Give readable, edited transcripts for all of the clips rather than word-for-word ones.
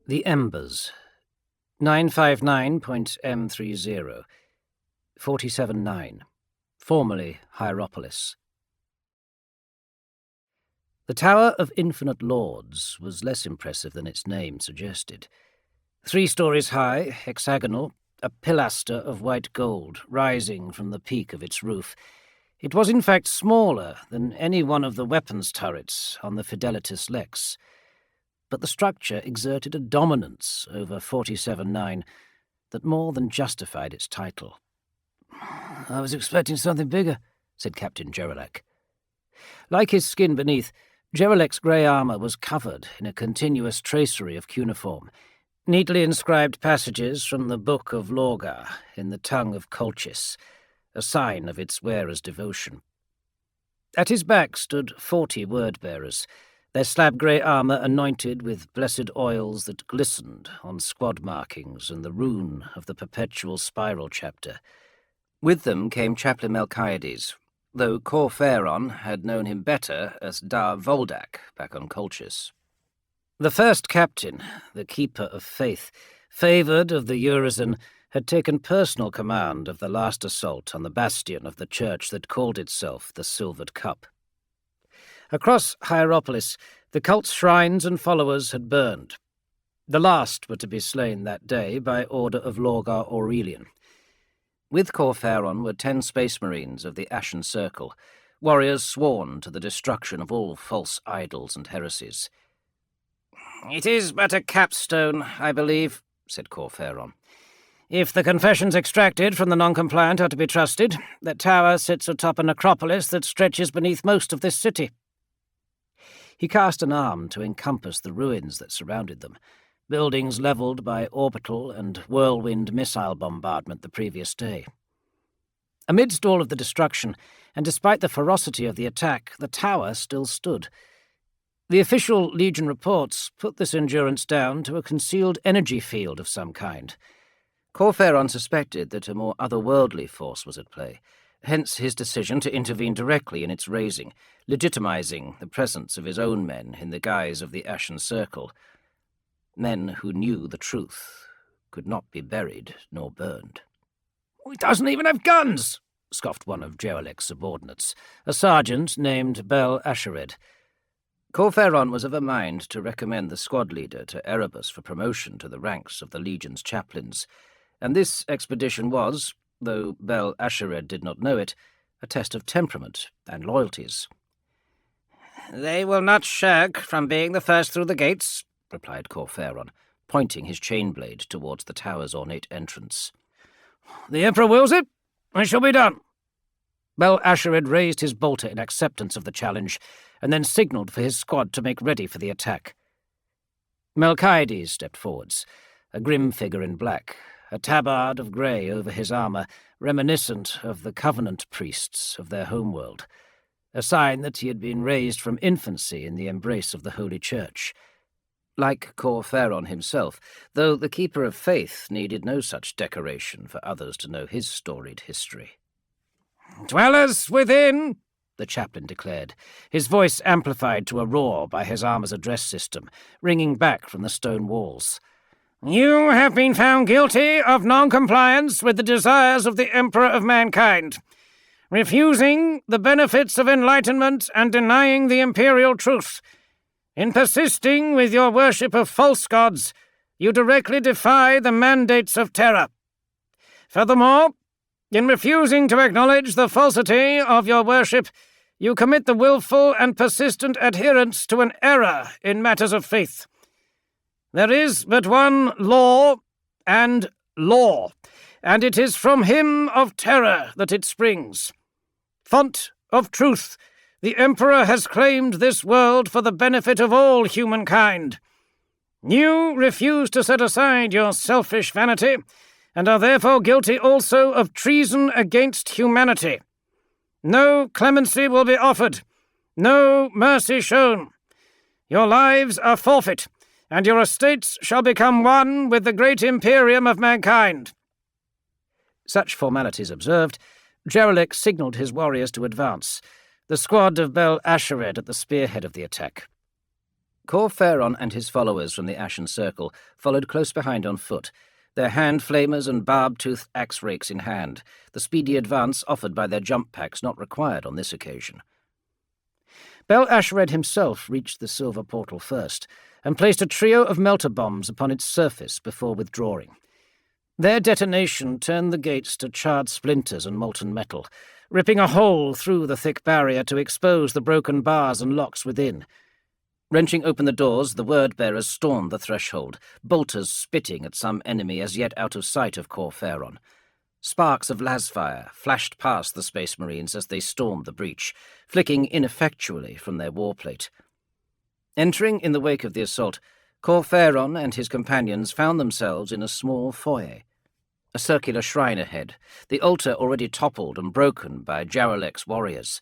The Embers. 959.M30. 47-9. Formerly Hierapolis. The Tower of Infinite Lords was less impressive than its name suggested. 3 stories high, hexagonal, a pilaster of white gold rising from the peak of its roof. It was in fact smaller than any one of the weapons turrets on the Fidelitas Lex, but the structure exerted a dominance over 47-9 that more than justified its title. "I was expecting something bigger," said Captain Gerelek. Like his skin beneath, Gerelek's grey armour was covered in a continuous tracery of cuneiform, neatly inscribed passages from the Book of Lorgar in the tongue of Colchis, a sign of its wearer's devotion. At his back stood 40 word-bearers, their slab-grey armour anointed with blessed oils that glistened on squad markings and the rune of the perpetual spiral chapter. With them came Chaplain Melchiades, though Corpheron had known him better as Dar Voldak back on Colchis. The first captain, the keeper of faith, favoured of the Urizen, had taken personal command of the last assault on the bastion of the church that called itself the Silvered Cup. Across Hierapolis, the cult's shrines and followers had burned. The last were to be slain that day by order of Lorgar Aurelian. With Corpheron were 10 space marines of the Ashen Circle, warriors sworn to the destruction of all false idols and heresies. "It is but a capstone, I believe," said Corpheron. "If the confessions extracted from the non-compliant are to be trusted, the tower sits atop a necropolis that stretches beneath most of this city." He cast an arm to encompass the ruins that surrounded them, buildings levelled by orbital and whirlwind missile bombardment the previous day. Amidst all of the destruction, and despite the ferocity of the attack, the tower still stood. The official Legion reports put this endurance down to a concealed energy field of some kind. Corpheron suspected that a more otherworldly force was at play, hence his decision to intervene directly in its raising, legitimizing the presence of his own men in the guise of the Ashen Circle. Men who knew the truth could not be buried nor burned. "It doesn't even have guns," scoffed one of Gerelek's subordinates, a sergeant named Bel Ashered. Corpheron was of a mind to recommend the squad leader to Erebus for promotion to the ranks of the Legion's chaplains, and this expedition was, though Bel Ashered did not know it, a test of temperament and loyalties. "They will not shirk from being the first through the gates," replied Corpheron, pointing his chain-blade towards the tower's ornate entrance. "The Emperor wills it. It shall be done." Bel Ashered raised his bolter in acceptance of the challenge, and then signalled for his squad to make ready for the attack. Melchiades stepped forwards, a grim figure in black, a tabard of grey over his armour, reminiscent of the Covenant priests of their homeworld, a sign that he had been raised from infancy in the embrace of the Holy Church. Like Corpheron himself, though the Keeper of Faith needed no such decoration for others to know his storied history. "Dwellers within," the chaplain declared, his voice amplified to a roar by his armour's address system, ringing back from the stone walls. "You have been found guilty of non-compliance with the desires of the Emperor of Mankind, refusing the benefits of enlightenment and denying the imperial truth. In persisting with your worship of false gods, you directly defy the mandates of terror. Furthermore, in refusing to acknowledge the falsity of your worship, you commit the willful and persistent adherence to an error in matters of faith. There is but one law, and it is from him of terror that it springs. Font of truth, the Emperor has claimed this world for the benefit of all humankind. You refuse to set aside your selfish vanity, and are therefore guilty also of treason against humanity. No clemency will be offered, no mercy shown. Your lives are forfeit, and your estates shall become one with the great imperium of mankind." Such formalities observed, Gerelek signalled his warriors to advance, the squad of Bel Ashered at the spearhead of the attack. Cor Phaeron and his followers from the Ashen Circle followed close behind on foot, their hand-flamers and barb-toothed axe-rakes in hand, the speedy advance offered by their jump packs not required on this occasion. Bel Ashered himself reached the silver portal first, and placed a trio of melter bombs upon its surface before withdrawing. Their detonation turned the gates to charred splinters and molten metal, ripping a hole through the thick barrier to expose the broken bars and locks within. Wrenching open the doors, the word-bearers stormed the threshold, bolters spitting at some enemy as yet out of sight of Cor Phaeron. Sparks of lasfire flashed past the Space Marines as they stormed the breach, flicking ineffectually from their warplate. Entering in the wake of the assault, Cor Phaeron and his companions found themselves in a small foyer. A circular shrine ahead, the altar already toppled and broken by Jaralek's warriors.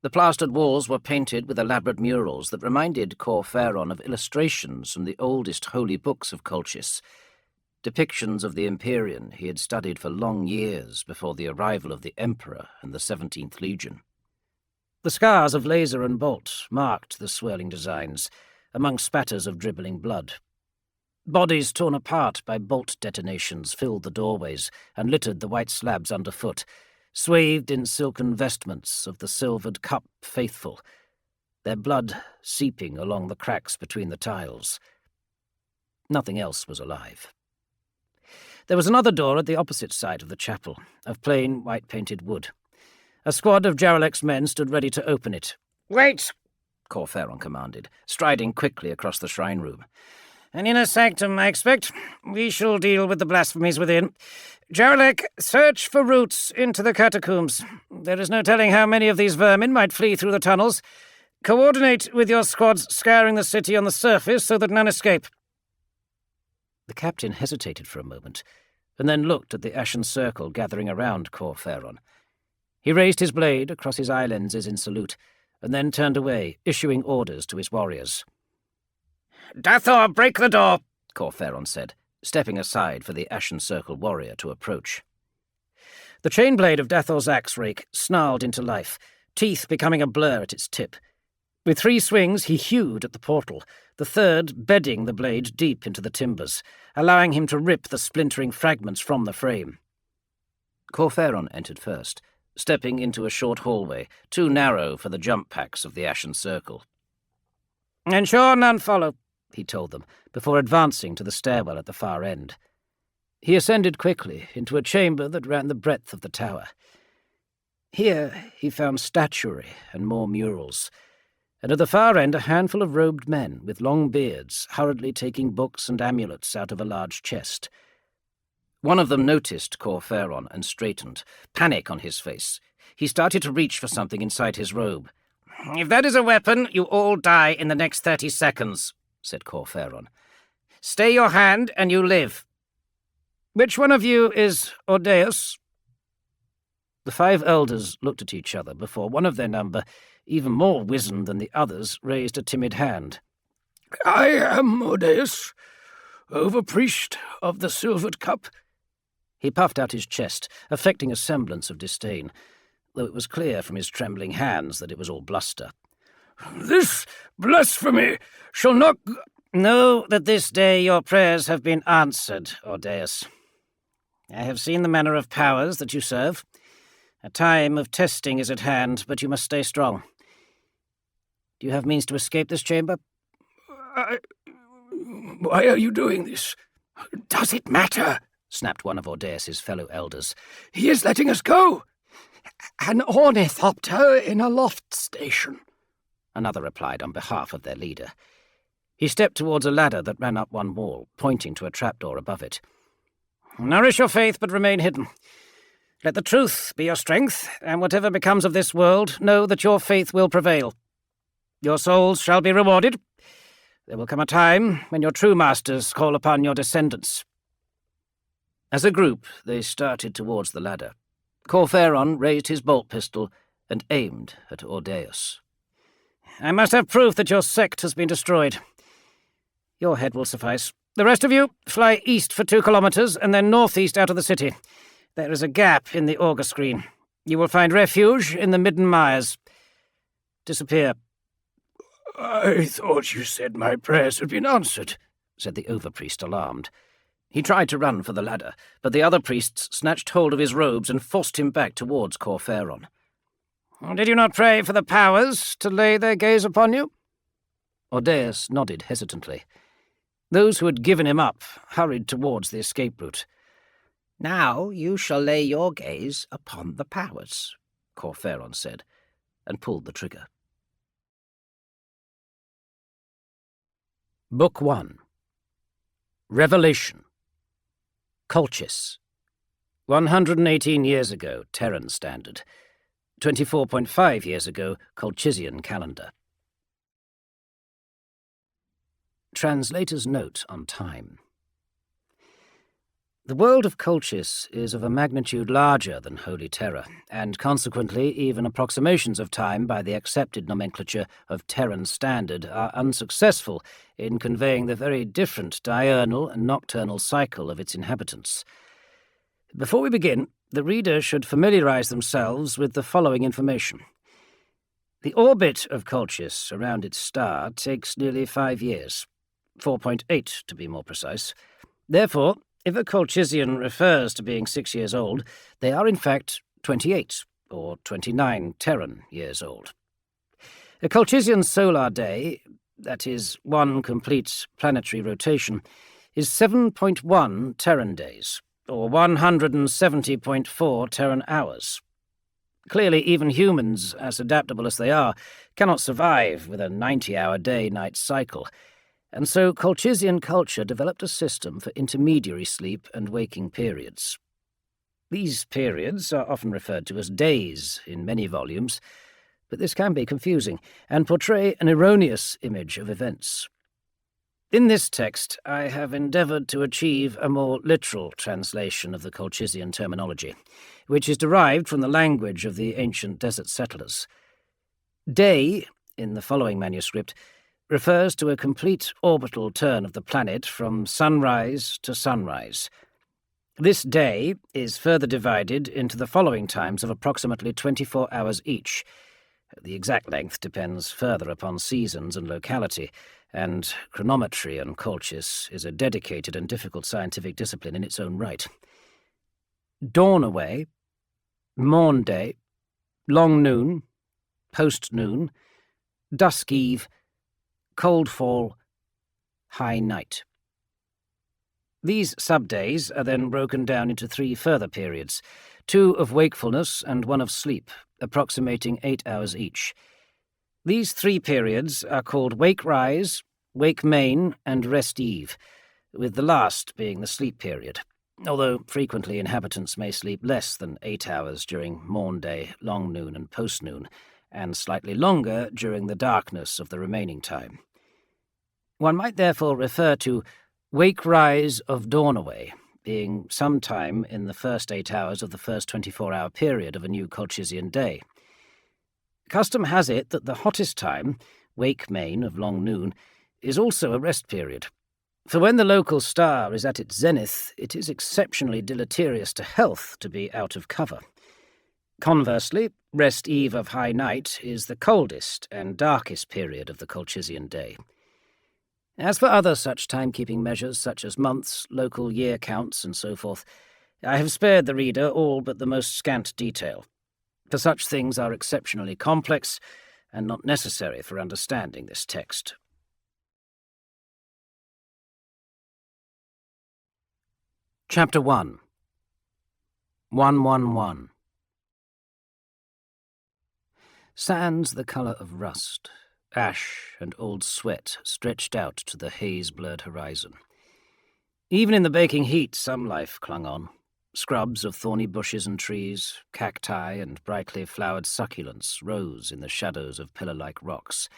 The plastered walls were painted with elaborate murals that reminded Cor Phaeron of illustrations from the oldest holy books of Colchis, depictions of the Empyrean he had studied for long years before the arrival of the Emperor and the 17th Legion. The scars of laser and bolt marked the swirling designs, among spatters of dribbling blood. Bodies torn apart by bolt detonations filled the doorways and littered the white slabs underfoot, swathed in silken vestments of the silvered cup faithful, their blood seeping along the cracks between the tiles. Nothing else was alive. There was another door at the opposite side of the chapel, of plain white-painted wood. A squad of Jaralek's men stood ready to open it. "Wait!" Cor Phaeron commanded, striding quickly across the shrine room. "An inner sanctum, I expect. We shall deal with the blasphemies within. Jaralek, search for routes into the catacombs. There is no telling how many of these vermin might flee through the tunnels. Coordinate with your squads scouring the city on the surface so that none escape." The captain hesitated for a moment, and then looked at the Ashen Circle gathering around Cor Phaeron. He raised his blade across his eye lenses in salute, and then turned away, issuing orders to his warriors. "Dathor, break the door," Cor Phaeron said, stepping aside for the Ashen Circle warrior to approach. The chain blade of Dathor's axe rake snarled into life, teeth becoming a blur at its tip. With 3 swings he hewed at the portal, the third bedding the blade deep into the timbers, allowing him to rip the splintering fragments from the frame. Cor Phaeron entered first, stepping into a short hallway, too narrow for the jump packs of the Ashen Circle. "Ensure none follow," he told them, before advancing to the stairwell at the far end. He ascended quickly into a chamber that ran the breadth of the tower. Here he found statuary and more murals, and at the far end a handful of robed men with long beards hurriedly taking books and amulets out of a large chest. One of them noticed Cor Phaeron and straightened, panic on his face. He started to reach for something inside his robe. "If that is a weapon, you all die in the next 30 seconds, said Cor Phaeron. "Stay your hand and you live. Which one of you is Audeus?" The 5 elders looked at each other before one of their number, even more wizened than the others, raised a timid hand. "I am Audeus, overpriest of the Silvered Cup." He puffed out his chest, affecting a semblance of disdain, though it was clear from his trembling hands that it was all bluster. "This blasphemy shall not—" "Know that this day your prayers have been answered, Audeus. I have seen the manner of powers that you serve. A time of testing is at hand, but you must stay strong. Do you have means to escape this chamber?" "Why are you doing this?" "Does it matter?" snapped one of Audeus's fellow elders. "He is letting us go." "An ornithopter in a loft station," another replied on behalf of their leader. He stepped towards a ladder that ran up one wall, pointing to a trapdoor above it. "Nourish your faith, but remain hidden. Let the truth be your strength, and whatever becomes of this world, know that your faith will prevail. Your souls shall be rewarded. There will come a time when your true masters call upon your descendants." As a group, they started towards the ladder. Cor Phaeron raised his bolt pistol and aimed at Audeus. "I must have proof that your sect has been destroyed. Your head will suffice. The rest of you, fly east for 2 kilometers and then northeast out of the city. There is a gap in the auger screen. You will find refuge in the Midden Mires. Disappear." I thought you said my prayers had been answered, said the overpriest, alarmed. He tried to run for the ladder, but the other priests snatched hold of his robes and forced him back towards Corferon. "Did you not pray for the powers to lay their gaze upon you?" Audeus nodded hesitantly. Those who had given him up hurried towards the escape route. "Now you shall lay your gaze upon the powers," Corferon said, and pulled the trigger. Book 1. Revelation. Colchis. 118 years ago, Terran Standard. 24.5 years ago, Colchisian Calendar. Translator's note on time. The world of Colchis is of a magnitude larger than Holy Terror, and consequently even approximations of time by the accepted nomenclature of Terran Standard are unsuccessful in conveying the very different diurnal and nocturnal cycle of its inhabitants. Before we begin, the reader should familiarize themselves with the following information. The orbit of Colchis around its star takes nearly 5 years, 4.8 to be more precise. Therefore, if a Colchisian refers to being 6 years old, they are in fact 28 or 29 Terran years old. A Colchisian solar day, that is, one complete planetary rotation, is 7.1 Terran days, or 170.4 Terran hours. Clearly, even humans, as adaptable as they are, cannot survive with a 90-hour day-night cycle, and so Colchisian culture developed a system for intermediary sleep and waking periods. These periods are often referred to as days in many volumes, but this can be confusing and portray an erroneous image of events. In this text, I have endeavoured to achieve a more literal translation of the Colchisian terminology, which is derived from the language of the ancient desert settlers. Day, in the following manuscript, refers to a complete orbital turn of the planet from sunrise to sunrise. This day is further divided into the following times of approximately 24 hours each. The exact length depends further upon seasons and locality, and chronometry on Colchis is a dedicated and difficult scientific discipline in its own right. Dawn away, morn day, long noon, post noon, dusk eve, cold fall, high night. These sub-days are then broken down into 3 further periods, 2 of wakefulness and 1 of sleep, approximating 8 hours each. These 3 periods are called wake rise, wake main, and rest eve, with the last being the sleep period, although frequently inhabitants may sleep less than 8 hours during morn day, long noon, and post noon, and slightly longer during the darkness of the remaining time. One might therefore refer to wake rise of dawn away being some time in the first 8 hours of the first 24-hour period of a new Colchisian day. Custom has it that the hottest time, wake main of long noon, is also a rest period. For when the local star is at its zenith, it is exceptionally deleterious to health to be out of cover. Conversely, rest eve of high night is the coldest and darkest period of the Colchisian day. As for other such timekeeping measures, such as months, local year counts, and so forth, I have spared the reader all but the most scant detail, for such things are exceptionally complex and not necessary for understanding this text. Chapter 1. 111. Sands the colour of rust, ash and old sweat stretched out to the haze-blurred horizon. Even in the baking heat some life clung on. Scrubs of thorny bushes and trees, cacti and brightly flowered succulents rose in the shadows of pillar-like rocks,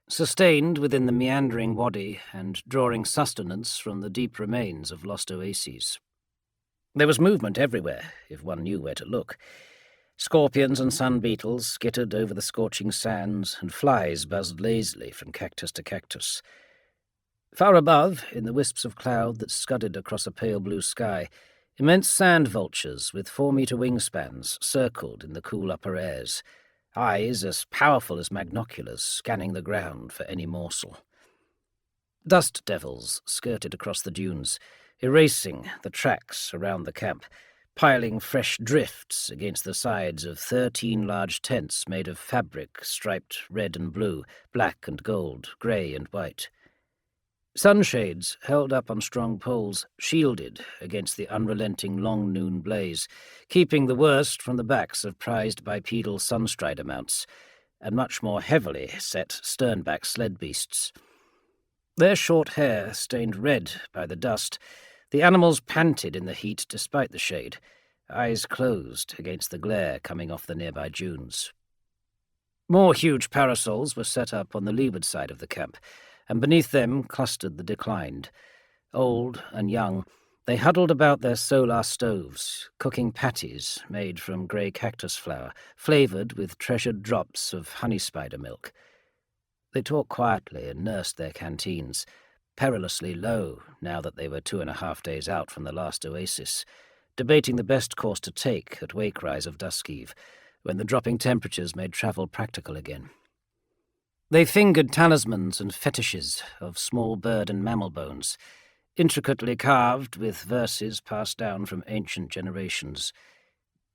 sustained within the meandering wadi and drawing sustenance from the deep remains of lost oases. There was movement everywhere, if one knew where to look. Scorpions and sun beetles skittered over the scorching sands, and flies buzzed lazily from cactus to cactus. Far above, in the wisps of cloud that scudded across a pale blue sky, immense sand vultures with 4-metre wingspans circled in the cool upper airs, eyes as powerful as magnoculars scanning the ground for any morsel. Dust devils skirted across the dunes, erasing the tracks around the camp, piling fresh drifts against the sides of 13 large tents made of fabric striped red and blue, black and gold, grey and white. Sunshades held up on strong poles, shielded against the unrelenting long noon blaze, keeping the worst from the backs of prized bipedal sunstrider mounts, and much more heavily set sternback sled beasts. Their short hair stained red by the dust, the animals panted in the heat despite the shade, eyes closed against the glare coming off the nearby dunes. More huge parasols were set up on the leeward side of the camp, and beneath them clustered the declined. Old and young, they huddled about their solar stoves, cooking patties made from grey cactus flour, flavoured with treasured drops of honey spider milk. They talked quietly and nursed their canteens, perilously low now that they were 2.5 days out from the last oasis, debating the best course to take at wake-rise of dusk eve, when the dropping temperatures made travel practical again. They fingered talismans and fetishes of small bird and mammal bones, intricately carved with verses passed down from ancient generations.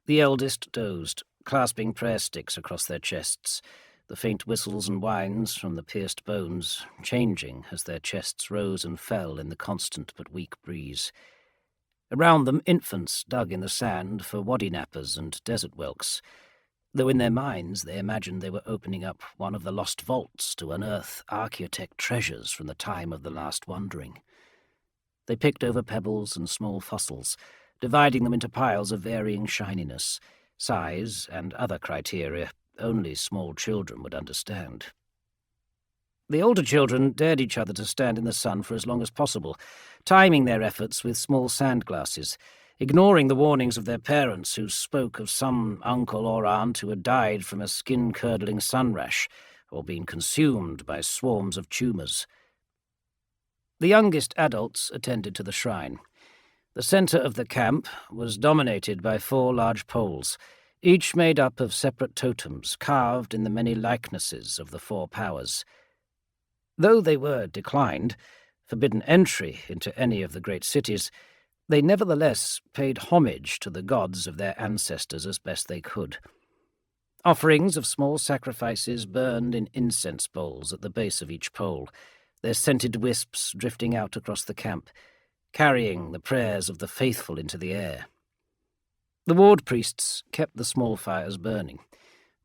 The eldest dozed, clasping prayer sticks across their chests, the faint whistles and whines from the pierced bones changing as their chests rose and fell in the constant but weak breeze. Around them infants dug in the sand for waddy nappers and desert whelks, though in their minds they imagined they were opening up one of the lost vaults to unearth archaeotech treasures from the time of the last wandering. They picked over pebbles and small fossils, dividing them into piles of varying shininess, size, and other criteria only small children would understand. The older children dared each other to stand in the sun for as long as possible, timing their efforts with small sand glasses, ignoring the warnings of their parents who spoke of some uncle or aunt who had died from a skin-curdling sun rash or been consumed by swarms of tumours. The youngest adults attended to the shrine. The centre of the camp was dominated by 4 large poles, each made up of separate totems carved in the many likenesses of the 4 powers. Though they were declined, forbidden entry into any of the great cities, they nevertheless paid homage to the gods of their ancestors as best they could. Offerings of small sacrifices burned in incense bowls at the base of each pole, their scented wisps drifting out across the camp, carrying the prayers of the faithful into the air. The ward priests kept the small fires burning,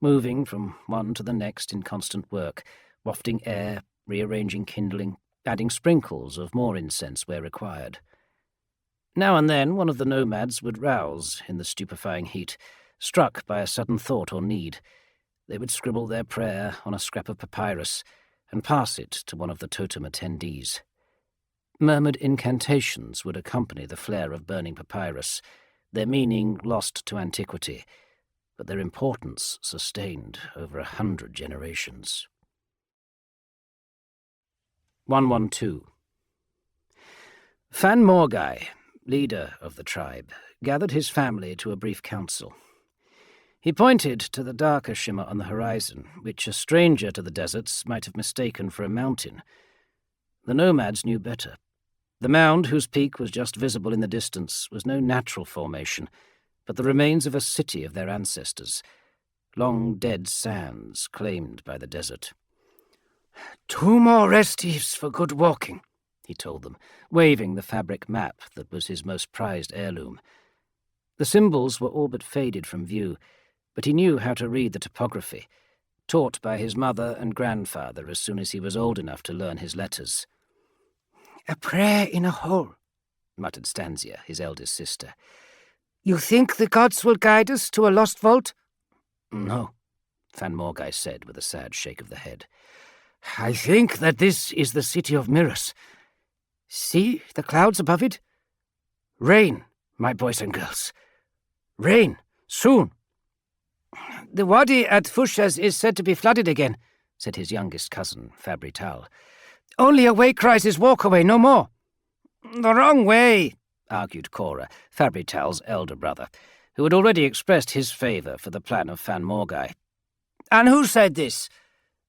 moving from one to the next in constant work, wafting air, rearranging kindling, adding sprinkles of more incense where required. Now and then one of the nomads would rouse in the stupefying heat, struck by a sudden thought or need. They would scribble their prayer on a scrap of papyrus and pass it to one of the totem attendees. Murmured incantations would accompany the flare of burning papyrus, their meaning lost to antiquity, but their importance sustained over 100 generations. 112. Fan Morgai, leader of the tribe, gathered his family to a brief council. He pointed to the darker shimmer on the horizon, which a stranger to the deserts might have mistaken for a mountain. The nomads knew better. The mound, whose peak was just visible in the distance, was no natural formation, but the remains of a city of their ancestors, long dead sands claimed by the desert. 2 more restives for good walking, he told them, waving the fabric map that was his most prized heirloom. The symbols were all but faded from view, but he knew how to read the topography, taught by his mother and grandfather as soon as he was old enough to learn his letters. A prayer in a hole, muttered Stanzia, his eldest sister. You think the gods will guide us to a lost vault? No, Fan Morgai said with a sad shake of the head. I think that this is the city of mirrors. See the clouds above it? Rain, my boys and girls. Rain, soon. The wadi at Fushas is said to be flooded again, said his youngest cousin, Fabrital. Only a wake-rise's walk away, no more. The wrong way, argued Cora, Fabrital's elder brother, who had already expressed his favour for the plan of Fan Morgai. And who said this?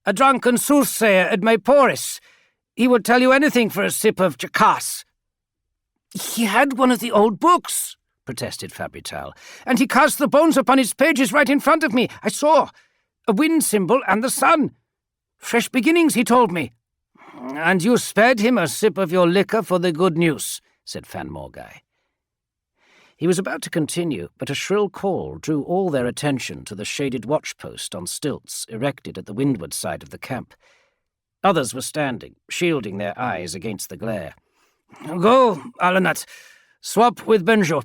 A drunken soothsayer at Mayporis. He would tell you anything for a sip of Jackass. He had one of the old books, protested Fabrital, and he cast the bones upon its pages right in front of me. I saw. A wind symbol and the sun. Fresh beginnings, he told me. And you spared him a sip of your liquor for the good news, said Fan Morgai. He was about to continue, but a shrill call drew all their attention to the shaded watchpost on stilts erected at the windward side of the camp. Others were standing, shielding their eyes against the glare. "Go, Alanat. Swap with Benjo,"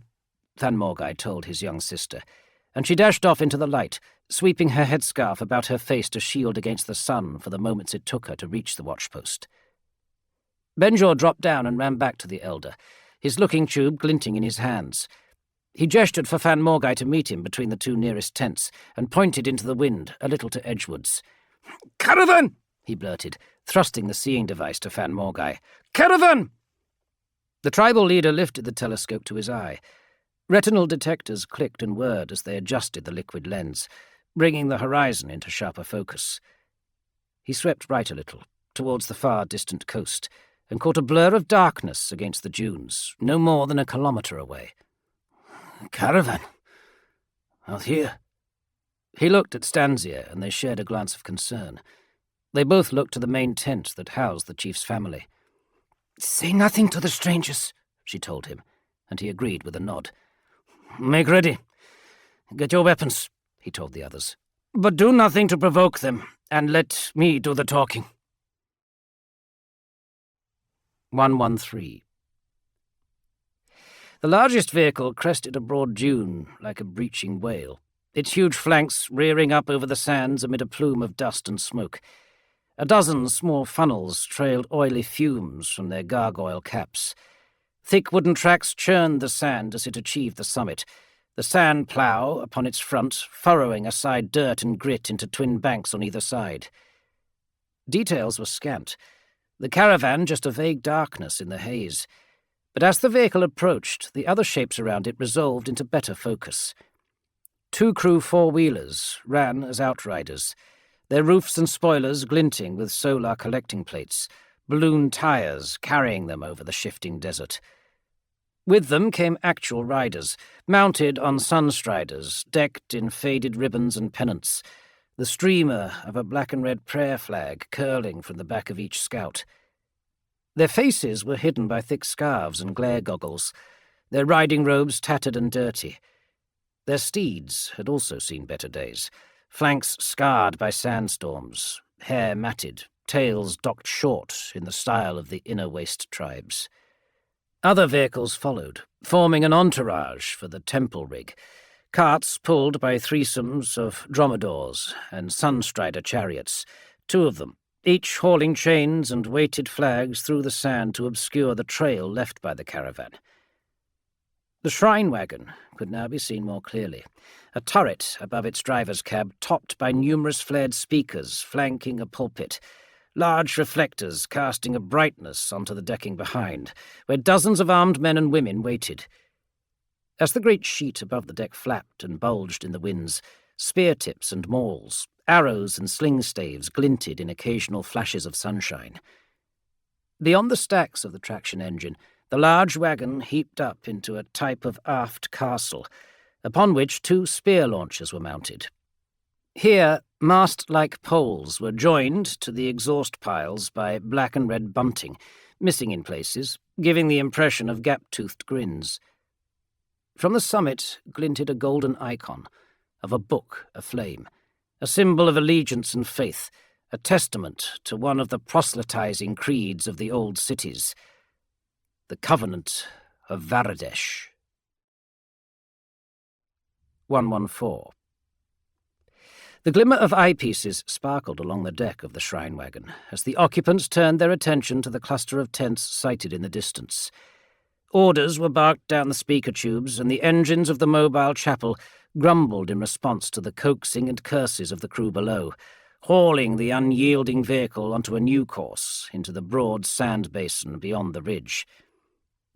Fan Morgai told his young sister, and she dashed off into the light, sweeping her headscarf about her face to shield against the sun for the moments it took her to reach the watchpost. Benjo dropped down and ran back to the elder, his looking tube glinting in his hands. He gestured for Fan Morgai to meet him between the two nearest tents, and pointed into the wind, a little to edgewards. "Caravan!" he blurted, thrusting the seeing device to Fan Morgai. "Caravan!" The tribal leader lifted the telescope to his eye. Retinal detectors clicked and whirred as they adjusted the liquid lens, bringing the horizon into sharper focus. He swept right a little, towards the far distant coast, and caught a blur of darkness against the dunes, no more than a kilometre away. "Caravan? Out here?" He looked at Stanzia, and they shared a glance of concern. They both looked to the main tent that housed the chief's family. "Say nothing to the strangers," she told him, and he agreed with a nod. "Make ready. Get your weapons," he told the others. "But do nothing to provoke them, and let me do the talking." 113. The largest vehicle crested a broad dune like a breaching whale, its huge flanks rearing up over the sands amid a plume of dust and smoke. A dozen small funnels trailed oily fumes from their gargoyle caps. Thick wooden tracks churned the sand as it achieved the summit, the sand plough upon its front furrowing aside dirt and grit into twin banks on either side. Details were scant, the caravan just a vague darkness in the haze. But as the vehicle approached, the other shapes around it resolved into better focus. 2 crew four-wheelers ran as outriders, their roofs and spoilers glinting with solar collecting plates, balloon tires carrying them over the shifting desert. With them came actual riders, mounted on sunstriders, decked in faded ribbons and pennants, the streamer of a black and red prayer flag curling from the back of each scout. Their faces were hidden by thick scarves and glare goggles, their riding robes tattered and dirty. Their steeds had also seen better days, flanks scarred by sandstorms, hair matted, tails docked short in the style of the inner waste tribes. Other vehicles followed, forming an entourage for the temple rig, carts pulled by threesomes of dromedars and sunstrider chariots, 2 of them, each hauling chains and weighted flags through the sand to obscure the trail left by the caravan. The shrine wagon could now be seen more clearly, a turret above its driver's cab topped by numerous flared speakers flanking a pulpit, large reflectors casting a brightness onto the decking behind, where dozens of armed men and women waited. As the great sheet above the deck flapped and bulged in the winds, spear tips and mauls, arrows and sling staves glinted in occasional flashes of sunshine. Beyond the stacks of the traction engine, the large wagon heaped up into a type of aft castle, upon which 2 spear launchers were mounted. Here, mast-like poles were joined to the exhaust piles by black and red bunting, missing in places, giving the impression of gap-toothed grins. From the summit glinted a golden icon of a book aflame, a symbol of allegiance and faith, a testament to one of the proselytizing creeds of the old cities, the Covenant of Varadesh. 114. The glimmer of eyepieces sparkled along the deck of the shrine wagon as the occupants turned their attention to the cluster of tents sighted in the distance. Orders were barked down the speaker tubes, and the engines of the mobile chapel grumbled in response to the coaxing and curses of the crew below, hauling the unyielding vehicle onto a new course into the broad sand basin beyond the ridge.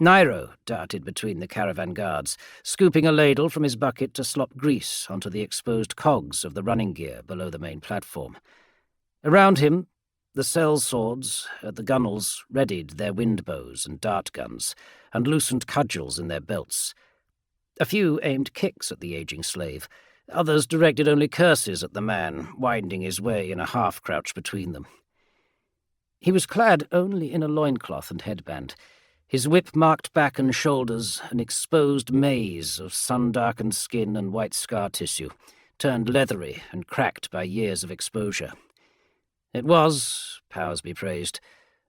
Nairo darted between the caravan guards, scooping a ladle from his bucket to slop grease onto the exposed cogs of the running gear below the main platform. Around him, the sellswords at the gunwales readied their wind bows and dart guns, and loosened cudgels in their belts. A few aimed kicks at the aging slave, others directed only curses at the man, winding his way in a half-crouch between them. He was clad only in a loincloth and headband, his whip-marked back and shoulders an exposed maze of sun-darkened skin and white scar tissue, turned leathery and cracked by years of exposure. It was, powers be praised,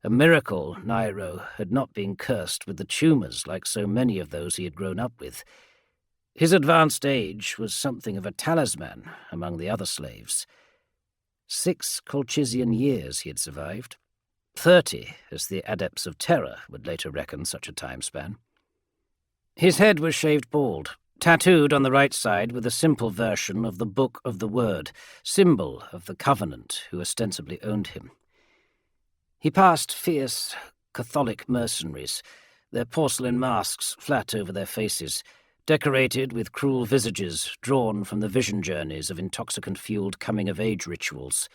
a miracle Nairo had not been cursed with the tumours like so many of those he had grown up with. His advanced age was something of a talisman among the other slaves. 6 Colchizian years he had survived. 30, as the adepts of terror would later reckon such a time span. His head was shaved bald, tattooed on the right side with a simple version of the Book of the Word, symbol of the Covenant who ostensibly owned him. He passed fierce Catholic mercenaries, their porcelain masks flat over their faces, decorated with cruel visages drawn from the vision journeys of intoxicant-fueled coming-of-age rituals.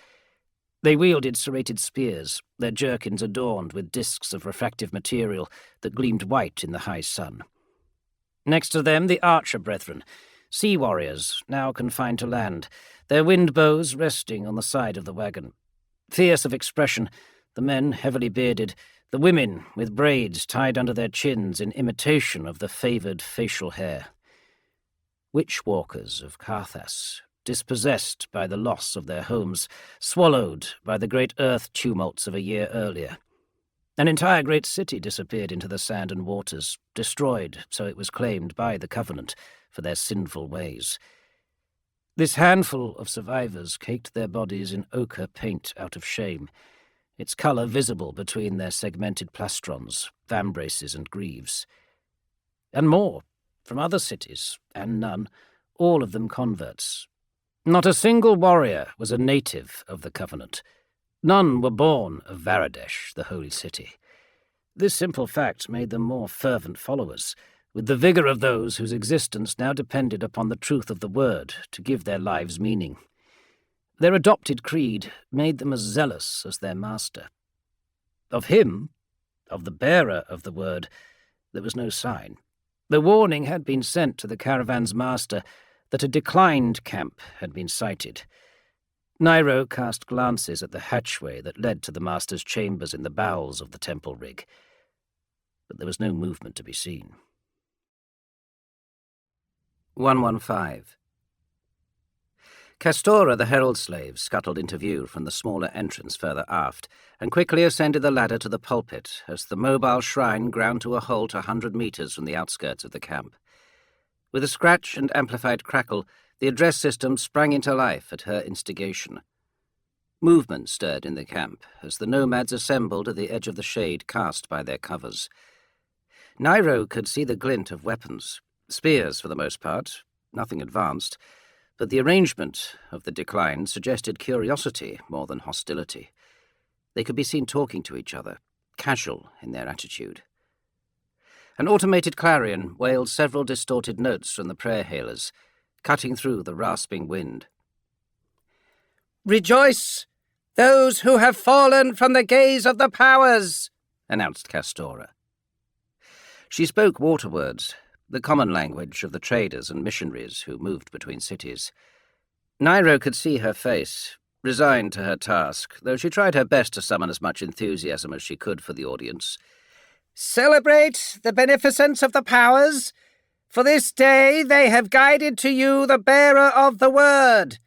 They wielded serrated spears, their jerkins adorned with discs of refractive material that gleamed white in the high sun. Next to them, the archer brethren, sea warriors now confined to land, their wind bows resting on the side of the wagon. Fierce of expression, the men heavily bearded, the women with braids tied under their chins in imitation of the favoured facial hair. Witch-walkers of Carthas, dispossessed by the loss of their homes, swallowed by the great earth tumults of a year earlier. An entire great city disappeared into the sand and waters, destroyed, so it was claimed, by the Covenant for their sinful ways. This handful of survivors caked their bodies in ochre paint out of shame, its colour visible between their segmented plastrons, vambraces and greaves. And more, from other cities, and none, all of them converts. Not a single warrior was a native of the Covenant. None were born of Varadesh, the holy city. This simple fact made them more fervent followers, with the vigour of those whose existence now depended upon the truth of the word to give their lives meaning. Their adopted creed made them as zealous as their master. Of him, of the bearer of the word, there was no sign. The warning had been sent to the caravan's master that a declined camp had been sighted. Nairo cast glances at the hatchway that led to the master's chambers in the bowels of the temple rig, but there was no movement to be seen. 115. Castora, the herald slave, scuttled into view from the smaller entrance further aft, and quickly ascended the ladder to the pulpit as the mobile shrine ground to a halt 100 metres from the outskirts of the camp. With a scratch and amplified crackle, the address system sprang into life at her instigation. Movement stirred in the camp as the nomads assembled at the edge of the shade cast by their covers. Nairo could see the glint of weapons, spears for the most part, nothing advanced, but the arrangement of the decline suggested curiosity more than hostility. They could be seen talking to each other, casual in their attitude. An automated clarion wailed several distorted notes from the prayer hailers, cutting through the rasping wind. "Rejoice, those who have fallen from the gaze of the powers," announced Castora. She spoke water words, the common language of the traders and missionaries who moved between cities. Nairo could see her face, resigned to her task, though she tried her best to summon as much enthusiasm as she could for the audience. "Celebrate the beneficence of the powers. For this day they have guided to you the bearer of the word.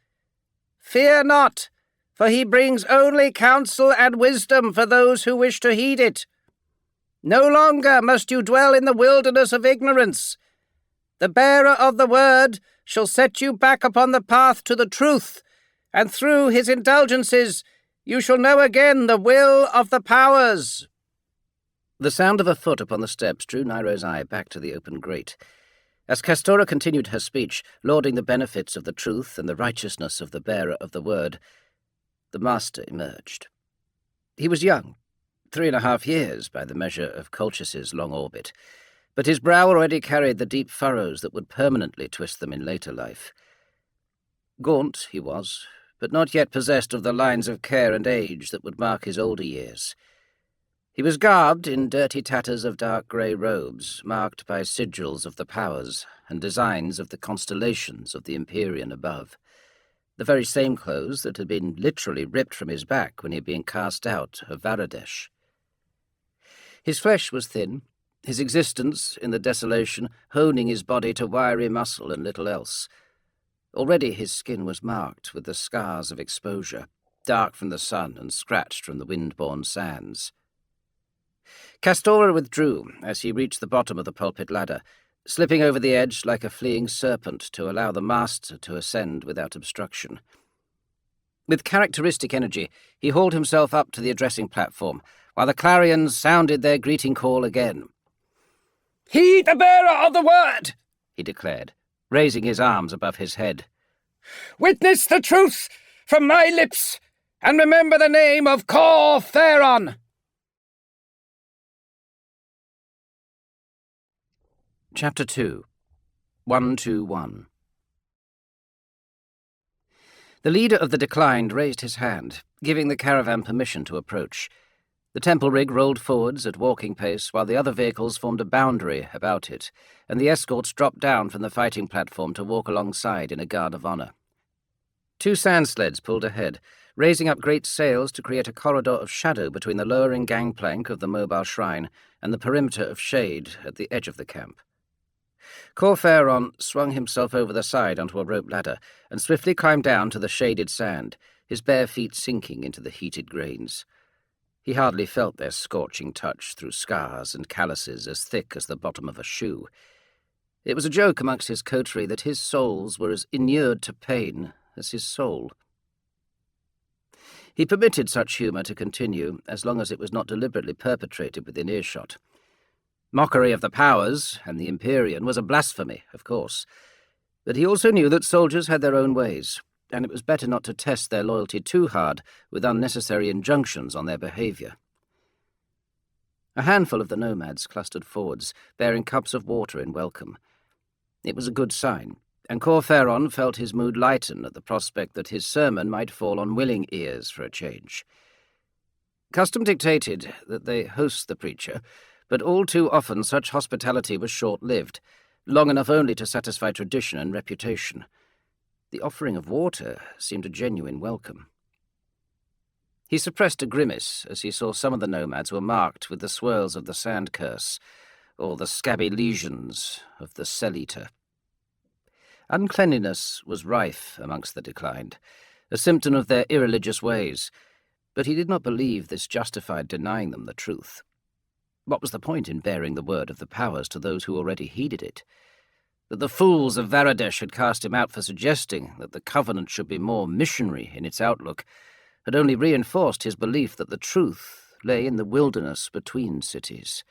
Fear not, for he brings only counsel and wisdom for those who wish to heed it. No longer must you dwell in the wilderness of ignorance. The bearer of the word shall set you back upon the path to the truth, and through his indulgences you shall know again the will of the powers." The sound of a foot upon the steps drew Nairo's eye back to the open grate. As Castora continued her speech, lauding the benefits of the truth and the righteousness of the bearer of the word, the master emerged. He was young, 3.5 years by the measure of Colchis's long orbit, but his brow already carried the deep furrows that would permanently twist them in later life. Gaunt he was, but not yet possessed of the lines of care and age that would mark his older years. He was garbed in dirty tatters of dark grey robes, marked by sigils of the powers and designs of the constellations of the Empyrean above, the very same clothes that had been literally ripped from his back when he had been cast out of Varadesh. His flesh was thin, his existence in the desolation honing his body to wiry muscle and little else. Already his skin was marked with the scars of exposure, dark from the sun and scratched from the wind-borne sands. Castora withdrew as he reached the bottom of the pulpit ladder, slipping over the edge like a fleeing serpent to allow the master to ascend without obstruction. With characteristic energy, he hauled himself up to the addressing platform, while the clarions sounded their greeting call again. "He, the bearer of the word," he declared, raising his arms above his head. "Witness the truth from my lips, and remember the name of Cawl Theron." Chapter 2. 121. The leader of the Declined raised his hand, giving the caravan permission to approach. The temple rig rolled forwards at walking pace while the other vehicles formed a boundary about it, and the escorts dropped down from the fighting platform to walk alongside in a guard of honour. 2 sand sleds pulled ahead, raising up great sails to create a corridor of shadow between the lowering gangplank of the mobile shrine and the perimeter of shade at the edge of the camp. Cawl Theron swung himself over the side onto a rope ladder and swiftly climbed down to the shaded sand, his bare feet sinking into the heated grains. He hardly felt their scorching touch through scars and calluses as thick as the bottom of a shoe. It was a joke amongst his coterie that his souls were as inured to pain as his soul. He permitted such humour to continue as long as it was not deliberately perpetrated within earshot. Mockery of the powers and the Empyrean was a blasphemy, of course, but he also knew that soldiers had their own ways, and it was better not to test their loyalty too hard with unnecessary injunctions on their behaviour. A handful of the nomads clustered forwards, bearing cups of water in welcome. It was a good sign, and Cawl Theron felt his mood lighten at the prospect that his sermon might fall on willing ears for a change. Custom dictated that they host the preacher, but all too often such hospitality was short-lived, long enough only to satisfy tradition and reputation. The offering of water seemed a genuine welcome. He suppressed a grimace as he saw some of the nomads were marked with the swirls of the sand curse, or the scabby lesions of the cell-eater. Uncleanliness was rife amongst the Declined, a symptom of their irreligious ways, but he did not believe this justified denying them the truth. What was the point in bearing the word of the powers to those who already heeded it? That the fools of Varadesh had cast him out for suggesting that the Covenant should be more missionary in its outlook had only reinforced his belief that the truth lay in the wilderness between cities.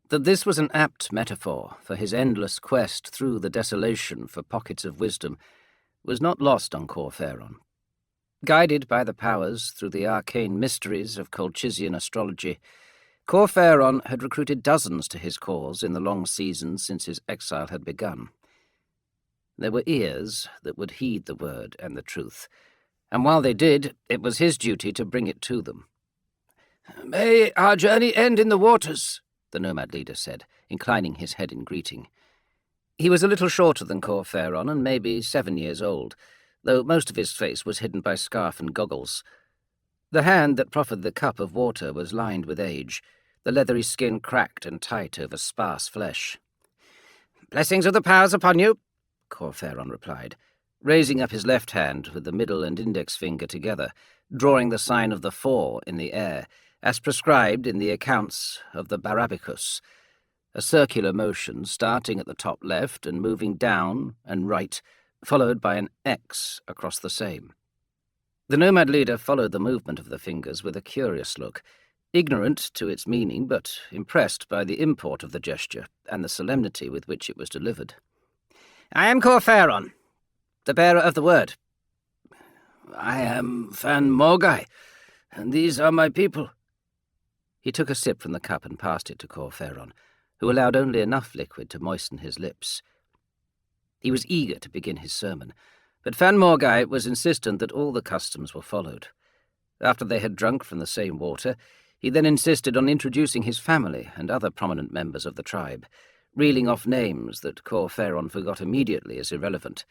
That this was an apt metaphor for his endless quest through the desolation for pockets of wisdom was not lost on Cawl Theron. Guided by the powers through the arcane mysteries of Colchisian astrology, Cawl Theron had recruited dozens to his cause in the long seasons since his exile had begun. There were ears that would heed the word and the truth, and while they did, it was his duty to bring it to them. "May our journey end in the waters," the nomad leader said, inclining his head in greeting. He was a little shorter than Cawl Theron and maybe 7 years old, though most of his face was hidden by scarf and goggles. The hand that proffered the cup of water was lined with age, the leathery skin cracked and tight over sparse flesh. "Blessings of the powers upon you," Cawl Theron replied, raising up his left hand with the middle and index finger together, drawing the sign of the 4 in the air, as prescribed in the accounts of the Barabicus, a circular motion starting at the top left and moving down and right, followed by an X across the same. The nomad leader followed the movement of the fingers with a curious look, ignorant to its meaning, but impressed by the import of the gesture and the solemnity with which it was delivered. "I am Cawl Theron, the bearer of the word." "I am Fan Morgai, and these are my people." He took a sip from the cup and passed it to Corferon, who allowed only enough liquid to moisten his lips. He was eager to begin his sermon, but Fan Morgai was insistent that all the customs were followed. After they had drunk from the same water, he then insisted on introducing his family and other prominent members of the tribe, reeling off names that Corferon forgot immediately as irrelevant.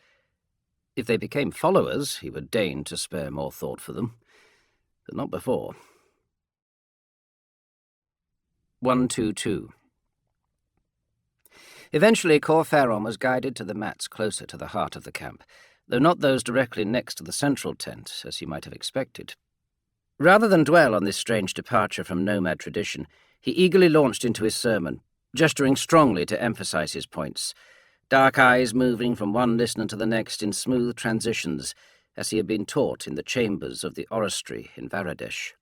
If they became followers, he would deign to spare more thought for them, but not before. 122. Eventually, Corferon was guided to the mats closer to the heart of the camp, though not those directly next to the central tent, as he might have expected. Rather than dwell on this strange departure from nomad tradition, he eagerly launched into his sermon, gesturing strongly to emphasize his points, dark eyes moving from one listener to the next in smooth transitions, as he had been taught in the chambers of the orrery in Varadesh.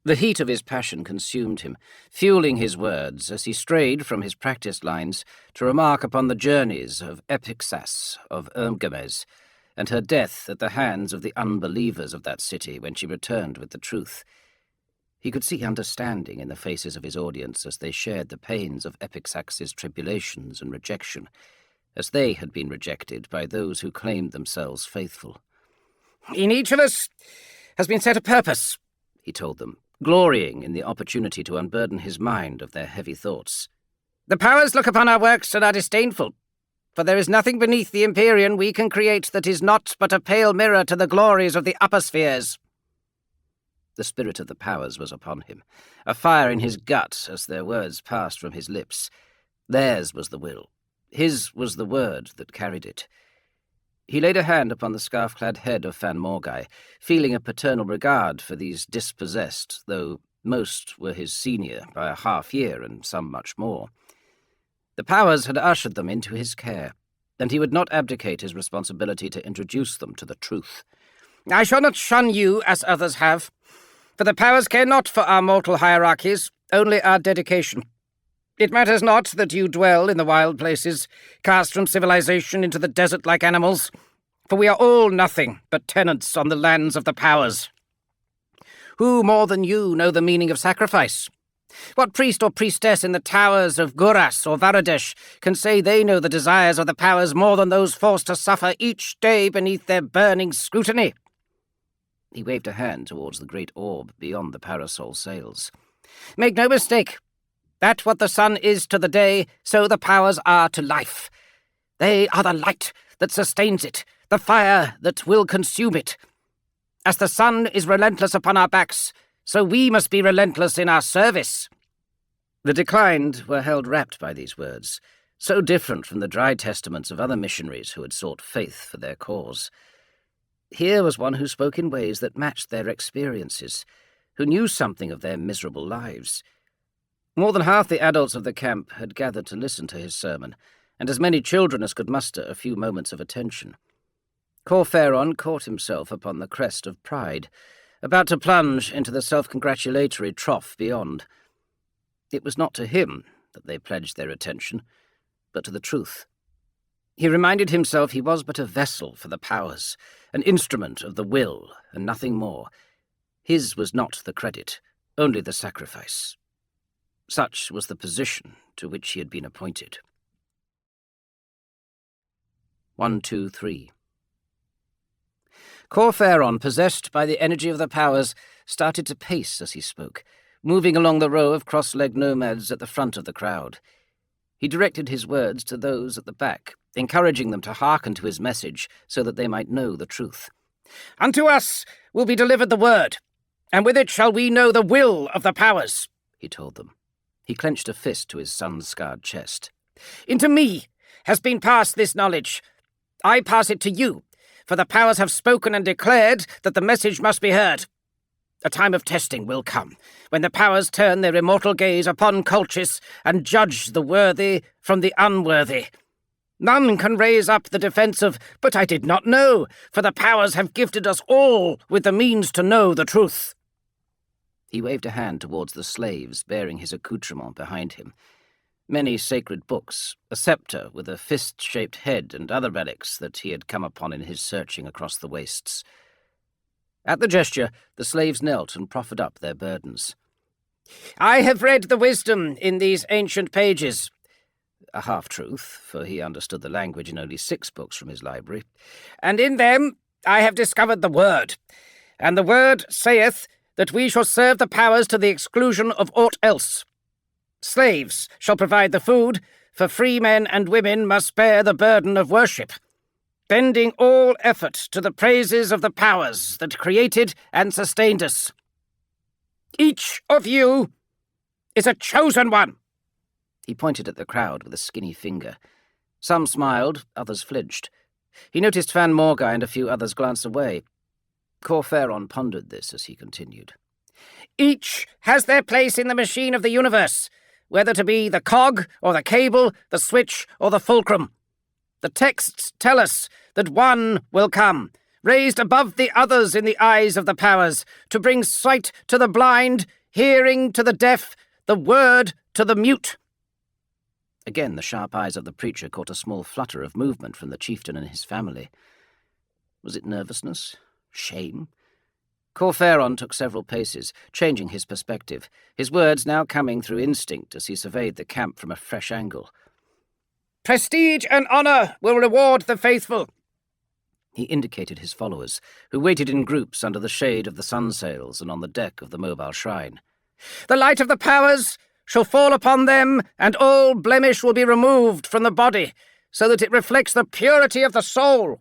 The heat of his passion consumed him, fueling his words as he strayed from his practice lines to remark upon the journeys of Epixas of Ermgames and her death at the hands of the unbelievers of that city when she returned with the truth. He could see understanding in the faces of his audience as they shared the pains of Epixax's tribulations and rejection, as they had been rejected by those who claimed themselves faithful. "In each of us has been set a purpose," he told them, glorying in the opportunity to unburden his mind of their heavy thoughts. "The powers look upon our works and are disdainful, for there is nothing beneath the Empyrean we can create that is not but a pale mirror to the glories of the upper spheres." The spirit of the powers was upon him, a fire in his gut as their words passed from his lips. Theirs was the will. His was the word that carried it. He laid a hand upon the scarf-clad head of Fan Morgai, feeling a paternal regard for these dispossessed, though most were his senior by a half-year and some much more. The powers had ushered them into his care, and he would not abdicate his responsibility to introduce them to the truth. "I shall not shun you as others have, for the powers care not for our mortal hierarchies, only our dedication. It matters not that you dwell in the wild places, cast from civilization into the desert like animals, for we are all nothing but tenants on the lands of the powers. Who more than you know the meaning of sacrifice? What priest or priestess in the towers of Guras or Varadesh can say they know the desires of the powers more than those forced to suffer each day beneath their burning scrutiny?" He waved a hand towards the great orb beyond the parasol sails. "Make no mistake. That what the sun is to the day, so the powers are to life. They are the light that sustains it, the fire that will consume it. As the sun is relentless upon our backs, so we must be relentless in our service." The declined were held rapt by these words, so different from the dry testaments of other missionaries who had sought faith for their cause. Here was one who spoke in ways that matched their experiences, who knew something of their miserable lives. More than half the adults of the camp had gathered to listen to his sermon, and as many children as could muster a few moments of attention. Corferon caught himself upon the crest of pride, about to plunge into the self-congratulatory trough beyond. It was not to him that they pledged their attention, but to the truth. He reminded himself he was but a vessel for the powers, an instrument of the will, and nothing more. His was not the credit, only the sacrifice. Such was the position to which he had been appointed. 123. Corferon, possessed by the energy of the powers, started to pace as he spoke, moving along the row of cross-legged nomads at the front of the crowd. He directed his words to those at the back, encouraging them to hearken to his message so that they might know the truth. "Unto us will be delivered the word, and with it shall we know the will of the powers," he told them. He clenched a fist to his sun-scarred chest. "Into me has been passed this knowledge. I pass it to you, for the powers have spoken and declared that the message must be heard. A time of testing will come, when the powers turn their immortal gaze upon Colchis and judge the worthy from the unworthy. None can raise up the defense of, 'But I did not know,' for the powers have gifted us all with the means to know the truth." He waved a hand towards the slaves bearing his accoutrement behind him. Many sacred books, a sceptre with a fist-shaped head and other relics that he had come upon in his searching across the wastes. At the gesture, the slaves knelt and proffered up their burdens. I have read the wisdom in these ancient pages. A half-truth, for he understood the language in only 6 books from his library. And in them I have discovered the word. And the word saith that we shall serve the powers to the exclusion of aught else. Slaves shall provide the food, for free men and women must bear the burden of worship, bending all effort to the praises of the powers that created and sustained us. Each of you is a chosen one. He pointed at the crowd with a skinny finger. Some smiled, others flinched. He noticed Fan Morgai and a few others glance away. Corferon pondered this as he continued. Each has their place in the machine of the universe, whether to be the cog or the cable, the switch or the fulcrum. The texts tell us that one will come, raised above the others in the eyes of the powers, to bring sight to the blind, hearing to the deaf, the word to the mute. Again the sharp eyes of the preacher caught a small flutter of movement from the chieftain and his family. Was it nervousness? Shame? Corferon took several paces, changing his perspective, his words now coming through instinct as he surveyed the camp from a fresh angle. Prestige and honour will reward the faithful. He indicated his followers, who waited in groups under the shade of the sun sails and on the deck of the mobile shrine. The light of the powers shall fall upon them, and all blemish will be removed from the body, so that it reflects the purity of the soul.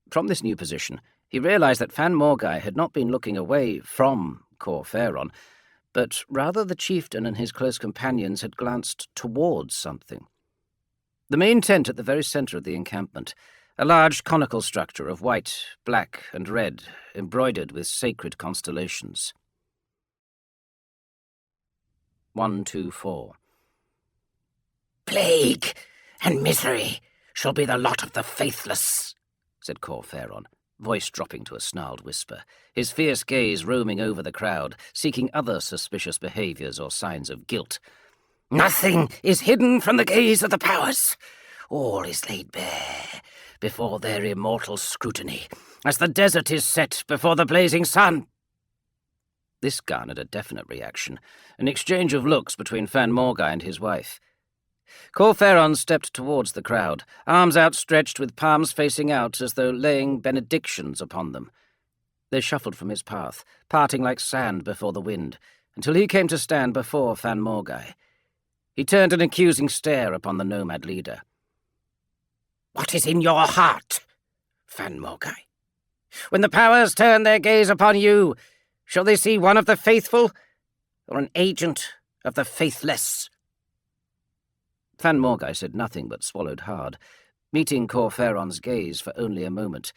From this new position, he realized that Fan Morgai had not been looking away from Corferon, but rather the chieftain and his close companions had glanced towards something. The main tent at the very center of the encampment, a large conical structure of white, black, and red, embroidered with sacred constellations. 124. Plague and misery shall be the lot of the faithless, said Corferon, voice dropping to a snarled whisper, his fierce gaze roaming over the crowd, seeking other suspicious behaviors or signs of guilt. Nothing is hidden from the gaze of the powers. All is laid bare before their immortal scrutiny, as the desert is set before the blazing sun. This garnered a definite reaction, an exchange of looks between Fan Morgai and his wife. Corferon stepped towards the crowd, arms outstretched with palms facing out as though laying benedictions upon them. They shuffled from his path, parting like sand before the wind, until he came to stand before Fan Morgai. He turned an accusing stare upon the nomad leader. What is in your heart, Fan Morgai? When the powers turn their gaze upon you, shall they see one of the faithful, or an agent of the faithless? Fan Morgai said nothing but swallowed hard, meeting Corferon's gaze for only a moment.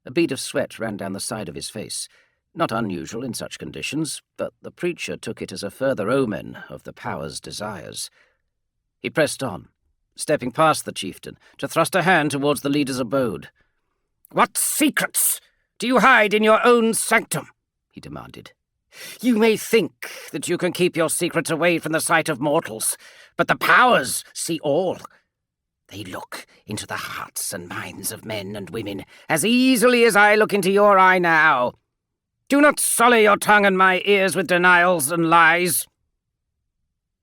A bead of sweat ran down the side of his face, not unusual in such conditions, but the preacher took it as a further omen of the power's desires. He pressed on, stepping past the chieftain, to thrust a hand towards the leader's abode. What secrets do you hide in your own sanctum? He demanded. You may think that you can keep your secrets away from the sight of mortals, but the powers see all. They look into the hearts and minds of men and women as easily as I look into your eye now. Do not sully your tongue and my ears with denials and lies.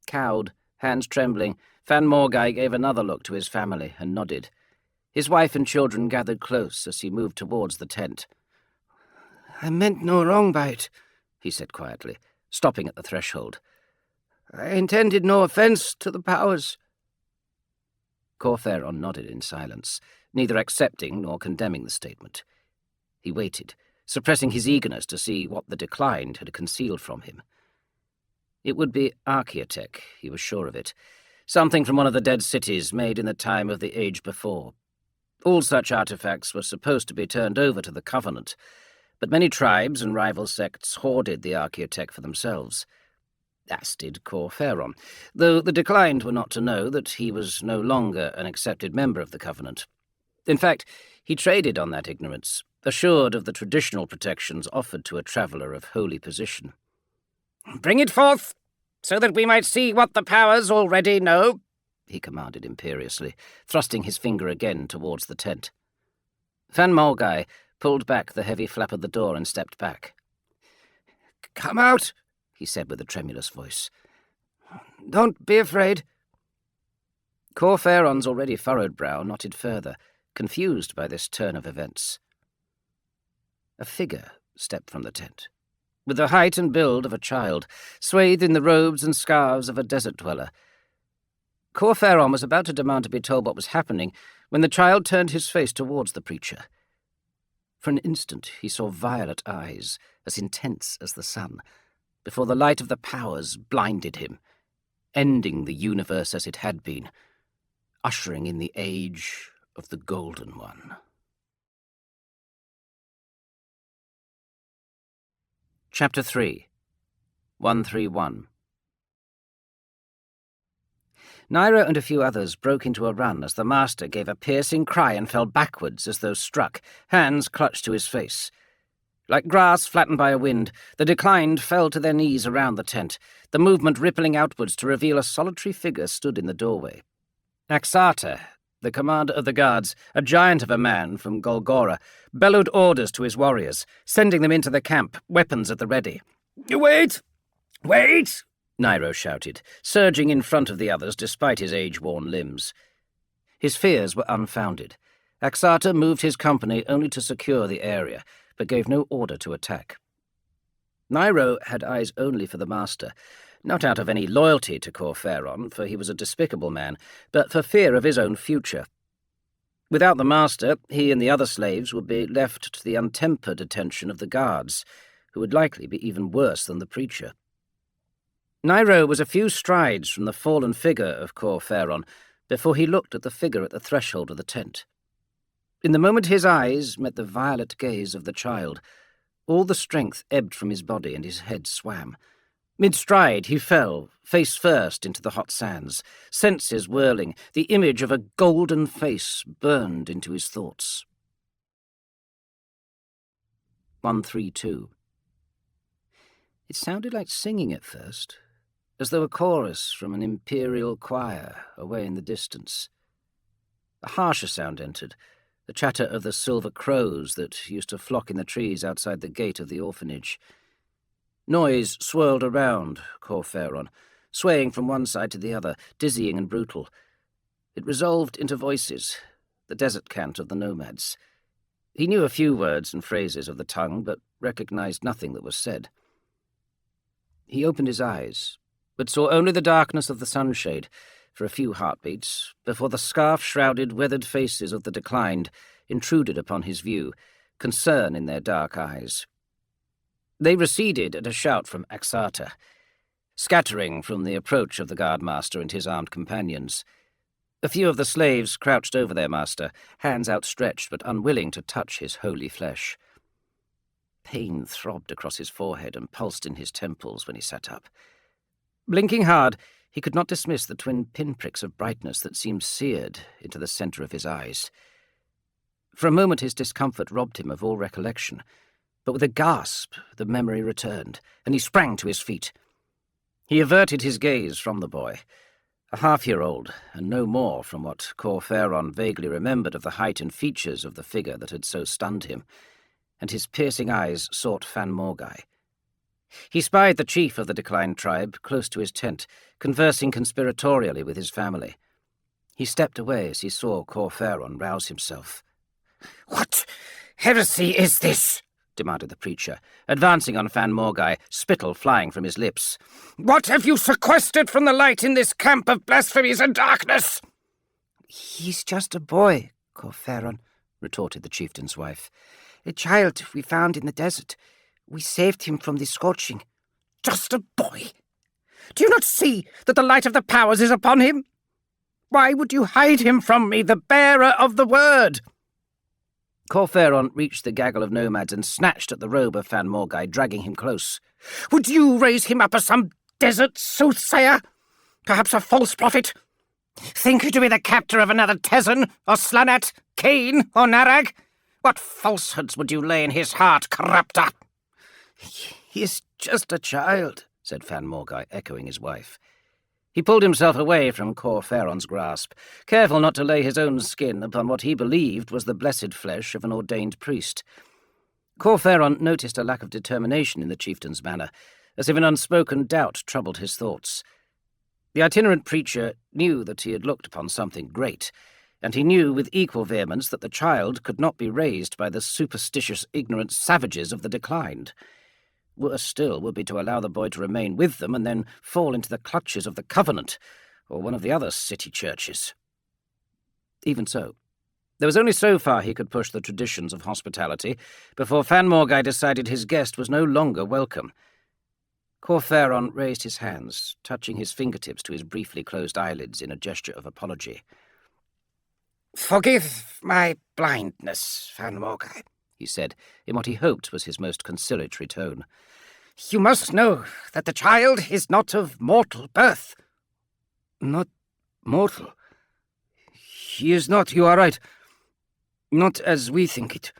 Cowed, hands trembling, Fan Morgai gave another look to his family and nodded. His wife and children gathered close as he moved towards the tent. I meant no wrong by it, he said quietly, stopping at the threshold. I intended no offence to the powers. Corferon nodded in silence, neither accepting nor condemning the statement. He waited, suppressing his eagerness to see what the declined had concealed from him. It would be archaeotech, he was sure of it, something from one of the dead cities made in the time of the age before. All such artifacts were supposed to be turned over to the Covenant, but many tribes and rival sects hoarded the archaeotech for themselves. As did Corferon, though the declined were not to know that he was no longer an accepted member of the Covenant. In fact, he traded on that ignorance, assured of the traditional protections offered to a traveller of holy position. "Bring it forth, so that we might see what the powers already know," he commanded imperiously, thrusting his finger again towards the tent. Fan Morgai pulled back the heavy flap of the door and stepped back. "Come out," he said with a tremulous voice. "Don't be afraid." Cor Phaeron's already furrowed brow knotted further, confused by this turn of events. A figure stepped from the tent, with the height and build of a child, swathed in the robes and scarves of a desert dweller. Cor Phaeron was about to demand to be told what was happening when the child turned his face towards the preacher. For an instant he saw violet eyes, as intense as the sun, before the light of the powers blinded him, ending the universe as it had been, ushering in the age of the Golden One. Chapter 3 131 Nairo and a few others broke into a run as the master gave a piercing cry and fell backwards as though struck, hands clutched to his face. Like grass flattened by a wind, the declined fell to their knees around the tent, the movement rippling outwards to reveal a solitary figure stood in the doorway. Axata, the commander of the guards, a giant of a man from Golgora, bellowed orders to his warriors, sending them into the camp, weapons at the ready. "Wait! Wait!" Nairo shouted, surging in front of the others despite his age-worn limbs. His fears were unfounded. Axata moved his company only to secure the area, but gave no order to attack. Nairo had eyes only for the master, not out of any loyalty to Cor Phaeron, for he was a despicable man, but for fear of his own future. Without the master, he and the other slaves would be left to the untempered attention of the guards, who would likely be even worse than the preacher. Nairo was a few strides from the fallen figure of Cor Phaeron before he looked at the figure at the threshold of the tent. In the moment his eyes met the violet gaze of the child, all the strength ebbed from his body and his head swam. Mid-stride he fell, face first, into the hot sands, senses whirling, the image of a golden face burned into his thoughts. 132 It sounded like singing at first, as though a chorus from an imperial choir away in the distance. A harsher sound entered, the chatter of the silver crows that used to flock in the trees outside the gate of the orphanage. Noise swirled around Cor Phaeron, swaying from one side to the other, dizzying and brutal. It resolved into voices, the desert cant of the nomads. He knew a few words and phrases of the tongue, but recognized nothing that was said. He opened his eyes, but saw only the darkness of the sunshade for a few heartbeats before the scarf-shrouded, weathered faces of the declined intruded upon his view, concern in their dark eyes. They receded at a shout from Axata, scattering from the approach of the guardmaster and his armed companions. A few of the slaves crouched over their master, hands outstretched but unwilling to touch his holy flesh. Pain throbbed across his forehead and pulsed in his temples when he sat up. Blinking hard, he could not dismiss the twin pinpricks of brightness that seemed seared into the centre of his eyes. For a moment his discomfort robbed him of all recollection, but with a gasp the memory returned, and he sprang to his feet. He averted his gaze from the boy, a half-year-old, and no more from what Cor Phaeron vaguely remembered of the height and features of the figure that had so stunned him, and his piercing eyes sought Fan Morgai. He spied the chief of the declined tribe close to his tent, conversing conspiratorially with his family. He stepped away as he saw Cor Phaeron rouse himself. "What heresy is this?" demanded the preacher, advancing on Fan Morgai, spittle flying from his lips. "What have you sequestered from the light in this camp of blasphemies and darkness?" "He's just a boy, Cor Phaeron," retorted the chieftain's wife. "A child we found in the desert. We saved him from the scorching." "Just a boy? Do you not see that the light of the powers is upon him? Why would you hide him from me, the bearer of the word?" Cor Phaeron reached the gaggle of nomads and snatched at the robe of Fan Morgai, dragging him close. "Would you raise him up as some desert soothsayer? Perhaps a false prophet? Think you to be the captor of another Tezan, or Slanat, Cain, or Narag? What falsehoods would you lay in his heart, corrupter?" "He is just a child," said Fan Morgai, echoing his wife. He pulled himself away from Cor Phaeron's grasp, careful not to lay his own skin upon what he believed was the blessed flesh of an ordained priest. Cor Phaeron noticed a lack of determination in the chieftain's manner, as if an unspoken doubt troubled his thoughts. The itinerant preacher knew that he had looked upon something great, and he knew with equal vehemence that the child could not be raised by the superstitious, ignorant savages of the declined. Worse still would be to allow the boy to remain with them and then fall into the clutches of the Covenant, or one of the other city churches. Even so, there was only so far he could push the traditions of hospitality before Fan Morgai decided his guest was no longer welcome. Corferon raised his hands, touching his fingertips to his briefly closed eyelids in a gesture of apology. "Forgive my blindness, Fan Morgai," he said, in what he hoped was his most conciliatory tone. "You must know that the child is not of mortal birth." Not mortal. He is not, you are right. Not as we think it.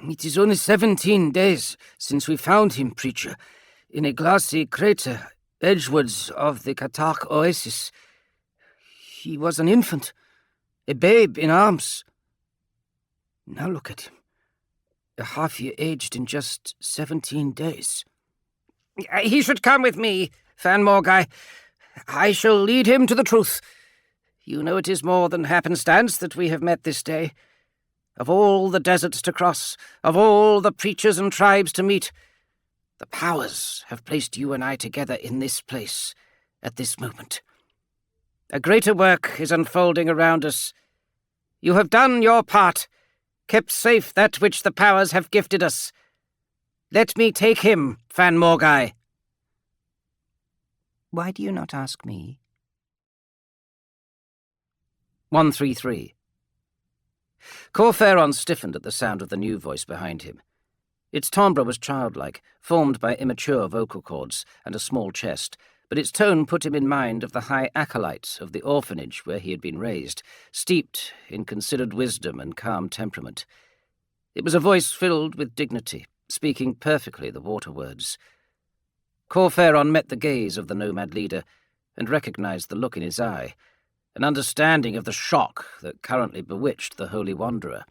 It is only 17 days since we found him, preacher, in a glassy crater edgewards of the Katak oasis. He was an infant, a babe in arms. Now look at him, a half-year aged in just 17 days. "He should come with me, Fan Morgai. I shall lead him to the truth. You know it is more than happenstance that we have met this day. Of all the deserts to cross, of all the preachers and tribes to meet, the powers have placed you and I together in this place, at this moment. A greater work is unfolding around us. You have done your part, kept safe that which the powers have gifted us. Let me take him, Fan Morgai." "Why do you not ask me?" 133. Corferon stiffened at the sound of the new voice behind him. Its timbre was childlike, formed by immature vocal cords and a small chest, but its tone put him in mind of the high acolyte of the orphanage where he had been raised, steeped in considered wisdom and calm temperament. It was a voice filled with dignity, speaking perfectly the water words. Corferon met the gaze of the nomad leader and recognized the look in his eye, an understanding of the shock that currently bewitched the Holy Wanderer.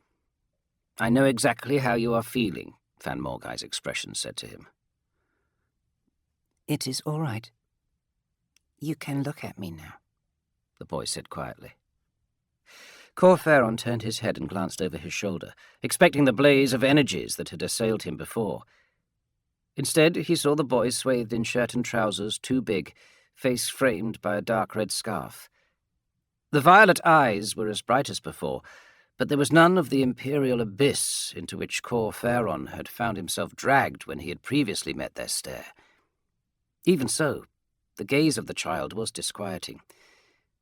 "I know exactly how you are feeling," Fan Morgai's expression said to him. "It is all right. You can look at me now," the boy said quietly. Corferon turned his head and glanced over his shoulder, expecting the blaze of energies that had assailed him before. Instead, he saw the boy swathed in shirt and trousers too big, face framed by a dark red scarf. The violet eyes were as bright as before, but there was none of the imperial abyss into which Corferon had found himself dragged when he had previously met their stare. Even so, the gaze of the child was disquieting.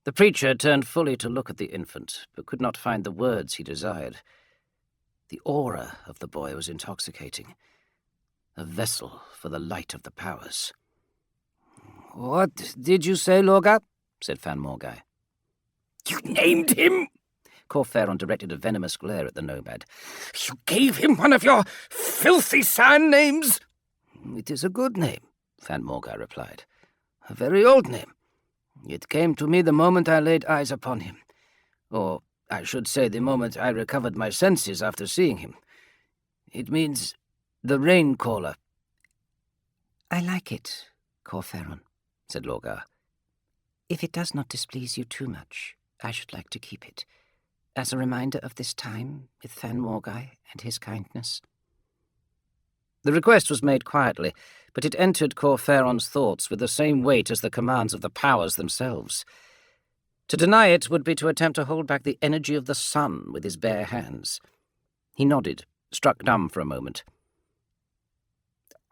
The preacher turned fully to look at the infant, but could not find the words he desired. The aura of the boy was intoxicating, a vessel for the light of the powers. "What did you say, Lorga?" said Fan Morgai. "You named him?" Corferon directed a venomous glare at the nomad. "You gave him one of your filthy sign names?" "It is a good name," Fan Morgai replied. "A very old name. It came to me the moment I laid eyes upon him. Or, I should say, the moment I recovered my senses after seeing him. It means the rain-caller." "I like it, Corferon," said Lorgar. "If it does not displease you too much, I should like to keep it, as a reminder of this time with Fan Morgai and his kindness." The request was made quietly, but it entered Corferon's thoughts with the same weight as the commands of the powers themselves. To deny it would be to attempt to hold back the energy of the sun with his bare hands. He nodded, struck dumb for a moment.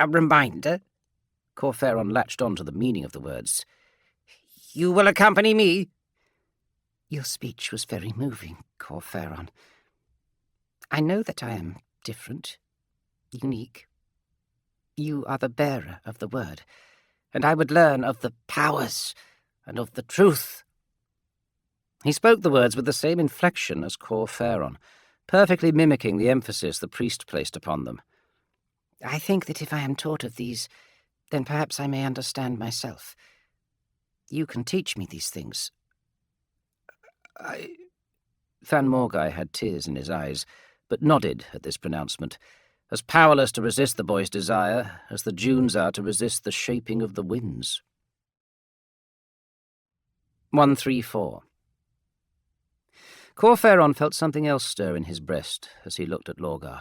"A reminder?" Corferon latched on to the meaning of the words. "You will accompany me?" "Your speech was very moving, Corferon. I know that I am different, unique. You are the bearer of the word, and I would learn of the powers and of the truth." He spoke the words with the same inflection as Corferon, perfectly mimicking the emphasis the priest placed upon them. "I think that if I am taught of these, then perhaps I may understand myself. You can teach me these things." Fan Morgai had tears in his eyes, but nodded at this pronouncement, as powerless to resist the boy's desire as the dunes are to resist the shaping of the winds. 134. Corferon felt something else stir in his breast as he looked at Lorgar.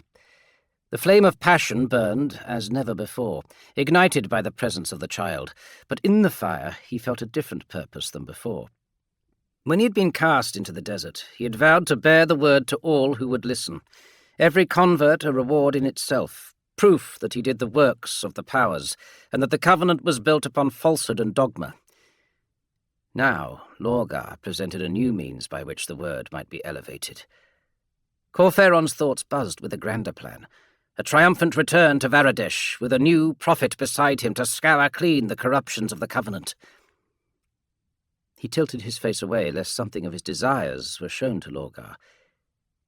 The flame of passion burned as never before, ignited by the presence of the child, but in the fire he felt a different purpose than before. When he had been cast into the desert, he had vowed to bear the word to all who would listen, every convert a reward in itself, proof that he did the works of the powers, and that the covenant was built upon falsehood and dogma. Now, Lorgar presented a new means by which the word might be elevated. Corferon's thoughts buzzed with a grander plan, a triumphant return to Varadesh, with a new prophet beside him to scour clean the corruptions of the covenant. He tilted his face away, lest something of his desires were shown to Lorgar.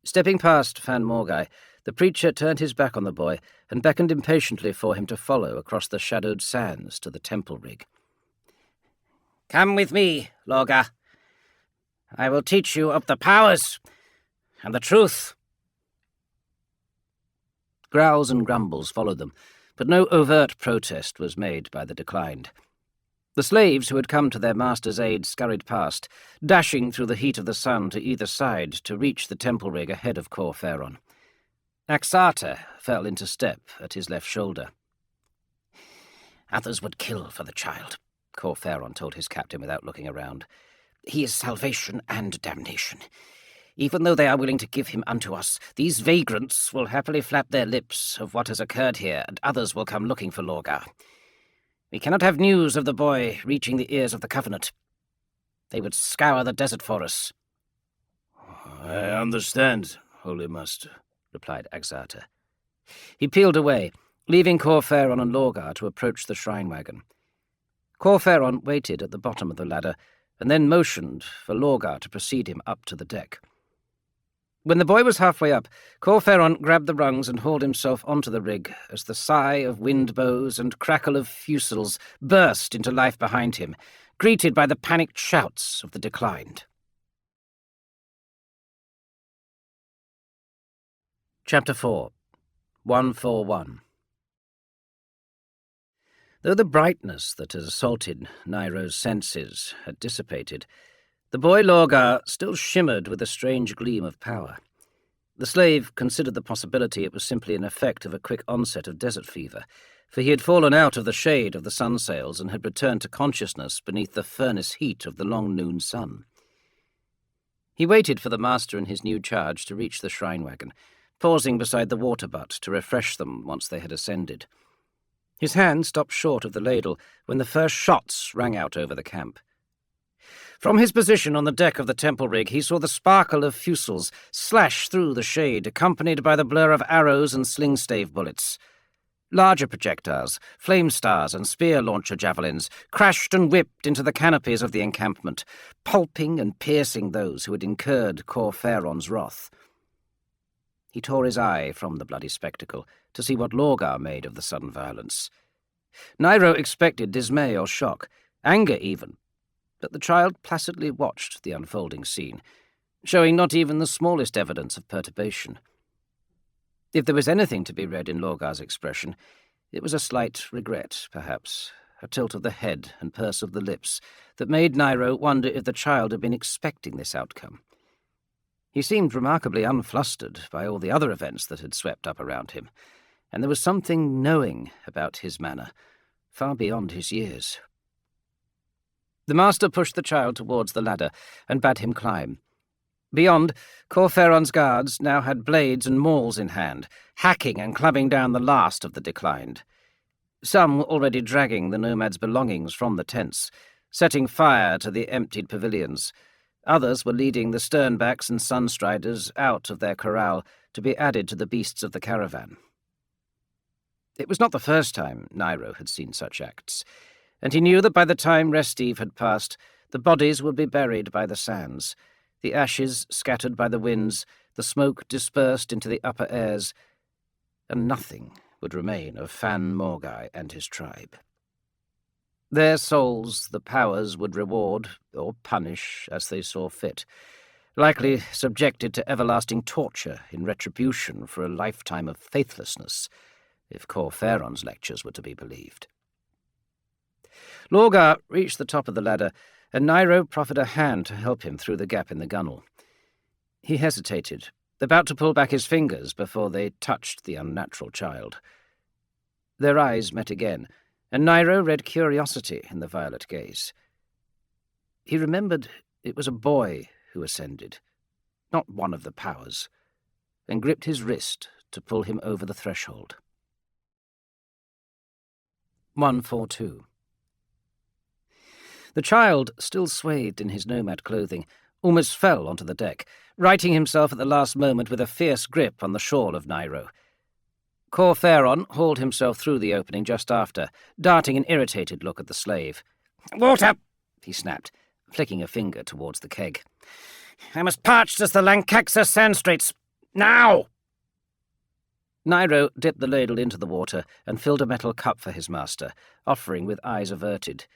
Stepping past Fan Morgai, the preacher turned his back on the boy and beckoned impatiently for him to follow across the shadowed sands to the temple rig. Come with me, Lorgar. I will teach you of the powers and the truth. Growls and grumbles followed them, but no overt protest was made by the declined. The slaves who had come to their master's aid scurried past, dashing through the heat of the sun to either side to reach the temple rig ahead of Corferon. Axata fell into step at his left shoulder. Others would kill for the child, Corferon told his captain without looking around. He is salvation and damnation. Even though they are willing to give him unto us, these vagrants will happily flap their lips of what has occurred here, and others will come looking for Lorgar. We cannot have news of the boy reaching the ears of the Covenant. They would scour the desert for us. I understand, Holy Master, replied Axata. He peeled away, leaving Corferon and Lorgar to approach the shrine wagon. Corferon waited at the bottom of the ladder, and then motioned for Lorgar to precede him up to the deck. When the boy was halfway up, Corferon grabbed the rungs and hauled himself onto the rig as the sigh of wind bows and crackle of fusils burst into life behind him, greeted by the panicked shouts of the declined. Chapter 4. 141. Though the brightness that had assaulted Nairo's senses had dissipated, the boy Lorgar still shimmered with a strange gleam of power. The slave considered the possibility it was simply an effect of a quick onset of desert fever, for he had fallen out of the shade of the sun sails and had returned to consciousness beneath the furnace heat of the long noon sun. He waited for the master and his new charge to reach the shrine wagon, pausing beside the water butt to refresh them once they had ascended. His hand stopped short of the ladle when the first shots rang out over the camp. From his position on the deck of the temple rig, he saw the sparkle of fusils slash through the shade, accompanied by the blur of arrows and sling-stave bullets. Larger projectiles, flame stars and spear-launcher javelins, crashed and whipped into the canopies of the encampment, pulping and piercing those who had incurred Corferon's wrath. He tore his eye from the bloody spectacle to see what Lorgar made of the sudden violence. Nairo expected dismay or shock, anger even, but the child placidly watched the unfolding scene, showing not even the smallest evidence of perturbation. If there was anything to be read in Lorgar's expression, it was a slight regret, perhaps, a tilt of the head and purse of the lips, that made Nairo wonder if the child had been expecting this outcome. He seemed remarkably unflustered by all the other events that had swept up around him, and there was something knowing about his manner, far beyond his years. The master pushed the child towards the ladder and bade him climb. Beyond, Corferon's guards now had blades and mauls in hand, hacking and clubbing down the last of the declined. Some were already dragging the nomads' belongings from the tents, setting fire to the emptied pavilions. Others were leading the sternbacks and sunstriders out of their corral to be added to the beasts of the caravan. It was not the first time Nairo had seen such acts, and he knew that by the time rest eve had passed, the bodies would be buried by the sands, the ashes scattered by the winds, the smoke dispersed into the upper airs, and nothing would remain of Fan Morgai and his tribe. Their souls the powers would reward or punish as they saw fit, likely subjected to everlasting torture in retribution for a lifetime of faithlessness, if Corferon's lectures were to be believed. Lorgar reached the top of the ladder, and Nairo proffered a hand to help him through the gap in the gunwale. He hesitated, about to pull back his fingers before they touched the unnatural child. Their eyes met again, and Nairo read curiosity in the violet gaze. He remembered it was a boy who ascended, not one of the powers, and gripped his wrist to pull him over the threshold. 142. The child, still swathed in his nomad clothing, almost fell onto the deck, righting himself at the last moment with a fierce grip on the shawl of Nairo. Corferon hauled himself through the opening just after, darting an irritated look at the slave. "Water!" he snapped, flicking a finger towards the keg. "I'm as parched as the Lancaxer sand straits. Now!" Nairo dipped the ladle into the water and filled a metal cup for his master, offering with eyes averted.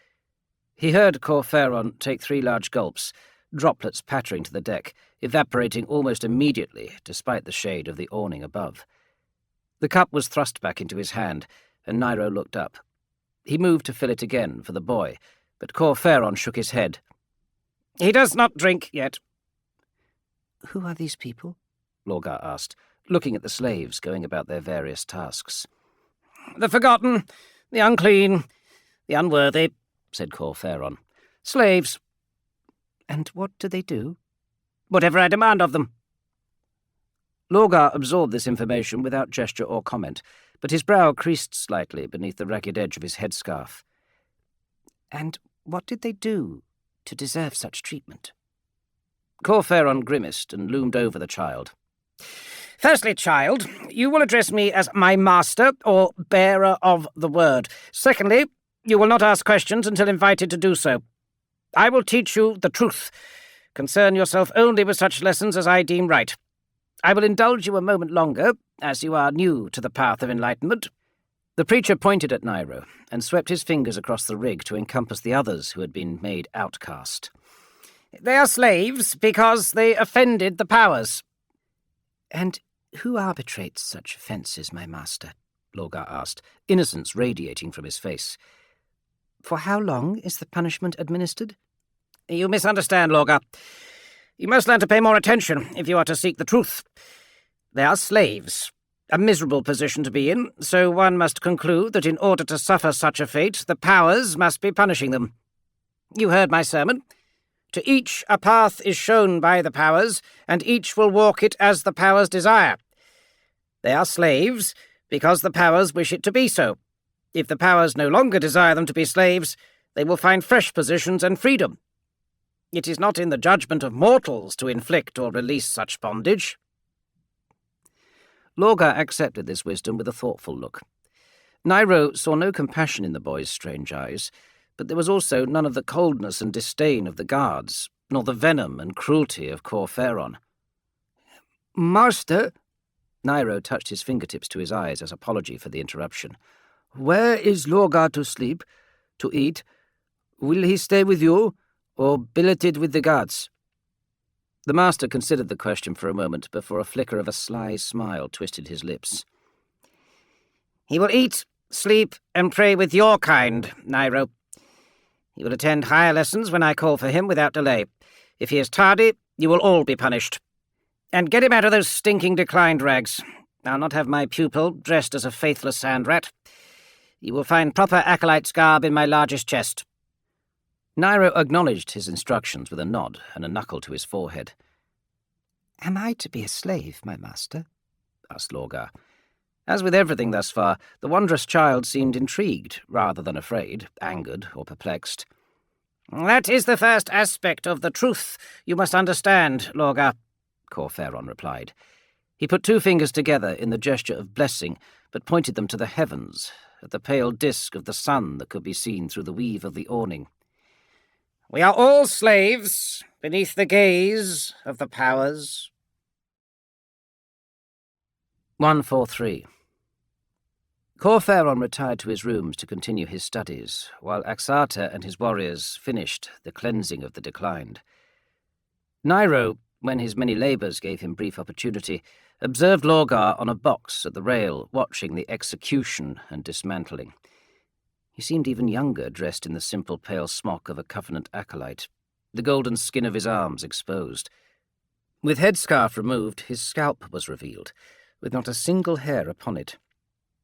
He heard Corferon take 3 large gulps, droplets pattering to the deck, evaporating almost immediately despite the shade of the awning above. The cup was thrust back into his hand, and Nairo looked up. He moved to fill it again for the boy, but Corferon shook his head. "He does not drink yet." Who are these people? Lorgar asked, looking at the slaves going about their various tasks. "The forgotten, the unclean, the unworthy," said Corferon. "Slaves." And what do they do? "Whatever I demand of them." Lorgar absorbed this information without gesture or comment, but his brow creased slightly beneath the ragged edge of his headscarf. And what did they do to deserve such treatment? Corferon grimaced and loomed over the child. "Firstly, child, you will address me as my master or bearer of the word. Secondly, you will not ask questions until invited to do so. I will teach you the truth. Concern yourself only with such lessons as I deem right. I will indulge you a moment longer, as you are new to the path of enlightenment." The preacher pointed at Nairo and swept his fingers across the rig to encompass the others who had been made outcast. "They are slaves because they offended the powers." And who arbitrates such offences, my master? Lorgar asked, innocence radiating from his face. For how long is the punishment administered? "You misunderstand, Lorgar. You must learn to pay more attention if you are to seek the truth. They are slaves, a miserable position to be in, so one must conclude that in order to suffer such a fate, the powers must be punishing them. You heard my sermon. To each a path is shown by the powers, and each will walk it as the powers desire. They are slaves because the powers wish it to be so. If the powers no longer desire them to be slaves, they will find fresh positions and freedom. It is not in the judgment of mortals to inflict or release such bondage." Lorgar accepted this wisdom with a thoughtful look. Nairo saw no compassion in the boy's strange eyes, but there was also none of the coldness and disdain of the guards, nor the venom and cruelty of Corferon. "Master," Nairo touched his fingertips to his eyes as apology for the interruption. "where is Lorgar to sleep, to eat? Will he stay with you, or billeted with the guards?" The master considered the question for a moment before a flicker of a sly smile twisted his lips. "He will eat, sleep, and pray with your kind, Nairo. He will attend higher lessons when I call for him without delay. If he is tardy, you will all be punished. And get him out of those stinking declined rags. I'll not have my pupil dressed as a faithless sand rat. You will find proper acolyte's garb in my largest chest." Nairo acknowledged his instructions with a nod and a knuckle to his forehead. Am I to be a slave, my master? Asked Lorgar. As with everything thus far, the wondrous child seemed intrigued, rather than afraid, angered, or perplexed. "That is the first aspect of the truth you must understand, Lorgar," Corferon replied. He put 2 fingers together in the gesture of blessing, but pointed them to the heavens, at the pale disk of the sun that could be seen through the weave of the awning. "We are all slaves beneath the gaze of the powers." 143. Corferon retired to his rooms to continue his studies, while Axata and his warriors finished the cleansing of the declined. Nairo, when his many labours gave him brief opportunity, observed Lorgar on a box at the rail, watching the execution and dismantling. He seemed even younger, dressed in the simple pale smock of a Covenant acolyte, the golden skin of his arms exposed. With headscarf removed, his scalp was revealed, with not a single hair upon it.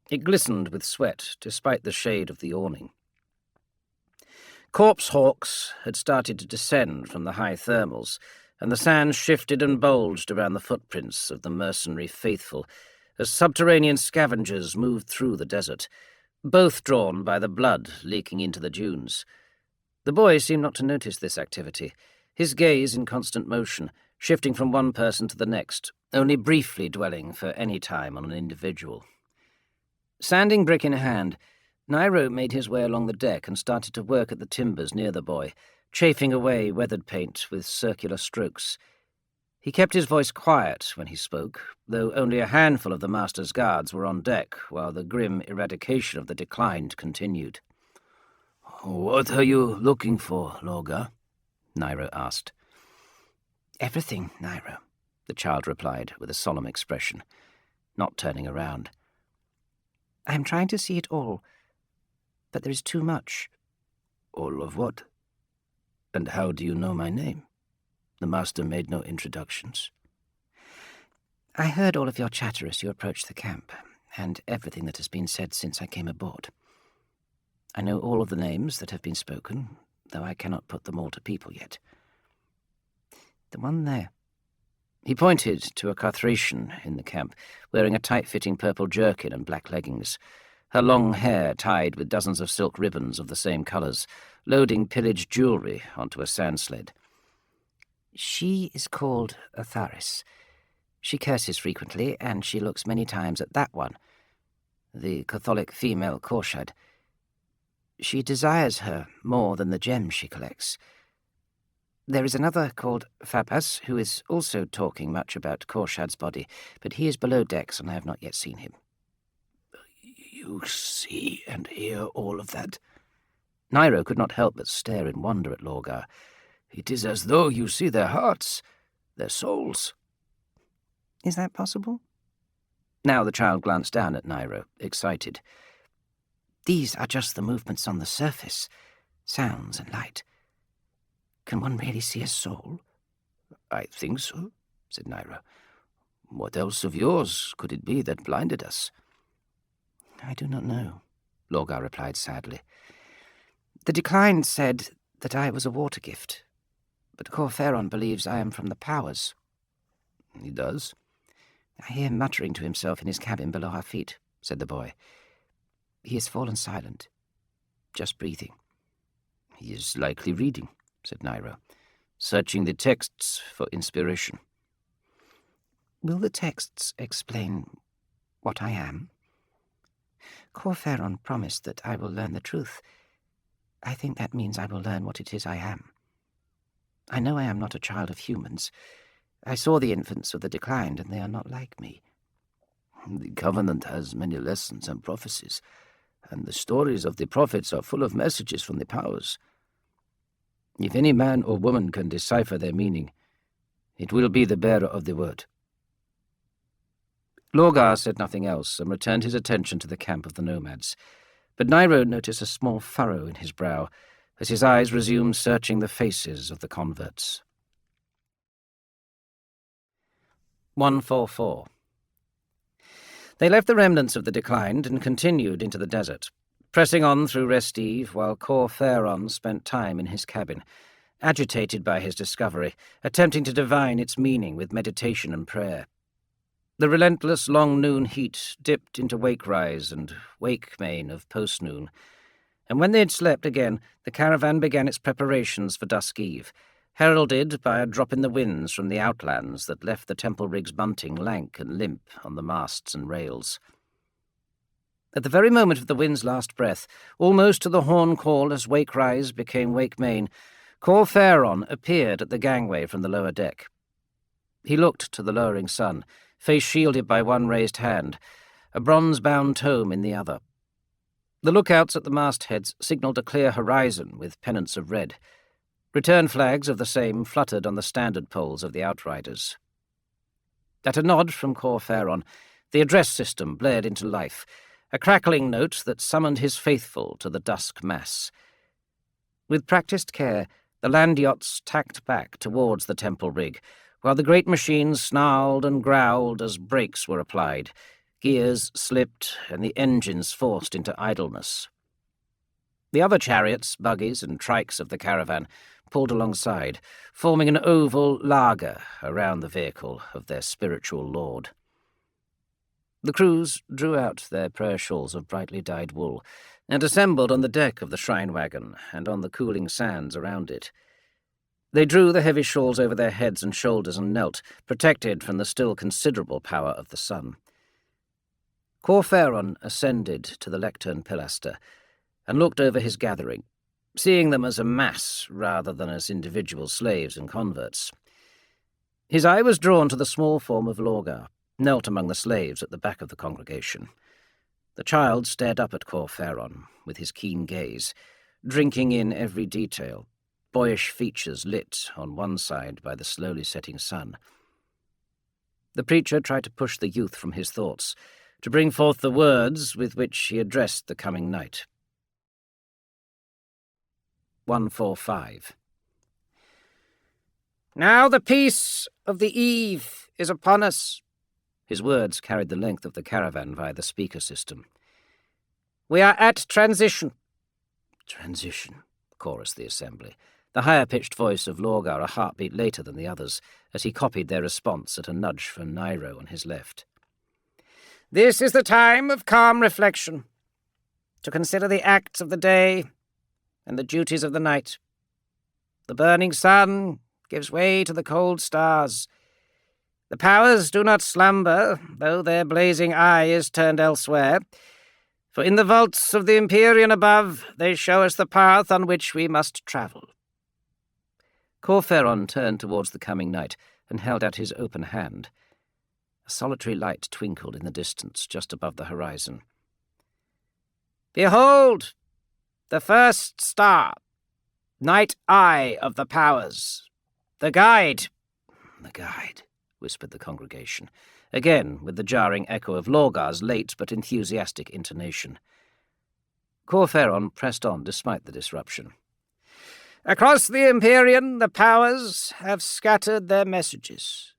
It glistened with sweat, despite the shade of the awning. Corpse hawks had started to descend from the high thermals, and the sand shifted and bulged around the footprints of the mercenary faithful as subterranean scavengers moved through the desert, both drawn by the blood leaking into the dunes. The boy seemed not to notice this activity, his gaze in constant motion, shifting from one person to the next, only briefly dwelling for any time on an individual. Sanding brick in hand, Nairo made his way along the deck and started to work at the timbers near the boy, chafing away weathered paint with circular strokes. He kept his voice quiet when he spoke, though only a handful of the master's guards were on deck, while the grim eradication of the declined continued. "What are you looking for, Lorgar?" Nairo asked. "Everything, Nairo," the child replied with a solemn expression, not turning around. "I am trying to see it all, but there is too much." "All of what? And how do you know my name? The master made no introductions." "I heard all of your chatter as you approached the camp, and everything that has been said since I came aboard. I know all of the names that have been spoken, though I cannot put them all to people yet. The one there." He pointed to a Carthracian in the camp, wearing a tight-fitting purple jerkin and black leggings, her long hair tied with dozens of silk ribbons of the same colours, loading pillaged jewellery onto a sand sled. "She is called Atharis. She curses frequently, and she looks many times at that one, the Catholic female Korshad. She desires her more than the gems she collects. There is another called Fabas, who is also talking much about Korshad's body, but he is below decks and I have not yet seen him." "You see and hear all of that?" Nairo could not help but stare in wonder at Lorgar. "It is as though you see their hearts, their souls." "Is that possible?" Now the child glanced down at Nairo, excited. "These are just the movements on the surface, sounds and light. Can one really see a soul?" "I think so," said Nairo. "What else of yours could it be that blinded us?" "I do not know," Lorgar replied sadly. "The declined said that I was a water gift, but Corferon believes I am from the powers." "He does?" "I hear him muttering to himself in his cabin below our feet," said the boy. "He has fallen silent, just breathing." "He is likely reading," said Nairo, "searching the texts for inspiration." "Will the texts explain what I am? Corferon promised that I will learn the truth. I think that means I will learn what it is I am. I know I am not a child of humans. I saw the infants of the declined, and they are not like me." "The Covenant has many lessons and prophecies, and the stories of the prophets are full of messages from the powers. If any man or woman can decipher their meaning, it will be the bearer of the word." Lorgar said nothing else and returned his attention to the camp of the nomads, but Nairo noticed a small furrow in his brow as his eyes resumed searching the faces of the converts. 144. They left the remnants of the declined and continued into the desert, pressing on through Restive while Corferon spent time in his cabin, agitated by his discovery, attempting to divine its meaning with meditation and prayer. The relentless long noon heat dipped into wake-rise and wake-main of post-noon, and when they had slept again, the caravan began its preparations for dusk eve, heralded by a drop in the winds from the outlands that left the temple rig's bunting lank and limp on the masts and rails. At the very moment of the wind's last breath, almost to the horn call as wake-rise became wake-main, Corferon appeared at the gangway from the lower deck. He looked to the lowering sun, face shielded by one raised hand, a bronze-bound tome in the other. The lookouts at the mastheads signalled a clear horizon with pennants of red. Return flags of the same fluttered on the standard poles of the Outriders. At a nod from Cor Phaeron, the address system blared into life, a crackling note that summoned his faithful to the dusk mass. With practiced care, the land yachts tacked back towards the temple rig, while the great machines snarled and growled as brakes were applied, gears slipped, and the engines forced into idleness. The other chariots, buggies, and trikes of the caravan pulled alongside, forming an oval laager around the vehicle of their spiritual lord. The crews drew out their prayer shawls of brightly dyed wool and assembled on the deck of the shrine wagon and on the cooling sands around it. They drew the heavy shawls over their heads and shoulders and knelt, protected from the still considerable power of the sun. Cor Phaeron ascended to the lectern pilaster and looked over his gathering, seeing them as a mass rather than as individual slaves and converts. His eye was drawn to the small form of Lorgar, knelt among the slaves at the back of the congregation. The child stared up at Cor Phaeron with his keen gaze, drinking in every detail, boyish features lit on one side by the slowly setting sun. The preacher tried to push the youth from his thoughts, to bring forth the words with which he addressed the coming night. 145. Now the peace of the eve is upon us. His words carried the length of the caravan via the speaker system. We are at transition. Transition, chorused the assembly, the higher-pitched voice of Lorgar a heartbeat later than the others, as he copied their response at a nudge from Nairo on his left. This is the time of calm reflection, to consider the acts of the day and the duties of the night. The burning sun gives way to the cold stars. The powers do not slumber, though their blazing eye is turned elsewhere, for in the vaults of the Empyrean above they show us the path on which we must travel. Cor Phaeron turned towards the coming night and held out his open hand. A solitary light twinkled in the distance just above the horizon. Behold, the first star, night eye of the powers, the guide. The guide, whispered the congregation, again with the jarring echo of Lorgar's late but enthusiastic intonation. Cor Phaeron pressed on despite the disruption. Across the Empyrean, the powers have scattered their messages.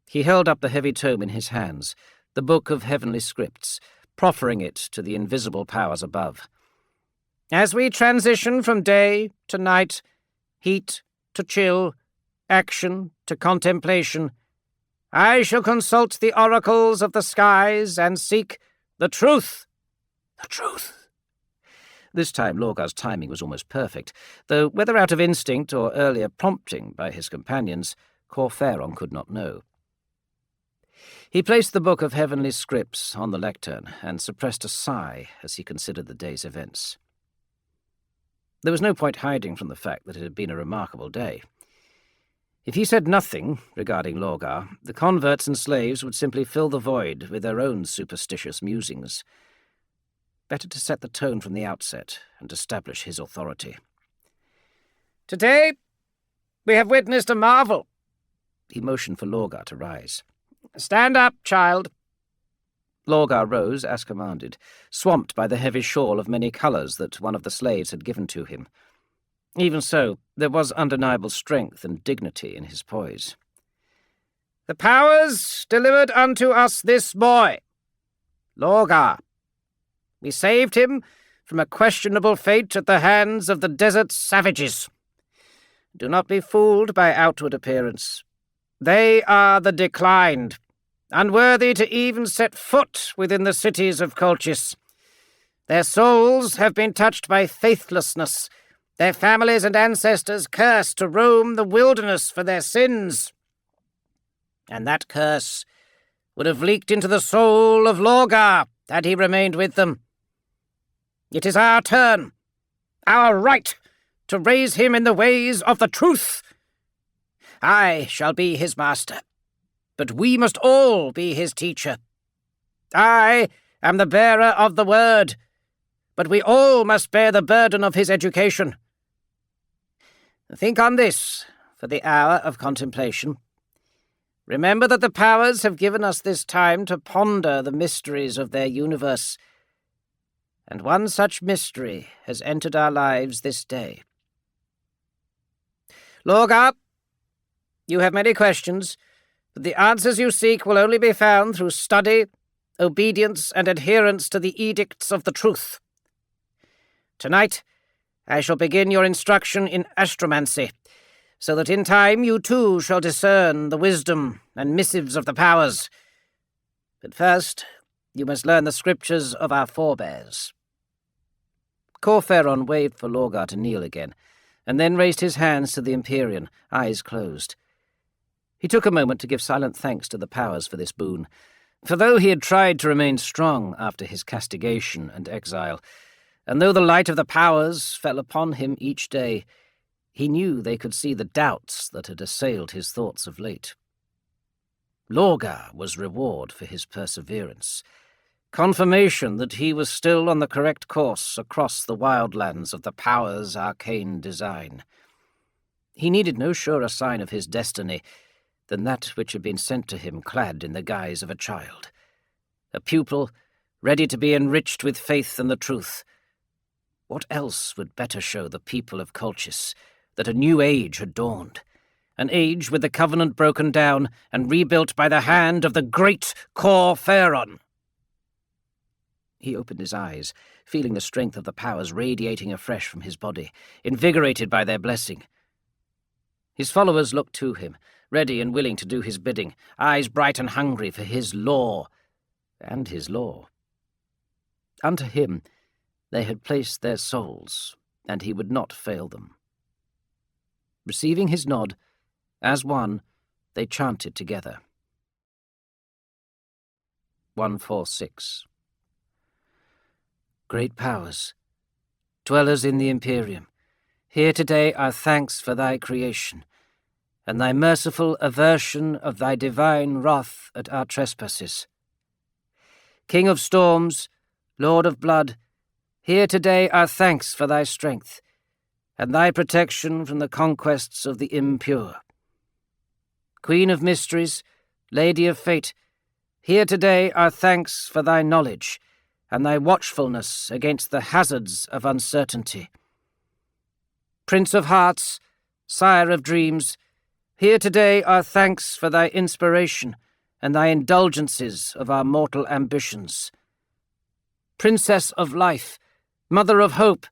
He held up the heavy tome in his hands, the book of heavenly scripts, proffering it to the invisible powers above. As we transition from day to night, heat to chill, action to contemplation, I shall consult the oracles of the skies and seek the truth. The truth. This time Lorgar's timing was almost perfect, though whether out of instinct or earlier prompting by his companions, Cor Phaeron could not know. He placed the book of heavenly scripts on the lectern and suppressed a sigh as he considered the day's events. There was no point hiding from the fact that it had been a remarkable day. If he said nothing regarding Lorgar, the converts and slaves would simply fill the void with their own superstitious musings. Better to set the tone from the outset and establish his authority. Today, we have witnessed a marvel. He motioned for Lorgar to rise. Stand up, child. Lorgar rose as commanded, swamped by the heavy shawl of many colours that one of the slaves had given to him. Even so, there was undeniable strength and dignity in his poise. The powers delivered unto us this boy, Lorgar. We saved him from a questionable fate at the hands of the desert savages. Do not be fooled by outward appearance. They are the declined, unworthy to even set foot within the cities of Colchis. Their souls have been touched by faithlessness, their families and ancestors cursed to roam the wilderness for their sins. And that curse would have leaked into the soul of Lorgar had he remained with them. It is our turn, our right, to raise him in the ways of the truth. I shall be his master, but we must all be his teacher. I am the bearer of the word, but we all must bear the burden of his education. Think on this for the hour of contemplation. Remember that the powers have given us this time to ponder the mysteries of their universe, and one such mystery has entered our lives this day. Lorgar, you have many questions, but the answers you seek will only be found through study, obedience, and adherence to the edicts of the truth. Tonight, I shall begin your instruction in astromancy, so that in time you too shall discern the wisdom and missives of the powers. But first, you must learn the scriptures of our forebears. Corferon waved for Lorgar to kneel again, and then raised his hands to the Empyrean, eyes closed. He took a moment to give silent thanks to the powers for this boon, for though he had tried to remain strong after his castigation and exile, and though the light of the powers fell upon him each day, he knew they could see the doubts that had assailed his thoughts of late. Lorgar was reward for his perseverance, confirmation that he was still on the correct course across the wildlands of the powers' arcane design. He needed no surer sign of his destiny than that which had been sent to him clad in the guise of a child, a pupil ready to be enriched with faith and the truth. What else would better show the people of Colchis that a new age had dawned, an age with the covenant broken down and rebuilt by the hand of the great Corferon? He opened his eyes, feeling the strength of the powers radiating afresh from his body, invigorated by their blessing. His followers looked to him, ready and willing to do his bidding, eyes bright and hungry for his law and his law. Unto him they had placed their souls, and he would not fail them. Receiving his nod, as one, they chanted together. 146. Great powers, dwellers in the Imperium, here today our thanks for thy creation, and thy merciful aversion of thy divine wrath at our trespasses. King of storms, Lord of blood, here today our thanks for thy strength, and thy protection from the conquests of the impure. Queen of mysteries, Lady of fate, here today our thanks for thy knowledge, and thy watchfulness against the hazards of uncertainty. Prince of hearts, sire of dreams, here today our thanks for thy inspiration and thy indulgences of our mortal ambitions. Princess of life, mother of hope,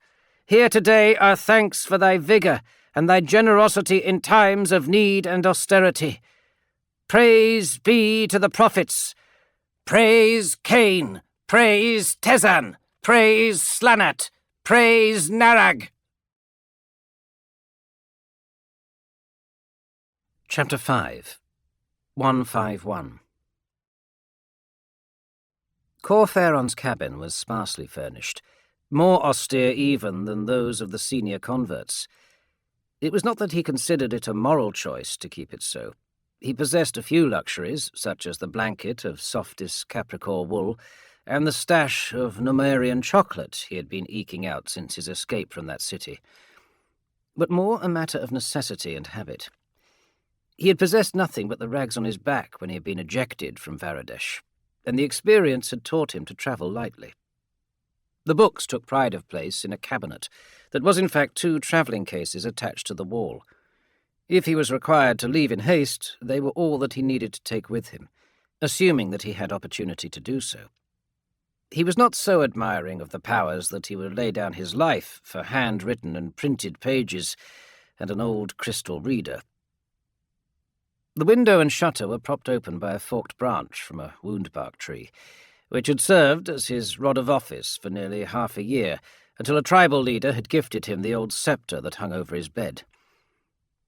here today our thanks for thy vigour and thy generosity in times of need and austerity. Praise be to the prophets. Praise Cain. Praise Tezan. Praise Slanat. Praise Narag. Chapter 5, 151. Corferon's cabin was sparsely furnished, more austere even than those of the senior converts. It was not that he considered it a moral choice to keep it so. He possessed a few luxuries, such as the blanket of softest Capricorn wool and the stash of Numerian chocolate he had been eking out since his escape from that city, but more a matter of necessity and habit. He had possessed nothing but the rags on his back when he had been ejected from Varadesh, and the experience had taught him to travel lightly. The books took pride of place in a cabinet that was in fact 2 travelling cases attached to the wall. If he was required to leave in haste, they were all that he needed to take with him, assuming that he had opportunity to do so. He was not so admiring of the powers that he would lay down his life for handwritten and printed pages and an old crystal reader. The window and shutter were propped open by a forked branch from a woundbark tree, which had served as his rod of office for nearly half a year, until a tribal leader had gifted him the old sceptre that hung over his bed.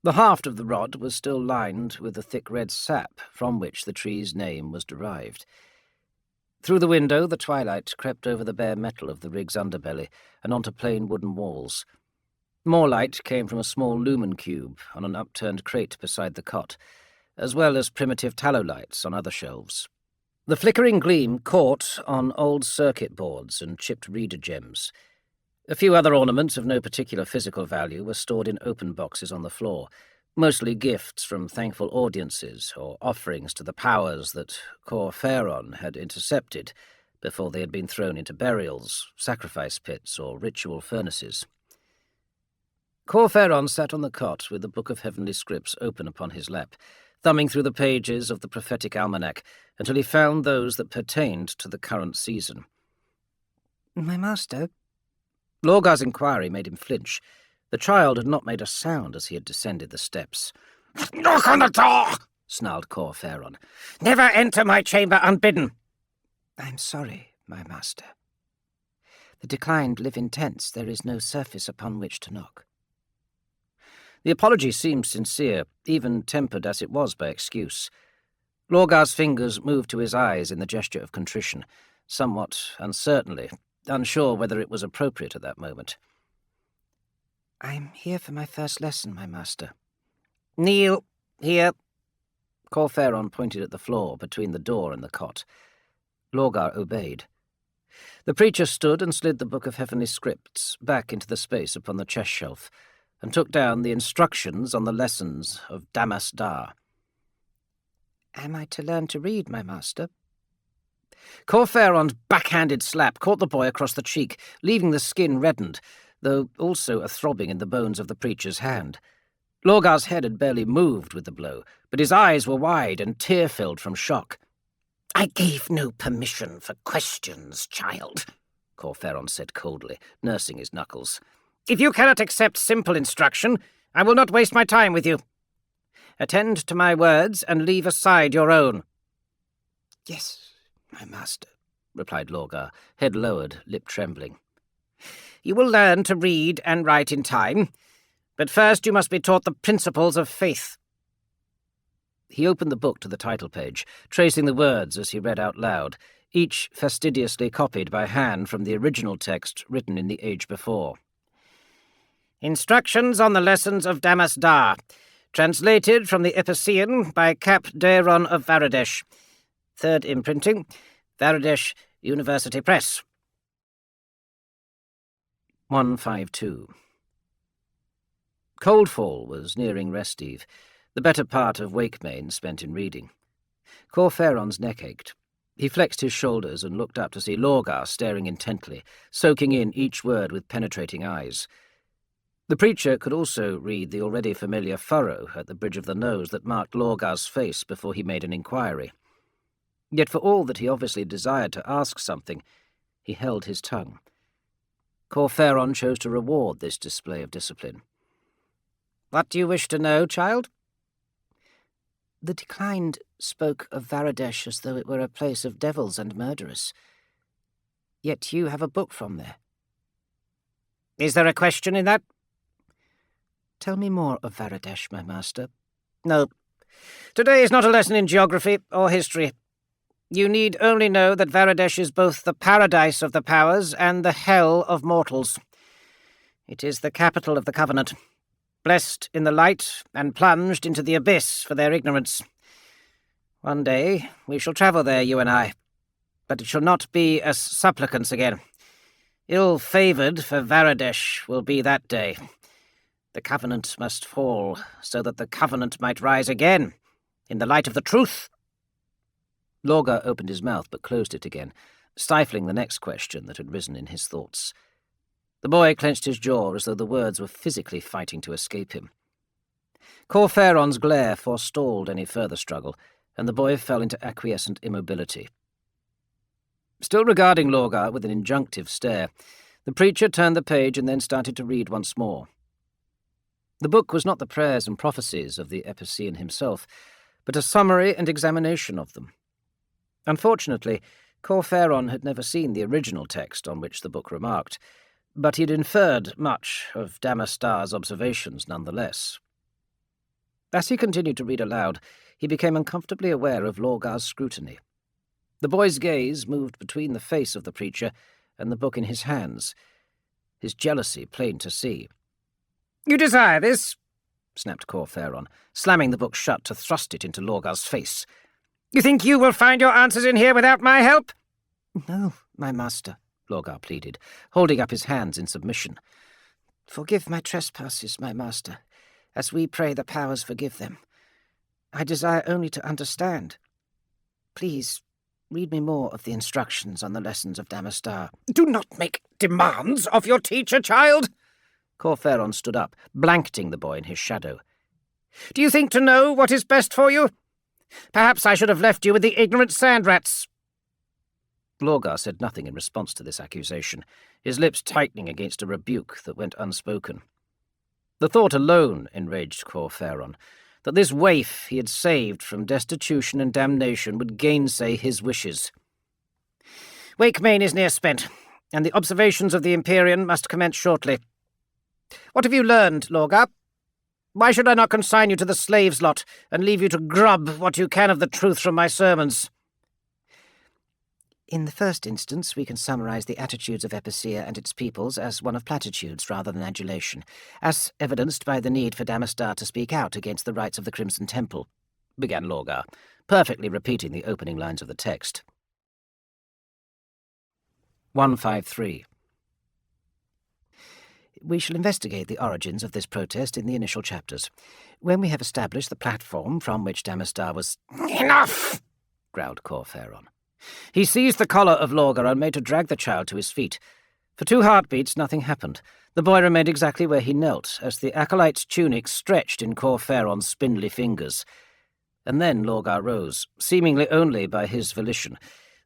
The haft of the rod was still lined with the thick red sap from which the tree's name was derived. Through the window the twilight crept over the bare metal of the rig's underbelly and onto plain wooden walls. More light came from a small lumen cube on an upturned crate beside the cot, as well as primitive tallow lights on other shelves. The flickering gleam caught on old circuit boards and chipped reader gems. A few other ornaments of no particular physical value were stored in open boxes on the floor, mostly gifts from thankful audiences or offerings to the powers that Corferon had intercepted before they had been thrown into burials, sacrifice pits, or ritual furnaces. Corferon sat on the cot with the Book of Heavenly Scripts open upon his lap, thumbing through the pages of the prophetic almanac until he found those that pertained to the current season. My master? Lorgar's inquiry made him flinch. The child had not made a sound as he had descended the steps. "Knock on the door!" snarled Corferon. "Never enter my chamber unbidden." I'm sorry, my master. The declined live in tents. There is no surface upon which to knock. The apology seemed sincere, even tempered as it was by excuse. Lorgar's fingers moved to his eyes in the gesture of contrition, somewhat uncertainly, unsure whether it was appropriate at that moment. I'm here for my first lesson, my master. "Kneel here." Corferon pointed at the floor between the door and the cot. Lorgar obeyed. The preacher stood and slid the Book of Heavenly Scripts back into the space upon the chest shelf, and took down the instructions on the lessons of Damas Dar. Am I to learn to read, my master? Corferon's backhanded slap caught the boy across the cheek, leaving the skin reddened, though also a throbbing in the bones of the preacher's hand. Lorgar's head had barely moved with the blow, but his eyes were wide and tear-filled from shock. "I gave no permission for questions, child," Corferon said coldly, nursing his knuckles. "If you cannot accept simple instruction, I will not waste my time with you. Attend to my words and leave aside your own." Yes, my master, replied Lorgar, head lowered, lip trembling. "You will learn to read and write in time, but first you must be taught the principles of faith." He opened the book to the title page, tracing the words as he read out loud, each fastidiously copied by hand from the original text written in the age before. "Instructions on the lessons of Damas Dar, translated from the Epicene by Cap Daeron of Varadesh. Third imprinting, Varadesh University Press." 152. Coldfall was nearing rest eve, the better part of Wakemain spent in reading. Corferon's neck ached. He flexed his shoulders and looked up to see Lorgar staring intently, soaking in each word with penetrating eyes. The preacher could also read the already familiar furrow at the bridge of the nose that marked Lorgar's face before he made an inquiry. Yet for all that he obviously desired to ask something, he held his tongue. Corferon chose to reward this display of discipline. "What do you wish to know, child?" The declined spoke of Varadesh as though it were a place of devils and murderers. Yet you have a book from there. "Is there a question in that?" Tell me more of Varadesh, my master. "No. Today is not a lesson in geography or history. You need only know that Varadesh is both the paradise of the powers and the hell of mortals. It is the capital of the Covenant, blessed in the light and plunged into the abyss for their ignorance. One day we shall travel there, you and I, but it shall not be as supplicants again. Ill-favoured for Varadesh will be that day. The Covenant must fall, so that the Covenant might rise again, in the light of the truth." Lorgar opened his mouth but closed it again, stifling the next question that had risen in his thoughts. The boy clenched his jaw as though the words were physically fighting to escape him. Corferon's glare forestalled any further struggle, and the boy fell into acquiescent immobility. Still regarding Lorgar with an injunctive stare, the preacher turned the page and then started to read once more. The book was not the prayers and prophecies of the Epicene himself, but a summary and examination of them. Unfortunately, Corferon had never seen the original text on which the book remarked, but he had inferred much of Damas Dar's observations nonetheless. As he continued to read aloud, he became uncomfortably aware of Lorgar's scrutiny. The boy's gaze moved between the face of the preacher and the book in his hands, his jealousy plain to see. "You desire this?" snapped Corferon, slamming the book shut to thrust it into Lorgar's face. "You think you will find your answers in here without my help?" No, my master. Lorgar pleaded, holding up his hands in submission. Forgive my trespasses, my master, as we pray the powers forgive them. I desire only to understand. Please, read me more of the instructions on the lessons of Damastar. Do not make demands of your teacher, child! Corferon stood up, blanketing the boy in his shadow. Do you think to know what is best for you? Perhaps I should have left you with the ignorant sand rats. Lorgar said nothing in response to this accusation, his lips tightening against a rebuke that went unspoken. The thought alone enraged Corferon, that this waif he had saved from destitution and damnation would gainsay his wishes. Wakemane is near spent, and the observations of the Empyrean must commence shortly. What have you learned, Lorgar? Why should I not consign you to the slaves' lot and leave you to grub what you can of the truth from my sermons? In the first instance, we can summarize the attitudes of Epicia and its peoples as one of platitudes rather than adulation, as evidenced by the need for Damastar to speak out against the rites of the Crimson Temple, began Lorgar, perfectly repeating the opening lines of the text. 153. We shall investigate the origins of this protest in the initial chapters. When we have established the platform from which Damastar was— Enough! growled Corferon. He seized the collar of Lorgar and made to drag the child to his feet. For 2 heartbeats, nothing happened. The boy remained exactly where he knelt, as the acolyte's tunic stretched in Corferon's spindly fingers. And then Lorgar rose, seemingly only by his volition,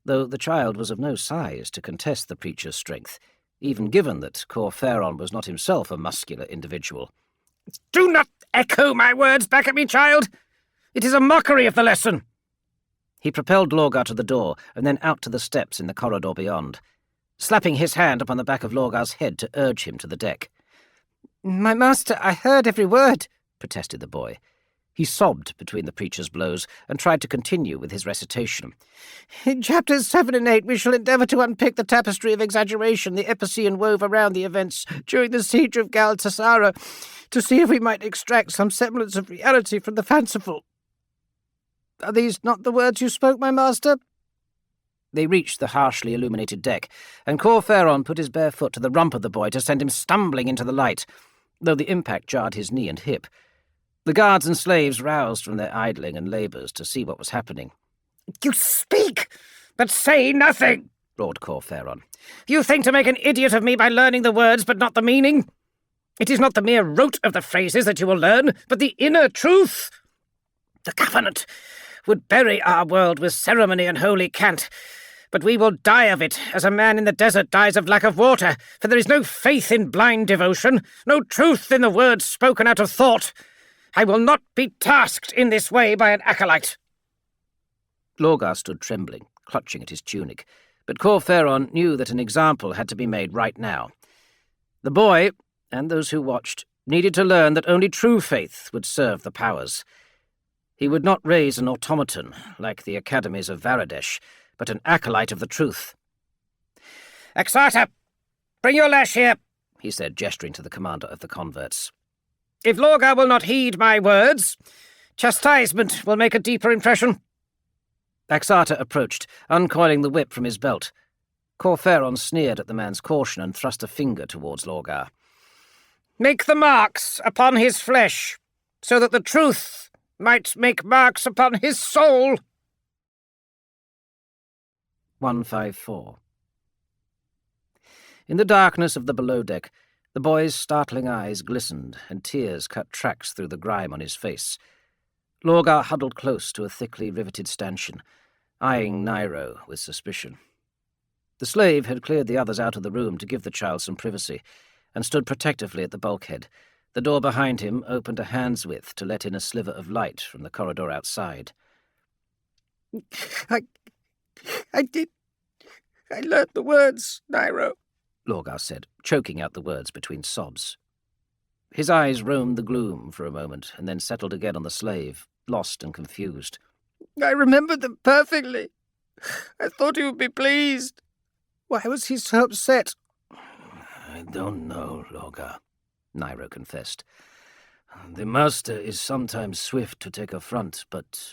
though the child was of no size to contest the preacher's strength, even given that Corferon was not himself a muscular individual. Do not echo my words back at me, child! It is a mockery of the lesson! He propelled Lorgar to the door, and then out to the steps in the corridor beyond, slapping his hand upon the back of Lorgar's head to urge him to the deck. My master, I heard every word, protested the boy. He sobbed between the preacher's blows and tried to continue with his recitation. In chapters 7 and 8 we shall endeavour to unpick the tapestry of exaggeration the Epicene wove around the events during the siege of Galatasaray, to see if we might extract some semblance of reality from the fanciful. Are these not the words you spoke, my master? They reached the harshly illuminated deck, and Corferon put his bare foot to the rump of the boy to send him stumbling into the light, though the impact jarred his knee and hip. The guards and slaves roused from their idling and labours to see what was happening. You speak, but say nothing, roared Corferon. You think to make an idiot of me by learning the words but not the meaning? It is not the mere rote of the phrases that you will learn, but the inner truth. The Covenant would bury our world with ceremony and holy cant, but we will die of it as a man in the desert dies of lack of water, for there is no faith in blind devotion, no truth in the words spoken out of thought. I will not be tasked in this way by an acolyte. Lorgar stood trembling, clutching at his tunic, but Corferon knew that an example had to be made right now. The boy, and those who watched, needed to learn that only true faith would serve the powers. He would not raise an automaton, like the academies of Varadesh, but an acolyte of the truth. Exarta, bring your lash here, he said, gesturing to the commander of the converts. If Lorgar will not heed my words, chastisement will make a deeper impression. Exarta approached, uncoiling the whip from his belt. Corferon sneered at the man's caution and thrust a finger towards Lorgar. Make the marks upon his flesh, so that the truth might make marks upon his soul. 154. In the darkness of the below deck, the boy's startling eyes glistened, and tears cut tracks through the grime on his face. Lorgar huddled close to a thickly riveted stanchion, eyeing Nairo with suspicion. The slave had cleared the others out of the room to give the child some privacy, and stood protectively at the bulkhead. The door behind him opened a hand's width to let in a sliver of light from the corridor outside. I learned the words, Nairo, Lorgar said, choking out the words between sobs. His eyes roamed the gloom for a moment, and then settled again on the slave, lost and confused. I remembered them perfectly. I thought he would be pleased. Why was he so upset? I don't know, Lorgar, Nairo confessed. The master is sometimes swift to take affront, but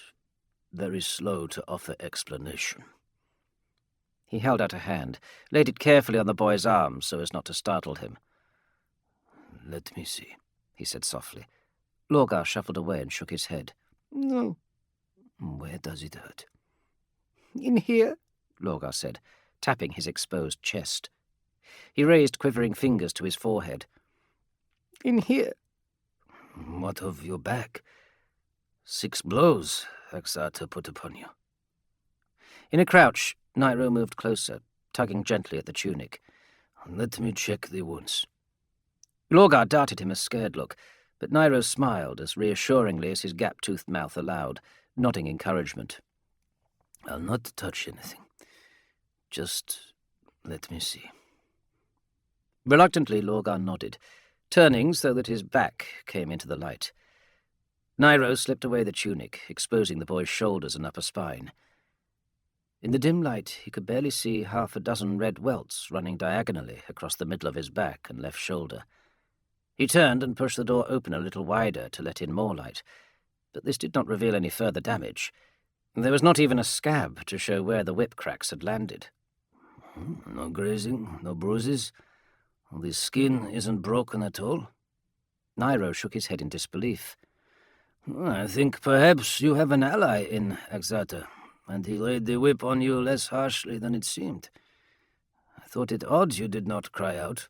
very slow to offer explanation. He held out a hand, laid it carefully on the boy's arm so as not to startle him. "Let me see," he said softly. Lorgar shuffled away and shook his head. "No." "Where does it hurt?" "In here," Lorgar said, tapping his exposed chest. He raised quivering fingers to his forehead. "In here." "What of your back? 6 blows Axata put upon you." In a crouch, Nairo moved closer, tugging gently at the tunic. "Let me check the wounds." Lorgar darted him a scared look, but Nairo smiled as reassuringly as his gap-toothed mouth allowed, nodding encouragement. "I'll not touch anything. Just let me see." Reluctantly, Lorgar nodded, turning so that his back came into the light. Nairo slipped away the tunic, exposing the boy's shoulders and upper spine. In the dim light, he could barely see 6 red welts running diagonally across the middle of his back and left shoulder. He turned and pushed the door open a little wider to let in more light, but this did not reveal any further damage. There was not even a scab to show where the whip cracks had landed. "No grazing, no bruises? The skin isn't broken at all?" Nairo shook his head in disbelief. "I think perhaps you have an ally in Axata, and he laid the whip on you less harshly than it seemed. I thought it odd you did not cry out.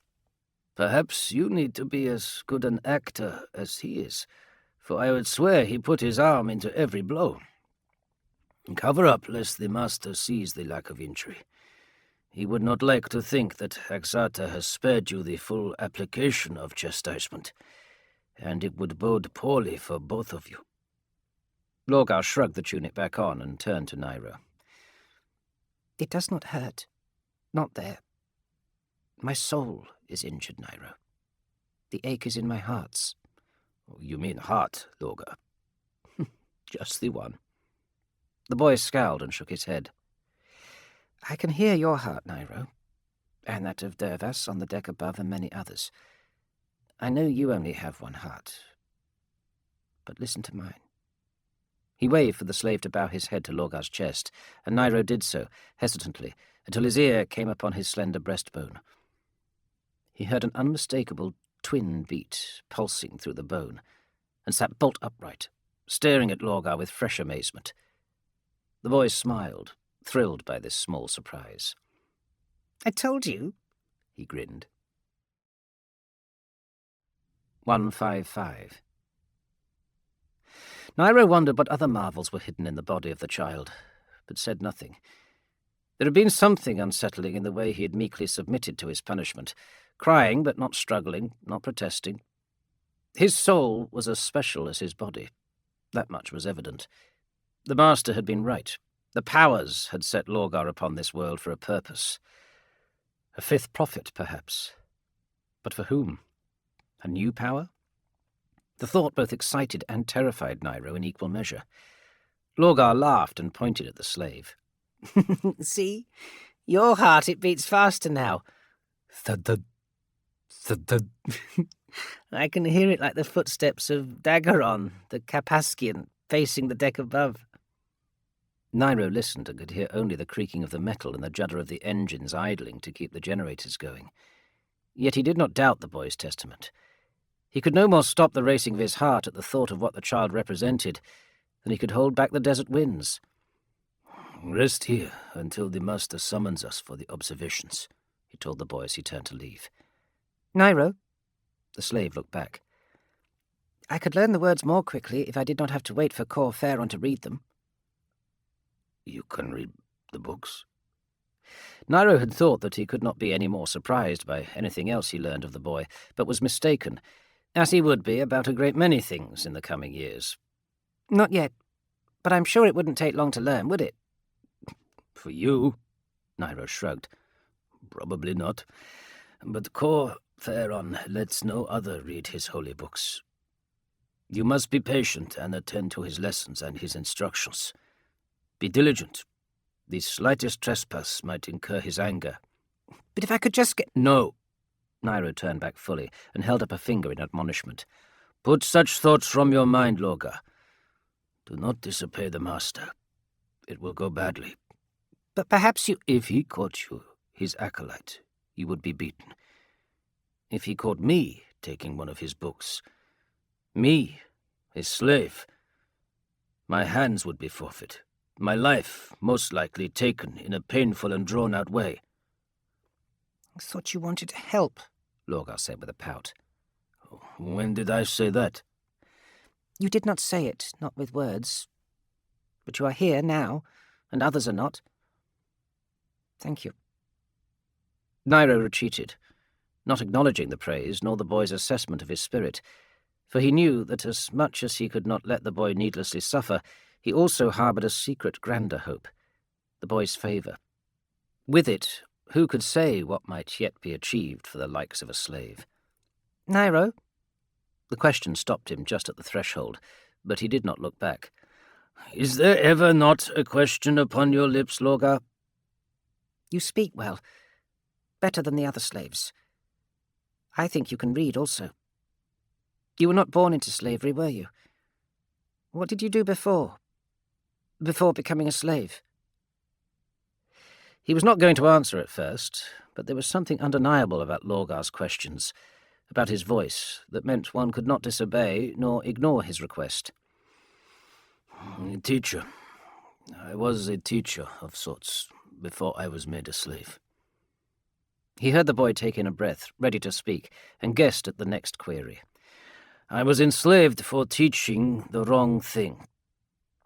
Perhaps you need to be as good an actor as he is, for I would swear he put his arm into every blow. Cover up lest the master sees the lack of injury. He would not like to think that Axata has spared you the full application of chastisement, and it would bode poorly for both of you." Lorgar shrugged the tunic back on and turned to Nairo. "It does not hurt. Not there. My soul is injured, Nairo. The ache is in my hearts." "You mean heart, Lorgar?" "Just the one." The boy scowled and shook his head. "I can hear your heart, Nairo, and that of Dervas on the deck above and many others. I know you only have one heart, but listen to mine." He waved for the slave to bow his head to Lorgar's chest, and Nairo did so, hesitantly, until his ear came upon his slender breastbone. He heard an unmistakable twin beat pulsing through the bone, and sat bolt upright, staring at Lorgar with fresh amazement. The boy smiled, thrilled by this small surprise. "I told you," he grinned. 155. Nairo wondered what other marvels were hidden in the body of the child, but said nothing. There had been something unsettling in the way he had meekly submitted to his punishment, crying but not struggling, not protesting. His soul was as special as his body. That much was evident. The master had been right. The powers had set Lorgar upon this world for a purpose. A 5th prophet, perhaps. But for whom? A new power? The thought both excited and terrified Nairo in equal measure. Lorgar laughed and pointed at the slave. "See? Your heart, it beats faster now." Thud, thud. "I can hear it like the footsteps of Daggeron, the Carpathian, pacing the deck above." Nairo listened and could hear only the creaking of the metal and the judder of the engines idling to keep the generators going. Yet he did not doubt the boy's testament. He could no more stop the racing of his heart at the thought of what the child represented than he could hold back the desert winds. "Rest here until the master summons us for the observations," he told the boy as he turned to leave. "Nairo," the slave looked back. "I could learn the words more quickly if I did not have to wait for Corferon to read them." "You can read the books?" Nairo had thought that he could not be any more surprised by anything else he learned of the boy, but was mistaken, as he would be about a great many things in the coming years. "Not yet, but I'm sure it wouldn't take long to learn, would it?" "For you?" Nairo shrugged. "Probably not. But Corferon lets no other read his holy books. You must be patient and attend to his lessons and his instructions. Be diligent. The slightest trespass might incur his anger." "But if I could just get—" "No." Nairo turned back fully and held up a finger in admonishment. "Put such thoughts from your mind, Lorgar. Do not disobey the master. It will go badly. But perhaps you— If he caught you, his acolyte, you would be beaten. If he caught me taking one of his books, me, his slave, my hands would be forfeit, my life most likely taken in a painful and drawn-out way. I thought you wanted to help, Lorgar said with a pout. When did I say that? You did not say it, not with words. But you are here now, and others are not. Thank you. Nairo retreated, not acknowledging the praise nor the boy's assessment of his spirit, for he knew that as much as he could not let the boy needlessly suffer, he also harboured a secret grander hope, the boy's favour. With it, who could say what might yet be achieved for the likes of a slave? Nairo? The question stopped him just at the threshold, but he did not look back. Is there ever not a question upon your lips, Lorgar? You speak well, better than the other slaves. I think you can read also. You were not born into slavery, were you? What did you do before becoming a slave? He was not going to answer at first, but there was something undeniable about Lorgar's questions, about his voice, that meant one could not disobey nor ignore his request. A teacher. I was a teacher of sorts before I was made a slave. He heard the boy take in a breath, ready to speak, and guessed at the next query. I was enslaved for teaching the wrong thing,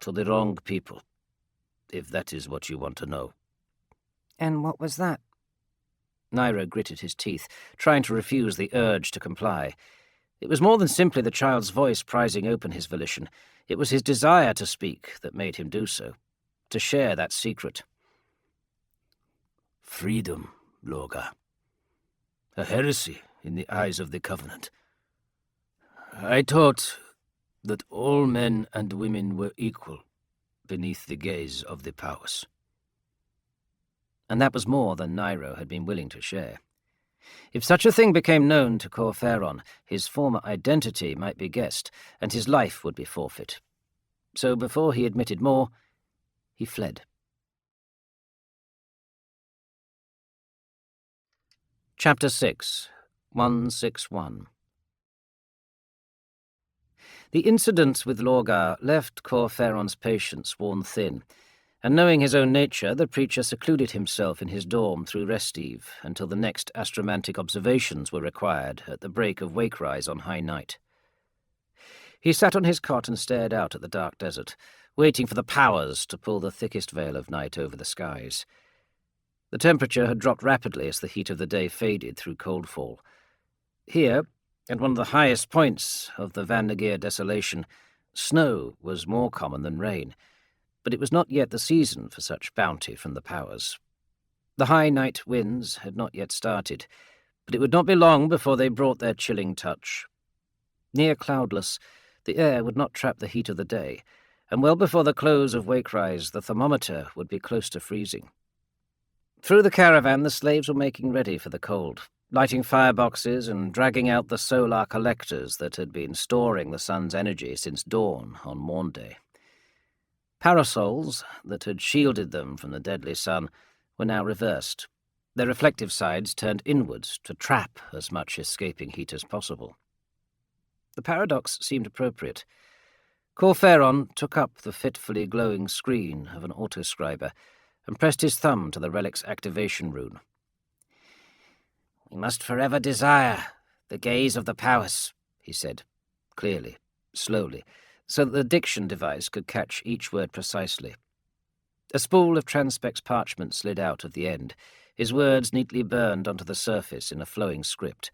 to the wrong people, if that is what you want to know. And what was that? Nairo gritted his teeth, trying to refuse the urge to comply. It was more than simply the child's voice prizing open his volition. It was his desire to speak that made him do so, to share that secret. Freedom, Lorgar. A heresy in the eyes of the Covenant. I taught that all men and women were equal beneath the gaze of the powers. And that was more than Nairo had been willing to share. If such a thing became known to Corferon, his former identity might be guessed, and his life would be forfeit. So before he admitted more, he fled. Chapter 6, 161. The incidents with Lorgar left Corferon's patience worn thin, and knowing his own nature, the preacher secluded himself in his dorm through rest-eve until the next astromantic observations were required at the break of wake-rise on high night. He sat on his cot and stared out at the dark desert, waiting for the powers to pull the thickest veil of night over the skies. The temperature had dropped rapidly as the heat of the day faded through coldfall. Here, at one of the highest points of the Vandergeer desolation, snow was more common than rain, but it was not yet the season for such bounty from the powers. The high night winds had not yet started, but it would not be long before they brought their chilling touch. Near cloudless, the air would not trap the heat of the day, and well before the close of wake-rise the thermometer would be close to freezing. Through the caravan the slaves were making ready for the cold, lighting fireboxes and dragging out the solar collectors that had been storing the sun's energy since dawn on Morn Day. Parasols that had shielded them from the deadly sun were now reversed, their reflective sides turned inwards to trap as much escaping heat as possible. The paradox seemed appropriate. Corferon took up the fitfully glowing screen of an autoscriber and pressed his thumb to the relic's activation rune. "We must forever desire the gaze of the powers," he said, clearly, slowly, so that the diction device could catch each word precisely. A spool of Transpex parchment slid out of the end, his words neatly burned onto the surface in a flowing script.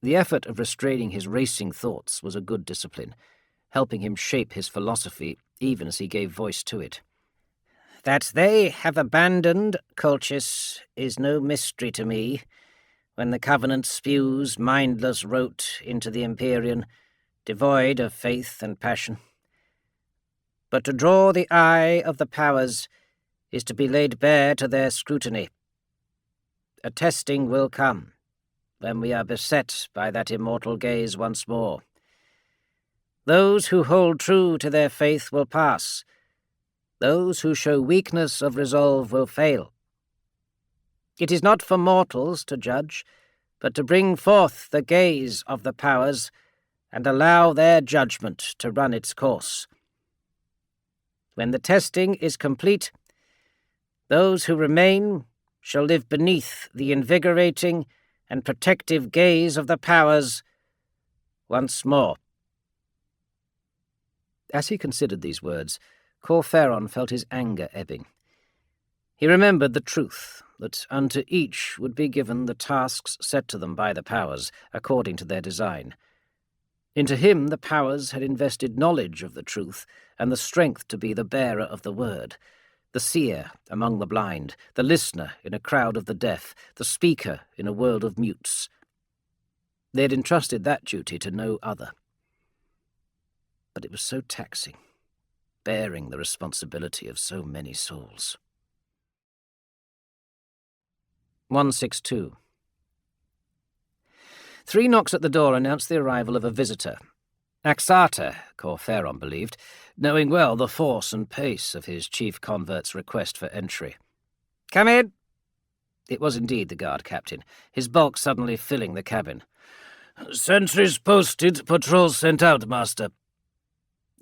The effort of restraining his racing thoughts was a good discipline, helping him shape his philosophy even as he gave voice to it. "That they have abandoned Colchis is no mystery to me, when the Covenant spews mindless rote into the Empyrean, devoid of faith and passion. But to draw the eye of the powers is to be laid bare to their scrutiny. A testing will come, when we are beset by that immortal gaze once more. Those who hold true to their faith will pass, Those who show weakness of resolve will fail. It is not for mortals to judge, but to bring forth the gaze of the powers and allow their judgment to run its course. When the testing is complete, those who remain shall live beneath the invigorating and protective gaze of the powers once more. As he considered these words, Corferon felt his anger ebbing. He remembered the truth, that unto each would be given the tasks set to them by the powers, according to their design. Into him the powers had invested knowledge of the truth and the strength to be the bearer of the word, the seer among the blind, the listener in a crowd of the deaf, the speaker in a world of mutes. They had entrusted that duty to no other. But it was so taxing, bearing the responsibility of so many souls. 162. 3 knocks at the door announced the arrival of a visitor. Axata, Corferon believed, knowing well the force and pace of his chief convert's request for entry. "Come in!" It was indeed the guard captain, his bulk suddenly filling the cabin. "Sentries posted, patrols sent out, master."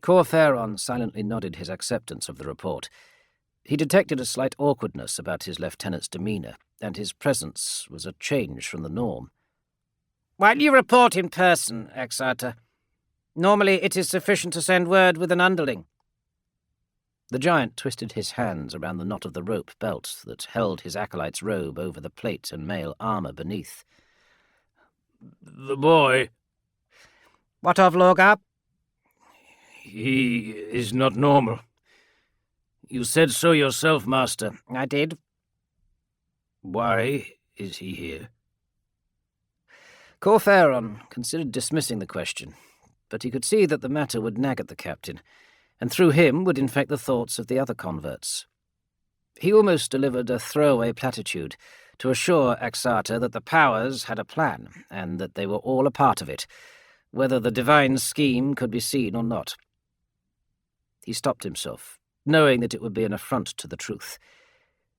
Corferon silently nodded his acceptance of the report. He detected a slight awkwardness about his lieutenant's demeanour, and his presence was a change from the norm. "Why do you report in person, Axata? Normally it is sufficient to send word with an underling." The giant twisted his hands around the knot of the rope belt that held his acolyte's robe over the plate and mail armour beneath. "The boy—" "What of Lorgar?" "He is not normal. You said so yourself, master." "I did." "Why is he here?" Corferon considered dismissing the question, but he could see that the matter would nag at the captain, and through him would infect the thoughts of the other converts. He almost delivered a throwaway platitude to assure Axata that the powers had a plan, and that they were all a part of it, whether the divine scheme could be seen or not. He stopped himself, knowing that it would be an affront to the truth.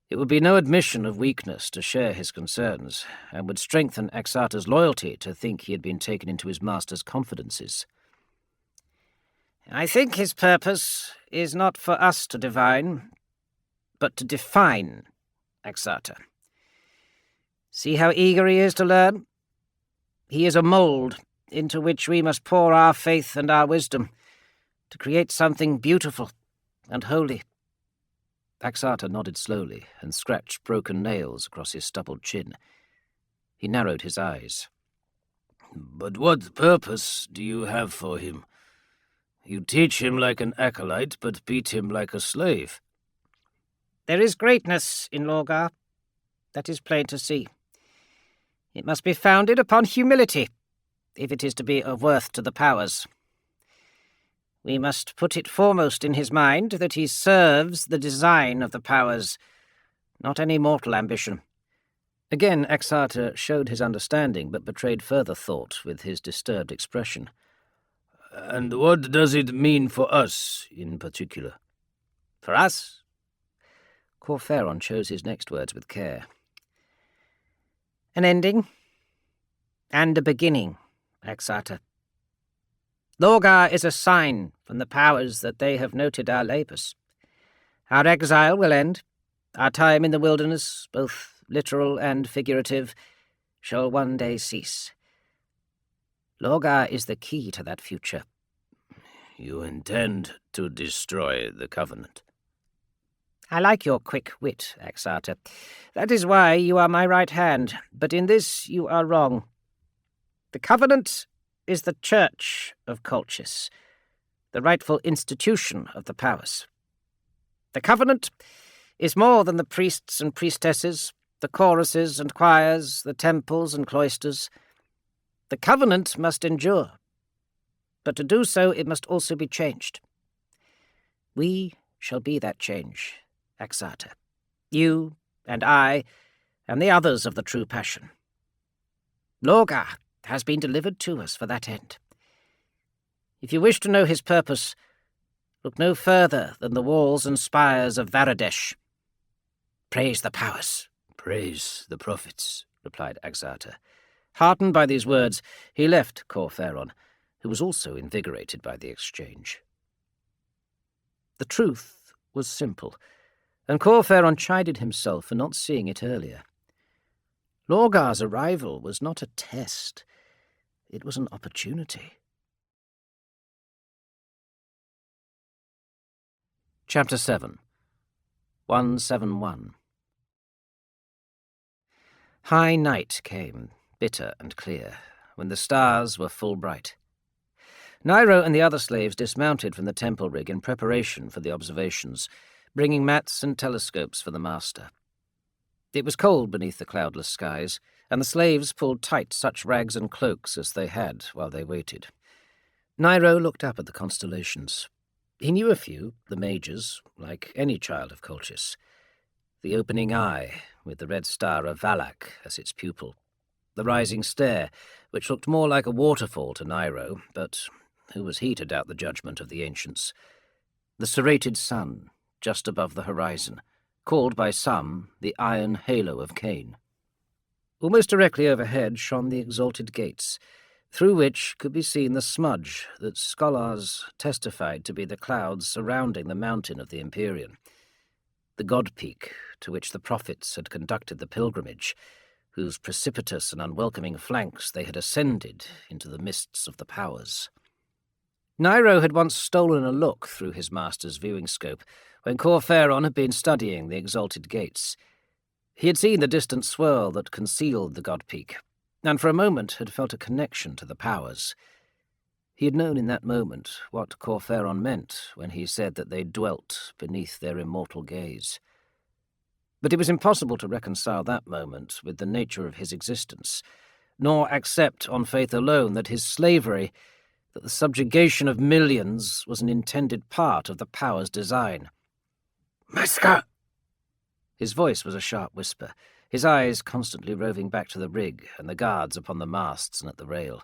It would be no admission of weakness to share his concerns, and would strengthen Axata's loyalty to think he had been taken into his master's confidences. "I think his purpose is not for us to divine, but to define, Axata. See how eager he is to learn? He is a mould into which we must pour our faith and our wisdom, to create something beautiful and holy." Axata nodded slowly and scratched broken nails across his stubbled chin. He narrowed his eyes. "But what purpose do you have for him? You teach him like an acolyte, but beat him like a slave." "There is greatness in Lorgar. That is plain to see. It must be founded upon humility, if it is to be of worth to the powers. We must put it foremost in his mind that he serves the design of the powers, not any mortal ambition." Again Axata showed his understanding, but betrayed further thought with his disturbed expression. "And what does it mean for us, in particular?" "For us?" Corferon chose his next words with care. "An ending and a beginning, Axata. Lorgar is a sign from the powers that they have noted our labours. Our exile will end. Our time in the wilderness, both literal and figurative, shall one day cease. Lorgar is the key to that future." "You intend to destroy the Covenant?" "I like your quick wit, Axata. That is why you are my right hand, but in this you are wrong. The Covenant is the church of Colchis, the rightful institution of the powers. The Covenant is more than the priests and priestesses, the choruses and choirs, the temples and cloisters. The Covenant must endure, but to do so it must also be changed. We shall be that change, Axata. You and I and the others of the true passion. Lorgar has been delivered to us for that end. If you wish to know his purpose, Look no further than the walls and spires of Varadesh. Praise the powers. Praise the prophets, replied Axata. Heartened by these words, he left Corferon, who was also invigorated by the exchange. The truth was simple, and Corferon chided himself for not seeing it earlier. Lorgar's arrival was not a test. It was an opportunity. Chapter 7 171 High night came, bitter and clear, when the stars were full bright. Nairo and the other slaves dismounted from the temple rig in preparation for the observations, bringing mats and telescopes for the master. It was cold beneath the cloudless skies, and the slaves pulled tight such rags and cloaks as they had while they waited. Nairo looked up at the constellations. He knew a few, the majors, like any child of Colchis. The opening eye, with the red star of Valak as its pupil. The rising stair, which looked more like a waterfall to Nairo, but who was he to doubt the judgment of the ancients? The serrated sun, just above the horizon, called by some the iron halo of Cain. Almost directly overhead shone the exalted gates, through which could be seen the smudge that scholars testified to be the clouds surrounding the mountain of the Empyrean, the god peak to which the prophets had conducted the pilgrimage, whose precipitous and unwelcoming flanks they had ascended into the mists of the powers. Nairo had once stolen a look through his master's viewing scope when Corferon had been studying the exalted gates. He had seen the distant swirl that concealed the god peak, and for a moment had felt a connection to the powers. He had known in that moment what Corferon meant when he said that they dwelt beneath their immortal gaze. But it was impossible to reconcile that moment with the nature of his existence, nor accept on faith alone that his slavery, that the subjugation of millions, was an intended part of the power's design. Masker! His voice was a sharp whisper, his eyes constantly roving back to the rig and the guards upon the masts and at the rail.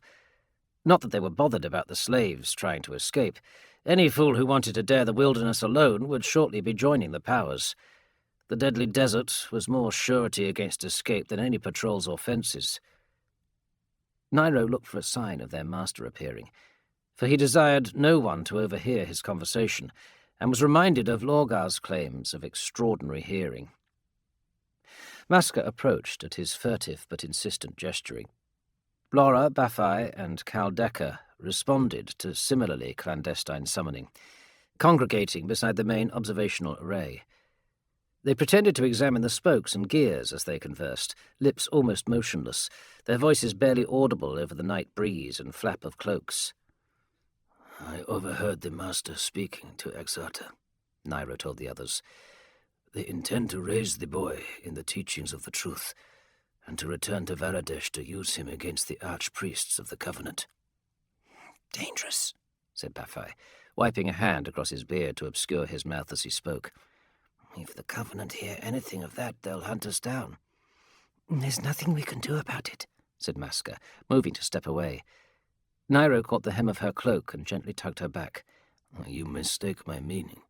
Not that they were bothered about the slaves trying to escape. Any fool who wanted to dare the wilderness alone would shortly be joining the powers. The deadly desert was more surety against escape than any patrols or fences. Nairo looked for a sign of their master appearing, for he desired no one to overhear his conversation, and was reminded of Lorgar's claims of extraordinary hearing. Maska approached at his furtive but insistent gesturing. Laura, Baphai, and Caldecca responded to similarly clandestine summoning, congregating beside the main observational array. They pretended to examine the spokes and gears as they conversed, lips almost motionless, their voices barely audible over the night breeze and flap of cloaks. I overheard the master speaking to Axata, Nairo told the others. They intend to raise the boy in the teachings of the truth, and to return to Varadesh to use him against the archpriests of the Covenant. Dangerous, said Baphai, wiping a hand across his beard to obscure his mouth as he spoke. If the Covenant hear anything of that, they'll hunt us down. There's nothing we can do about it, said Maska, moving to step away. Nairo caught the hem of her cloak and gently tugged her back. You mistake my meaning.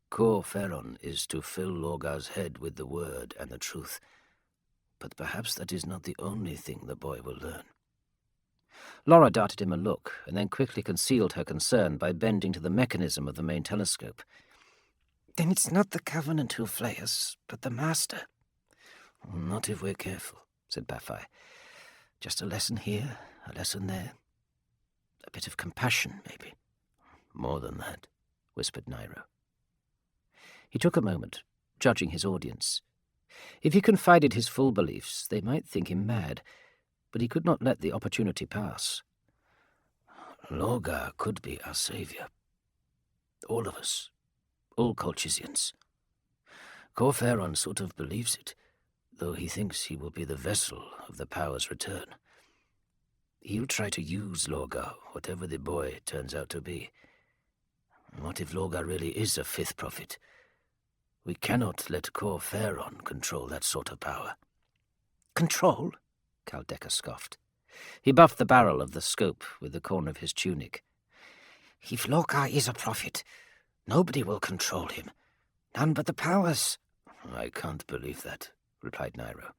Corferon is to fill Lorgar's head with the word and the truth, but perhaps that is not the only thing the boy will learn. Laura darted him a look, and then quickly concealed her concern by bending to the mechanism of the main telescope. Then it's not the Covenant who'll flay us, but the Master. Not if we're careful, said Baphai. Just a lesson here, a lesson there. A bit of compassion, maybe. More than that, whispered Nairo. He took a moment, judging his audience. If he confided his full beliefs, they might think him mad, but he could not let the opportunity pass. Lorgar could be our savior. All of us. All Colchisians. Corferon sort of believes it, though he thinks he will be the vessel of the power's return. He'll try to use Lorgar, whatever the boy turns out to be. What if Lorgar really is a fifth prophet? We cannot let Corferon control that sort of power. Control? Caldecca scoffed. He buffed the barrel of the scope with the corner of his tunic. If Lorgar is a prophet, nobody will control him. None but the powers. I can't believe that, replied Nairo.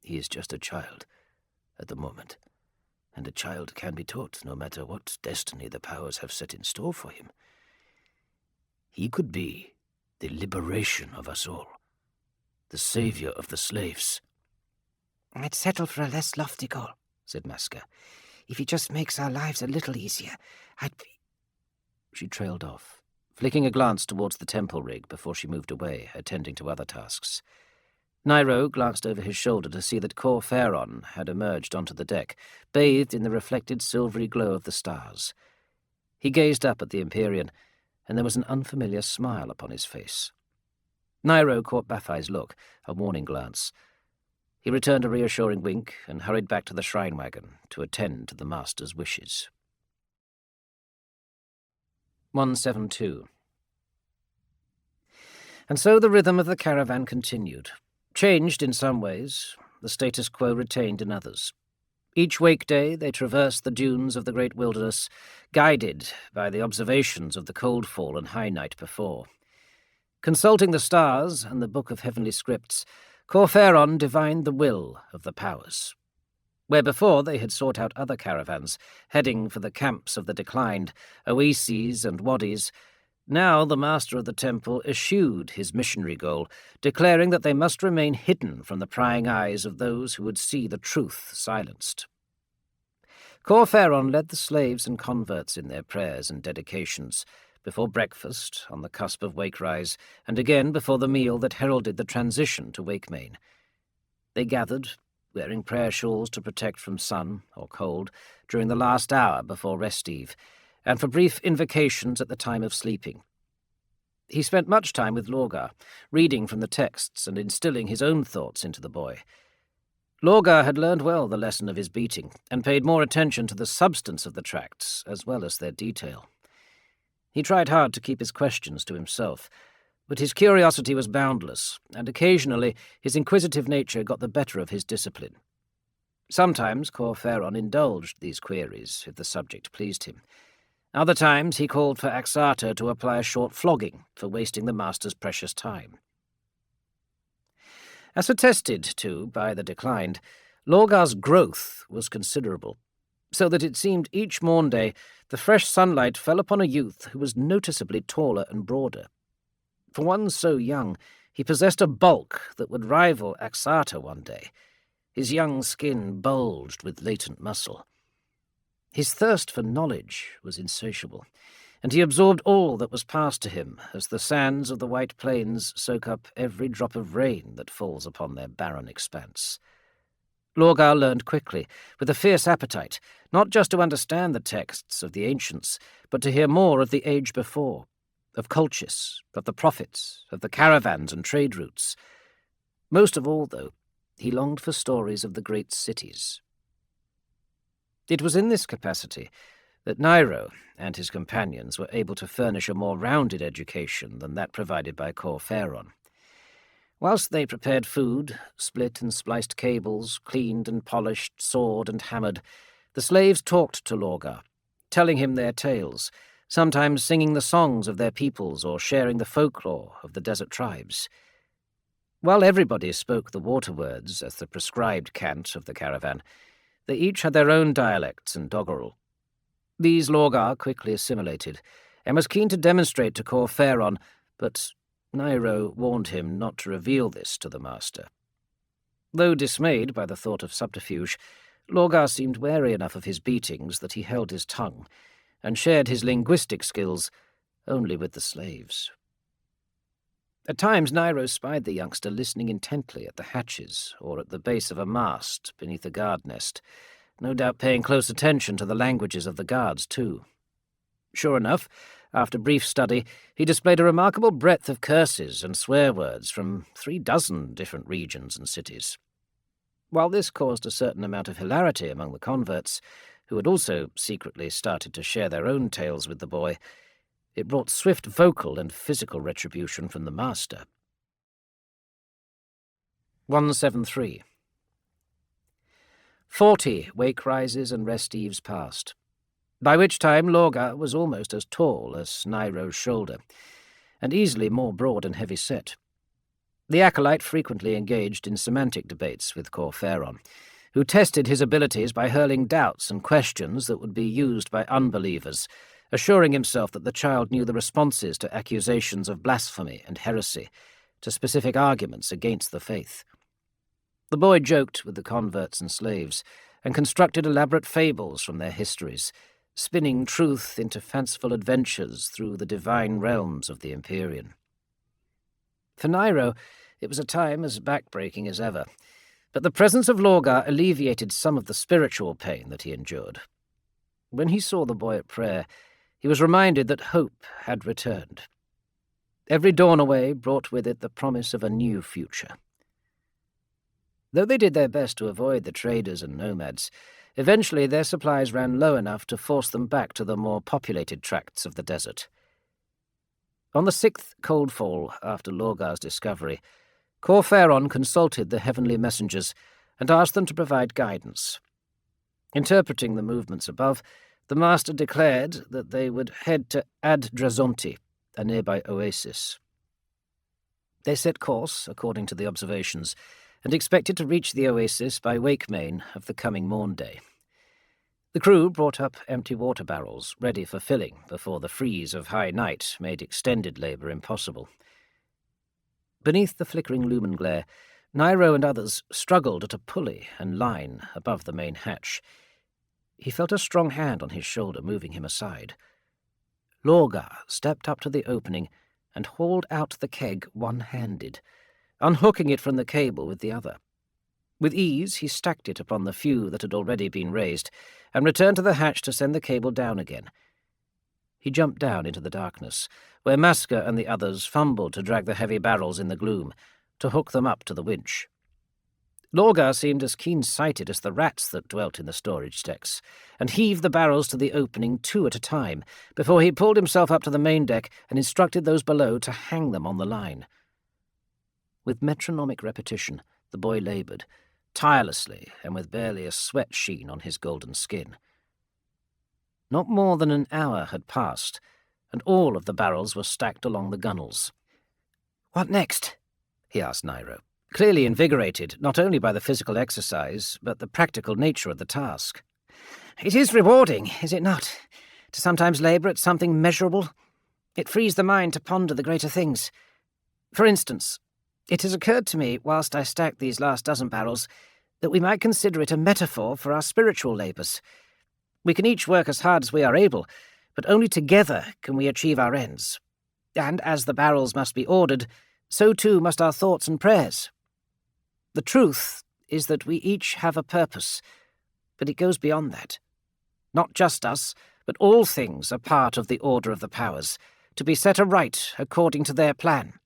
He is just a child at the moment, and a child can be taught no matter what destiny the powers have set in store for him. He could be the liberation of us all, the savior of the slaves. I'd settle for a less lofty goal, said Maska. If he just makes our lives a little easier, I'd be... She trailed off, flicking a glance towards the temple rig before she moved away, attending to other tasks. Nairo glanced over his shoulder to see that Cawl Ferron had emerged onto the deck, bathed in the reflected silvery glow of the stars. He gazed up at the Empyrean, and there was an unfamiliar smile upon his face. Nairo caught Bathai's look, a warning glance. He returned a reassuring wink and hurried back to the shrine wagon to attend to the master's wishes. 172. And so the rhythm of the caravan continued. Changed in some ways, the status quo retained in others. Each wake-day they traversed the dunes of the great wilderness, guided by the observations of the cold-fall and high night before. Consulting the stars and the book of heavenly scripts, Cawl Ferron divined the will of the powers. Where before they had sought out other caravans, heading for the camps of the declined, oases and wadis, now the master of the temple eschewed his missionary goal, declaring that they must remain hidden from the prying eyes of those who would see the truth silenced. Cawl Ferron led the slaves and converts in their prayers and dedications, before breakfast, on the cusp of wake-rise, and again before the meal that heralded the transition to wake-main. They gathered, wearing prayer shawls to protect from sun or cold, during the last hour before rest-eve, and for brief invocations at the time of sleeping. He spent much time with Lorgar, reading from the texts and instilling his own thoughts into the boy. Lorgar had learned well the lesson of his beating, and paid more attention to the substance of the tracts as well as their detail. He tried hard to keep his questions to himself, but his curiosity was boundless, and occasionally his inquisitive nature got the better of his discipline. Sometimes Cawl Ferron indulged these queries if the subject pleased him. Other times he called for Axata to apply a short flogging for wasting the master's precious time. As attested to by the declined, Lorgar's growth was considerable, so that it seemed each morn-day the fresh sunlight fell upon a youth who was noticeably taller and broader. For one so young, he possessed a bulk that would rival Axata one day. His young skin bulged with latent muscle. His thirst for knowledge was insatiable, and he absorbed all that was passed to him as the sands of the White Plains soak up every drop of rain that falls upon their barren expanse. Lorgar learned quickly, with a fierce appetite, not just to understand the texts of the ancients, but to hear more of the age before, of Colchis, of the prophets, of the caravans and trade routes. Most of all, though, he longed for stories of the great cities. It was in this capacity that Nairo and his companions were able to furnish a more rounded education than that provided by Cawl Ferron. Whilst they prepared food, split and spliced cables, cleaned and polished, sawed and hammered, the slaves talked to Lorgar, telling him their tales, sometimes singing the songs of their peoples or sharing the folklore of the desert tribes. While everybody spoke the water words as the prescribed cant of the caravan, they each had their own dialects and doggerel. These Lorgar quickly assimilated, and was keen to demonstrate to Cawl Ferron, but Nairo warned him not to reveal this to the master. Though dismayed by the thought of subterfuge, Lorgar seemed wary enough of his beatings that he held his tongue, and shared his linguistic skills only with the slaves. At times Nairo spied the youngster listening intently at the hatches or at the base of a mast beneath a guard nest, no doubt paying close attention to the languages of the guards, too. Sure enough, after brief study, he displayed a remarkable breadth of curses and swear words from 36 different regions and cities. While this caused a certain amount of hilarity among the converts, who had also secretly started to share their own tales with the boy, it brought swift vocal and physical retribution from the master. 173. 40 wake-rises and rest-eves passed. by which time Lorgar was almost as tall as Nairo's shoulder, and easily more broad and heavy-set. The acolyte frequently engaged in semantic debates with Corferon, who tested his abilities by hurling doubts and questions that would be used by unbelievers, assuring himself that the child knew the responses to accusations of blasphemy and heresy, to specific arguments against the faith. The boy joked with the converts and slaves, and constructed elaborate fables from their histories, spinning truth into fanciful adventures through the divine realms of the Empyrean. For Nairo, it was a time as backbreaking as ever, but the presence of Lorgar alleviated some of the spiritual pain that he endured. When he saw the boy at prayer, he was reminded that hope had returned. Every dawn away brought with it the promise of a new future. Though they did their best to avoid the traders and nomads, eventually their supplies ran low enough to force them back to the more populated tracts of the desert. On the 6th coldfall after Lorgar's discovery, Corferon consulted the heavenly messengers and asked them to provide guidance. Interpreting the movements above, the master declared that they would head to Ad Drazonti, a nearby oasis. They set course, according to the observations, and expected to reach the oasis by Wakemain of the coming morn day. The crew brought up empty water barrels, ready for filling before the freeze of high night made extended labour impossible. Beneath the flickering lumen glare, Nairo and others struggled at a pulley and line above the main hatch. He felt a strong hand on his shoulder moving him aside. Lorgar stepped up to the opening and hauled out the keg one-handed, unhooking it from the cable with the other. With ease he stacked it upon the few that had already been raised, and returned to the hatch to send the cable down again. He jumped down into the darkness, where Maska and the others fumbled to drag the heavy barrels in the gloom, to hook them up to the winch. Lorgar seemed as keen-sighted as the rats that dwelt in the storage stacks, and heaved the barrels to the opening 2 at a time, before he pulled himself up to the main deck and instructed those below to hang them on the line. With metronomic repetition, the boy laboured, tirelessly and with barely a sweat sheen on his golden skin. Not more than an hour had passed, and all of the barrels were stacked along the gunnels. "What next?" he asked Nairo, clearly invigorated not only by the physical exercise, but the practical nature of the task. "It is rewarding, is it not, to sometimes labour at something measurable? It frees the mind to ponder the greater things. For instance, it has occurred to me, whilst I stacked these last dozen barrels, that we might consider it a metaphor for our spiritual labours. We can each work as hard as we are able, but only together can we achieve our ends. And as the barrels must be ordered, so too must our thoughts and prayers. The truth is that we each have a purpose, but it goes beyond that. Not just us, but all things are part of the order of the powers, to be set aright according to their plan."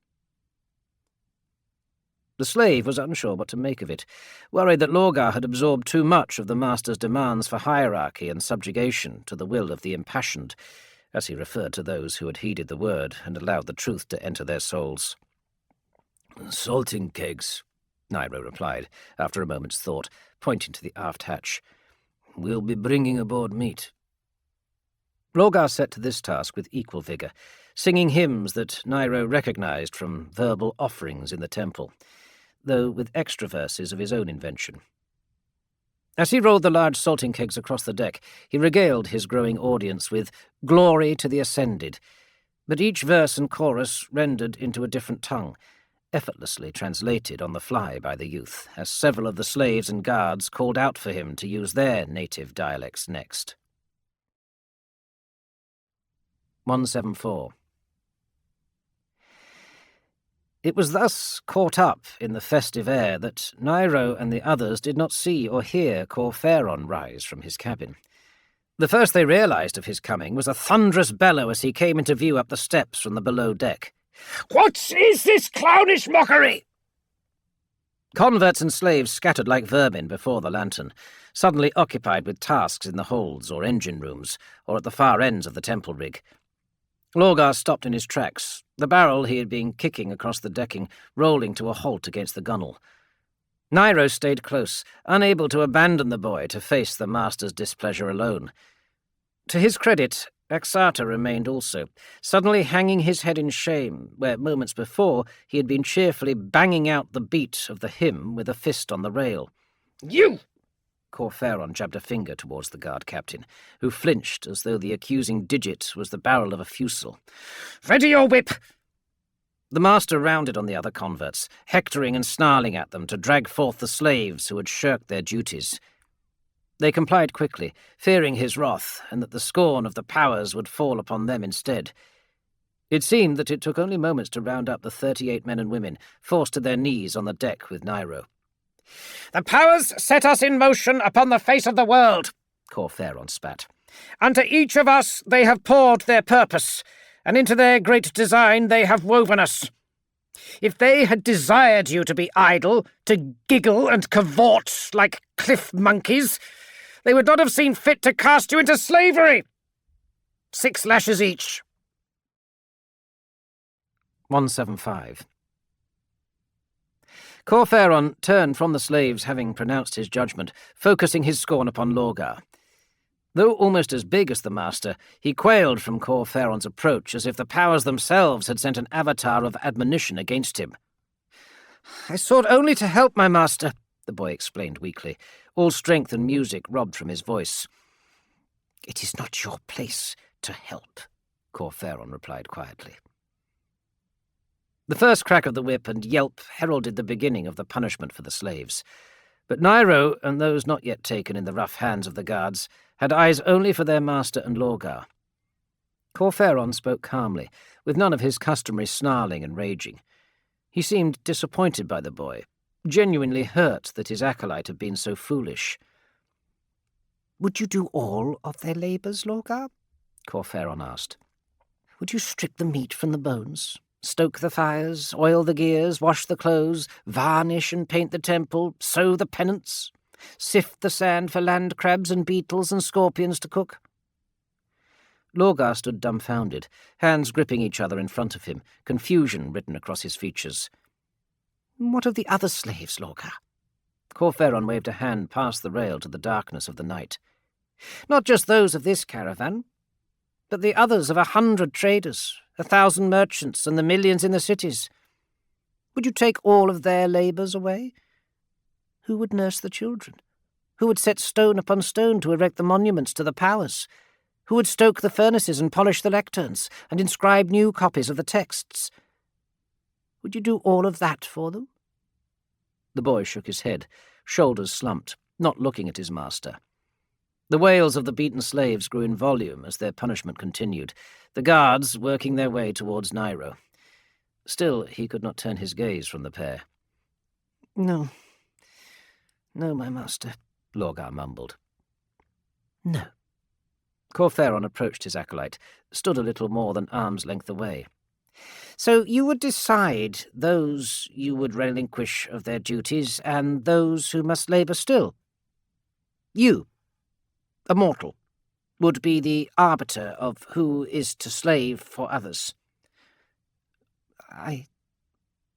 The slave was unsure what to make of it, worried that Lorgar had absorbed too much of the master's demands for hierarchy and subjugation to the will of the impassioned, as he referred to those who had heeded the word and allowed the truth to enter their souls. "Salting kegs," Nairo replied, after a moment's thought, pointing to the aft hatch. "We'll be bringing aboard meat." Lorgar set to this task with equal vigour, singing hymns that Nairo recognised from verbal offerings in the temple, though with extra verses of his own invention. As he rolled the large salting kegs across the deck, he regaled his growing audience with "Glory to the Ascended," but each verse and chorus rendered into a different tongue, effortlessly translated on the fly by the youth, as several of the slaves and guards called out for him to use their native dialects next. 174. It was thus caught up in the festive air that Nairo and the others did not see or hear Corferon rise from his cabin. The first they realised of his coming was a thunderous bellow as he came into view up the steps from the below deck. "What is this clownish mockery?" Converts and slaves scattered like vermin before the lantern, suddenly occupied with tasks in the holds or engine rooms, or at the far ends of the temple rig. Lorgar stopped in his tracks, the barrel he had been kicking across the decking rolling to a halt against the gunwale. Nairo stayed close, unable to abandon the boy to face the master's displeasure alone. To his credit, Axata remained also, suddenly hanging his head in shame, where moments before he had been cheerfully banging out the beat of the hymn with a fist on the rail. You! Corferon jabbed a finger towards the guard captain, who flinched as though the accusing digit was the barrel of a fusil. Ready your whip! The master rounded on the other converts, hectoring and snarling at them to drag forth the slaves who had shirked their duties. They complied quickly, fearing his wrath and that the scorn of the powers would fall upon them instead. It seemed that it took only moments to round up the 38 men and women, forced to their knees on the deck with Nairo. The powers set us in motion upon the face of the world, Corferon spat. Unto each of us they have poured their purpose, and into their great design they have woven us. If they had desired you to be idle, to giggle and cavort like cliff monkeys, they would not have seen fit to cast you into slavery. 6 lashes each. 175. Corferon turned from the slaves, having pronounced his judgment, focusing his scorn upon Lorgar. Though almost as big as the master, he quailed from Corferon's approach as if the powers themselves had sent an avatar of admonition against him. I sought only to help my master, the boy explained weakly, all strength and music robbed from his voice. It is not your place to help, Corferon replied quietly. The first crack of the whip and yelp heralded the beginning of the punishment for the slaves. But Nairo, and those not yet taken in the rough hands of the guards, had eyes only for their master and Lorgar. Corferon spoke calmly, with none of his customary snarling and raging. He seemed disappointed by the boy, genuinely hurt that his acolyte had been so foolish. "Would you do all of their labours, Lorgar?" Corferon asked. "Would you strip the meat from the bones, stoke the fires, oil the gears, wash the clothes, varnish and paint the temple, sow the pennants, sift the sand for land crabs and beetles and scorpions to cook?" Lorgar stood dumbfounded, hands gripping each other in front of him, confusion written across his features. "What of the other slaves, Lorgar?" Corferon waved a hand past the rail to the darkness of the night. "Not just those of this caravan, but the others of 100 traders, 1,000 merchants, and the millions in the cities. Would you take all of their labours away? Who would nurse the children? Who would set stone upon stone to erect the monuments to the powers? Who would stoke the furnaces and polish the lecterns, and inscribe new copies of the texts? Would you do all of that for them?" The boy shook his head, shoulders slumped, not looking at his master. The wails of the beaten slaves grew in volume as their punishment continued, the guards working their way towards Nairo. Still, he could not turn his gaze from the pair. No, my master," Lorgar mumbled. "No." Corferon approached his acolyte, stood a little more than arm's length away. "So you would decide those you would relinquish of their duties, and those who must labour still? You, a mortal, would be the arbiter of who is to slave for others?"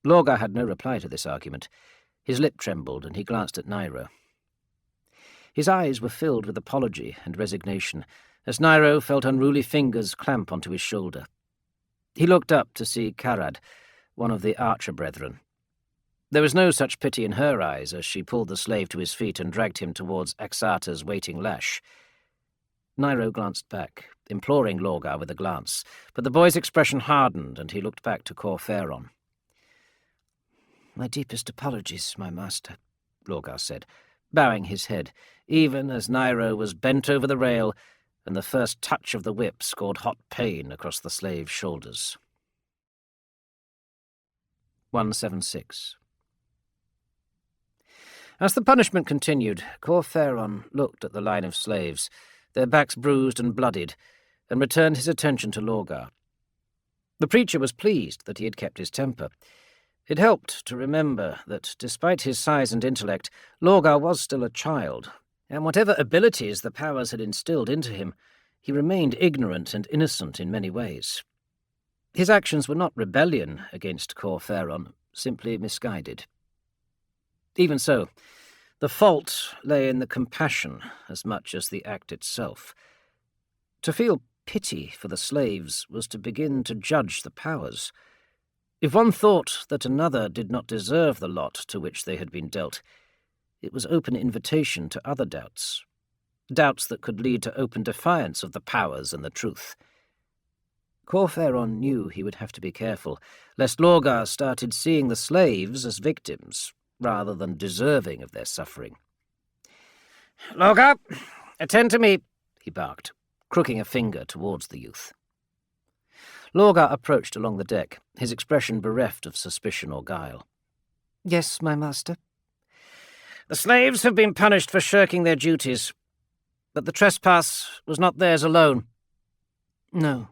Lorgar had no reply to this argument. His lip trembled, and he glanced at Nairo. His eyes were filled with apology and resignation, as Nairo felt unruly fingers clamp onto his shoulder. He looked up to see Karad, one of the archer brethren. There was no such pity in her eyes as she pulled the slave to his feet and dragged him towards Axata's waiting lash. Nairo glanced back, imploring Lorgar with a glance, but the boy's expression hardened, and he looked back to Corferon. "My deepest apologies, my master," Lorgar said, bowing his head, even as Nairo was bent over the rail, and the first touch of the whip scored hot pain across the slave's shoulders. 176. As the punishment continued, Corferon looked at the line of slaves, their backs bruised and bloodied, and returned his attention to Lorgar. The preacher was pleased that he had kept his temper. It helped to remember that, despite his size and intellect, Lorgar was still a child, and whatever abilities the powers had instilled into him, he remained ignorant and innocent in many ways. His actions were not rebellion against Corferon, simply misguided. Even so, the fault lay in the compassion as much as the act itself. To feel pity for the slaves was to begin to judge the powers. If one thought that another did not deserve the lot to which they had been dealt, it was open invitation to other doubts, doubts that could lead to open defiance of the powers and the truth. Corferon knew he would have to be careful, lest Lorgar started seeing the slaves as victims, rather than deserving of their suffering. "Lorgar, attend to me," he barked, crooking a finger towards the youth. Lorgar approached along the deck, his expression bereft of suspicion or guile. "Yes, my master." "The slaves have been punished for shirking their duties, but the trespass was not theirs alone." "No,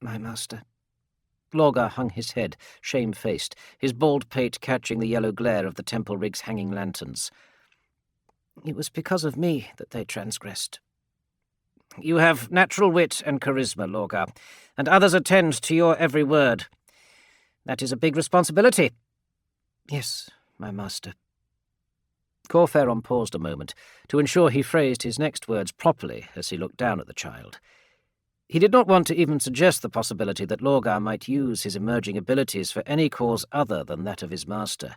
my master." Lorgar hung his head, shamefaced, his bald pate catching the yellow glare of the temple rig's hanging lanterns. "It was because of me that they transgressed." "You have natural wit and charisma, Lorgar, and others attend to your every word. That is a big responsibility." "Yes, my master." Corferon paused a moment to ensure he phrased his next words properly as he looked down at the child. He did not want to even suggest the possibility that Lorgar might use his emerging abilities for any cause other than that of his master.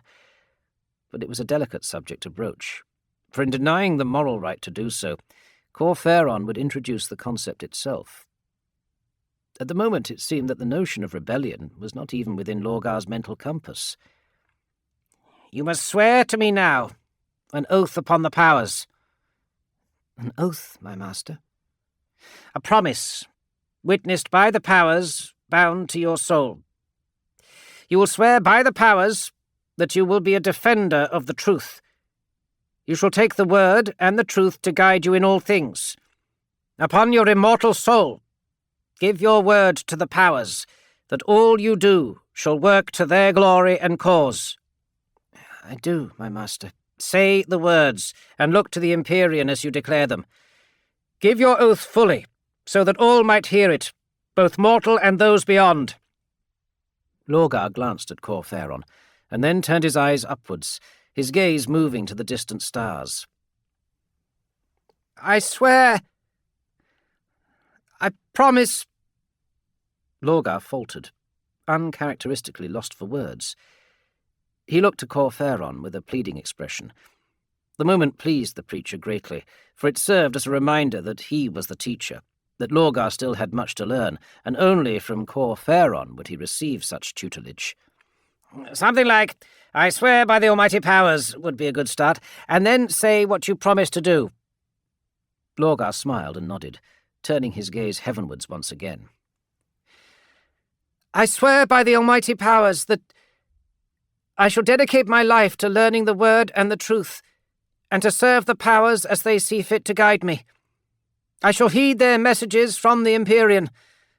But it was a delicate subject to broach, for in denying the moral right to do so, Corferon would introduce the concept itself. At the moment it seemed that the notion of rebellion was not even within Lorgar's mental compass. "You must swear to me now, an oath upon the powers." "An oath, my master?" "A promise, witnessed by the powers, bound to your soul. You will swear by the powers that you will be a defender of the truth. You shall take the word and the truth to guide you in all things. Upon your immortal soul, give your word to the powers that all you do shall work to their glory and cause." "I do, my master." "Say the words, and look to the Empyrean as you declare them. Give your oath fully, so that all might hear it, both mortal and those beyond." Lorgar glanced at Corferon, and then turned his eyes upwards, his gaze moving to the distant stars. "I swear. I promise." Lorgar faltered, uncharacteristically lost for words. He looked to Corferon with a pleading expression. The moment pleased the preacher greatly, for it served as a reminder that he was the teacher, that Lorgar still had much to learn, and only from Corferon would he receive such tutelage. "Something like, 'I swear by the almighty powers,' would be a good start, and then say what you promise to do." Lorgar smiled and nodded, turning his gaze heavenwards once again. "I swear by the almighty powers that I shall dedicate my life to learning the word and the truth, and to serve the powers as they see fit to guide me. I shall heed their messages from the Empyrean,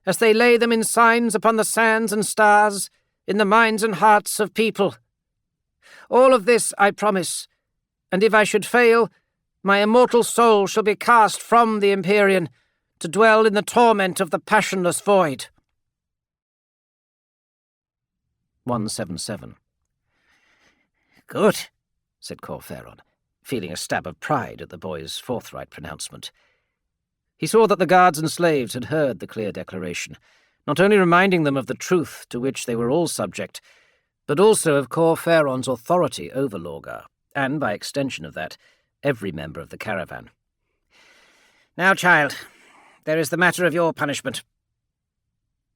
as they lay them in signs upon the sands and stars, in the minds and hearts of people. All of this I promise, and if I should fail, my immortal soul shall be cast from the Empyrean, to dwell in the torment of the passionless void." 177. "Good," said Corferon, feeling a stab of pride at the boy's forthright pronouncement. He saw that the guards and slaves had heard the clear declaration, not only reminding them of the truth to which they were all subject, but also of Corferon's authority over Lorgar, and, by extension of that, every member of the caravan. "Now, child, there is the matter of your punishment."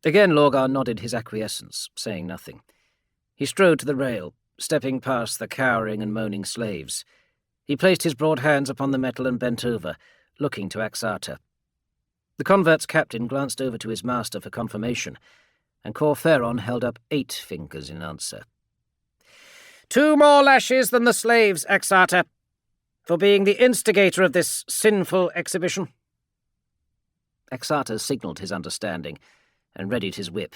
Again Lorgar nodded his acquiescence, saying nothing. He strode to the rail, stepping past the cowering and moaning slaves. He placed his broad hands upon the metal and bent over, looking to Axata. The convert's captain glanced over to his master for confirmation, and Corferon held up 8 fingers in answer. 2 more lashes than the slaves, Axata, for being the instigator of this sinful exhibition." Axata signalled his understanding, and readied his whip.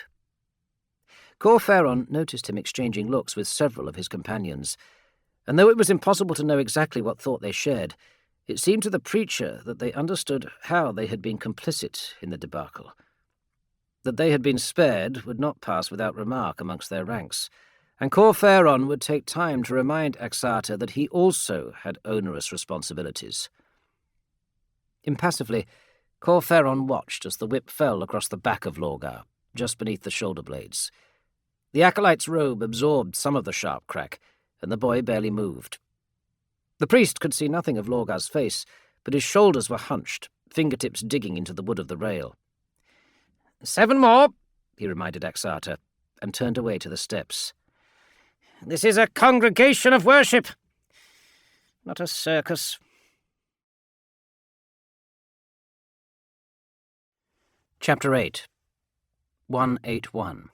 Corferon noticed him exchanging looks with several of his companions, and though it was impossible to know exactly what thought they shared, it seemed to the preacher that they understood how they had been complicit in the debacle. That they had been spared would not pass without remark amongst their ranks, and Corferon would take time to remind Axata that he also had onerous responsibilities. Impassively, Corferon watched as the whip fell across the back of Lorgar, just beneath the shoulder blades. The acolyte's robe absorbed some of the sharp crack, and the boy barely moved. The priest could see nothing of Lorgar's face, but his shoulders were hunched, fingertips digging into the wood of the rail. 7 more, he reminded Axata, and turned away to the steps. This is a congregation of worship, not a circus. Chapter 8 181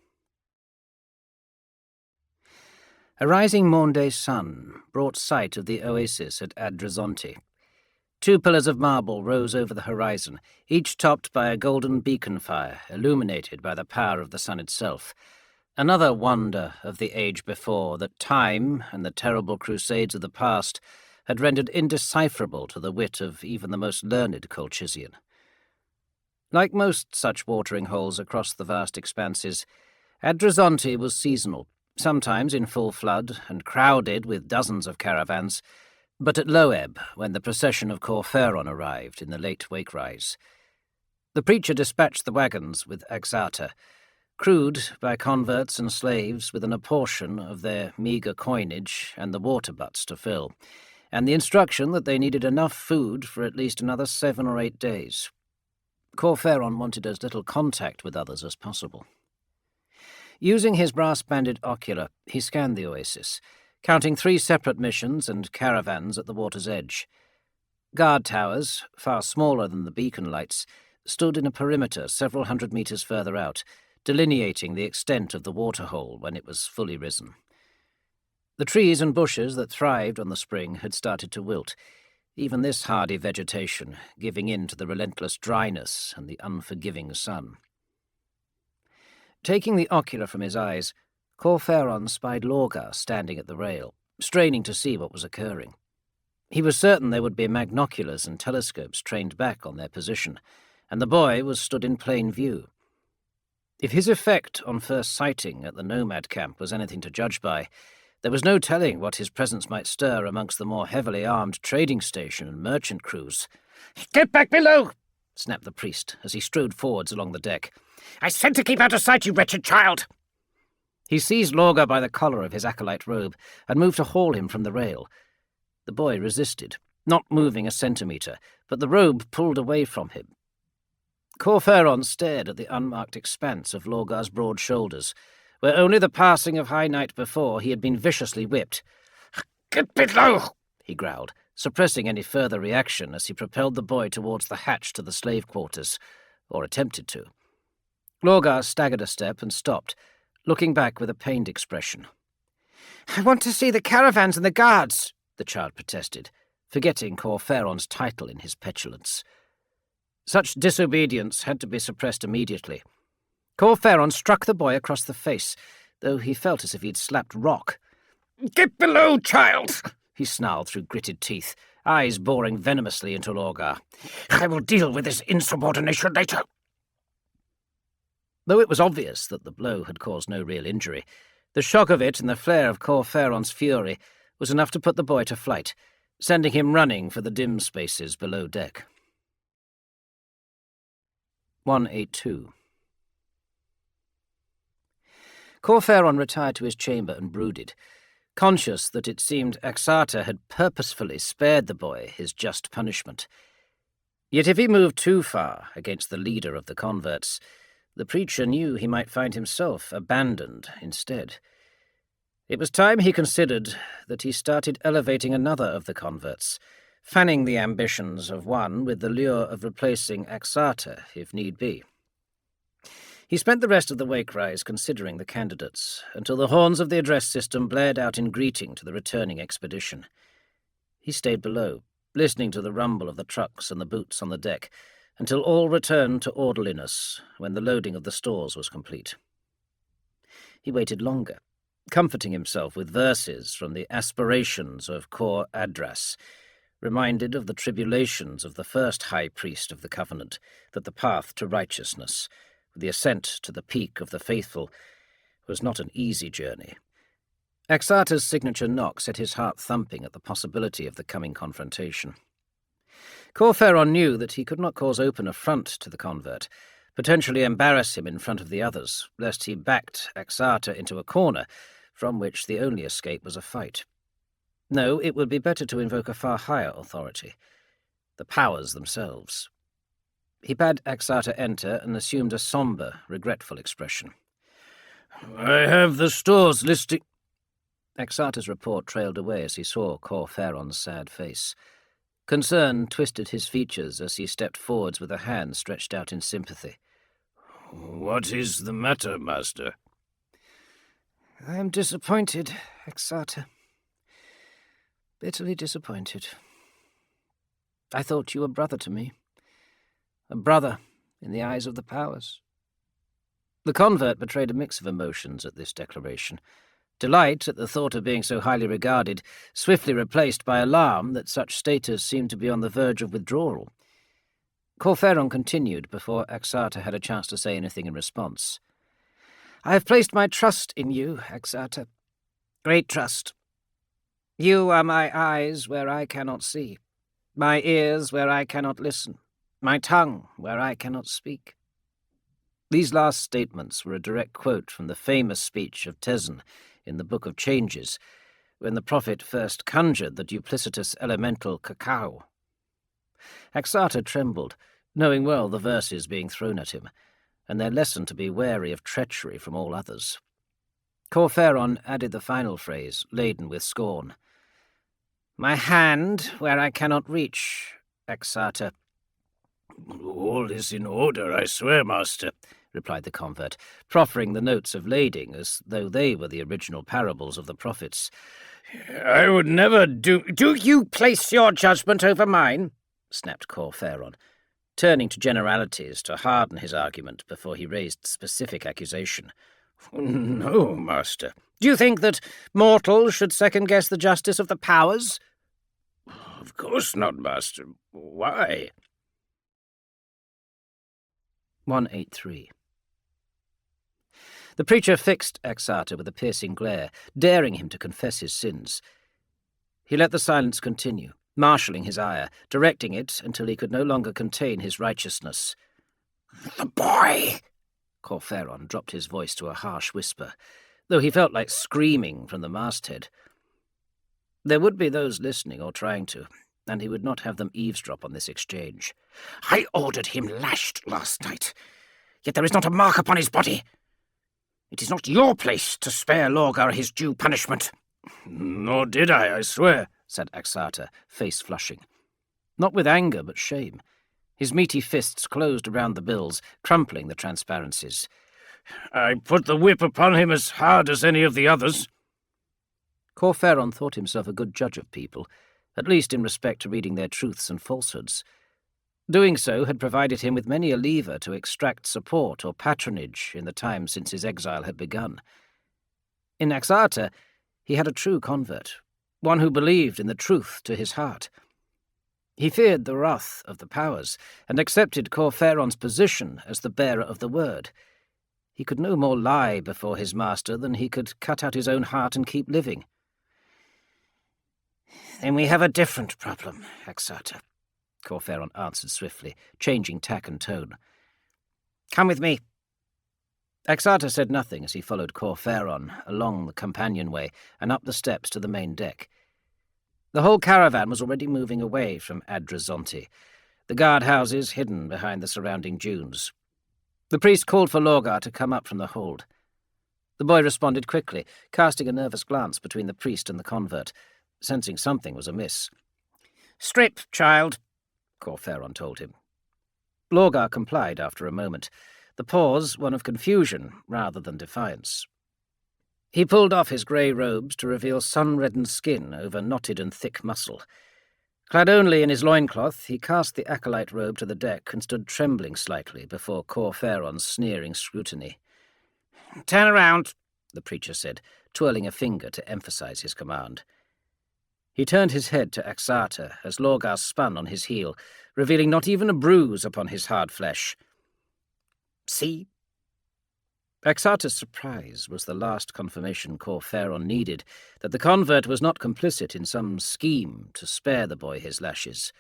A rising morn-day sun brought sight of the oasis at Adrazonte. 2 pillars of marble rose over the horizon, each topped by a golden beacon fire illuminated by the power of the sun itself. Another wonder of the age before that time and the terrible crusades of the past had rendered indecipherable to the wit of even the most learned Colchizian. Like most such watering holes across the vast expanses, Adrazonte was seasonal, sometimes in full flood and crowded with dozens of caravans, but at low ebb when the procession of Corferon arrived in the late wake-rise. The preacher dispatched the wagons with Axata, crewed by converts and slaves with an apportion of their meagre coinage and the water butts to fill, and the instruction that they needed enough food for at least another 7 or 8 days. Corferon wanted as little contact with others as possible. Using his brass-banded ocular, he scanned the oasis, counting 3 separate missions and caravans at the water's edge. Guard towers, far smaller than the beacon lights, stood in a perimeter several hundred meters further out, delineating the extent of the waterhole when it was fully risen. The trees and bushes that thrived on the spring had started to wilt, even this hardy vegetation giving in to the relentless dryness and the unforgiving sun. Taking the ocular from his eyes, Corferon spied Lorgar standing at the rail, straining to see what was occurring. He was certain there would be magnoculars and telescopes trained back on their position, and the boy was stood in plain view. If his effect on first sighting at the nomad camp was anything to judge by, there was no telling what his presence might stir amongst the more heavily armed trading station and merchant crews. Get back below, snapped the priest as he strode forwards along the deck. I said to keep out of sight, you wretched child. He seized Lorgar by the collar of his acolyte robe and moved to haul him from the rail. The boy resisted, not moving a centimetre, but the robe pulled away from him. Corferon stared at the unmarked expanse of Lorgar's broad shoulders, where only the passing of high night before he had been viciously whipped. Get below, he growled, suppressing any further reaction as he propelled the boy towards the hatch to the slave quarters, or attempted to. Lorgar staggered a step and stopped, looking back with a pained expression. I want to see the caravans and the guards, the child protested, forgetting Corferon's title in his petulance. Such disobedience had to be suppressed immediately. Corferon struck the boy across the face, though he felt as if he'd slapped rock. Get below, child, he snarled through gritted teeth, eyes boring venomously into Lorgar. I will deal with this insubordination later. Though it was obvious that the blow had caused no real injury, the shock of it and the flare of Corferon's fury was enough to put the boy to flight, sending him running for the dim spaces below deck. 182 Corferon retired to his chamber and brooded, conscious that it seemed Axata had purposefully spared the boy his just punishment. Yet if he moved too far against the leader of the converts, the preacher knew he might find himself abandoned instead. It was time, he considered, that he started elevating another of the converts, fanning the ambitions of one with the lure of replacing Axata, if need be. He spent the rest of the wake-rise considering the candidates, until the horns of the address system blared out in greeting to the returning expedition. He stayed below, listening to the rumble of the trucks and the boots on the deck, until all returned to orderliness when the loading of the stores was complete. He waited longer, comforting himself with verses from the aspirations of Cor Adras, reminded of the tribulations of the first high priest of the covenant, that the path to righteousness, the ascent to the peak of the faithful, was not an easy journey. Axata's signature knock set his heart thumping at the possibility of the coming confrontation. Corferon knew that he could not cause open affront to the convert, potentially embarrass him in front of the others, lest he backed Axarta into a corner, from which the only escape was a fight. No, it would be better to invoke a far higher authority, the powers themselves. He bade Axarta enter and assumed a sombre, regretful expression. "I have the stores listing—" Axarta's report trailed away as he saw Corferon's sad face. Concern twisted his features as he stepped forwards with a hand stretched out in sympathy. "What is the matter, Master?" "I am disappointed, Axarta. Bitterly disappointed. I thought you a brother to me. A brother in the eyes of the powers." The convert betrayed a mix of emotions at this declaration. Delight at the thought of being so highly regarded, swiftly replaced by alarm that such status seemed to be on the verge of withdrawal. Corferon continued before Axarta had a chance to say anything in response. "I have placed my trust in you, Axarta. Great trust. You are my eyes where I cannot see, my ears where I cannot listen, my tongue where I cannot speak." These last statements were a direct quote from the famous speech of Tezn in the Book of Changes, when the prophet first conjured the duplicitous elemental cacao. Axarta trembled, knowing well the verses being thrown at him, and their lesson to be wary of treachery from all others. Corferon added the final phrase, laden with scorn. "My hand where I cannot reach, Axarta." "All is in order, I swear, Master," replied the convert, proffering the notes of lading as though they were the original parables of the prophets. "I would never do—" "Do you place your judgment over mine?" snapped Corferon, turning to generalities to harden his argument before he raised specific accusation. "No, Master." "Do you think that mortals should second-guess the justice of the powers?" "Of course not, Master. Why?" 183. The preacher fixed Axarta with a piercing glare, daring him to confess his sins. He let the silence continue, marshalling his ire, directing it until he could no longer contain his righteousness. "The boy!" Corferon dropped his voice to a harsh whisper, though he felt like screaming from the masthead. There would be those listening or trying to, and he would not have them eavesdrop on this exchange. "I ordered him lashed last night, yet there is not a mark upon his body. It is not your place to spare Lorgar his due punishment." "Nor did I swear," said Axarta, face flushing. Not with anger, but shame. His meaty fists closed around the bills, crumpling the transparencies. "I put the whip upon him as hard as any of the others." Corferon thought himself a good judge of people, at least in respect to reading their truths and falsehoods. Doing so had provided him with many a lever to extract support or patronage in the time since his exile had begun. In Axarta, he had a true convert, one who believed in the truth to his heart. He feared the wrath of the powers, and accepted Corferon's position as the bearer of the word. He could no more lie before his master than he could cut out his own heart and keep living. "Then we have a different problem, Axarta," Corferon answered swiftly, changing tack and tone. "Come with me." Axarta said nothing as he followed Corferon along the companionway and up the steps to the main deck. The whole caravan was already moving away from Adrazonte, the guardhouses hidden behind the surrounding dunes. The priest called for Lorgar to come up from the hold. The boy responded quickly, casting a nervous glance between the priest and the convert, sensing something was amiss. "Strip, child," Corferon told him. Lorgar complied after a moment, the pause one of confusion rather than defiance. He pulled off his grey robes to reveal sun-reddened skin over knotted and thick muscle. Clad only in his loincloth, he cast the acolyte robe to the deck and stood trembling slightly before Corferon's sneering scrutiny. "Turn around," the preacher said, twirling a finger to emphasize his command. He turned his head to Axarta as Lorgar spun on his heel, revealing not even a bruise upon his hard flesh. "See?" Axarta's surprise was the last confirmation Corferon needed that the convert was not complicit in some scheme to spare the boy his lashes.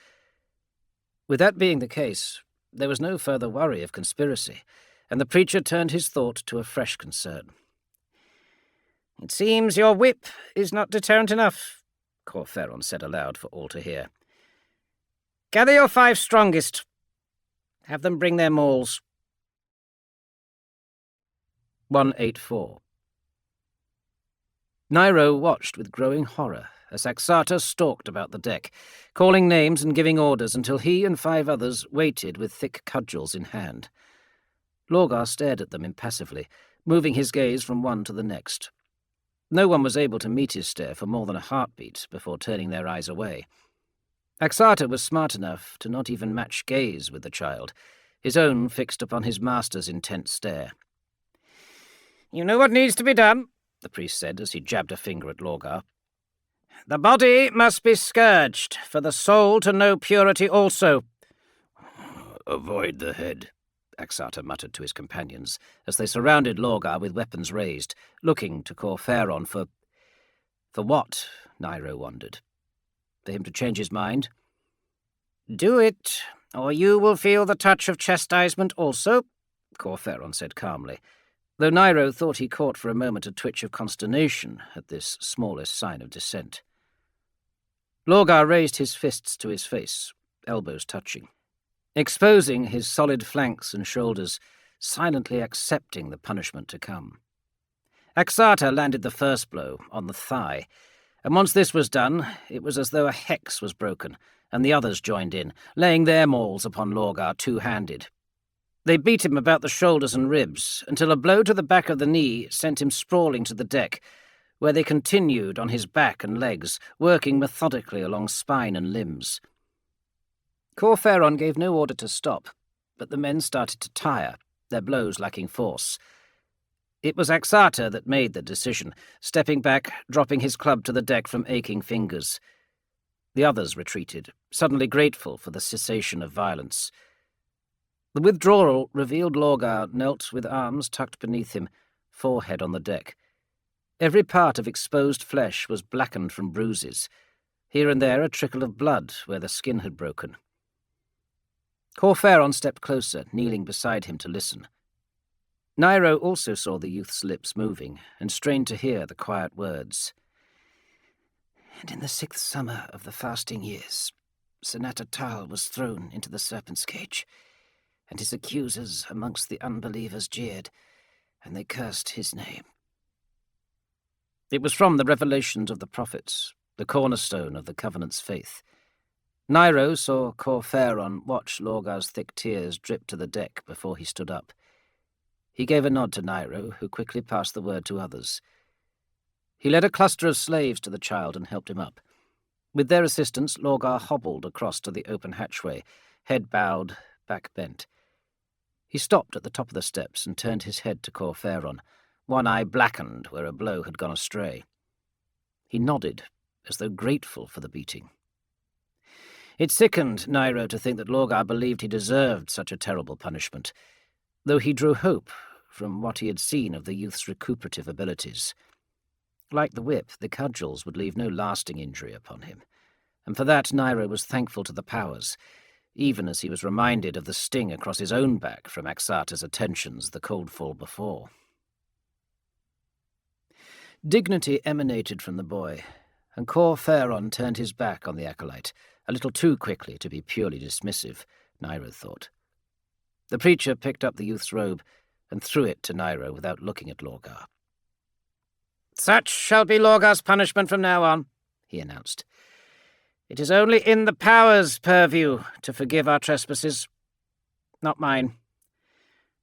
With that being the case, there was no further worry of conspiracy, and the preacher turned his thought to a fresh concern. "It seems your whip is not deterrent enough," Corferon said aloud for all to hear. "Gather your 5 strongest. Have them bring their mauls." 184. Nairo watched with growing horror as Axata stalked about the deck, calling names and giving orders until he and 5 others waited with thick cudgels in hand. Lorgar stared at them impassively, moving his gaze from one to the next. No one was able to meet his stare for more than a heartbeat before turning their eyes away. Axata was smart enough to not even match gaze with the child, his own fixed upon his master's intent stare. "You know what needs to be done," the priest said as he jabbed a finger at Lorgar. "The body must be scourged, for the soul to know purity also." "Avoid the head," Axata muttered to his companions as they surrounded Lorgar with weapons raised, looking to Corferon for... For what? Nairo wondered. For him to change his mind? "Do it, or you will feel the touch of chastisement also," Corferon said calmly, though Nairo thought he caught for a moment a twitch of consternation at this smallest sign of dissent. Lorgar raised his fists to his face, elbows touching, exposing his solid flanks and shoulders, silently accepting the punishment to come. Axata landed the first blow on the thigh, and once this was done, it was as though a hex was broken, and the others joined in, laying their mauls upon Lorgar two-handed. They beat him about the shoulders and ribs, until a blow to the back of the knee sent him sprawling to the deck, where they continued on his back and legs, working methodically along spine and limbs. Corferon gave no order to stop, but the men started to tire, their blows lacking force. It was Axata that made the decision, stepping back, dropping his club to the deck from aching fingers. The others retreated, suddenly grateful for the cessation of violence. The withdrawal revealed Lorgar knelt with arms tucked beneath him, forehead on the deck. Every part of exposed flesh was blackened from bruises, here and there a trickle of blood where the skin had broken. Corferon stepped closer, kneeling beside him to listen. Nairo also saw the youth's lips moving and strained to hear the quiet words. "And in the 6th summer of the fasting years, Senata Tal was thrown into the serpent's cage, and his accusers amongst the unbelievers jeered, and they cursed his name." It was from the revelations of the prophets, the cornerstone of the Covenant's faith. Nairo saw Corferon watch Lorgar's thick tears drip to the deck before he stood up. He gave a nod to Nairo, who quickly passed the word to others. He led a cluster of slaves to the child and helped him up. With their assistance, Lorgar hobbled across to the open hatchway, head bowed, back bent. He stopped at the top of the steps and turned his head to Corferon, one eye blackened where a blow had gone astray. He nodded, as though grateful for the beating. It sickened Nairo to think that Lorgar believed he deserved such a terrible punishment, though he drew hope from what he had seen of the youth's recuperative abilities. Like the whip, the cudgels would leave no lasting injury upon him, and for that Nairo was thankful to the powers, even as he was reminded of the sting across his own back from Axata's attentions the cold fall before. Dignity emanated from the boy, and Corferon turned his back on the acolyte, a little too quickly to be purely dismissive, Nairo thought. The preacher picked up the youth's robe and threw it to Nairo without looking at Lorgar. "Such shall be Lorgar's punishment from now on," he announced. "It is only in the powers' purview to forgive our trespasses, not mine.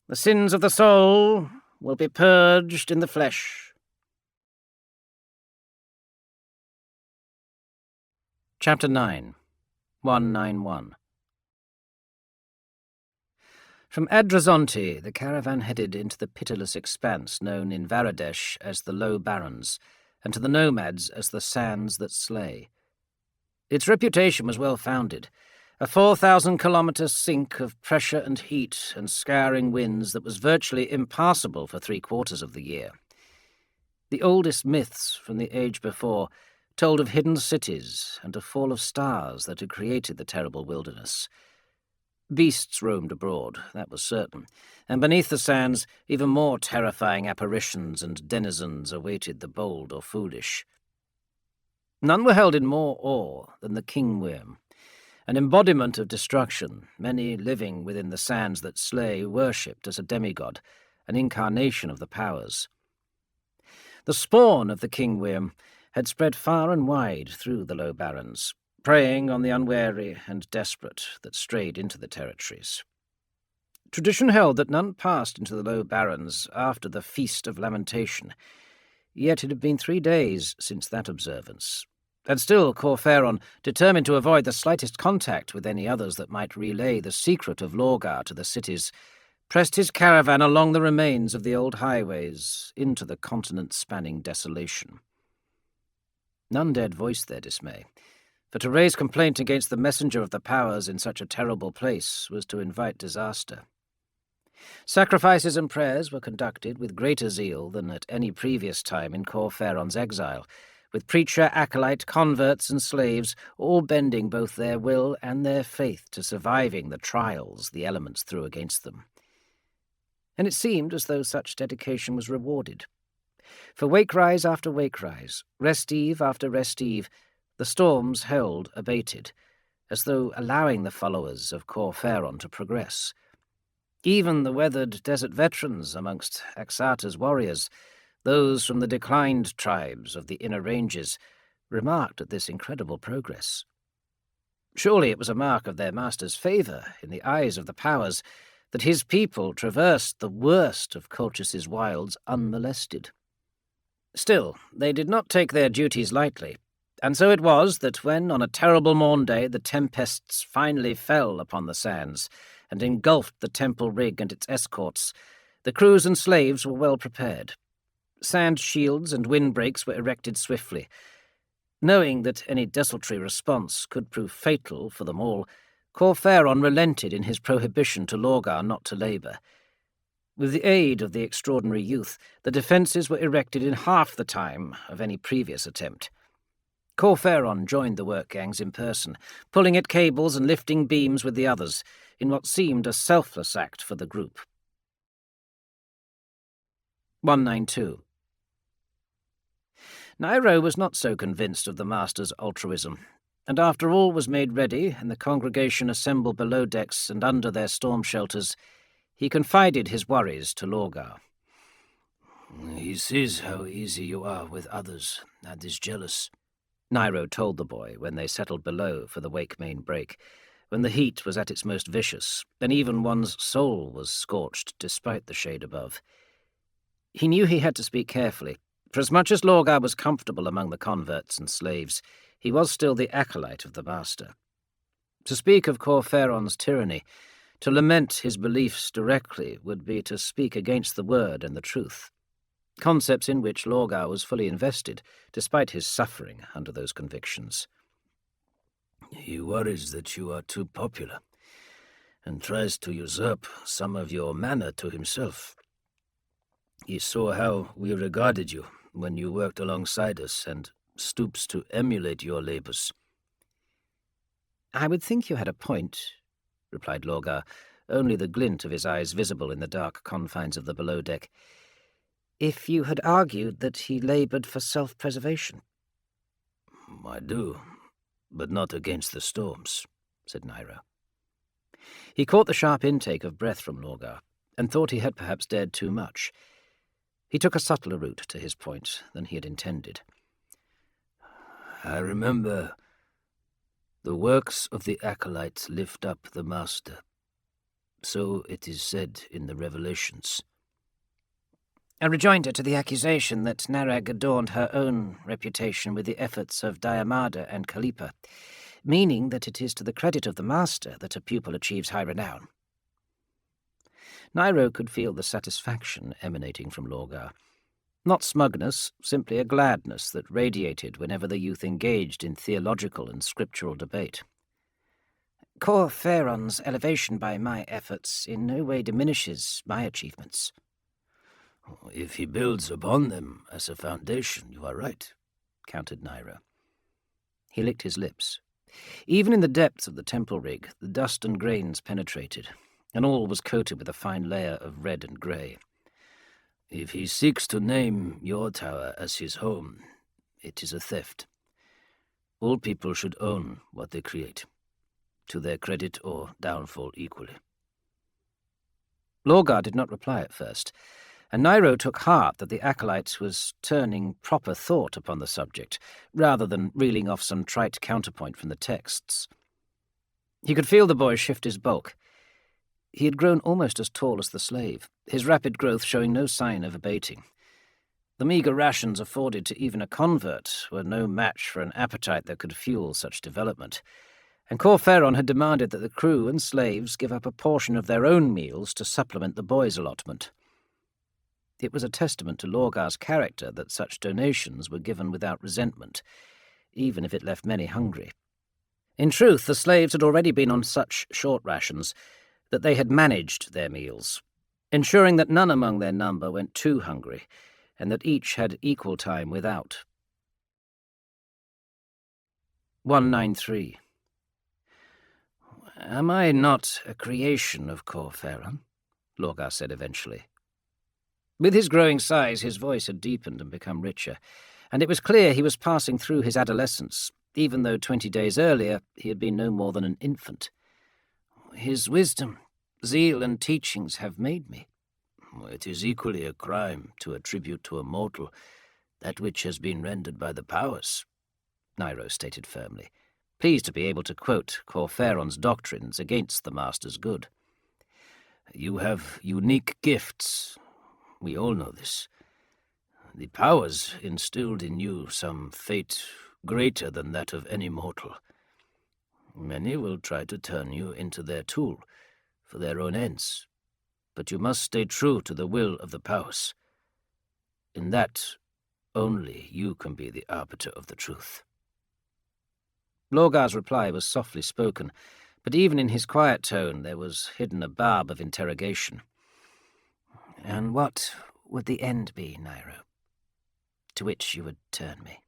The sins of the soul will be purged in the flesh." Chapter 9, 191. From Adrazonte, the caravan headed into the pitiless expanse known in Varadesh as the Low Barrens, and to the nomads as the Sands that Slay. Its reputation was well-founded, a 4,000-kilometre sink of pressure and heat and scouring winds that was virtually impassable for 3/4 of the year. The oldest myths from the age before told of hidden cities and a fall of stars that had created the terrible wilderness, Beasts roamed abroad, that was certain, and beneath the sands even more terrifying apparitions and denizens awaited the bold or foolish. None were held in more awe than the king-worm, an embodiment of destruction, many living within the sands that slay worshipped as a demigod, an incarnation of the powers. The spawn of the king-worm had spread far and wide through the Low Barrens, preying on the unwary and desperate that strayed into the territories. Tradition held that none passed into the Low Barrens after the Feast of Lamentation, yet it had been 3 days since that observance, and still Corferon, determined to avoid the slightest contact with any others that might relay the secret of Lorgar to the cities, pressed his caravan along the remains of the old highways into the continent-spanning desolation. None dared voice their dismay, for to raise complaint against the messenger of the powers in such a terrible place was to invite disaster. Sacrifices and prayers were conducted with greater zeal than at any previous time in Corferon's exile, with preacher, acolyte, converts, and slaves all bending both their will and their faith to surviving the trials the elements threw against them. And it seemed as though such dedication was rewarded. For wake-rise after wake-rise, rest-eve after rest-eve, the storms held abated, as though allowing the followers of Corferon to progress. Even the weathered desert veterans amongst Axata's warriors, those from the declined tribes of the inner ranges, remarked at this incredible progress. Surely it was a mark of their master's favour in the eyes of the powers that his people traversed the worst of Colchis's wilds unmolested. Still, they did not take their duties lightly, and so it was that when, on a terrible morn-day, the tempests finally fell upon the sands and engulfed the temple rig and its escorts, the crews and slaves were well prepared. Sand shields and windbreaks were erected swiftly. Knowing that any desultory response could prove fatal for them all, Corferon relented in his prohibition to Lorgar not to labour. With the aid of the extraordinary youth, the defences were erected in half the time of any previous attempt. Corferon joined the work gangs in person, pulling at cables and lifting beams with the others, in what seemed a selfless act for the group. 192. Nairo was not so convinced of the master's altruism, and after all was made ready and the congregation assembled below decks and under their storm shelters, he confided his worries to Lorgar. "He sees how easy you are with others, and is jealous," Nairo told the boy when they settled below for the wake-main break, when the heat was at its most vicious, and even one's soul was scorched despite the shade above. He knew he had to speak carefully, for as much as Lorgar was comfortable among the converts and slaves, he was still the acolyte of the master. To speak of Corferon's tyranny, to lament his beliefs directly, would be to speak against the word and the truth, concepts in which Lorgar was fully invested, despite his suffering under those convictions. "He worries that you are too popular, and tries to usurp some of your manner to himself. He saw how we regarded you when you worked alongside us, and stoops to emulate your labours." "I would think you had a point," replied Lorgar, only the glint of his eyes visible in the dark confines of the below deck, "if you had argued that he laboured for self-preservation." "I do, but not against the storms," said Nairo. He caught the sharp intake of breath from Lorgar, and thought he had perhaps dared too much. He took a subtler route to his point than he had intended. "I remember the works of the acolytes lift up the master. So it is said in the Revelations." A rejoinder to the accusation that Narag adorned her own reputation with the efforts of Diamada and Kalipa, meaning that it is to the credit of the master that a pupil achieves high renown. Nairo could feel the satisfaction emanating from Lorgar. Not smugness, simply a gladness that radiated whenever the youth engaged in theological and scriptural debate. Corferon's elevation by my efforts in no way diminishes my achievements. "If he builds upon them as a foundation, you are right," countered Nairo. He licked his lips. Even in the depths of the temple rig, the dust and grains penetrated, and all was coated with a fine layer of red and grey. If he seeks to name your tower as his home, it is a theft. All people should own what they create, to their credit or downfall equally. Lorgar did not reply at first, and Nairo took heart that the acolyte was turning proper thought upon the subject, rather than reeling off some trite counterpoint from the texts. He could feel the boy shift his bulk. He had grown almost as tall as the slave, his rapid growth showing no sign of abating. The meagre rations afforded to even a convert were no match for an appetite that could fuel such development, and Corferon had demanded that the crew and slaves give up a portion of their own meals to supplement the boy's allotment. It was a testament to Lorgar's character that such donations were given without resentment, even if it left many hungry. In truth, the slaves had already been on such short rations that they had managed their meals, ensuring that none among their number went too hungry, and that each had equal time without. 193. Am I not a creation of Corferon? Lorgar said eventually. With his growing size, his voice had deepened and become richer, and it was clear he was passing through his adolescence, even though 20 days earlier he had been no more than an infant. His wisdom, zeal, and teachings have made me. It is equally a crime to attribute to a mortal that which has been rendered by the powers, Nairo stated firmly, pleased to be able to quote Corferon's doctrines against the Master's good. You have unique gifts. We all know this. The powers instilled in you some fate greater than that of any mortal. Many will try to turn you into their tool for their own ends, but you must stay true to the will of the powers. In that, only you can be the arbiter of the truth. Lorgar's reply was softly spoken, but even in his quiet tone there was hidden a barb of interrogation. And what would the end be, Nairo, to which you would turn me?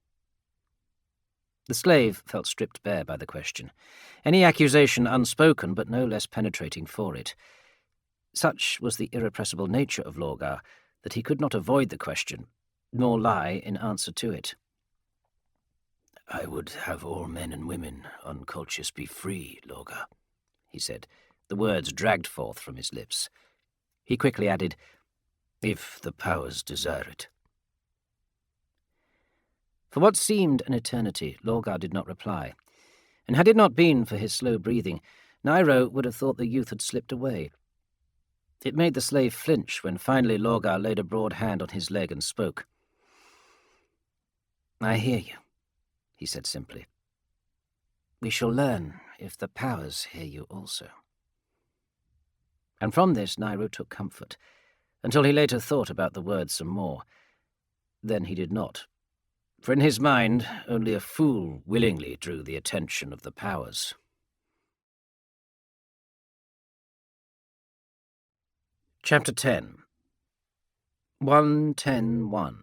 The slave felt stripped bare by the question, any accusation unspoken but no less penetrating for it. Such was the irrepressible nature of Lorgar that he could not avoid the question, nor lie in answer to it. I would have all men and women on Colchis be free, Lorgar, he said, the words dragged forth from his lips. He quickly added, if the powers desire it. For what seemed an eternity, Lorgar did not reply, and had it not been for his slow breathing, Nairo would have thought the youth had slipped away. It made the slave flinch when finally Lorgar laid a broad hand on his leg and spoke. I hear you, he said simply. We shall learn if the powers hear you also. And from this Nairo took comfort, until he later thought about the words some more. Then he did not, for in his mind only a fool willingly drew the attention of the powers. Chapter 10. 110.1.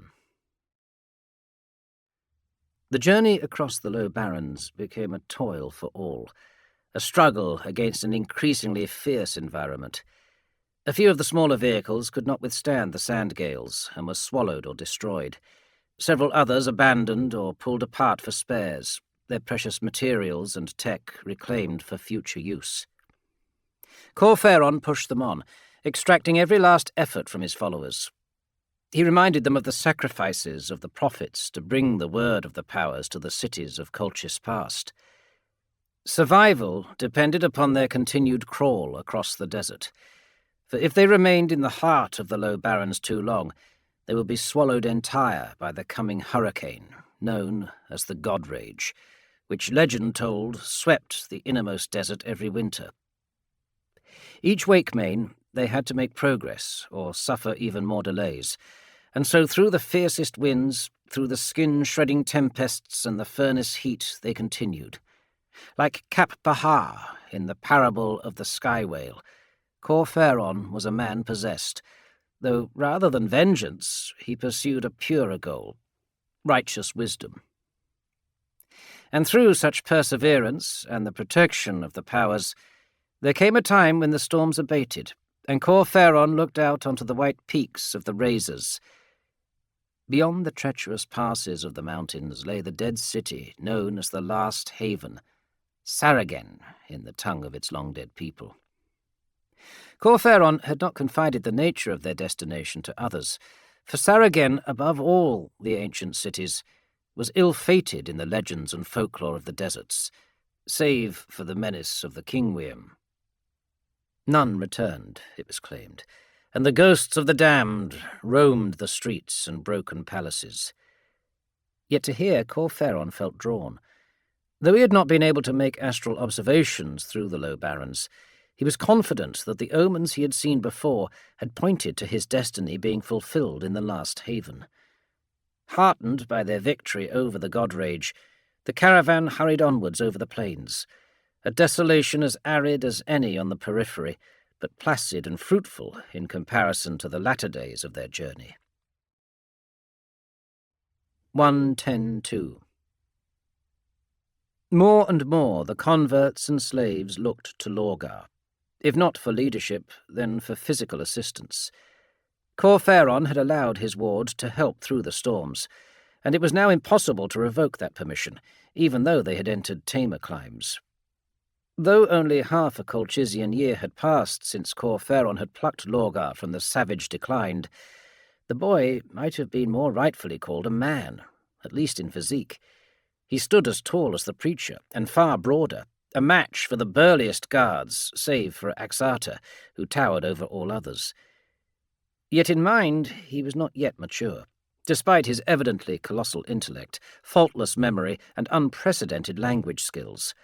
The journey across the Low Barrens became a toil for all, a struggle against an increasingly fierce environment. A few of the smaller vehicles could not withstand the sand gales and were swallowed or destroyed. Several others abandoned or pulled apart for spares, their precious materials and tech reclaimed for future use. Corferon pushed them on, extracting every last effort from his followers. He reminded them of the sacrifices of the prophets to bring the word of the powers to the cities of Colchis past. Survival depended upon their continued crawl across the desert, for if they remained in the heart of the Low Barrens too long, they would be swallowed entire by the coming hurricane, known as the God Rage, which legend told swept the innermost desert every winter. Each wake-main they had to make progress or suffer even more delays, and so through the fiercest winds, through the skin-shredding tempests and the furnace heat they continued. Like Cap Bahar in the parable of the sky whale, Corferon was a man possessed, though rather than vengeance he pursued a purer goal, righteous wisdom. And through such perseverance and the protection of the powers, there came a time when the storms abated, and Corferon looked out onto the white peaks of the Razors. Beyond the treacherous passes of the mountains lay the dead city known as the Last Haven, Saragen in the tongue of its long-dead people. Corferon had not confided the nature of their destination to others, for Saragen, above all the ancient cities, was ill-fated in the legends and folklore of the deserts, save for the menace of the Kingweum. None returned, it was claimed, and the ghosts of the damned roamed the streets and broken palaces. Yet to here Corferon felt drawn. Though he had not been able to make astral observations through the Low Barrens, he was confident that the omens he had seen before had pointed to his destiny being fulfilled in the Last Haven. Heartened by their victory over the God-Rage, the caravan hurried onwards over the plains, a desolation as arid as any on the periphery, but placid and fruitful in comparison to the latter days of their journey. 1:10:2 More and more the converts and slaves looked to Lorgar, if not for leadership, then for physical assistance. Corferon had allowed his ward to help through the storms, and it was now impossible to revoke that permission, even though they had entered tamer climes. Though only half a Colchizian year had passed since Corferon had plucked Lorgar from the savage Declined, the boy might have been more rightfully called a man, at least in physique. He stood as tall as the preacher, and far broader, a match for the burliest guards, save for Axata, who towered over all others. Yet in mind he was not yet mature, despite his evidently colossal intellect, faultless memory, and unprecedented language skills.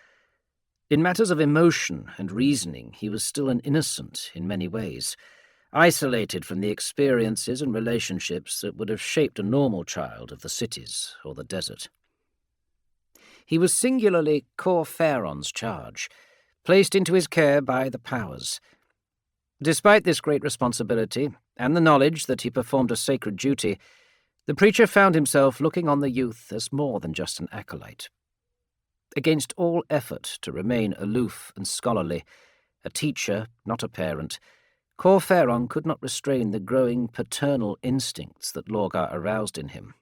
In matters of emotion and reasoning he was still an innocent in many ways, isolated from the experiences and relationships that would have shaped a normal child of the cities or the desert. He was singularly Corferon's charge, placed into his care by the powers. Despite this great responsibility, and the knowledge that he performed a sacred duty, the preacher found himself looking on the youth as more than just an acolyte. Against all effort to remain aloof and scholarly, a teacher, not a parent, Corferon could not restrain the growing paternal instincts that Lorgar aroused in him.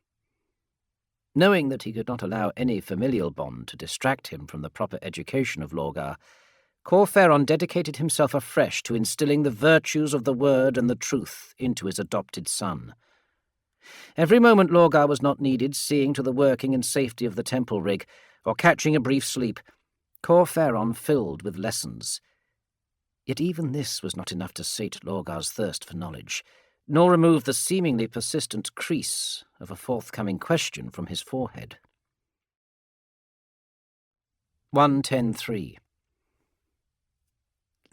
Knowing that he could not allow any familial bond to distract him from the proper education of Lorgar, Corferon dedicated himself afresh to instilling the virtues of the word and the truth into his adopted son. Every moment Lorgar was not needed seeing to the working and safety of the temple rig, or catching a brief sleep, Corferon filled with lessons. Yet even this was not enough to sate Lorgar's thirst for knowledge, nor remove the seemingly persistent crease of a forthcoming question from his forehead. 1:10:3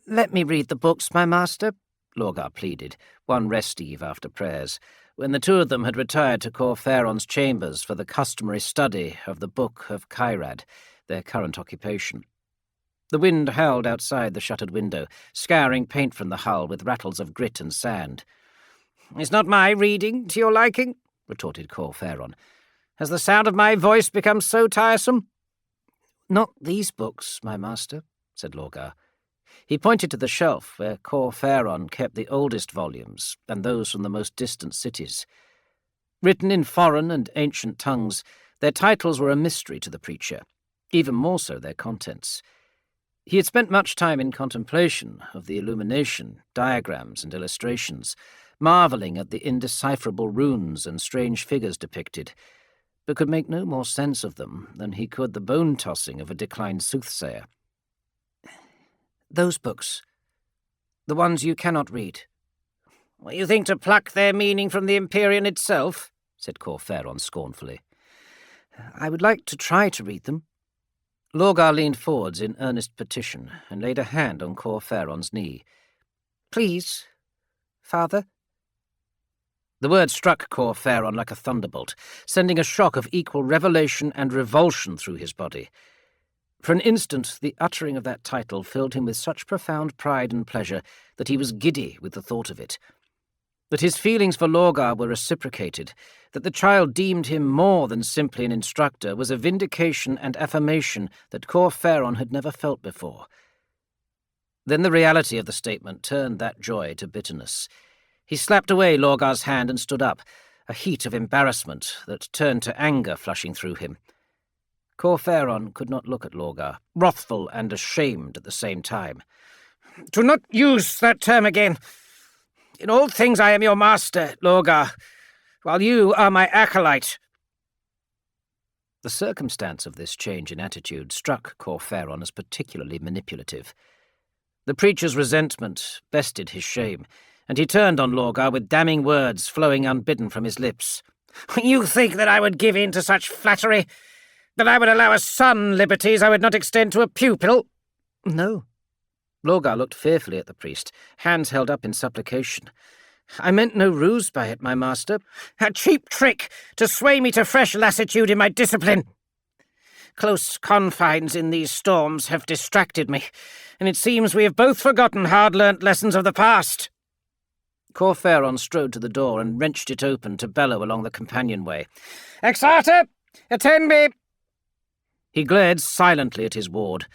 "Let me read the books, my master," Lorgar pleaded, one rest eve after prayers, when the two of them had retired to Corferon's chambers for the customary study of the Book of Kairad, their current occupation. The wind howled outside the shuttered window, scouring paint from the hull with rattles of grit and sand. "Is not my reading to your liking?" retorted Corferon. "Has the sound of my voice become so tiresome?" "Not these books, my master," said Lorgar. He pointed to the shelf where Corferon kept the oldest volumes and those from the most distant cities. Written in foreign and ancient tongues, their titles were a mystery to the preacher, even more so their contents. He had spent much time in contemplation of the illumination, diagrams, and illustrations, marvelling at the indecipherable runes and strange figures depicted, but could make no more sense of them than he could the bone-tossing of a declined soothsayer. "Those books, the ones you cannot read." "You think to pluck their meaning from the Empyrean itself?" said Corferon scornfully. "I would like to try to read them." Lorgar leaned forwards in earnest petition and laid a hand on Corferon's knee. "Please, father." The word struck Corferon like a thunderbolt, sending a shock of equal revelation and revulsion through his body. For an instant, the uttering of that title filled him with such profound pride and pleasure that he was giddy with the thought of it. That his feelings for Lorgar were reciprocated, that the child deemed him more than simply an instructor, was a vindication and affirmation that Corferon had never felt before. Then the reality of the statement turned that joy to bitterness. He slapped away Lorgar's hand and stood up, a heat of embarrassment that turned to anger flushing through him. Corferon could not look at Lorgar, wrathful and ashamed at the same time. "Do not use that term again. In all things I am your master, Lorgar, while you are my acolyte." The circumstance of this change in attitude struck Corferon as particularly manipulative. The preacher's resentment bested his shame, and he turned on Lorgar with damning words flowing unbidden from his lips. "You think that I would give in to such flattery? That I would allow a son liberties I would not extend to a pupil?" "No." Lorgar looked fearfully at the priest, hands held up in supplication. "I meant no ruse by it, my master." "A cheap trick to sway me to fresh lassitude in my discipline. Close confines in these storms have distracted me, and it seems we have both forgotten hard-learnt lessons of the past." Corferon strode to the door and wrenched it open to bellow along the companionway. "Exarter, attend me!" He glared silently at his ward,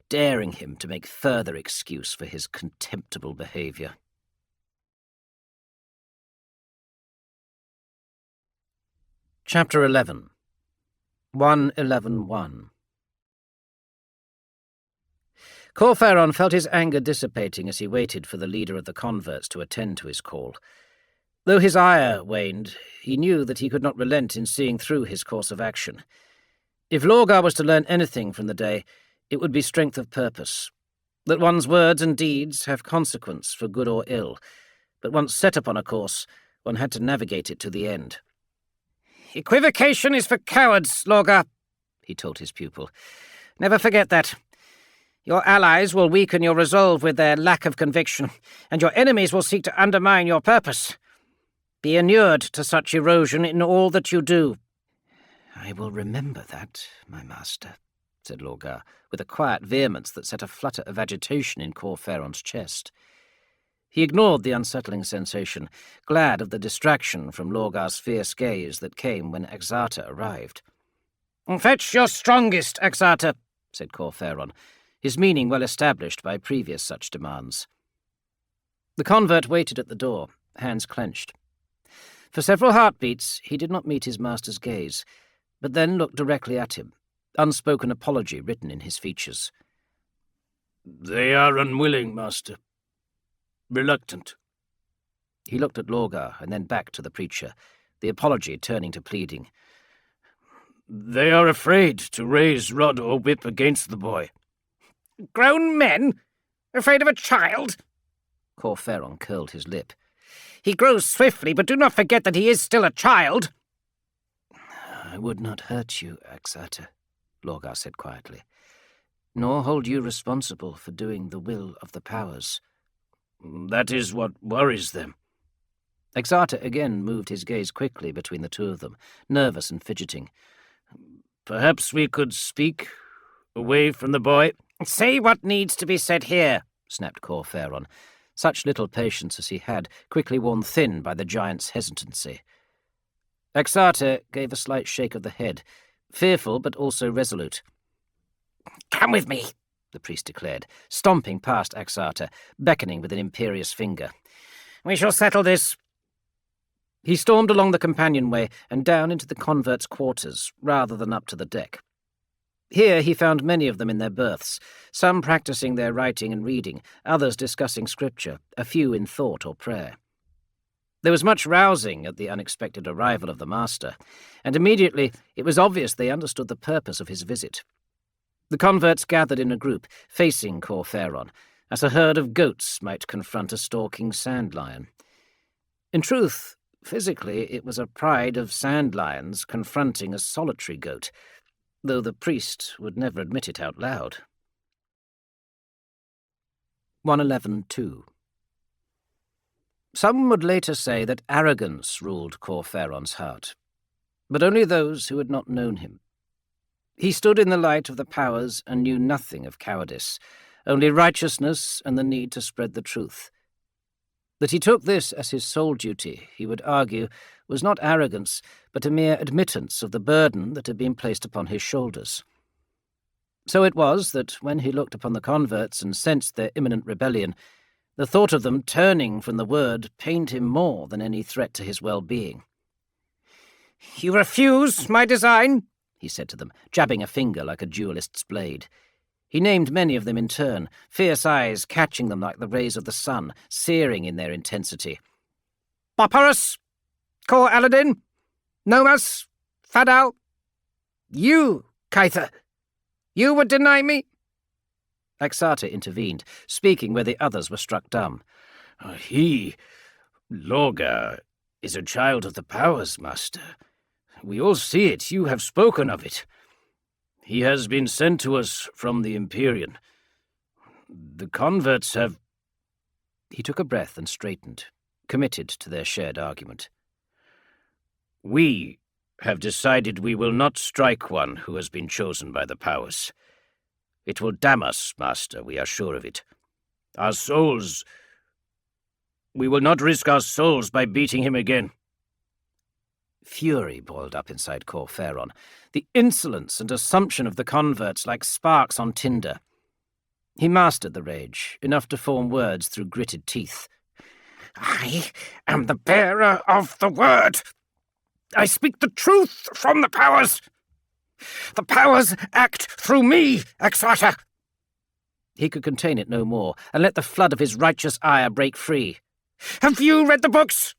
daring him to make further excuse for his contemptible behaviour. Chapter 11. 111.1. Corferon felt his anger dissipating as he waited for the leader of the converts to attend to his call. Though his ire waned, he knew that he could not relent in seeing through his course of action. If Lorgar was to learn anything from the day, it would be strength of purpose, that one's words and deeds have consequence for good or ill, but once set upon a course, one had to navigate it to the end. "Equivocation is for cowards, Lorgar," he told his pupil. "Never forget that. Your allies will weaken your resolve with their lack of conviction, and your enemies will seek to undermine your purpose. Be inured to such erosion in all that you do." "I will remember that, my master," said Lorgar, with a quiet vehemence that set a flutter of agitation in Corferon's chest. He ignored the unsettling sensation, glad of the distraction from Lorgar's fierce gaze that came when Exarter arrived. "Fetch your strongest, Exarter," said Corferon, his meaning well established by previous such demands. The convert waited at the door, hands clenched. For several heartbeats he did not meet his master's gaze, but then looked directly at him, unspoken apology written in his features. "They are unwilling, master. Reluctant." He looked at Lorgar and then back to the preacher, the apology turning to pleading. "They are afraid to raise rod or whip against the boy." "Grown men? Afraid of a child?" Corferon curled his lip. "He grows swiftly, but do not forget that he is still a child." "I would not hurt you, Exarter," Lorgar said quietly, "nor hold you responsible for doing the will of the powers." "That is what worries them." Exarter again moved his gaze quickly between the two of them, nervous and fidgeting. "Perhaps we could speak away from the boy." "Say what needs to be said here," snapped Corferon, such little patience as he had, quickly worn thin by the giant's hesitancy. Exarter gave a slight shake of the head, fearful but also resolute. "Come with me," the priest declared, stomping past Exarter, beckoning with an imperious finger. "We shall settle this." He stormed along the companionway and down into the converts' quarters, rather than up to the deck. Here he found many of them in their berths, some practicing their writing and reading, others discussing scripture, a few in thought or prayer. There was much rousing at the unexpected arrival of the master, and immediately it was obvious they understood the purpose of his visit. The converts gathered in a group, facing Corferon, as a herd of goats might confront a stalking sand lion. In truth, physically, it was a pride of sand lions confronting a solitary goat, though the priest would never admit it out loud. 111.2. Some would later say that arrogance ruled Corferon's heart, but only those who had not known him. He stood in the light of the powers and knew nothing of cowardice, only righteousness and the need to spread the truth. That he took this as his sole duty, he would argue, was not arrogance, but a mere admittance of the burden that had been placed upon his shoulders. So it was that when he looked upon the converts and sensed their imminent rebellion, the thought of them turning from the word pained him more than any threat to his well-being. "You refuse my design?" he said to them, jabbing a finger like a duelist's blade. He named many of them in turn, fierce eyes catching them like the rays of the sun, searing in their intensity. Boporus, Cor Aladin, Nomas, Fadal. You, Kaitha, you would deny me? Axata intervened, speaking where the others were struck dumb. Lorgar, is a child of the powers, Master. We all see it. You have spoken of it. He has been sent to us from the Empyrean. The converts have... He took a breath and straightened, committed to their shared argument. We have decided we will not strike one who has been chosen by the powers. It will damn us, Master, we are sure of it. Our souls... We will not risk our souls by beating him again. Fury boiled up inside Cor Ferron, the insolence and assumption of the converts like sparks on tinder. He mastered the rage, enough to form words through gritted teeth. I am the bearer of the word. I speak the truth from the powers. The powers act through me, Axata. He could contain it no more, and let the flood of his righteous ire break free. Have you read the books?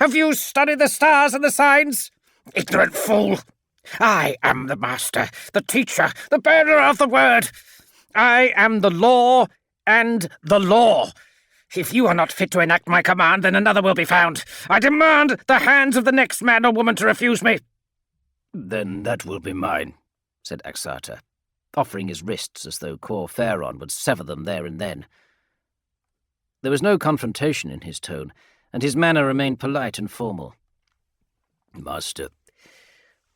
Have you studied the stars and the signs? Ignorant fool! I am the master, the teacher, the bearer of the word. I am the law and the law. If you are not fit to enact my command, then another will be found. I demand the hands of the next man or woman to refuse me. Then that will be mine, said Axata, offering his wrists as though Cor Ferron would sever them there and then. There was no confrontation in his tone, and his manner remained polite and formal. Master,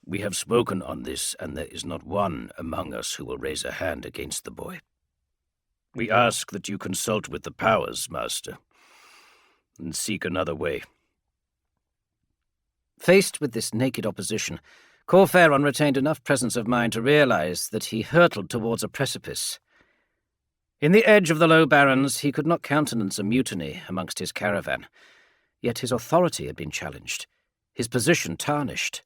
we have spoken on this, and there is not one among us who will raise a hand against the boy. We ask that you consult with the powers, Master, and seek another way. Faced with this naked opposition, Cor Ferron retained enough presence of mind to realize that he hurtled towards a precipice. In the edge of the low barrens, he could not countenance a mutiny amongst his caravan. Yet his authority had been challenged, his position tarnished.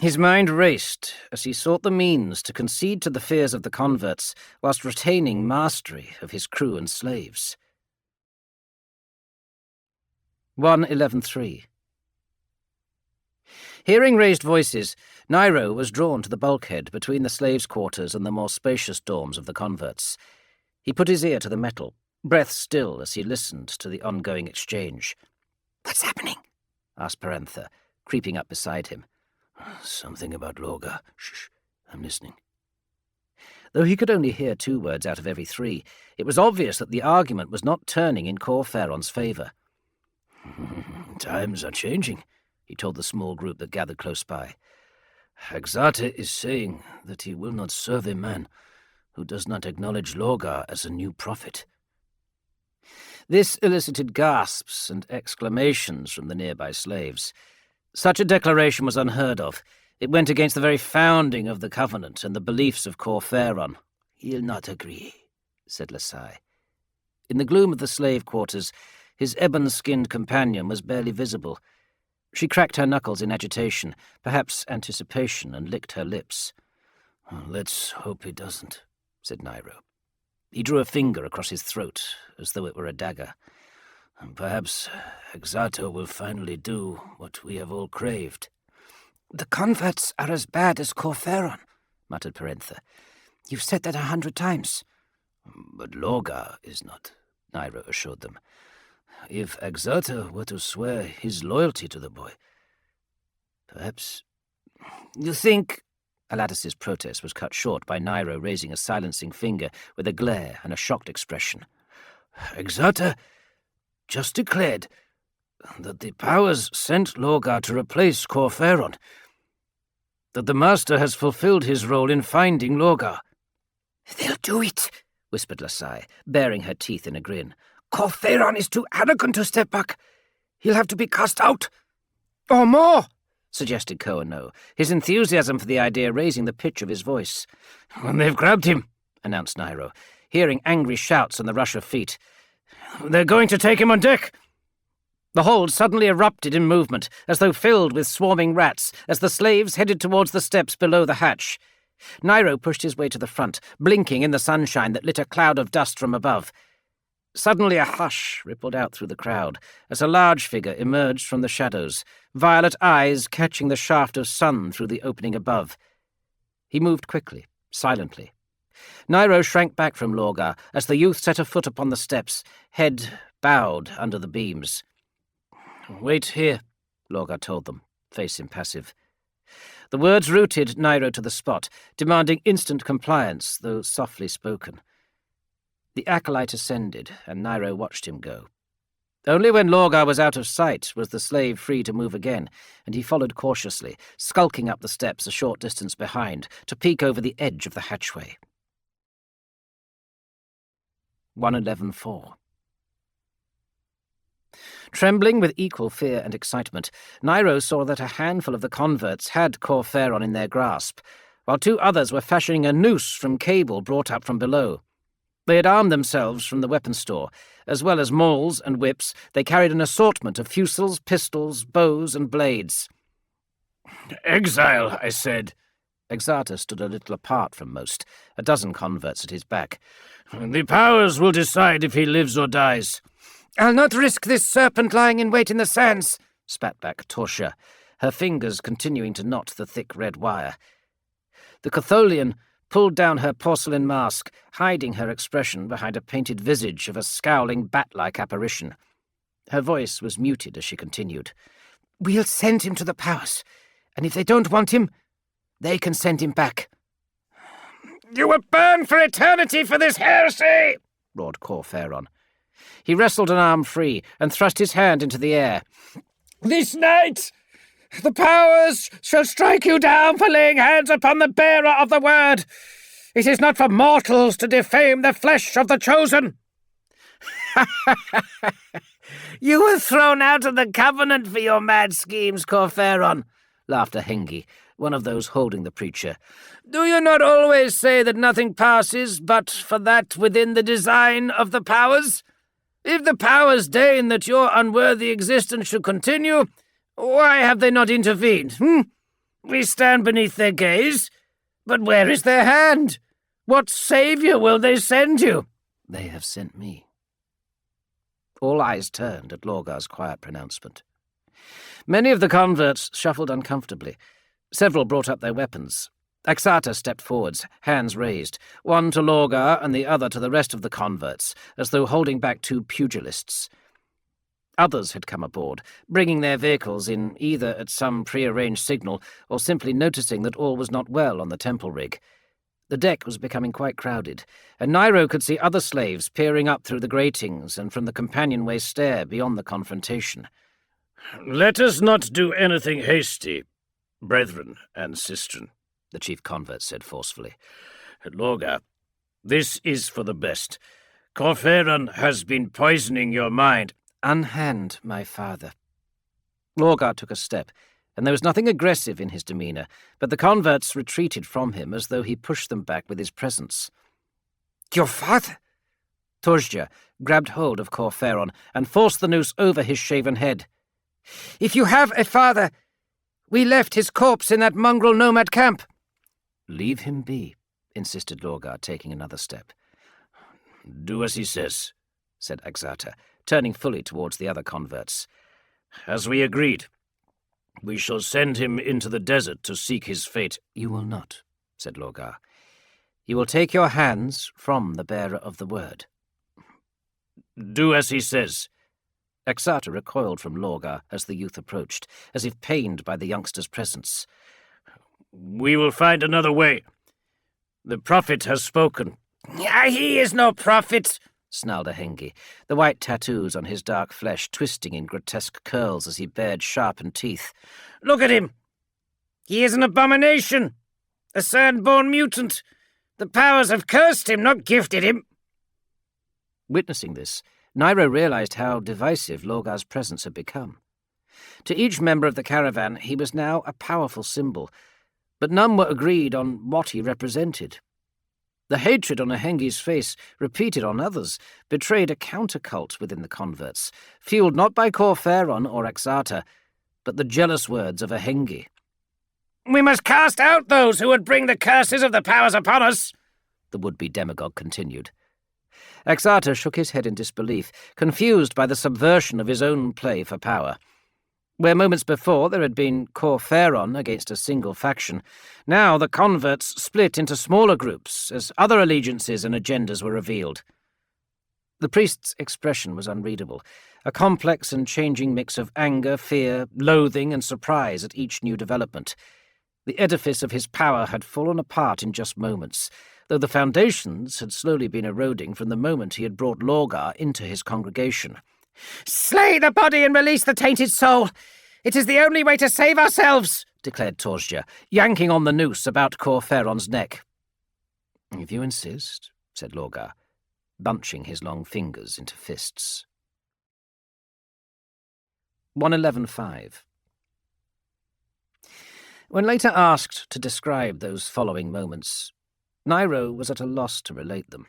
His mind raced as he sought the means to concede to the fears of the converts whilst retaining mastery of his crew and slaves. 1:11:3. Hearing raised voices, Nairo was drawn to the bulkhead between the slaves' quarters and the more spacious dorms of the converts. He put his ear to the metal, breath still as he listened to the ongoing exchange. "What's happening?" asked Perantha, creeping up beside him. Something about Lorgar. Shh, I'm listening. Though he could only hear 2 words out of every 3, it was obvious that the argument was not turning in Cor Ferron's favour. Times are changing, he told the small group that gathered close by. Axata is saying that he will not serve a man who does not acknowledge Lorgar as a new prophet. This elicited gasps and exclamations from the nearby slaves. Such a declaration was unheard of. It went against the very founding of the Covenant and the beliefs of Cor Ferron. "He'll not agree," said Lasai. In the gloom of the slave quarters, his ebon-skinned companion was barely visible. She cracked her knuckles in agitation, perhaps anticipation, and licked her lips. "Let's hope he doesn't," said Nairo. He drew a finger across his throat, as though it were a dagger. "Perhaps Axata will finally do what we have all craved." "The converts are as bad as Cor Ferron," muttered Perantha. "You've said that 100 times. "But Lorgar is not," Nairo assured them. "If Axata were to swear his loyalty to the boy, perhaps—" "You think—" Aladis's protest was cut short by Nairo raising a silencing finger with a glare and a shocked expression. "Axata just declared that the powers sent Lorgar to replace Cor Ferron, that the Master has fulfilled his role in finding Lorgar." "They'll do it," whispered Lasai, baring her teeth in a grin. Corferon is too arrogant to step back. He'll have to be cast out. Or more, suggested Koano, his enthusiasm for the idea raising the pitch of his voice. And they've grabbed him, announced Nairo, hearing angry shouts and the rush of feet. They're going to take him on deck. The hold suddenly erupted in movement, as though filled with swarming rats, as the slaves headed towards the steps below the hatch. Nairo pushed his way to the front, blinking in the sunshine that lit a cloud of dust from above. Suddenly a hush rippled out through the crowd, as a large figure emerged from the shadows, violet eyes catching the shaft of sun through the opening above. He moved quickly, silently. Nairo shrank back from Lorgar as the youth set a foot upon the steps, head bowed under the beams. "Wait here," Lorgar told them, face impassive. The words rooted Nairo to the spot, demanding instant compliance, though softly spoken. The acolyte ascended, and Nairo watched him go. Only when Lorgar was out of sight was the slave free to move again, and he followed cautiously, skulking up the steps a short distance behind, to peek over the edge of the hatchway. 111.4. Trembling with equal fear and excitement, Nairo saw that a handful of the converts had Corferon in their grasp, while 2 others were fashioning a noose from cable brought up from below. They had armed themselves from the weapon store. As well as mauls and whips, they carried an assortment of fusils, pistols, bows, and blades. "Exile, I said." Exarta stood a little apart from most, a dozen converts at his back. "The powers will decide if he lives or dies." "I'll not risk this serpent lying in wait in the sands," spat back Tortia, her fingers continuing to knot the thick red wire. The Catholian pulled down her porcelain mask, hiding her expression behind a painted visage of a scowling bat-like apparition. Her voice was muted as she continued. "We'll send him to the powers, and if they don't want him, they can send him back." "You will burn for eternity for this heresy!" roared Corferon. He wrestled an arm free and thrust his hand into the air. "This night the powers shall strike you down for laying hands upon the bearer of the word. It is not for mortals to defame the flesh of the chosen." "You were thrown out of the covenant for your mad schemes, Corferon," laughed a Hengi, one of those holding the preacher. "Do you not always say that nothing passes but for that within the design of the powers? If the powers deign that your unworthy existence should continue, why have they not intervened? We stand beneath their gaze, but where is their hand? What saviour will they send you?" "They have sent me." All eyes turned at Lorgar's quiet pronouncement. Many of the converts shuffled uncomfortably. Several brought up their weapons. Exarta stepped forwards, hands raised, one to Lorgar and the other to the rest of the converts, as though holding back 2 pugilists. Others had come aboard, bringing their vehicles in either at some prearranged signal or simply noticing that all was not well on the temple rig. The deck was becoming quite crowded, and Nairo could see other slaves peering up through the gratings and from the companionway stair beyond the confrontation. "Let us not do anything hasty, brethren and sistren," the chief convert said forcefully. "Lorgar, this is for the best. Corferon has been poisoning your mind." "Unhand, my father." Lorgar took a step, and there was nothing aggressive in his demeanour, but the converts retreated from him as though he pushed them back with his presence. "Your father?" Torgia grabbed hold of Corferon and forced the noose over his shaven head. "If you have a father, we left his corpse in that mongrel nomad camp." "Leave him be," insisted Lorgar, taking another step. "Do as he says," said Exarta, turning fully towards the other converts. "As we agreed, we shall send him into the desert to seek his fate." "You will not," said Lorgar. "You will take your hands from the bearer of the word." "Do as he says." Exarta recoiled from Lorgar as the youth approached, as if pained by the youngster's presence. "We will find another way. The prophet has spoken." "He is no prophet," snarled a Hengi, the white tattoos on his dark flesh twisting in grotesque curls as he bared sharpened teeth. "Look at him. He is an abomination, a sand-born mutant. The powers have cursed him, not gifted him." Witnessing this, Nairo realized how divisive Lorgar's presence had become. To each member of the caravan, he was now a powerful symbol, but none were agreed on what he represented. The hatred on Ahengi's face, repeated on others, betrayed a countercult within the converts, fueled not by Corferon or Exarta, but the jealous words of Ahengi. "We must cast out those who would bring the curses of the powers upon us," the would-be demagogue continued. Exarta shook his head in disbelief, confused by the subversion of his own play for power. Where moments before there had been Corferon against a single faction, now the converts split into smaller groups as other allegiances and agendas were revealed. The priest's expression was unreadable, a complex and changing mix of anger, fear, loathing, and surprise at each new development. The edifice of his power had fallen apart in just moments, though the foundations had slowly been eroding from the moment he had brought Lorgar into his congregation. "Slay the body and release the tainted soul! It is the only way to save ourselves!" declared Torzja, yanking on the noose about Corferon's neck. "If you insist," said Lorgar, bunching his long fingers into fists. 111.5. When later asked to describe those following moments, Nairo was at a loss to relate them.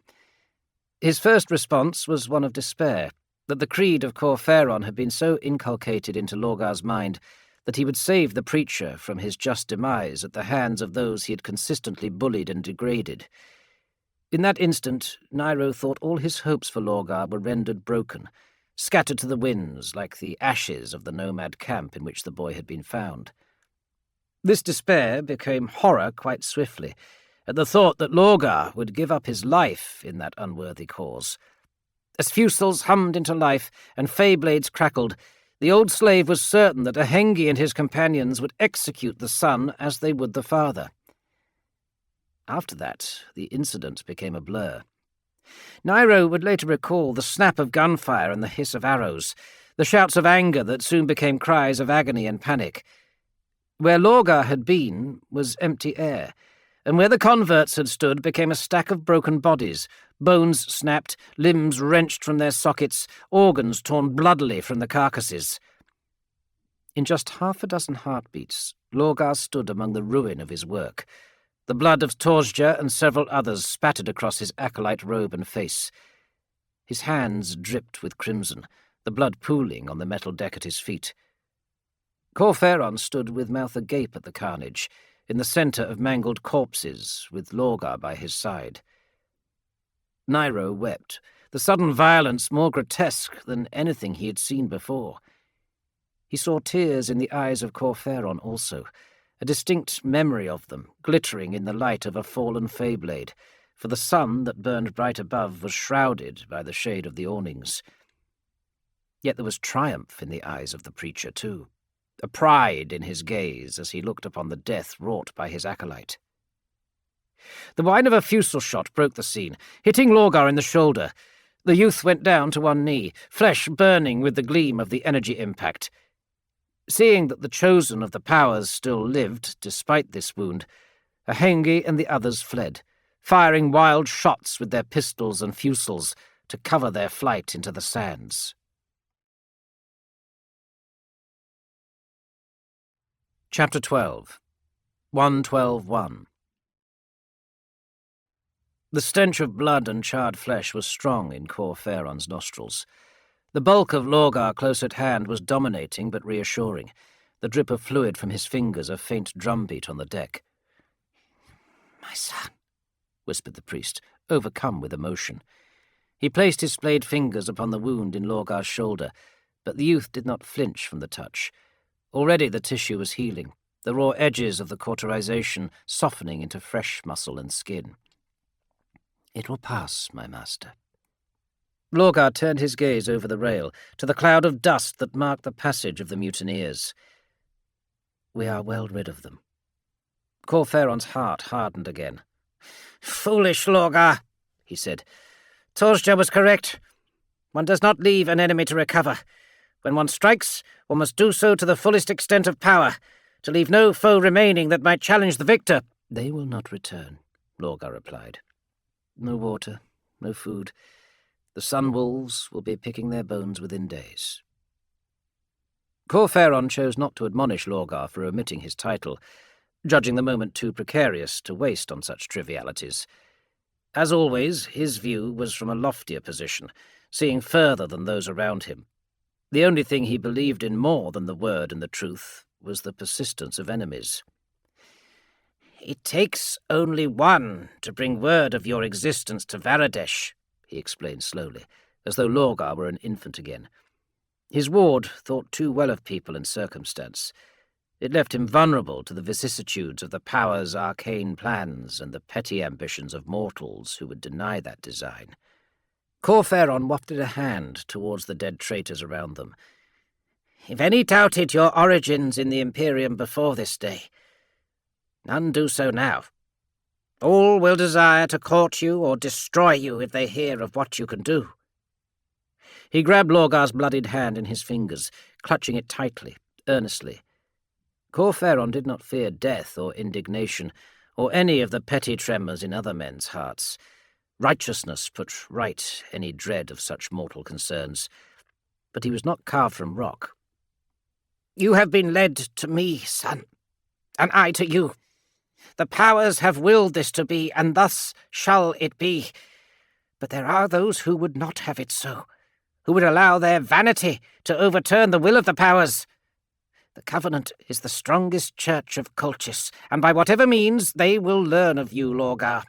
His first response was one of despair, that the creed of Corferon had been so inculcated into Lorgar's mind that he would save the preacher from his just demise at the hands of those he had consistently bullied and degraded. In that instant, Nairo thought all his hopes for Lorgar were rendered broken, scattered to the winds like the ashes of the nomad camp in which the boy had been found. This despair became horror quite swiftly, at the thought that Lorgar would give up his life in that unworthy cause. As fusils hummed into life and fey blades crackled, the old slave was certain that Ahengi and his companions would execute the son as they would the father. After that, the incident became a blur. Nairo would later recall the snap of gunfire and the hiss of arrows, the shouts of anger that soon became cries of agony and panic. Where Lorgar had been was empty air, and where the converts had stood became a stack of broken bodies, bones snapped, limbs wrenched from their sockets, organs torn bloodily from the carcasses. In just half a dozen heartbeats, Lorgar stood among the ruin of his work. The blood of Torzja and several others spattered across his acolyte robe and face. His hands dripped with crimson, the blood pooling on the metal deck at his feet. Corferon stood with mouth agape at the carnage, in the centre of mangled corpses, with Lorgar by his side. Nairo wept, the sudden violence more grotesque than anything he had seen before. He saw tears in the eyes of Corferon also, a distinct memory of them, glittering in the light of a fallen fey-blade, for the sun that burned bright above was shrouded by the shade of the awnings. Yet there was triumph in the eyes of the preacher, too, a pride in his gaze as he looked upon the death wrought by his acolyte. The whine of a fusil shot broke the scene, hitting Lorgar in the shoulder. The youth went down to one knee, flesh burning with the gleam of the energy impact. Seeing that the chosen of the powers still lived, despite this wound, Ahengi and the others fled, firing wild shots with their pistols and fusils to cover their flight into the sands. Chapter 12. 112.1. The stench of blood and charred flesh was strong in Corferon's nostrils. The bulk of Lorgar close at hand was dominating but reassuring, the drip of fluid from his fingers a faint drumbeat on the deck. "My son," whispered the priest, overcome with emotion. He placed his splayed fingers upon the wound in Lorgar's shoulder, but the youth did not flinch from the touch. Already the tissue was healing, the raw edges of the cauterization softening into fresh muscle and skin. "It will pass, my master." Lorgar turned his gaze over the rail to the cloud of dust that marked the passage of the mutineers. "We are well rid of them." Corferon's heart hardened again. "Foolish Lorgar," he said. "Torzja was correct. One does not leave an enemy to recover. When one strikes, one must do so to the fullest extent of power, to leave no foe remaining that might challenge the victor." "They will not return," Lorgar replied. "No water, no food. The Sun Wolves will be picking their bones within days. Corferon chose not to admonish Lorgar for omitting his title, judging the moment too precarious to waste on such trivialities. As always, his view was from a loftier position, seeing further than those around him. The only thing he believed in more than the word and the truth was the persistence of enemies. "It takes only one to bring word of your existence to Varadesh," he explained slowly, as though Lorgar were an infant again. His ward thought too well of people and circumstance. It left him vulnerable to the vicissitudes of the Power's arcane plans and the petty ambitions of mortals who would deny that design. Corferon wafted a hand towards the dead traitors around them. "If any doubted your origins in the Imperium before this day, none do so now. All will desire to court you or destroy you if they hear of what you can do." He grabbed Lorgar's bloodied hand in his fingers, clutching it tightly, earnestly. Corferon did not fear death or indignation, or any of the petty tremors in other men's hearts. Righteousness put right any dread of such mortal concerns. But he was not carved from rock. "You have been led to me, son, and I to you. The Powers have willed this to be, and thus shall it be. But there are those who would not have it so, who would allow their vanity to overturn the will of the Powers. The Covenant is the strongest church of Colchis, and by whatever means they will learn of you, Lorgar.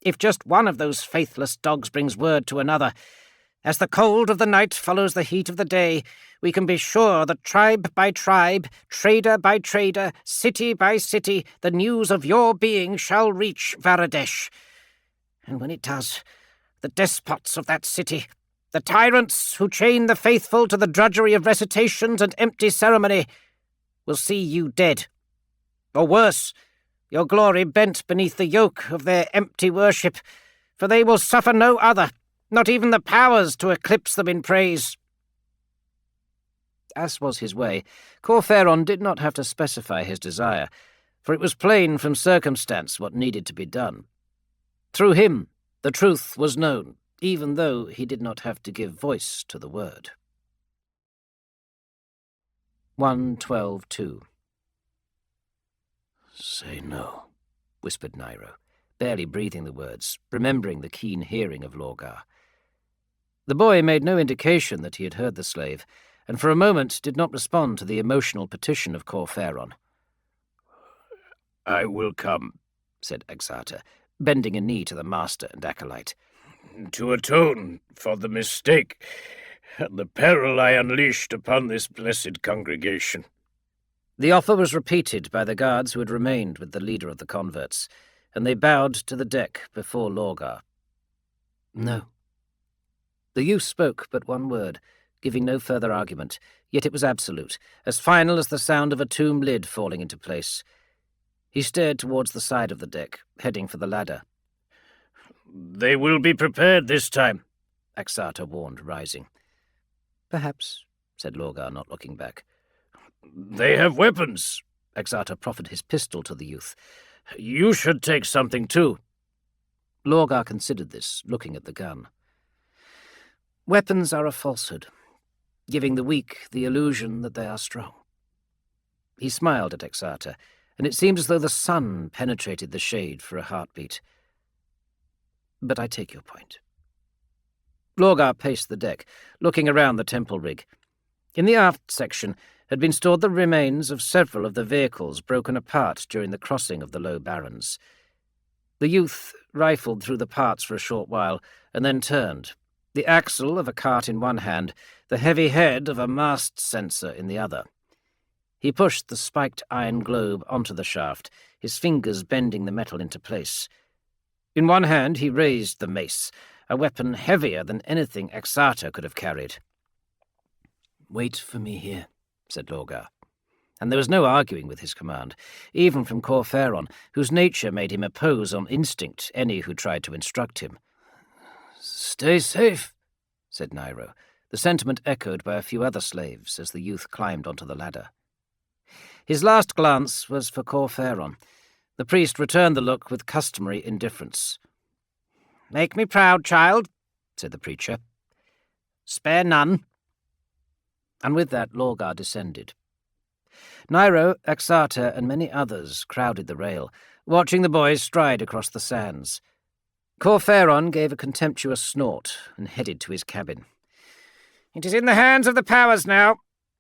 If just one of those faithless dogs brings word to another, as the cold of the night follows the heat of the day, we can be sure that tribe by tribe, trader by trader, city by city, the news of your being shall reach Varadesh. And when it does, the despots of that city, the tyrants who chain the faithful to the drudgery of recitations and empty ceremony, will see you dead. Or worse, your glory bent beneath the yoke of their empty worship, for they will suffer no other, not even the Powers, to eclipse them in praise." As was his way, Corferon did not have to specify his desire, for it was plain from circumstance what needed to be done. Through him, the truth was known, even though he did not have to give voice to the word. 1:12:2 "Say no," whispered Nairo, barely breathing the words, remembering the keen hearing of Lorgar. The boy made no indication that he had heard the slave, and for a moment did not respond to the emotional petition of Corferon. "I will come," said Exarta, bending a knee to the master and acolyte, "to atone for the mistake and the peril I unleashed upon this blessed congregation." The offer was repeated by the guards who had remained with the leader of the converts, and they bowed to the deck before Lorgar. "No." The youth spoke but one word, giving no further argument, yet it was absolute, as final as the sound of a tomb lid falling into place. He stared towards the side of the deck, heading for the ladder. "They will be prepared this time," Exarta warned, rising. "Perhaps," said Lorgar, not looking back. "They have weapons." Exarta proffered his pistol to the youth. "You should take something too." Lorgar considered this, looking at the gun. Weapons are a falsehood, giving the weak the illusion that they are strong. He smiled at Exarta, and it seemed as though the sun penetrated the shade for a heartbeat. "But I take your point." Lorgar paced the deck, looking around the temple rig. In the aft section had been stored the remains of several of the vehicles broken apart during the crossing of the Low Barrens. The youth rifled through the parts for a short while, and then turned, the axle of a cart in one hand, the heavy head of a mast censer in the other. He pushed the spiked iron globe onto the shaft, his fingers bending the metal into place. In one hand he raised the mace, a weapon heavier than anything Exarta could have carried. "Wait for me here," said Lorgar. And there was no arguing with his command, even from Corferon, whose nature made him oppose on instinct any who tried to instruct him. "Stay safe," said Nairo, the sentiment echoed by a few other slaves as the youth climbed onto the ladder. His last glance was for Corferon. The priest returned the look with customary indifference. "Make me proud, child," said the preacher. "Spare none." And with that Lorgar descended. Nairo, Axata, and many others crowded the rail, watching the boys stride across the sands. Corferon gave a contemptuous snort and headed to his cabin. "It is in the hands of the powers now,"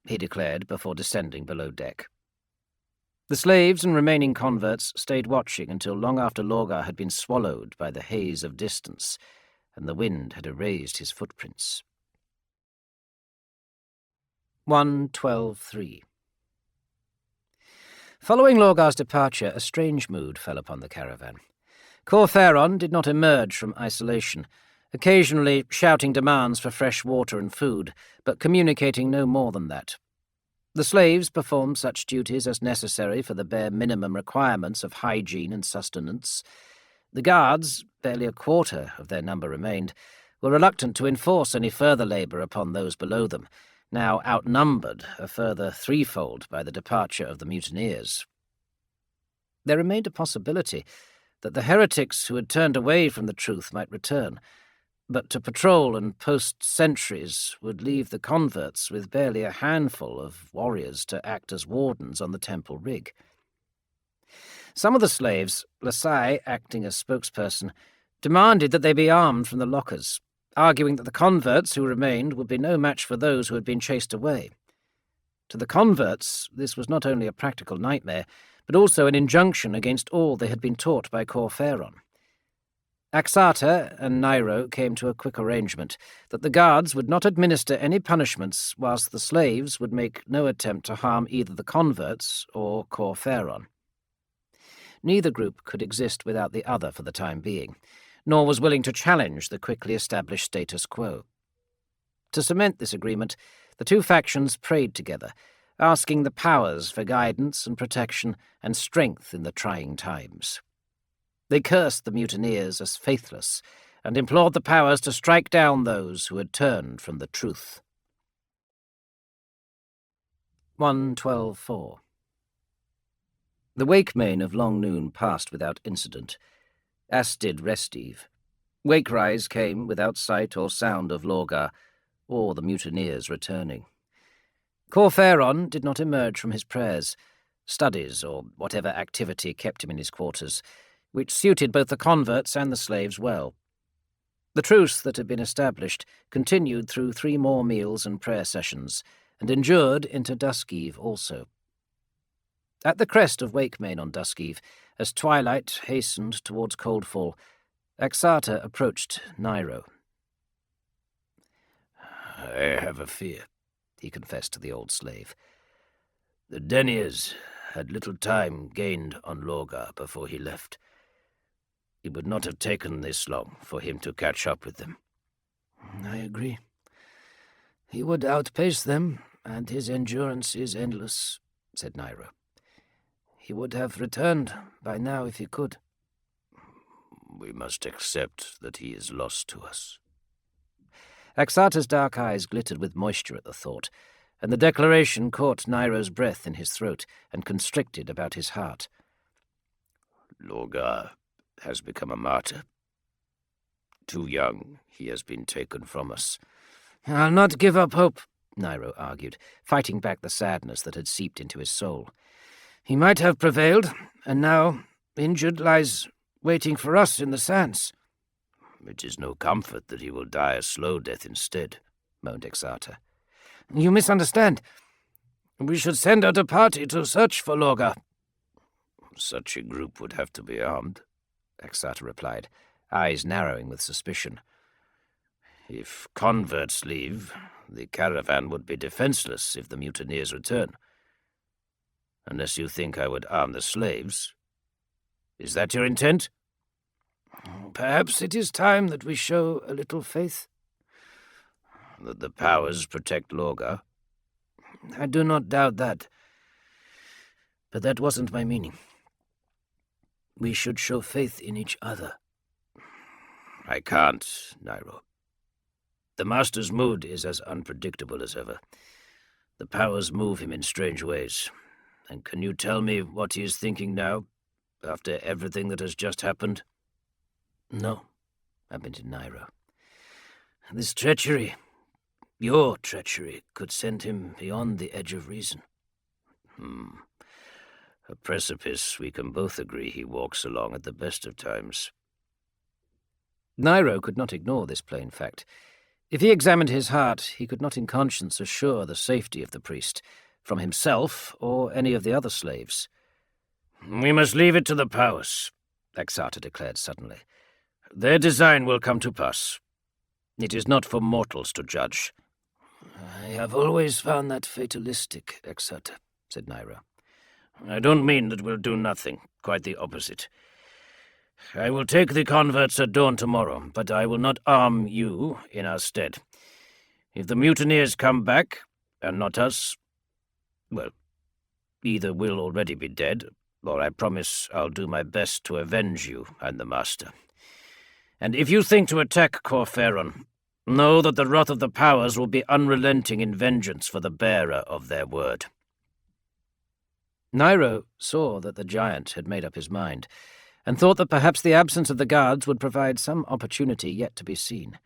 he declared before descending below deck. The slaves and remaining converts stayed watching until long after Lorgar had been swallowed by the haze of distance, and the wind had erased his footprints. 1:12:3 Following Lorgar's departure, a strange mood fell upon the caravan. Corferon did not emerge from isolation, occasionally shouting demands for fresh water and food, but communicating no more than that. The slaves performed such duties as necessary for the bare minimum requirements of hygiene and sustenance. The guards, barely a quarter of their number remained, were reluctant to enforce any further labour upon those below them, now outnumbered a further threefold by the departure of the mutineers. There remained a possibility that the heretics who had turned away from the truth might return, but to patrol and post sentries would leave the converts with barely a handful of warriors to act as wardens on the temple rig. Some of the slaves, Lasai acting as spokesperson, demanded that they be armed from the lockers, arguing that the converts who remained would be no match for those who had been chased away. To the converts, this was not only a practical nightmare, but also an injunction against all they had been taught by Corferon. Axata and Nairo came to a quick arrangement that the guards would not administer any punishments whilst the slaves would make no attempt to harm either the converts or Corferon. Neither group could exist without the other for the time being, nor was willing to challenge the quickly established status quo. To cement this agreement, the two factions prayed together, asking the powers for guidance and protection and strength in the trying times. They cursed the mutineers as faithless and implored the powers to strike down those who had turned from the truth. 1:12:4 The wake-main of long noon passed without incident, as did rest-eve. Wake-rise came without sight or sound of Lorgar or the mutineers returning. Corferon did not emerge from his prayers, studies, or whatever activity kept him in his quarters, which suited both the converts and the slaves well. The truce that had been established continued through 3 more meals and prayer sessions, and endured into dusk-eve also. At the crest of Wake-main on dusk-eve, as twilight hastened towards coldfall, Axata approached Nairo. "I have a fear," he confessed to the old slave. "The Deniers had little time gained on Lorgar before he left. It would not have taken this long for him to catch up with them." "I agree. He would outpace them, and his endurance is endless," said Nairo. "He would have returned by now if he could." "We must accept that he is lost to us." Axata's dark eyes glittered with moisture at the thought, and the declaration caught Nairo's breath in his throat and constricted about his heart. "Lorgar has become a martyr. Too young, he has been taken from us." "I'll not give up hope," Nairo argued, fighting back the sadness that had seeped into his soul. "He might have prevailed, and now, injured, lies waiting for us in the sands." "It is no comfort that he will die a slow death instead," moaned Axata. "You misunderstand. We should send out a party to search for Lorgar." "Such a group would have to be armed," Axata replied, eyes narrowing with suspicion. "If converts leave, the caravan would be defenseless if the mutineers return. Unless you think I would arm the slaves. Is that your intent?" "Perhaps it is time that we show a little faith." "That the powers protect Lorgar?" "I do not doubt that. But that wasn't my meaning. We should show faith in each other." "I can't, Nairo. The Master's mood is as unpredictable as ever. The powers move him in strange ways. And can you tell me what he is thinking now, after everything that has just happened?" "No," admitted Nairo. This treachery, your treachery, could send him beyond the edge of reason. A precipice we can both agree he walks along at the best of times. Nairo could not ignore this plain fact. If he examined his heart, he could not in conscience assure the safety of the priest, from himself or any of the other slaves. "We must leave it to the powers," Exarta declared suddenly. "Their design will come to pass. It is not for mortals to judge." "I have always found that fatalistic, Exarta," said Nairo. "I don't mean that we'll do nothing, quite the opposite. I will take the converts at dawn tomorrow, but I will not arm you in our stead. If the mutineers come back, and not us, well, either we'll already be dead, or I promise I'll do my best to avenge you and the Master. And if you think to attack Corferon, know that the wrath of the powers will be unrelenting in vengeance for the bearer of their word." Nairo saw that the giant had made up his mind, and thought that perhaps the absence of the guards would provide some opportunity yet to be seen.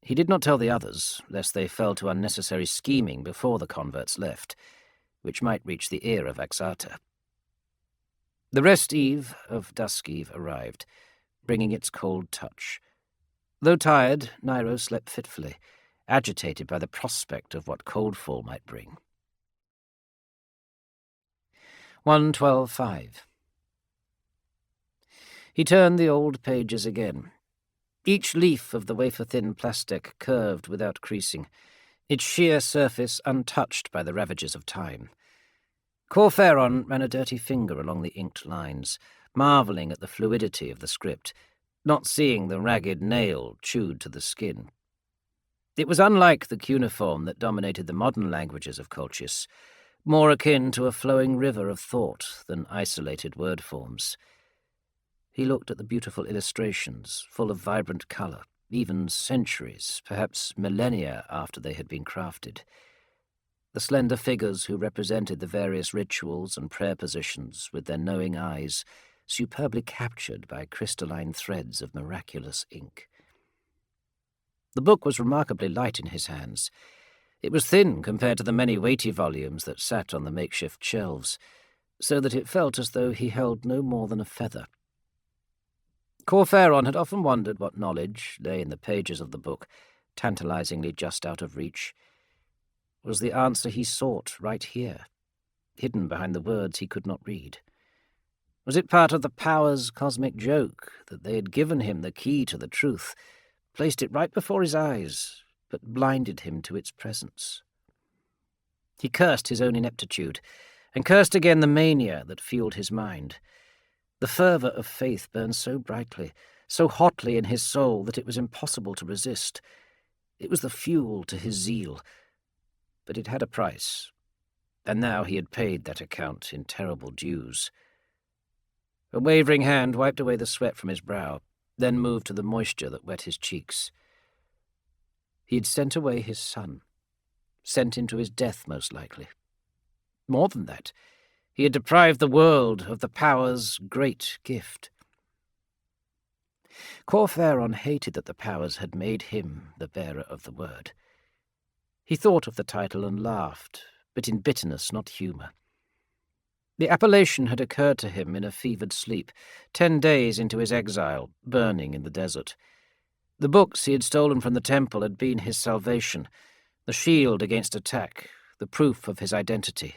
He did not tell the others, lest they fell to unnecessary scheming before the converts left, which might reach the ear of Exarta. The rest eve of Dusk Eve arrived, bringing its cold touch. Though tired, Nairo slept fitfully, agitated by the prospect of what coldfall might bring. 112.5. He turned the old pages again. Each leaf of the wafer-thin plastic curved without creasing, its sheer surface untouched by the ravages of time. Corferon ran a dirty finger along the inked lines, marvelling at the fluidity of the script, not seeing the ragged nail chewed to the skin. It was unlike the cuneiform that dominated the modern languages of Colchis, more akin to a flowing river of thought than isolated word forms. He looked at the beautiful illustrations, full of vibrant colour, even centuries, perhaps millennia after they had been crafted. The slender figures who represented the various rituals and prayer positions with their knowing eyes, superbly captured by crystalline threads of miraculous ink. The book was remarkably light in his hands. It was thin compared to the many weighty volumes that sat on the makeshift shelves, so that it felt as though he held no more than a feather. Corferon had often wondered what knowledge lay in the pages of the book, tantalizingly just out of reach. Was the answer he sought right here, hidden behind the words he could not read? Was it part of the powers' cosmic joke that they had given him the key to the truth, placed it right before his eyes, but blinded him to its presence? He cursed his own ineptitude, and cursed again the mania that fueled his mind. The fervour of faith burned so brightly, so hotly in his soul that it was impossible to resist. It was the fuel to his zeal, but it had a price, and now he had paid that account in terrible dues. A wavering hand wiped away the sweat from his brow, then moved to the moisture that wet his cheeks. He had sent away his son, sent him to his death most likely. More than that, he had deprived the world of the powers' great gift. Corferon hated that the powers had made him the bearer of the word. He thought of the title and laughed, but in bitterness, not humour. The appellation had occurred to him in a fevered sleep, 10 days into his exile, burning in the desert. The books he had stolen from the temple had been his salvation, the shield against attack, the proof of his identity.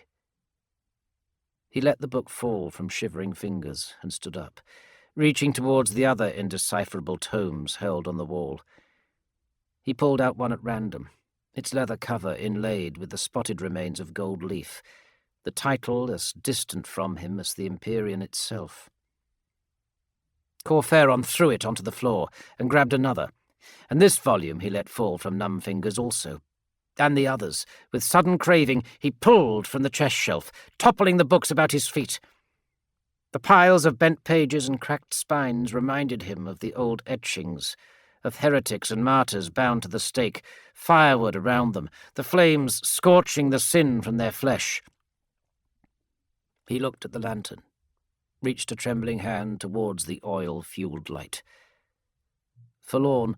He let the book fall from shivering fingers and stood up, reaching towards the other indecipherable tomes held on the wall. He pulled out one at random, its leather cover inlaid with the spotted remains of gold leaf, the title as distant from him as the Empyrean itself. Corferon threw it onto the floor and grabbed another, and this volume he let fall from numb fingers also. And the others. With sudden craving, he pulled from the chest shelf, toppling the books about his feet. The piles of bent pages and cracked spines reminded him of the old etchings, of heretics and martyrs bound to the stake, firewood around them, the flames scorching the sin from their flesh. He looked at the lantern, reached a trembling hand towards the oil-fueled light. Forlorn,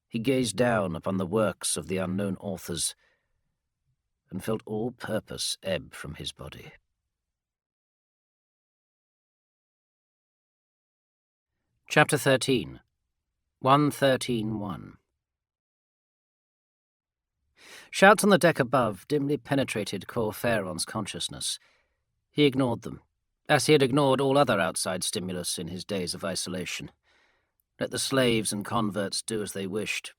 he He gazed down upon the works of the unknown authors and felt all purpose ebb from his body. Chapter 13. 113.1. Shouts on the deck above dimly penetrated Cor Phaeron's consciousness. He ignored them, as he had ignored all other outside stimulus in his days of isolation. Let the slaves and converts do as they wished.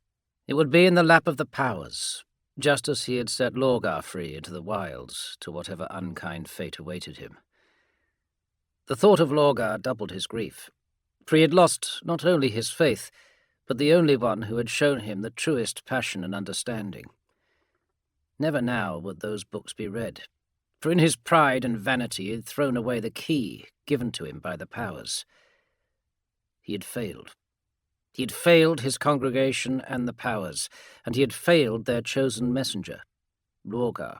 It would be in the lap of the powers, just as he had set Lorgar free into the wilds to whatever unkind fate awaited him. The thought of Lorgar doubled his grief, for he had lost not only his faith, but the only one who had shown him the truest passion and understanding. Never now would those books be read, for in his pride and vanity he had thrown away the key given to him by the powers. He had failed. He had failed his congregation and the powers, and he had failed their chosen messenger, Lorgar.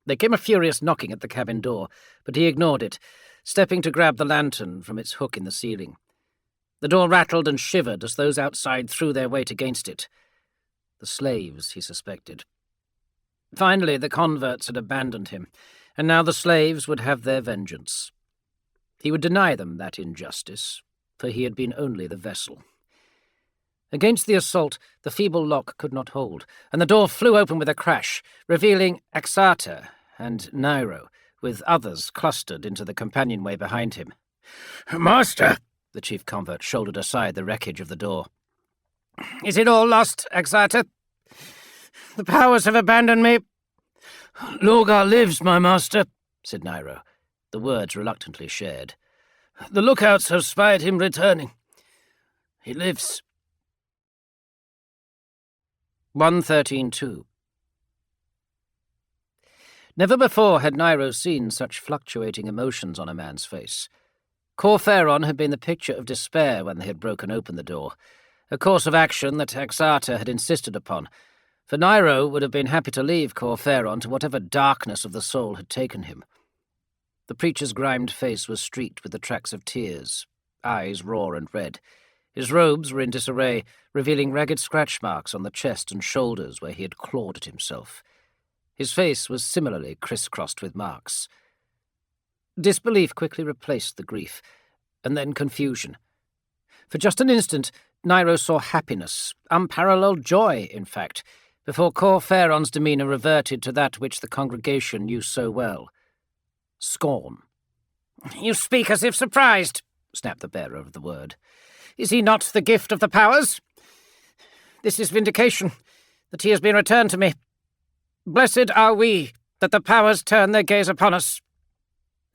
There came a furious knocking at the cabin door, but he ignored it, stepping to grab the lantern from its hook in the ceiling. The door rattled and shivered as those outside threw their weight against it. The slaves, he suspected. Finally, the converts had abandoned him, and now the slaves would have their vengeance. He would deny them that injustice, for he had been only the vessel. Against the assault, the feeble lock could not hold, and the door flew open with a crash, revealing Axata and Nairo, with others clustered into the companionway behind him. "Master!" The chief convert shouldered aside the wreckage of the door. "Is it all lost, Axata? The powers have abandoned me." "Lorgar lives, my master," said Nairo, the words reluctantly shared. "The lookouts have spied him returning. He lives." 113.2. Never before had Nairo seen such fluctuating emotions on a man's face. Cor Phaeron had been the picture of despair when they had broken open the door, a course of action that Axata had insisted upon, for Nairo would have been happy to leave Cor Phaeron to whatever darkness of the soul had taken him. The preacher's grimed face was streaked with the tracks of tears, eyes raw and red. His robes were in disarray, revealing ragged scratch marks on the chest and shoulders where he had clawed at himself. His face was similarly crisscrossed with marks. Disbelief quickly replaced the grief, and then confusion. For just an instant, Nairo saw happiness, unparalleled joy, in fact, before Cor Phaeron's demeanour reverted to that which the congregation knew so well. Scorn. "You speak as if surprised," snapped the bearer of the word. "Is he not the gift of the powers? This is vindication, that he has been returned to me. Blessed are we, that the powers turn their gaze upon us."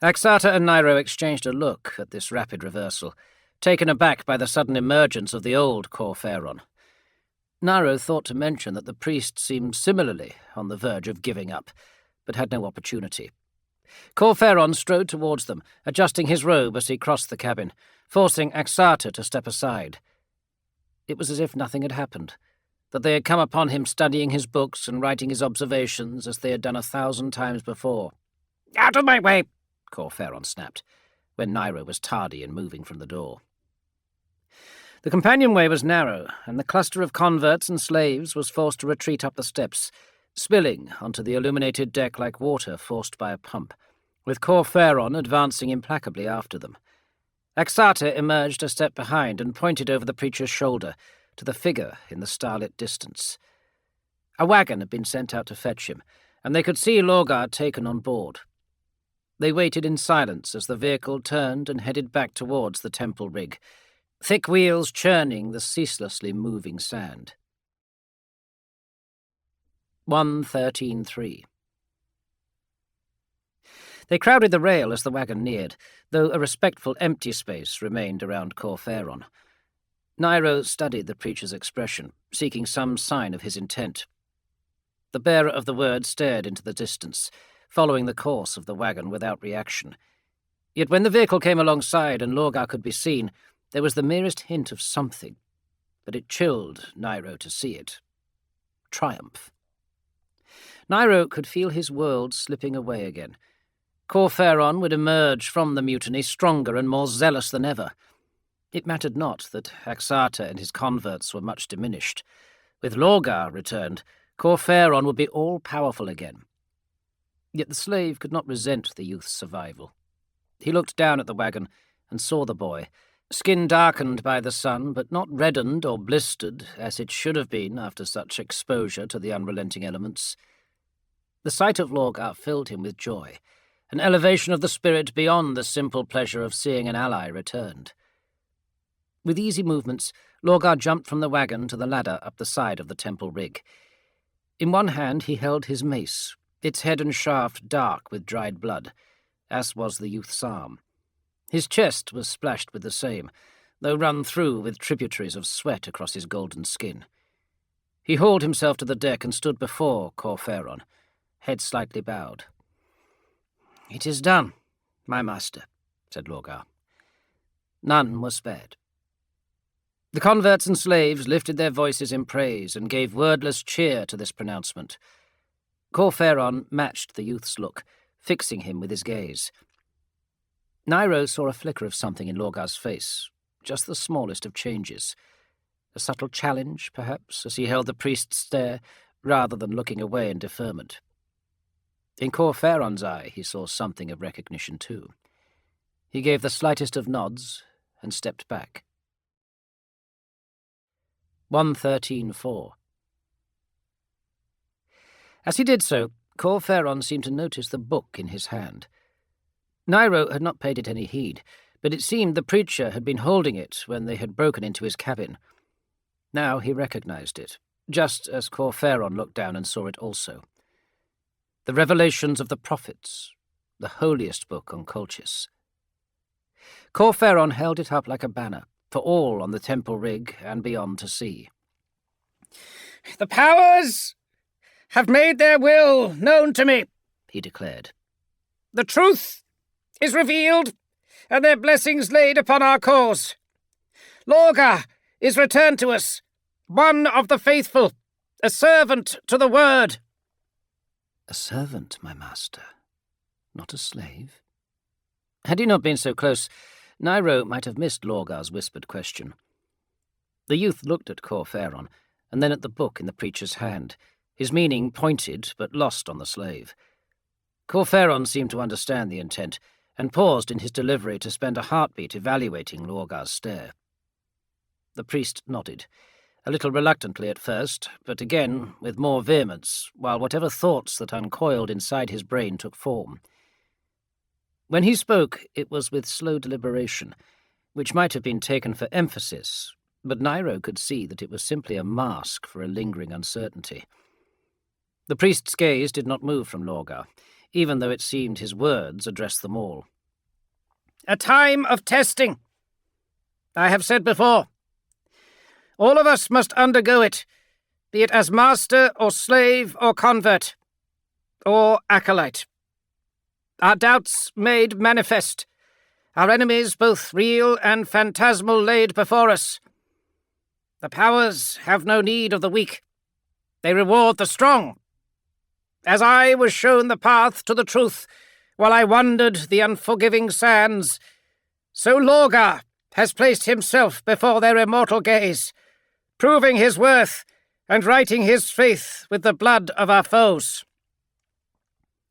Axata and Nairo exchanged a look at this rapid reversal, taken aback by the sudden emergence of the old Cor Phaeron. Nairo thought to mention that the priest seemed similarly on the verge of giving up, but had no opportunity. Cor Phaeron strode towards them, adjusting his robe as he crossed the cabin, forcing Axata to step aside. It was as if nothing had happened, that they had come upon him studying his books and writing his observations as they had done 1,000 times before. "Out of my way!" Cor Phaeron snapped, when Nairo was tardy in moving from the door. The companionway was narrow, and the cluster of converts and slaves was forced to retreat up the steps, spilling onto the illuminated deck like water forced by a pump, with Cor Phaeron advancing implacably after them. Axata emerged a step behind and pointed over the preacher's shoulder to the figure in the starlit distance. A wagon had been sent out to fetch him, and they could see Lorgar taken on board. They waited in silence as the vehicle turned and headed back towards the temple rig, thick wheels churning the ceaselessly moving sand. 113.3. They crowded the rail as the wagon neared, though a respectful empty space remained around Cor Phaeron. Nairo studied the preacher's expression, seeking some sign of his intent. The bearer of the word stared into the distance, following the course of the wagon without reaction. Yet when the vehicle came alongside and Lorgar could be seen, there was the merest hint of something, but it chilled Nairo to see it. Triumph. Nairo could feel his world slipping away again. Cor Phaeron would emerge from the mutiny stronger and more zealous than ever. It mattered not that Axata and his converts were much diminished. With Lorgar returned, Corferon would be all-powerful again. Yet the slave could not resent the youth's survival. He looked down at the wagon and saw the boy, skin darkened by the sun, but not reddened or blistered, as it should have been after such exposure to the unrelenting elements. The sight of Lorgar filled him with joy, an elevation of the spirit beyond the simple pleasure of seeing an ally returned. With easy movements, Lorgar jumped from the wagon to the ladder up the side of the temple rig. In one hand he held his mace, its head and shaft dark with dried blood, as was the youth's arm. His chest was splashed with the same, though run through with tributaries of sweat across his golden skin. He hauled himself to the deck and stood before Corferon, head slightly bowed. "It is done, my master," said Lorgar. None were spared. The converts and slaves lifted their voices in praise and gave wordless cheer to this pronouncement. Corferon matched the youth's look, fixing him with his gaze. Nairo saw a flicker of something in Lorgar's face, just the smallest of changes. A subtle challenge, perhaps, as he held the priest's stare, rather than looking away in deferment. In Corferon's eye he saw something of recognition too. He gave the slightest of nods and stepped back. 113.4. As he did so, Corferon seemed to notice the book in his hand. Nairo had not paid it any heed, but it seemed the preacher had been holding it when they had broken into his cabin. Now he recognized it, just as Corferon looked down and saw it also. The Revelations of the Prophets, the holiest book on Colchis. Corferon held it up like a banner, for all on the temple rig and beyond to see. "The powers have made their will known to me," he declared. "The truth is revealed, and their blessings laid upon our cause. Lorgar is returned to us, one of the faithful, a servant to the word." A servant, my master, not a slave? Had he not been so close, Nairo might have missed Lorgar's whispered question. The youth looked at Corferon, and then at the book in the preacher's hand, his meaning pointed but lost on the slave. Corferon seemed to understand the intent, and paused in his delivery to spend a heartbeat evaluating Lorgar's stare. The priest nodded, a little reluctantly at first, but again with more vehemence, while whatever thoughts that uncoiled inside his brain took form. When he spoke, it was with slow deliberation, which might have been taken for emphasis, but Nairo could see that it was simply a mask for a lingering uncertainty. The priest's gaze did not move from Lorgar, even though it seemed his words addressed them all. "A time of testing. I have said before, all of us must undergo it, be it as master or slave or convert, or acolyte. Our doubts made manifest, our enemies both real and phantasmal laid before us. The powers have no need of the weak. They reward the strong. As I was shown the path to the truth while I wandered the unforgiving sands, so Lorgar has placed himself before their immortal gaze, proving his worth and writing his faith with the blood of our foes."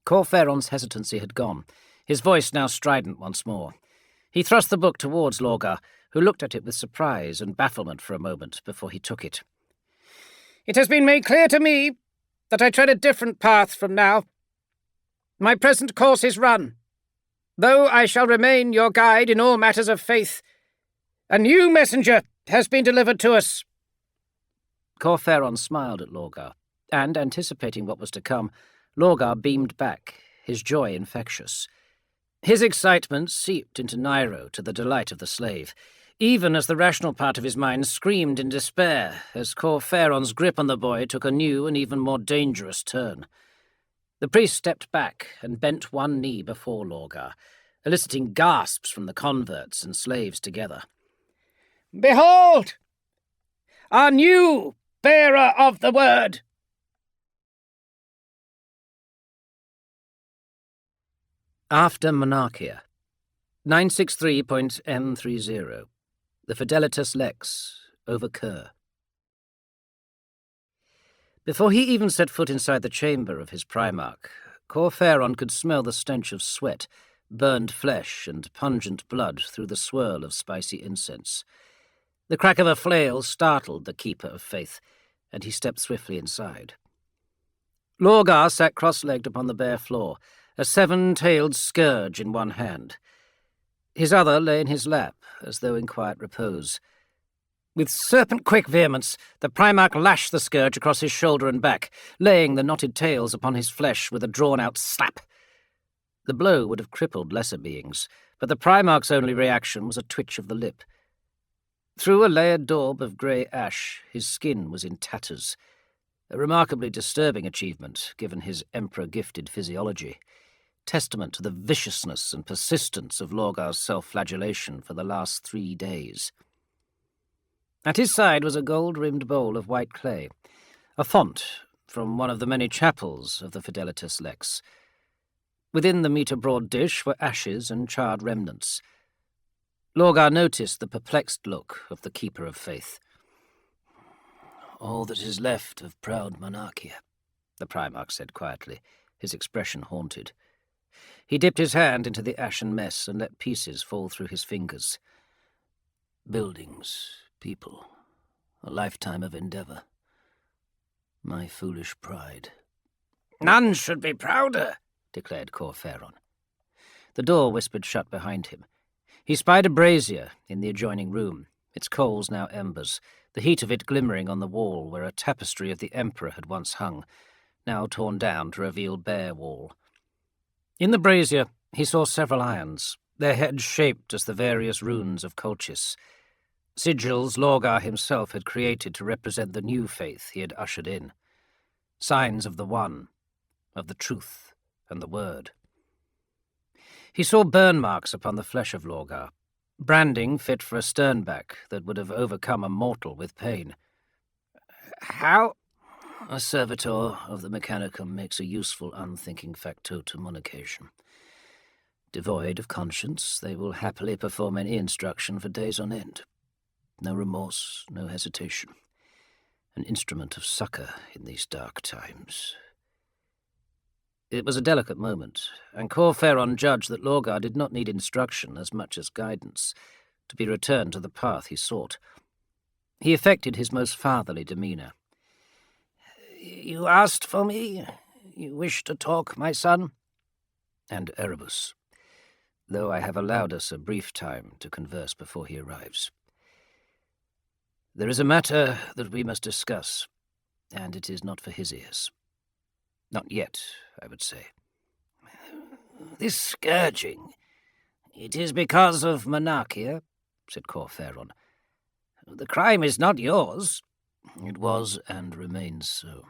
Corferon's hesitancy had gone, his voice now strident once more. He thrust the book towards Lorgar, who looked at it with surprise and bafflement for a moment before he took it. "It has been made clear to me that I tread a different path from now. My present course is run. Though I shall remain your guide in all matters of faith, a new messenger has been delivered to us." Corferon smiled at Lorgar, and, anticipating what was to come, Lorgar beamed back, his joy infectious. His excitement seeped into Nairo to the delight of the slave, even as the rational part of his mind screamed in despair as Corferon's grip on the boy took a new and even more dangerous turn. The priest stepped back and bent one knee before Lorgar, eliciting gasps from the converts and slaves together. "Behold, our new bearer of the word!" After Monarchia, 963.M30. The Fidelitas Lex, over Kerr. Before he even set foot inside the chamber of his Primarch, Corferon could smell the stench of sweat, burned flesh, and pungent blood through the swirl of spicy incense. The crack of a flail startled the Keeper of Faith, and he stepped swiftly inside. Lorgar sat cross-legged upon the bare floor, a seven-tailed scourge in one hand. His other lay in his lap, as though in quiet repose. With serpent-quick vehemence, the Primarch lashed the scourge across his shoulder and back, laying the knotted tails upon his flesh with a drawn-out slap. The blow would have crippled lesser beings, but the Primarch's only reaction was a twitch of the lip. Through a layered daub of grey ash, his skin was in tatters, a remarkably disturbing achievement, given his Emperor-gifted physiology, testament to the viciousness and persistence of Lorgar's self-flagellation for the last 3 days. At his side was a gold-rimmed bowl of white clay, a font from one of the many chapels of the Fidelitas Lex. Within the metre-broad dish were ashes and charred remnants. Lorgar noticed the perplexed look of the Keeper of Faith. "All that is left of proud monarchia," the Primarch said quietly, his expression haunted. He dipped his hand into the ashen mess and let pieces fall through his fingers. "Buildings, people, a lifetime of endeavour. My foolish pride." "None should be prouder," declared Corferon. The door whispered shut behind him. He spied a brazier in the adjoining room, its coals now embers, the heat of it glimmering on the wall where a tapestry of the Emperor had once hung, now torn down to reveal bare wall. In the brazier he saw several irons, their heads shaped as the various runes of Colchis, sigils Lorgar himself had created to represent the new faith he had ushered in, signs of the One, of the Truth and the Word. He saw burn marks upon the flesh of Lorgar, branding fit for a sternback that would have overcome a mortal with pain. "How—" "A servitor of the Mechanicum makes a useful, unthinking factotum on occasion. Devoid of conscience, they will happily perform any instruction for days on end. No remorse, no hesitation. An instrument of succour in these dark times." It was a delicate moment, and Corferon judged that Lorgar did not need instruction as much as guidance to be returned to the path he sought. He affected his most fatherly demeanour. "You asked for me? You wish to talk, my son?" "And Erebus, though I have allowed us a brief time to converse before he arrives. There is a matter that we must discuss, and it is not for his ears. Not yet, I would say." "This scourging, it is because of monarchia," said Corferon. "The crime is not yours." "It was and remains so.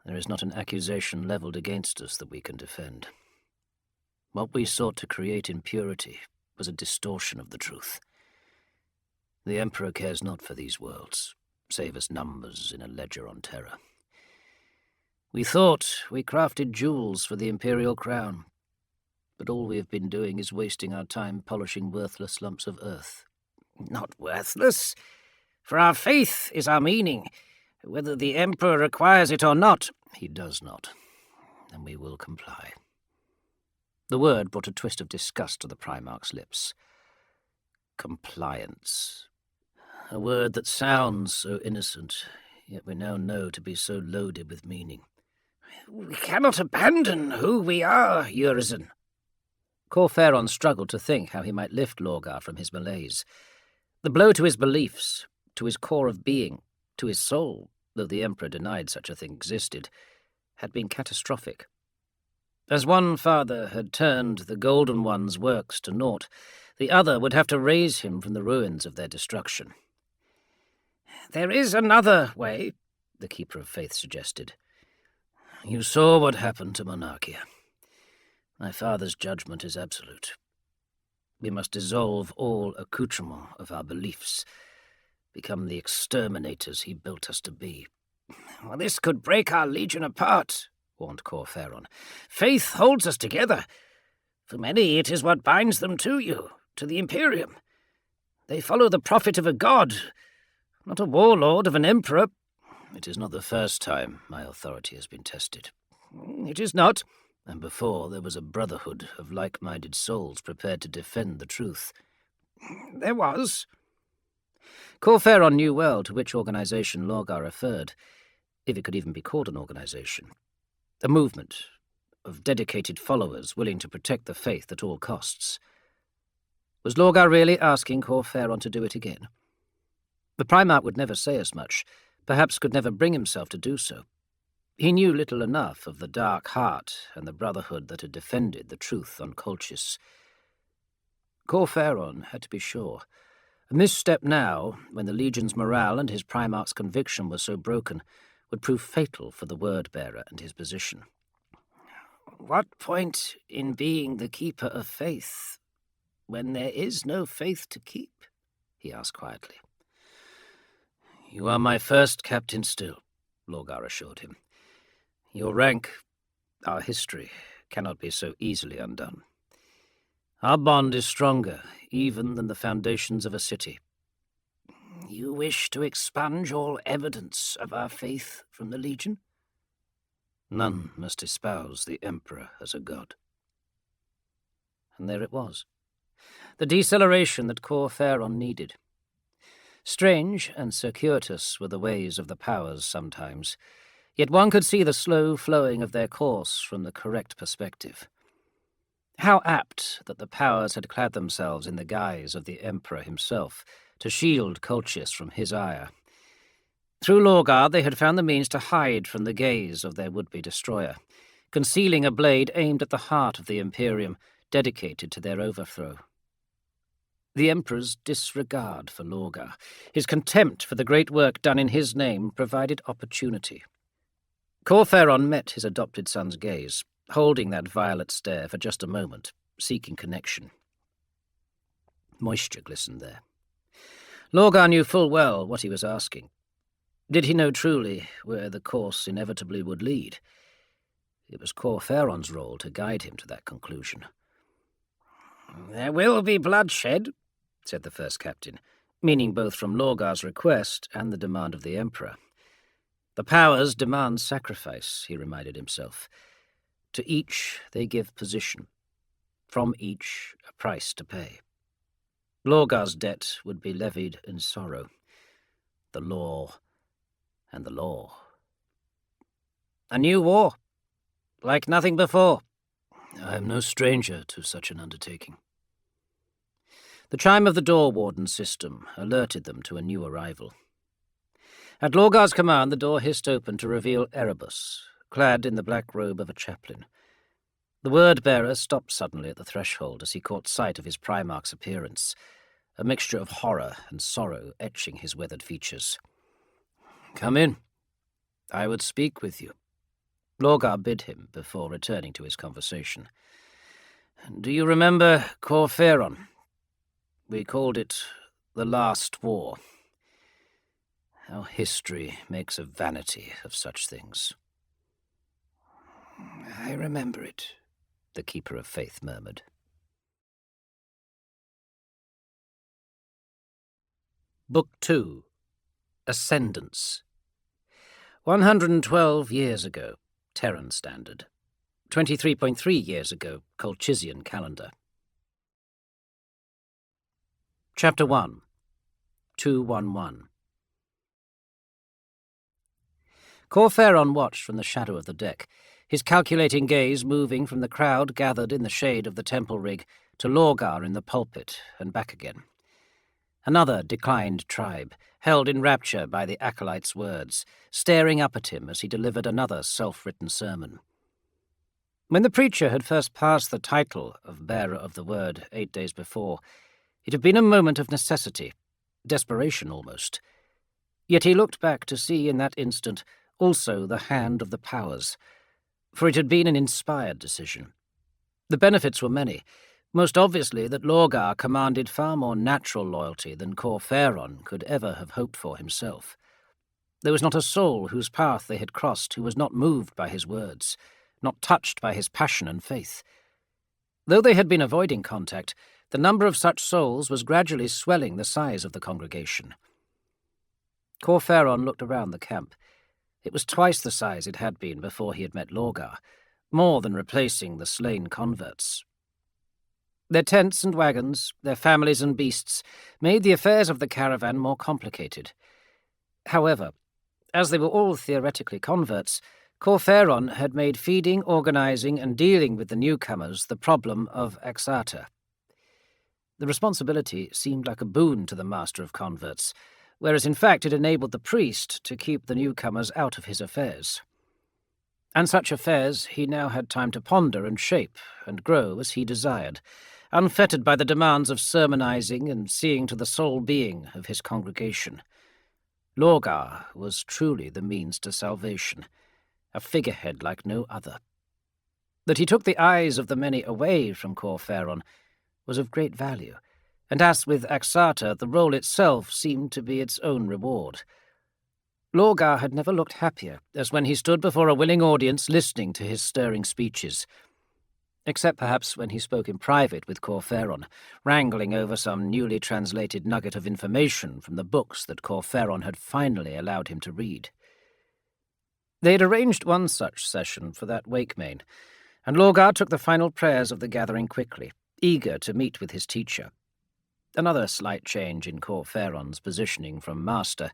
There is not an accusation levelled against us that we can defend. What we sought to create in purity was a distortion of the truth. The Emperor cares not for these worlds, save as numbers in a ledger on terror. We thought we crafted jewels for the imperial crown, but all we have been doing is wasting our time polishing worthless lumps of earth." "Not worthless, for our faith is our meaning, whether the Emperor requires it or not." "He does not, and we will comply." The word brought a twist of disgust to the Primarch's lips. Compliance. A word that sounds so innocent, yet we now know to be so loaded with meaning. "We cannot abandon who we are, Urizen." Corferon struggled to think how he might lift Lorgar from his malaise. The blow to his beliefs, to his core of being, to his soul, though the Emperor denied such a thing existed, had been catastrophic. As one father had turned the Golden One's works to naught, the other would have to raise him from the ruins of their destruction. "There is another way," the Keeper of Faith suggested. "You saw what happened to Monarchia. My father's judgment is absolute. We must dissolve all accoutrement of our beliefs, become the exterminators he built us to be." "Well, this could break our legion apart," warned Corferon. "Faith holds us together. For many, it is what binds them to you, to the Imperium. They follow the prophet of a god, not a warlord of an emperor. It is not the first time my authority has been tested. It is not. And before, there was a brotherhood of like-minded souls prepared to defend the truth. There was. Corferon knew well to which organization Lorgar referred, if it could even be called an organization. A movement of dedicated followers willing to protect the faith at all costs. Was Lorgar really asking Corferon to do it again? The Primarch would never say as much, perhaps could never bring himself to do so. He knew little enough of the dark heart and the brotherhood that had defended the truth on Colchis. Corferon had to be sure. A misstep now, when the Legion's morale and his Primarch's conviction were so broken, would prove fatal for the word-bearer and his position. What point in being the keeper of faith when there is no faith to keep? He asked quietly. You are my first captain still, Lorgar assured him. Your rank, our history, cannot be so easily undone. Our bond is stronger even than the foundations of a city. You wish to expunge all evidence of our faith from the Legion? None must espouse the Emperor as a god. And there it was. The deceleration that Corferon needed. Strange and circuitous were the ways of the powers sometimes, yet one could see the slow flowing of their course from the correct perspective. How apt that the powers had clad themselves in the guise of the Emperor himself, to shield Colchis from his ire. Through Lorgar they had found the means to hide from the gaze of their would-be destroyer, concealing a blade aimed at the heart of the Imperium, dedicated to their overthrow. The Emperor's disregard for Lorgar, his contempt for the great work done in his name, provided opportunity. Corferon met his adopted son's gaze, holding that violet stare for just a moment, seeking connection. Moisture glistened there. Lorgar knew full well what he was asking. Did he know truly where the course inevitably would lead? It was Corferon's role to guide him to that conclusion. There will be bloodshed, said the first captain, meaning both from Lorgar's request and the demand of the Emperor. The powers demand sacrifice, he reminded himself. To each they give position. From each a price to pay. Lorgar's debt would be levied in sorrow. The law and the law. A new war, like nothing before. I am no stranger to such an undertaking. The chime of the door warden system alerted them to a new arrival. At Lorgar's command, the door hissed open to reveal Erebus, clad in the black robe of a chaplain. The word-bearer stopped suddenly at the threshold as he caught sight of his Primarch's appearance, a mixture of horror and sorrow etching his weathered features. Come in. I would speak with you. Lorgar bid him before returning to his conversation. Do you remember Corferon? We called it the Last War. How history makes a vanity of such things. I remember it, the Keeper of Faith murmured. Book 2. Ascendance. 112 years ago, Terran Standard. 23.3 years ago, Colchisian Calendar. Chapter 1. 211. Corferon watched from the shadow of the deck, his calculating gaze moving from the crowd gathered in the shade of the temple rig to Lorgar in the pulpit and back again. Another declined tribe, held in rapture by the acolyte's words, staring up at him as he delivered another self-written sermon. When the preacher had first passed the title of Bearer of the Word 8 days before, it had been a moment of necessity, desperation almost. Yet he looked back to see in that instant also the hand of the powers, for it had been an inspired decision. The benefits were many, most obviously that Lorgar commanded far more natural loyalty than Corferon could ever have hoped for himself. There was not a soul whose path they had crossed who was not moved by his words, not touched by his passion and faith. Though they had been avoiding contact, The number of such souls was gradually swelling the size of the congregation. Corferon looked around the camp. It was twice the size it had been before he had met Lorgar, more than replacing the slain converts. Their tents and wagons, their families and beasts, made the affairs of the caravan more complicated. However, as they were all theoretically converts, Corferon had made feeding, organizing, and dealing with the newcomers the problem of Axata. The responsibility seemed like a boon to the master of converts, whereas in fact it enabled the priest to keep the newcomers out of his affairs. And such affairs he now had time to ponder and shape and grow as he desired, unfettered by the demands of sermonizing and seeing to the sole being of his congregation. Lorgar was truly the means to salvation, a figurehead like no other. That he took the eyes of the many away from Corferon was of great value, and as with Axata, the role itself seemed to be its own reward. Lorgar had never looked happier as when he stood before a willing audience listening to his stirring speeches, except perhaps when he spoke in private with Corferon, wrangling over some newly translated nugget of information from the books that Corferon had finally allowed him to read. They had arranged one such session for that Wakemane, and Lorgar took the final prayers of the gathering quickly, eager to meet with his teacher. Another slight change in Corferon's positioning from master,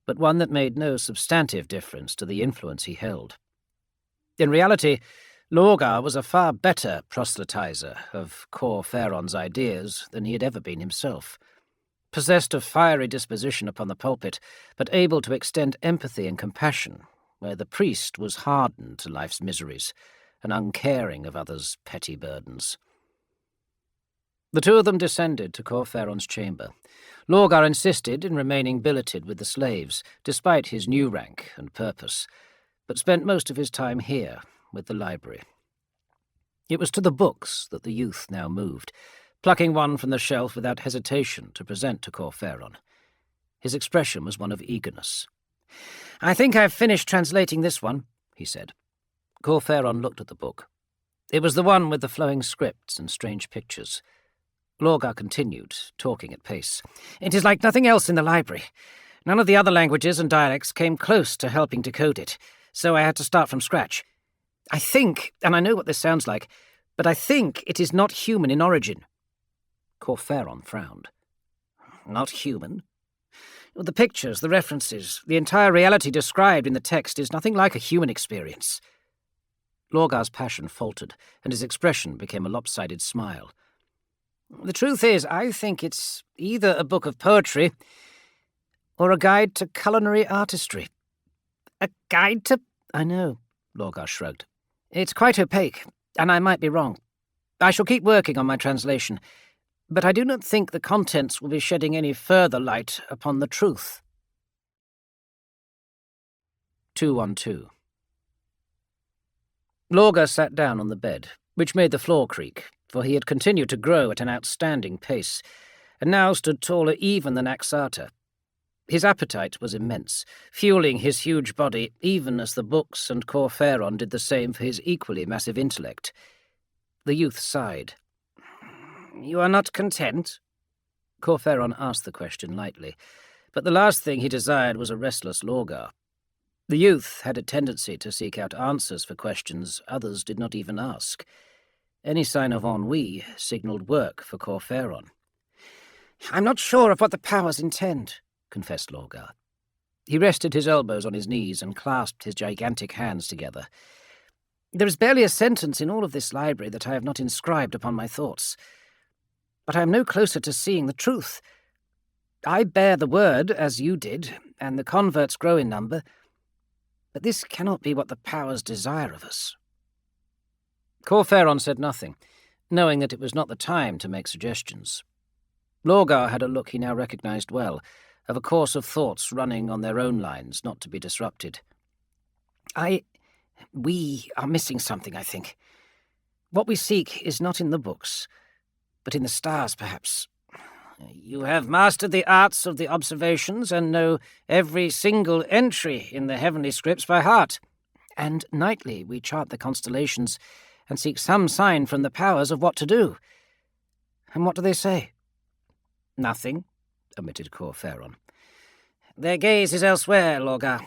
but one that made no substantive difference to the influence he held. In reality, Lorgar was a far better proselytizer of Corferon's ideas than he had ever been himself. Possessed of fiery disposition upon the pulpit, but able to extend empathy and compassion, where the priest was hardened to life's miseries and uncaring of others' petty burdens. The two of them descended to Corferon's chamber. Lorgar insisted in remaining billeted with the slaves, despite his new rank and purpose, but spent most of his time here, with the library. It was to the books that the youth now moved, plucking one from the shelf without hesitation to present to Corferon. His expression was one of eagerness. "I think I've finished translating this one," he said. Corferon looked at the book. It was the one with the flowing scripts and strange pictures. Lorgar continued, talking at pace. "It is like nothing else in the library. None of the other languages and dialects came close to helping decode it, so I had to start from scratch. I think, and I know what this sounds like, but I think it is not human in origin." Corferon frowned. "Not human? The pictures, the references, the entire reality described in the text is nothing like a human experience." Lorgar's passion faltered, and his expression became a lopsided smile. "The truth is, I think it's either a book of poetry or a guide to culinary artistry." "A guide to—" "I know," Lorgar shrugged. "It's quite opaque, and I might be wrong. I shall keep working on my translation, but I do not think the contents will be shedding any further light upon the truth." 212. Lorgar sat down on the bed, which made the floor creak, for he had continued to grow at an outstanding pace, and now stood taller even than Axata. His appetite was immense, fueling his huge body even as the books and Corferon did the same for his equally massive intellect. The youth sighed. "You are not content?" Corferon asked the question lightly, but the last thing he desired was a restless Lorgar. The youth had a tendency to seek out answers for questions others did not even ask. Any sign of ennui signalled work for Corferon. "I'm not sure of what the powers intend," confessed Lorgar. He rested his elbows on his knees and clasped his gigantic hands together. "There is barely a sentence in all of this library that I have not inscribed upon my thoughts. But I am no closer to seeing the truth. I bear the word, as you did, and the converts grow in number, but this cannot be what the powers desire of us." Corferon said nothing, knowing that it was not the time to make suggestions. Lorgar had a look he now recognized well, of a course of thoughts running on their own lines, not to be disrupted. We are missing something, I think. What we seek is not in the books, but in the stars, perhaps. You have mastered the arts of the observations and know every single entry in the heavenly scripts by heart. And nightly we chart the constellations and seek some sign from the powers of what to do. And what do they say? Nothing, admitted Corferon. Their gaze is elsewhere, Lorgar.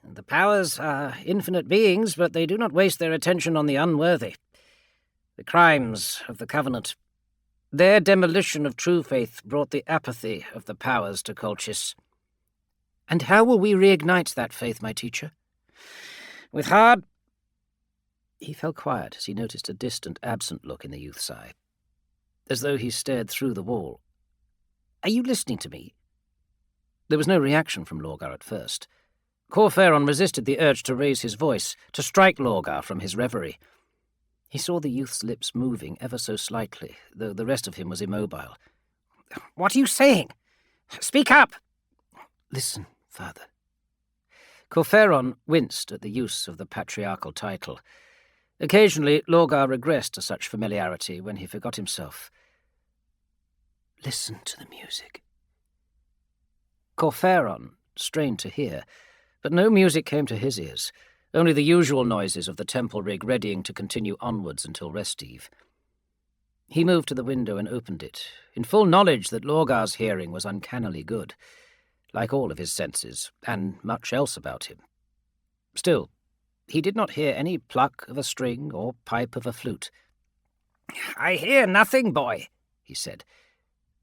The powers are infinite beings, but they do not waste their attention on the unworthy. The crimes of the Covenant. Their demolition of true faith brought the apathy of the powers to Colchis. And how will we reignite that faith, my teacher? With hard... He fell quiet as he noticed a distant, absent look in the youth's eye, as though he stared through the wall. Are you listening to me? There was no reaction from Lorgar at first. Corferon resisted the urge to raise his voice, to strike Lorgar from his reverie. He saw the youth's lips moving ever so slightly, though the rest of him was immobile. What are you saying? Speak up! Listen, father. Corferon winced at the use of the patriarchal title. Occasionally, Lorgar regressed to such familiarity when he forgot himself. Listen to the music. Corferon strained to hear, but no music came to his ears, only the usual noises of the temple rig readying to continue onwards until rest eve. He moved to the window and opened it, in full knowledge that Lorgar's hearing was uncannily good, like all of his senses, and much else about him. Still, he did not hear any pluck of a string or pipe of a flute. I hear nothing, boy, he said,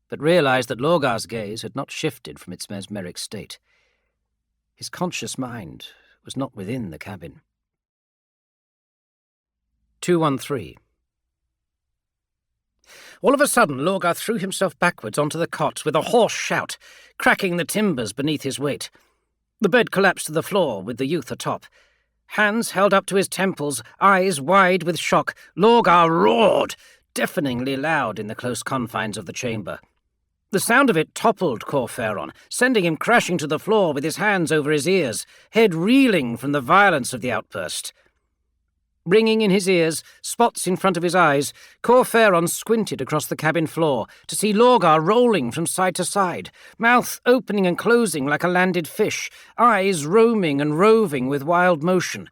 but realized that Lorgar's gaze had not shifted from its mesmeric state. His conscious mind was not within the cabin. 213. All of a sudden, Lorgar threw himself backwards onto the cot with a hoarse shout, cracking the timbers beneath his weight. The bed collapsed to the floor with the youth atop. Hands held up to his temples, eyes wide with shock, Lorgar roared, deafeningly loud in the close confines of the chamber. The sound of it toppled Corferon, sending him crashing to the floor with his hands over his ears, head reeling from the violence of the outburst. Ringing in his ears, spots in front of his eyes, Corferon squinted across the cabin floor to see Lorgar rolling from side to side, mouth opening and closing like a landed fish, eyes roaming and roving with wild motion.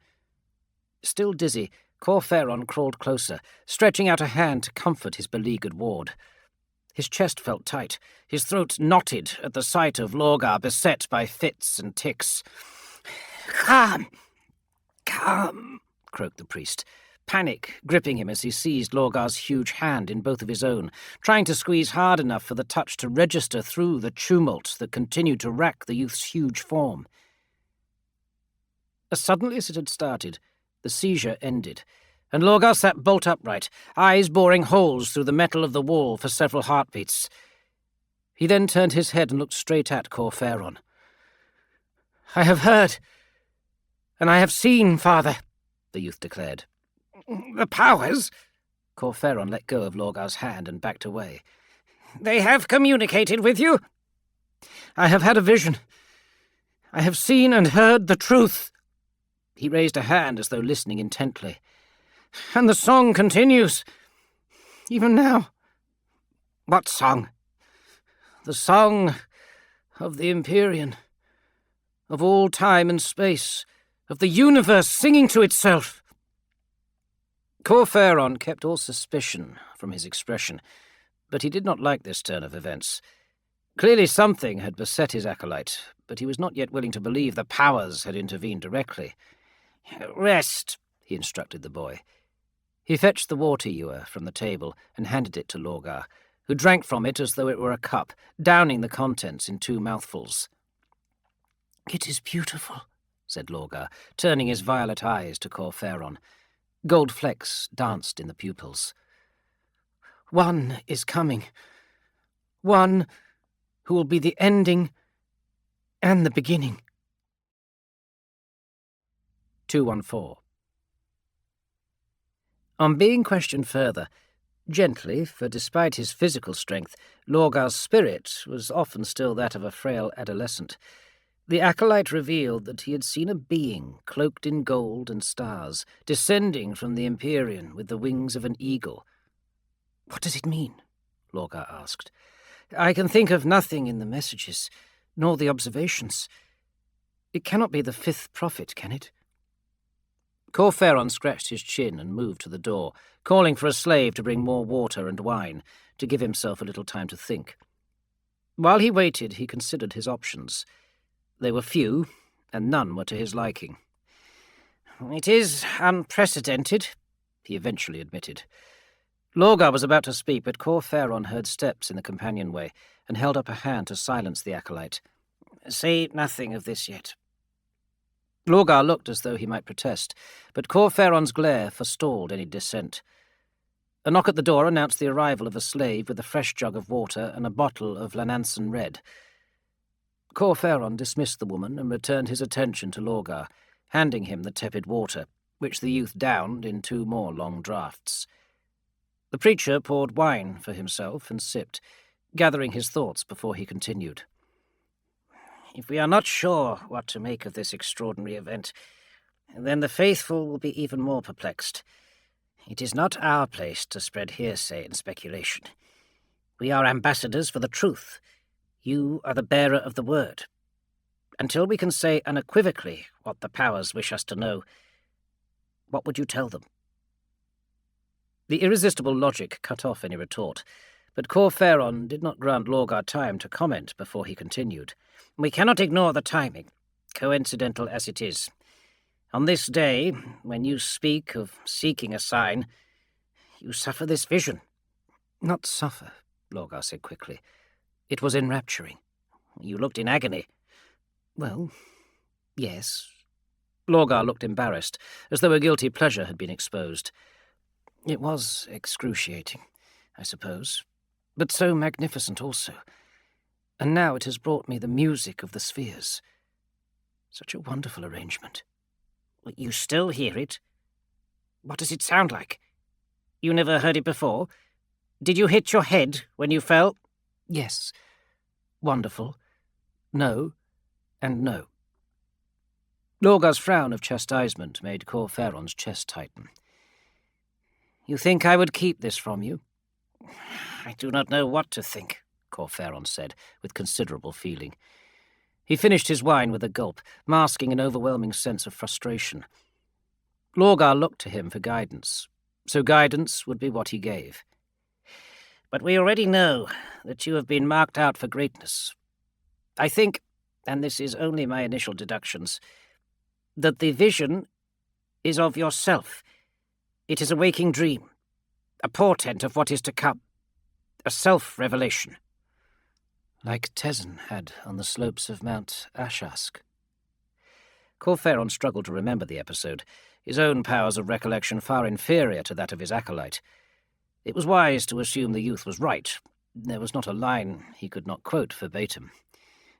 Still dizzy, Corferon crawled closer, stretching out a hand to comfort his beleaguered ward. His chest felt tight, his throat knotted at the sight of Lorgar beset by fits and tics. "Calm! Calm!" croaked the priest, panic gripping him as he seized Lorgar's huge hand in both of his own, trying to squeeze hard enough for the touch to register through the tumult that continued to rack the youth's huge form. As suddenly as it had started, the seizure ended, and Lorgar sat bolt upright, eyes boring holes through the metal of the wall for several heartbeats. He then turned his head and looked straight at Corferon. "I have heard, and I have seen, father," the youth declared. "The powers?" Corferon let go of Lorgar's hand and backed away. "They have communicated with you?" "I have had a vision. I have seen and heard the truth." He raised a hand as though listening intently. "And the song continues, even now." "What song?" "The song of the Empyrean, of all time and space, of the universe singing to itself." Corferon kept all suspicion from his expression, but he did not like this turn of events. Clearly something had beset his acolyte, but he was not yet willing to believe the powers had intervened directly. "Rest," he instructed the boy. He fetched the water ewer from the table and handed it to Lorgar, who drank from it as though it were a cup, downing the contents in 2 mouthfuls. "It is beautiful," said Lorgar, turning his violet eyes to Corferon. Gold flecks danced in the pupils. "One is coming. One who will be the ending and the beginning." 214. On being questioned further, gently, for despite his physical strength, Lorgar's spirit was often still that of a frail adolescent, the acolyte revealed that he had seen a being cloaked in gold and stars, descending from the Empyrean with the wings of an eagle. "What does it mean?" Lorgar asked. "I can think of nothing in the messages, nor the observations. It cannot be the 5th prophet, can it?" Corferon scratched his chin and moved to the door, calling for a slave to bring more water and wine, to give himself a little time to think. While he waited, he considered his options. They were few, and none were to his liking. "It is unprecedented," he eventually admitted. Lorgar was about to speak, but Corferon heard steps in the companionway and held up a hand to silence the acolyte. "Say nothing of this yet." Lorgar looked as though he might protest, but Corferon's glare forestalled any dissent. A knock at the door announced the arrival of a slave with a fresh jug of water and a bottle of Lananson Red. Corferon dismissed the woman and returned his attention to Lorgar, handing him the tepid water, which the youth downed in 2 more long draughts. The preacher poured wine for himself and sipped, gathering his thoughts before he continued. "If we are not sure what to make of this extraordinary event, then the faithful will be even more perplexed. It is not our place to spread hearsay and speculation. We are ambassadors for the truth. You are the bearer of the word. Until we can say unequivocally what the powers wish us to know, what would you tell them?" The irresistible logic cut off any retort, but Corferon did not grant Lorgar time to comment before he continued. "We cannot ignore the timing, coincidental as it is. On this day, when you speak of seeking a sign, you suffer this vision." "Not suffer," Lorgar said quickly. "It was enrapturing." "You looked in agony." "Well, yes." Lorgar looked embarrassed, as though a guilty pleasure had been exposed. "It was excruciating, I suppose, but so magnificent also. And now it has brought me the music of the spheres. Such a wonderful arrangement." "You still hear it? What does it sound like? You never heard it before? Did you hit your head when you fell?" "Yes. Wonderful. No, and no." Lorgar's frown of chastisement made Corferon's chest tighten. "You think I would keep this from you?" "I do not know what to think," Corferon said, with considerable feeling. He finished his wine with a gulp, masking an overwhelming sense of frustration. Lorgar looked to him for guidance, so guidance would be what he gave. "But we already know that you have been marked out for greatness. I think, and this is only my initial deductions, that the vision is of yourself. It is a waking dream, a portent of what is to come, a self-revelation." "Like Tezen had on the slopes of Mount Ashask." Corferon struggled to remember the episode, his own powers of recollection far inferior to that of his acolyte. It was wise to assume the youth was right. There was not a line he could not quote verbatim.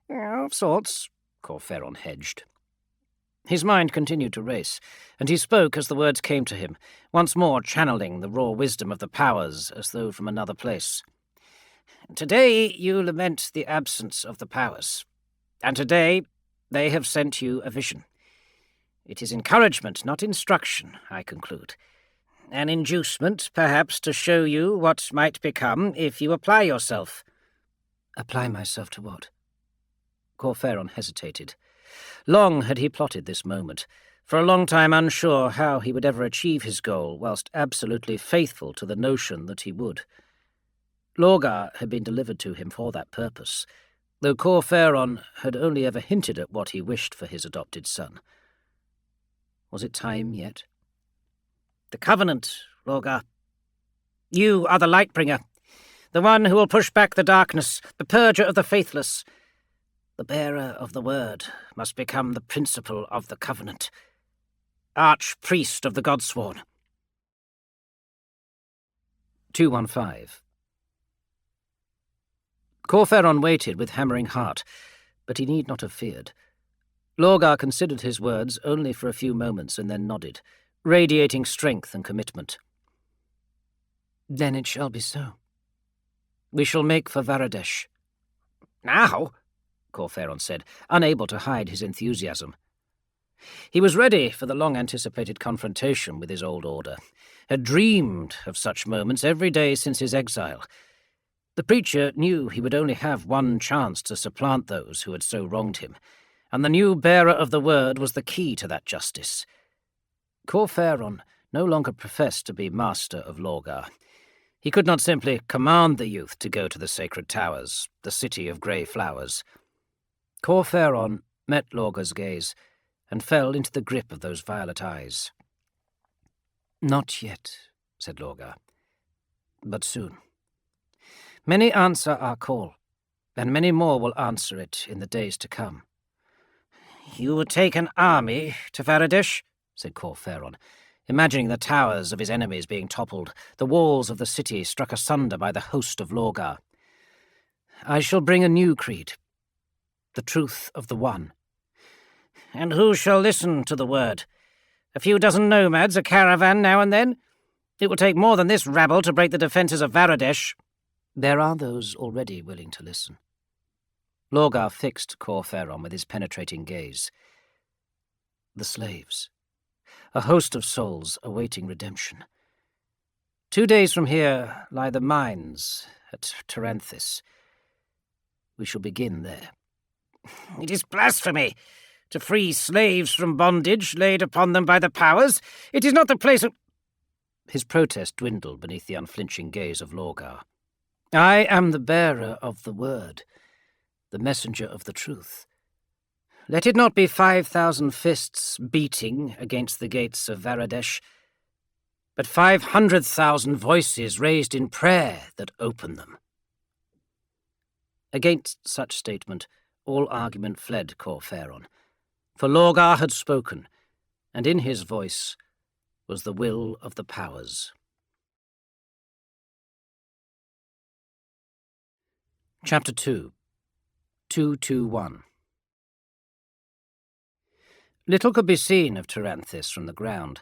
"Of sorts," Corferon hedged. His mind continued to race, and he spoke as the words came to him, once more channeling the raw wisdom of the powers as though from another place. "Today you lament the absence of the powers, and today they have sent you a vision. It is encouragement, not instruction, I conclude. An inducement, perhaps, to show you what might become if you apply yourself." "Apply myself to what?" Corferon hesitated. Long had he plotted this moment, for a long time unsure how he would ever achieve his goal, whilst absolutely faithful to the notion that he would. Lorgar had been delivered to him for that purpose, though Corferon had only ever hinted at what he wished for his adopted son. Was it time yet? "The Covenant, Lorgar. You are the Lightbringer, the one who will push back the darkness, the purger of the faithless. The bearer of the word must become the principle of the Covenant, Archpriest of the Godsworn." 215. Corferon waited with hammering heart, but he need not have feared. Lorgar considered his words only for a few moments and then nodded, radiating strength and commitment. "Then it shall be so. We shall make for Varadesh." "Now?" Corferon said, unable to hide his enthusiasm. He was ready for the long-anticipated confrontation with his old order, had dreamed of such moments every day since his exile. The preacher knew he would only have one chance to supplant those who had so wronged him, and the new bearer of the word was the key to that justice. Corferon no longer professed to be master of Lorgar. He could not simply command the youth to go to the sacred towers, the city of grey flowers. Corferon met Lorga's gaze and fell into the grip of those violet eyes. "Not yet," said Lorga, "but soon. Many answer our call, and many more will answer it in the days to come." "You would take an army to Varadesh?" said Corferon, imagining the towers of his enemies being toppled, the walls of the city struck asunder by the host of Lorgar. "I shall bring a new creed, the truth of the One." "And who shall listen to the word? A few dozen nomads, a caravan now and then? It will take more than this rabble to break the defences of Varadesh." "There are those already willing to listen." Lorgar fixed Corferon with his penetrating gaze. "The slaves. A host of souls awaiting redemption. 2 days from here lie the mines at Taranthis. We shall begin there." "It is blasphemy to free slaves from bondage laid upon them by the powers. It is not the place of—" His protest dwindled beneath the unflinching gaze of Lorgar. "I am the bearer of the word, the messenger of the truth. Let it not be 5,000 fists beating against the gates of Varadesh, but 500,000 voices raised in prayer that open them." Against such statement, all argument fled Corferon, for Lorgar had spoken, and in his voice was the will of the powers. Chapter 2. 221. Little could be seen of Taranthis from the ground,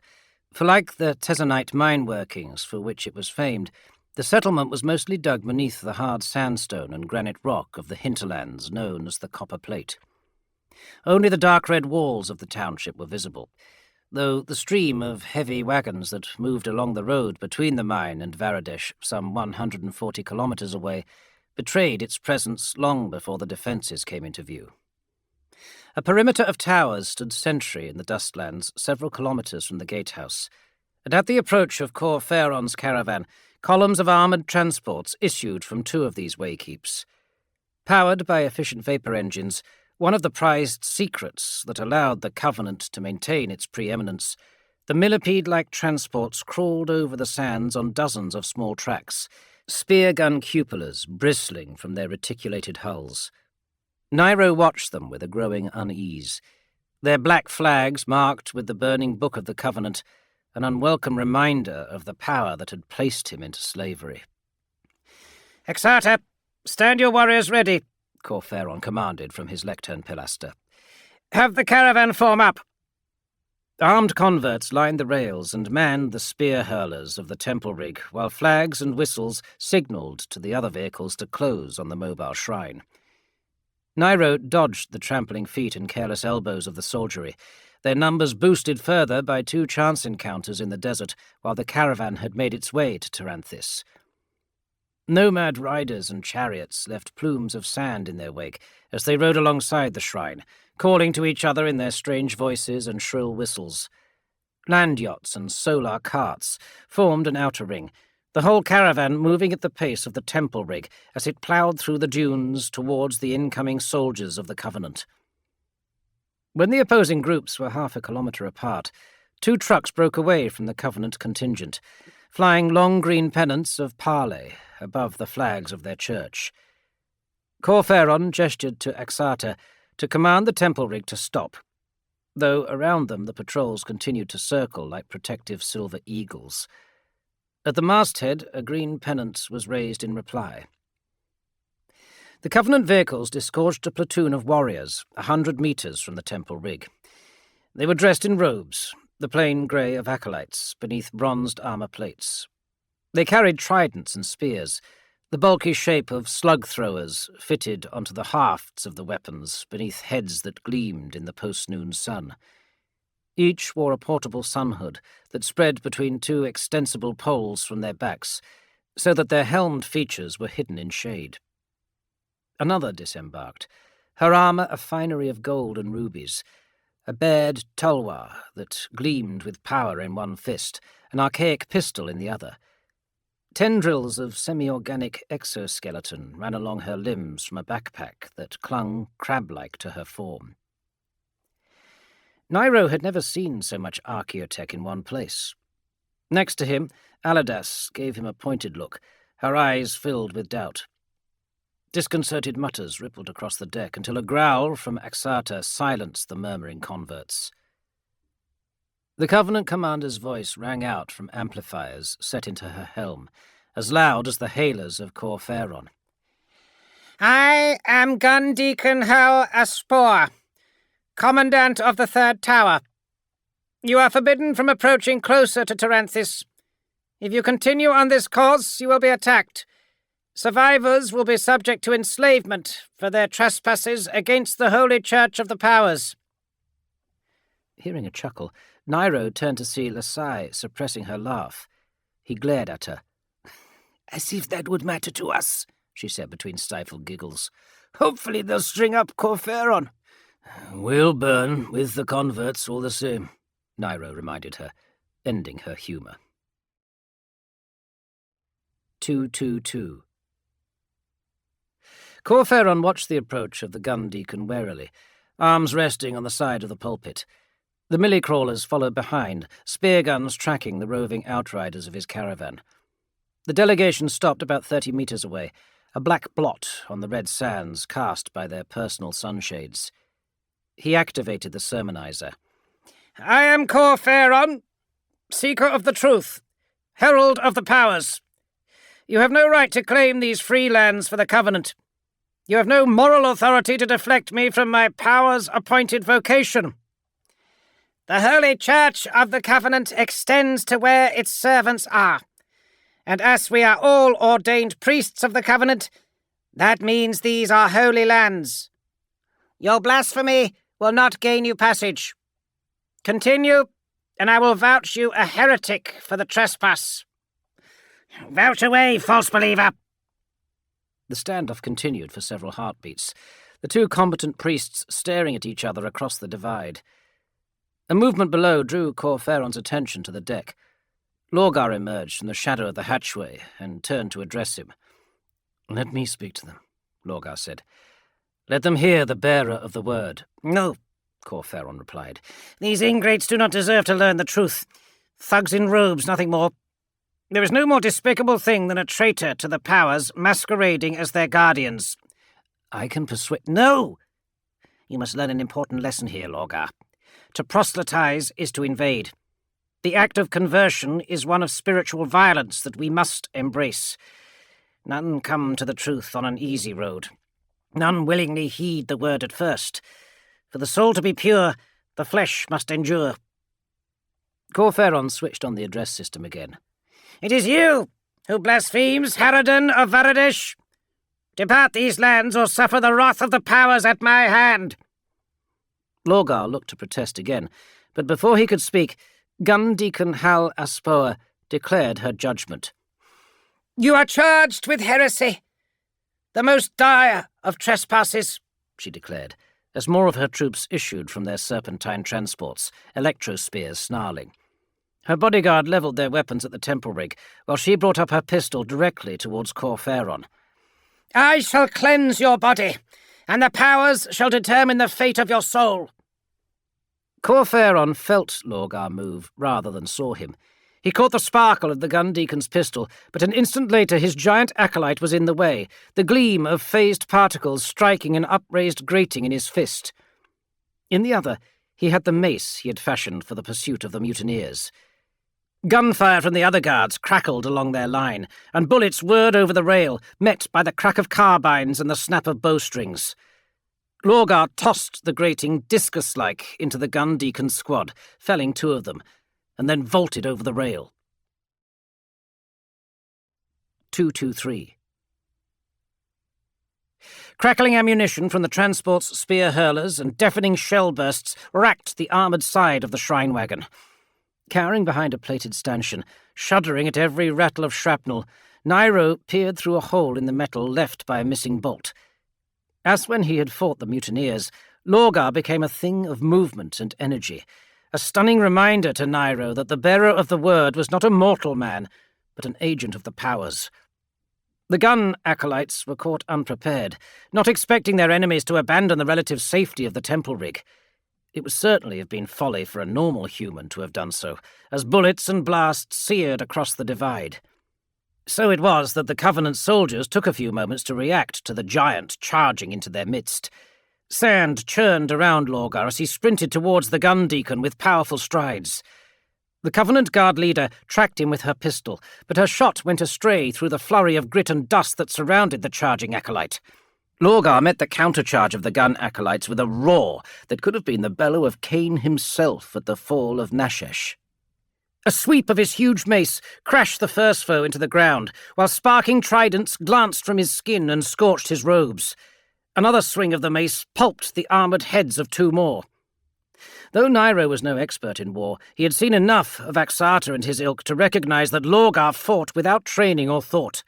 for like the Tesonite mine workings for which it was famed, the settlement was mostly dug beneath the hard sandstone and granite rock of the hinterlands known as the Copper Plate. Only the dark red walls of the township were visible, though the stream of heavy wagons that moved along the road between the mine and Varadesh, some 140 kilometers away, betrayed its presence long before the defences came into view. A perimeter of towers stood sentry in the dustlands several kilometers from the gatehouse, and at the approach of Corferon's caravan, columns of armoured transports issued from 2 of these waykeeps. Powered by efficient vapour engines, one of the prized secrets that allowed the Covenant to maintain its preeminence, the millipede-like transports crawled over the sands on dozens of small tracks, spear-gun cupolas bristling from their reticulated hulls. Nairo watched them with a growing unease, their black flags marked with the burning book of the Covenant, an unwelcome reminder of the power that had placed him into slavery. "Exarta, stand your warriors ready," Corferon commanded from his lectern pilaster. "Have the caravan form up." Armed converts lined the rails and manned the spear hurlers of the temple rig, while flags and whistles signalled to the other vehicles to close on the mobile shrine. Nairo dodged the trampling feet and careless elbows of the soldiery, their numbers boosted further by 2 chance encounters in the desert while the caravan had made its way to Taranthis. Nomad riders and chariots left plumes of sand in their wake as they rode alongside the shrine, calling to each other in their strange voices and shrill whistles. Land yachts and solar carts formed an outer ring, the whole caravan moving at the pace of the temple rig as it ploughed through the dunes towards the incoming soldiers of the Covenant. When the opposing groups were half a kilometre apart, 2 trucks broke away from the Covenant contingent, flying long green pennants of parley above the flags of their church. Corferon gestured to Exarta to command the temple rig to stop, though around them the patrols continued to circle like protective silver eagles. At the masthead, a green pennant was raised in reply. The Covenant vehicles disgorged a platoon of warriors 100 metres from the temple rig. They were dressed in robes, the plain grey of acolytes, beneath bronzed armour plates. They carried tridents and spears, the bulky shape of slug-throwers fitted onto the hafts of the weapons beneath heads that gleamed in the post-noon sun. Each wore a portable sun hood that spread between 2 extensible poles from their backs, so that their helmed features were hidden in shade. Another disembarked, her armour a finery of gold and rubies, a bared tulwar that gleamed with power in one fist, an archaic pistol in the other. Tendrils of semi-organic exoskeleton ran along her limbs from a backpack that clung crab-like to her form. Nairo had never seen so much archaeotech in one place. Next to him, Aladas gave him a pointed look, her eyes filled with doubt. Disconcerted mutters rippled across the deck until a growl from Axata silenced the murmuring converts. The Covenant commander's voice rang out from amplifiers set into her helm, as loud as the hailers of Corferon. I am Gun Deacon Hal Aspor, Commandant of the Third Tower. You are forbidden from approaching closer to Taranthis. If you continue on this course, you will be attacked. Survivors will be subject to enslavement for their trespasses against the Holy Church of the Powers. Hearing a chuckle, Nairo turned to see Lasai suppressing her laugh. He glared at her. As if that would matter to us, she said between stifled giggles. Hopefully they'll string up Corferon. We'll burn with the converts all the same, Nairo reminded her, ending her humour. 222. Corferon watched the approach of the gun deacon warily, arms resting on the side of the pulpit. The millie-crawlers followed behind, spear guns tracking the roving outriders of his caravan. The delegation stopped about 30 metres away, a black blot on the red sands cast by their personal sunshades. He activated the sermonizer. I am Corferon, Seeker of the Truth, Herald of the Powers. You have no right to claim these free lands for the Covenant. You have no moral authority to deflect me from my powers-appointed vocation. The Holy Church of the Covenant extends to where its servants are, and as we are all ordained priests of the Covenant, that means these are holy lands. Your blasphemy will not gain you passage. Continue, and I will vouch you a heretic for the trespass. Vouch away, false believer! The standoff continued for several heartbeats, the two combatant priests staring at each other across the divide. A movement below drew Corferon's attention to the deck. Lorgar emerged from the shadow of the hatchway and turned to address him. "Let me speak to them," Lorgar said. "Let them hear the bearer of the word." "No," Corferon replied. "These ingrates do not deserve to learn the truth. Thugs in robes, nothing more. There is no more despicable thing than a traitor to the powers masquerading as their guardians." "I can persuade—" "No! You must learn an important lesson here, Lorgar. To proselytize is to invade. The act of conversion is one of spiritual violence that we must embrace. None come to the truth on an easy road. None willingly heed the word at first. For the soul to be pure, the flesh must endure." Corferon switched on the address system again. "It is you who blasphemes Harridan of Varadish. Depart these lands or suffer the wrath of the powers at my hand." Lorgar looked to protest again, but before he could speak, Gun Deacon Hal Aspoa declared her judgment. "You are charged with heresy, the most dire of trespasses," she declared, as more of her troops issued from their serpentine transports, electro-spears snarling. Her bodyguard levelled their weapons at the temple rig, while she brought up her pistol directly towards Corferon. "I shall cleanse your body, and the powers shall determine the fate of your soul." Corferon felt Lorgar move rather than saw him. He caught the sparkle of the gun deacon's pistol, but an instant later his giant acolyte was in the way, the gleam of phased particles striking an upraised grating in his fist. In the other, he had the mace he had fashioned for the pursuit of the mutineers. Gunfire from the other guards crackled along their line, and bullets whirred over the rail, met by the crack of carbines and the snap of bowstrings. Lorgar tossed the grating discus-like into the gun deacon's squad, felling two of them, and then vaulted over the rail. 223. Crackling ammunition from the transport's spear hurlers and deafening shell bursts racked the armoured side of the shrine wagon. Cowering behind a plated stanchion, shuddering at every rattle of shrapnel, Nairo peered through a hole in the metal left by a missing bolt. As when he had fought the mutineers, Lorgar became a thing of movement and energy, a stunning reminder to Nairo that the bearer of the word was not a mortal man, but an agent of the powers. The gun acolytes were caught unprepared, not expecting their enemies to abandon the relative safety of the temple rig. It would certainly have been folly for a normal human to have done so, as bullets and blasts seared across the divide. So it was that the Covenant soldiers took a few moments to react to the giant charging into their midst. Sand churned around Lorgar as he sprinted towards the gun deacon with powerful strides. The Covenant Guard leader tracked him with her pistol, but her shot went astray through the flurry of grit and dust that surrounded the charging acolyte. Lorgar met the countercharge of the gun acolytes with a roar that could have been the bellow of Cain himself at the fall of Nashesh. A sweep of his huge mace crashed the first foe into the ground, while sparking tridents glanced from his skin and scorched his robes. Another swing of the mace pulped the armoured heads of two more. Though Nairo was no expert in war, he had seen enough of Axarta and his ilk to recognize that Lorgar fought without training or thought.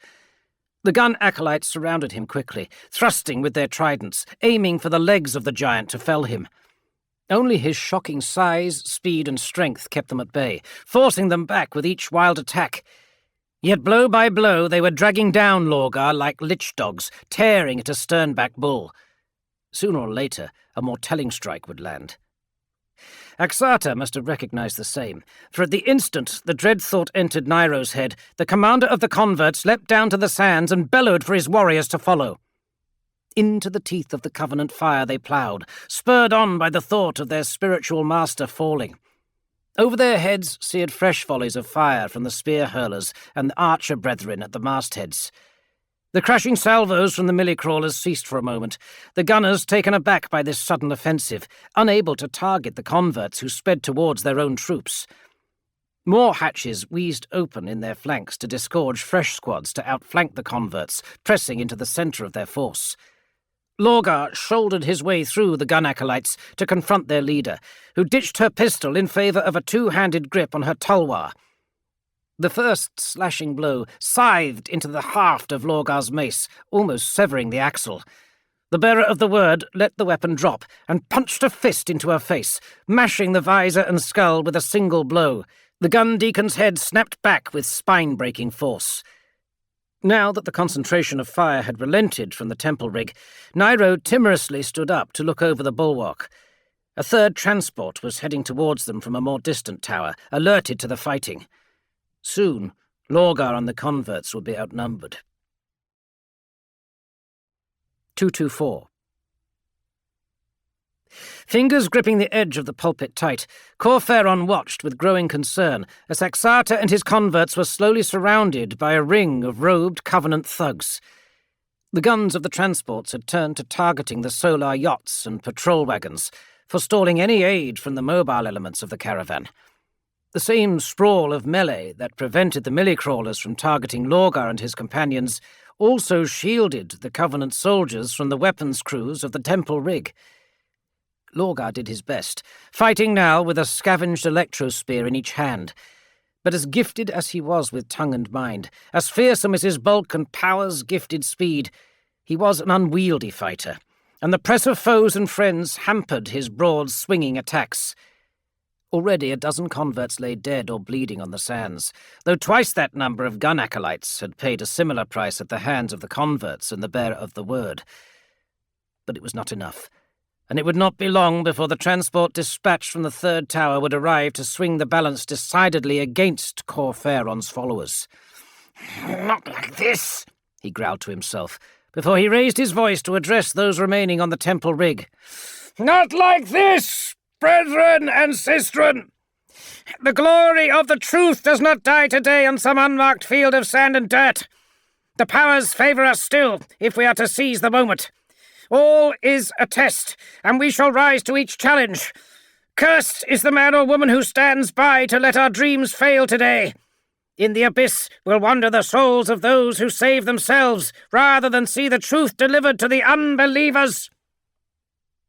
The gun acolytes surrounded him quickly, thrusting with their tridents, aiming for the legs of the giant to fell him. Only his shocking size, speed, and strength kept them at bay, forcing them back with each wild attack. Yet blow by blow they were dragging down Lorgar like lich dogs, tearing at a sternback bull. Sooner or later, a more telling strike would land. Axarta must have recognized the same, for at the instant the dread thought entered Nairo's head, the commander of the converts leapt down to the sands and bellowed for his warriors to follow. Into the teeth of the Covenant fire they ploughed, spurred on by the thought of their spiritual master falling. Over their heads seared fresh volleys of fire from the spear-hurlers and the archer brethren at the mastheads. The crashing salvos from the millie-crawlers ceased for a moment, the gunners taken aback by this sudden offensive, unable to target the converts who sped towards their own troops. More hatches wheezed open in their flanks to disgorge fresh squads to outflank the converts, pressing into the centre of their force. Lorgar shouldered his way through the gun acolytes to confront their leader, who ditched her pistol in favour of a two-handed grip on her tulwar. The first slashing blow scythed into the haft of Lorgar's mace, almost severing the axle. The bearer of the word let the weapon drop and punched a fist into her face, mashing the visor and skull with a single blow. The gun deacon's head snapped back with spine-breaking force. Now that the concentration of fire had relented from the temple rig, Nairo timorously stood up to look over the bulwark. A third transport was heading towards them from a more distant tower, alerted to the fighting. Soon, Lorgar and the converts would be outnumbered. 224. Fingers gripping the edge of the pulpit tight, Corferon watched with growing concern as Axarta and his converts were slowly surrounded by a ring of robed Covenant thugs. The guns of the transports had turned to targeting the solar yachts and patrol wagons, forestalling any aid from the mobile elements of the caravan. The same sprawl of melee that prevented the millie-crawlers from targeting Lorgar and his companions also shielded the Covenant soldiers from the weapons crews of the temple rig. Lorgar did his best, fighting now with a scavenged electro-spear in each hand. But as gifted as he was with tongue and mind, as fearsome as his bulk and power's gifted speed, he was an unwieldy fighter, and the press of foes and friends hampered his broad, swinging attacks. Already a dozen converts lay dead or bleeding on the sands, though twice that number of gun acolytes had paid a similar price at the hands of the converts and the bearer of the word. But it was not enough, and it would not be long before the transport dispatched from the third tower would arrive to swing the balance decidedly against Corferon's followers. "Not like this," he growled to himself, before he raised his voice to address those remaining on the temple rig. "Not like this, brethren and sistren! The glory of the truth does not die today on some unmarked field of sand and dirt. The powers favour us still, if we are to seize the moment. All is a test, and we shall rise to each challenge. Cursed is the man or woman who stands by to let our dreams fail today. In the abyss will wander the souls of those who save themselves, rather than see the truth delivered to the unbelievers."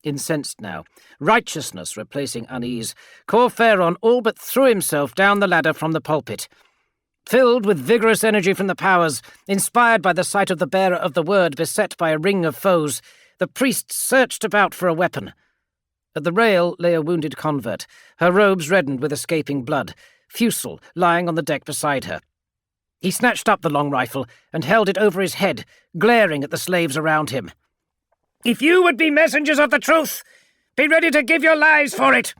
Incensed now, righteousness replacing unease, Corferon all but threw himself down the ladder from the pulpit. Filled with vigorous energy from the powers, inspired by the sight of the bearer of the word beset by a ring of foes, the priest searched about for a weapon. At the rail lay a wounded convert, her robes reddened with escaping blood, Fusel lying on the deck beside her. He snatched up the long rifle and held it over his head, glaring at the slaves around him. "If you would be messengers of the truth, be ready to give your lives for it!"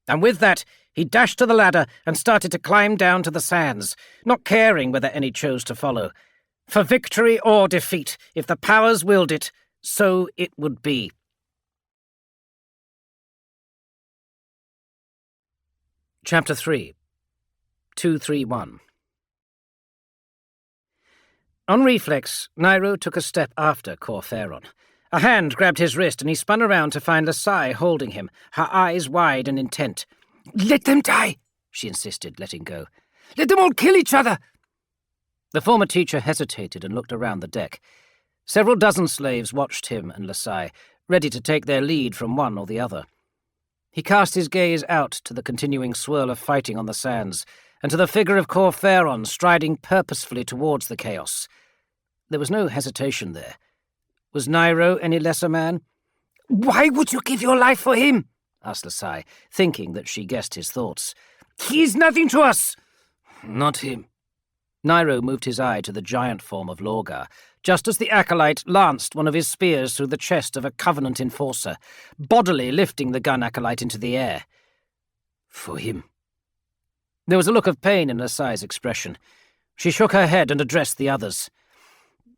And with that, he dashed to the ladder and started to climb down to the sands, not caring whether any chose to follow. For victory or defeat, if the powers willed it, so it would be. Chapter 3 231. On reflex, Nairo took a step after Corferon. A hand grabbed his wrist and he spun around to find Lasai holding him, her eyes wide and intent. "Let them die," she insisted, letting go. "Let them all kill each other." The former teacher hesitated and looked around the deck. Several dozen slaves watched him and Lasai, ready to take their lead from one or the other. He cast his gaze out to the continuing swirl of fighting on the sands, and to the figure of Corferon striding purposefully towards the chaos. There was no hesitation there. Was Nairo any less a man? "Why would you give your life for him?" asked Lasai, thinking that she guessed his thoughts. "He is nothing to us." "Not him." Nairo moved his eye to the giant form of Lorgar, just as the acolyte lanced one of his spears through the chest of a Covenant enforcer, bodily lifting the gun acolyte into the air. "For him." There was a look of pain in Lasai's expression. She shook her head and addressed the others.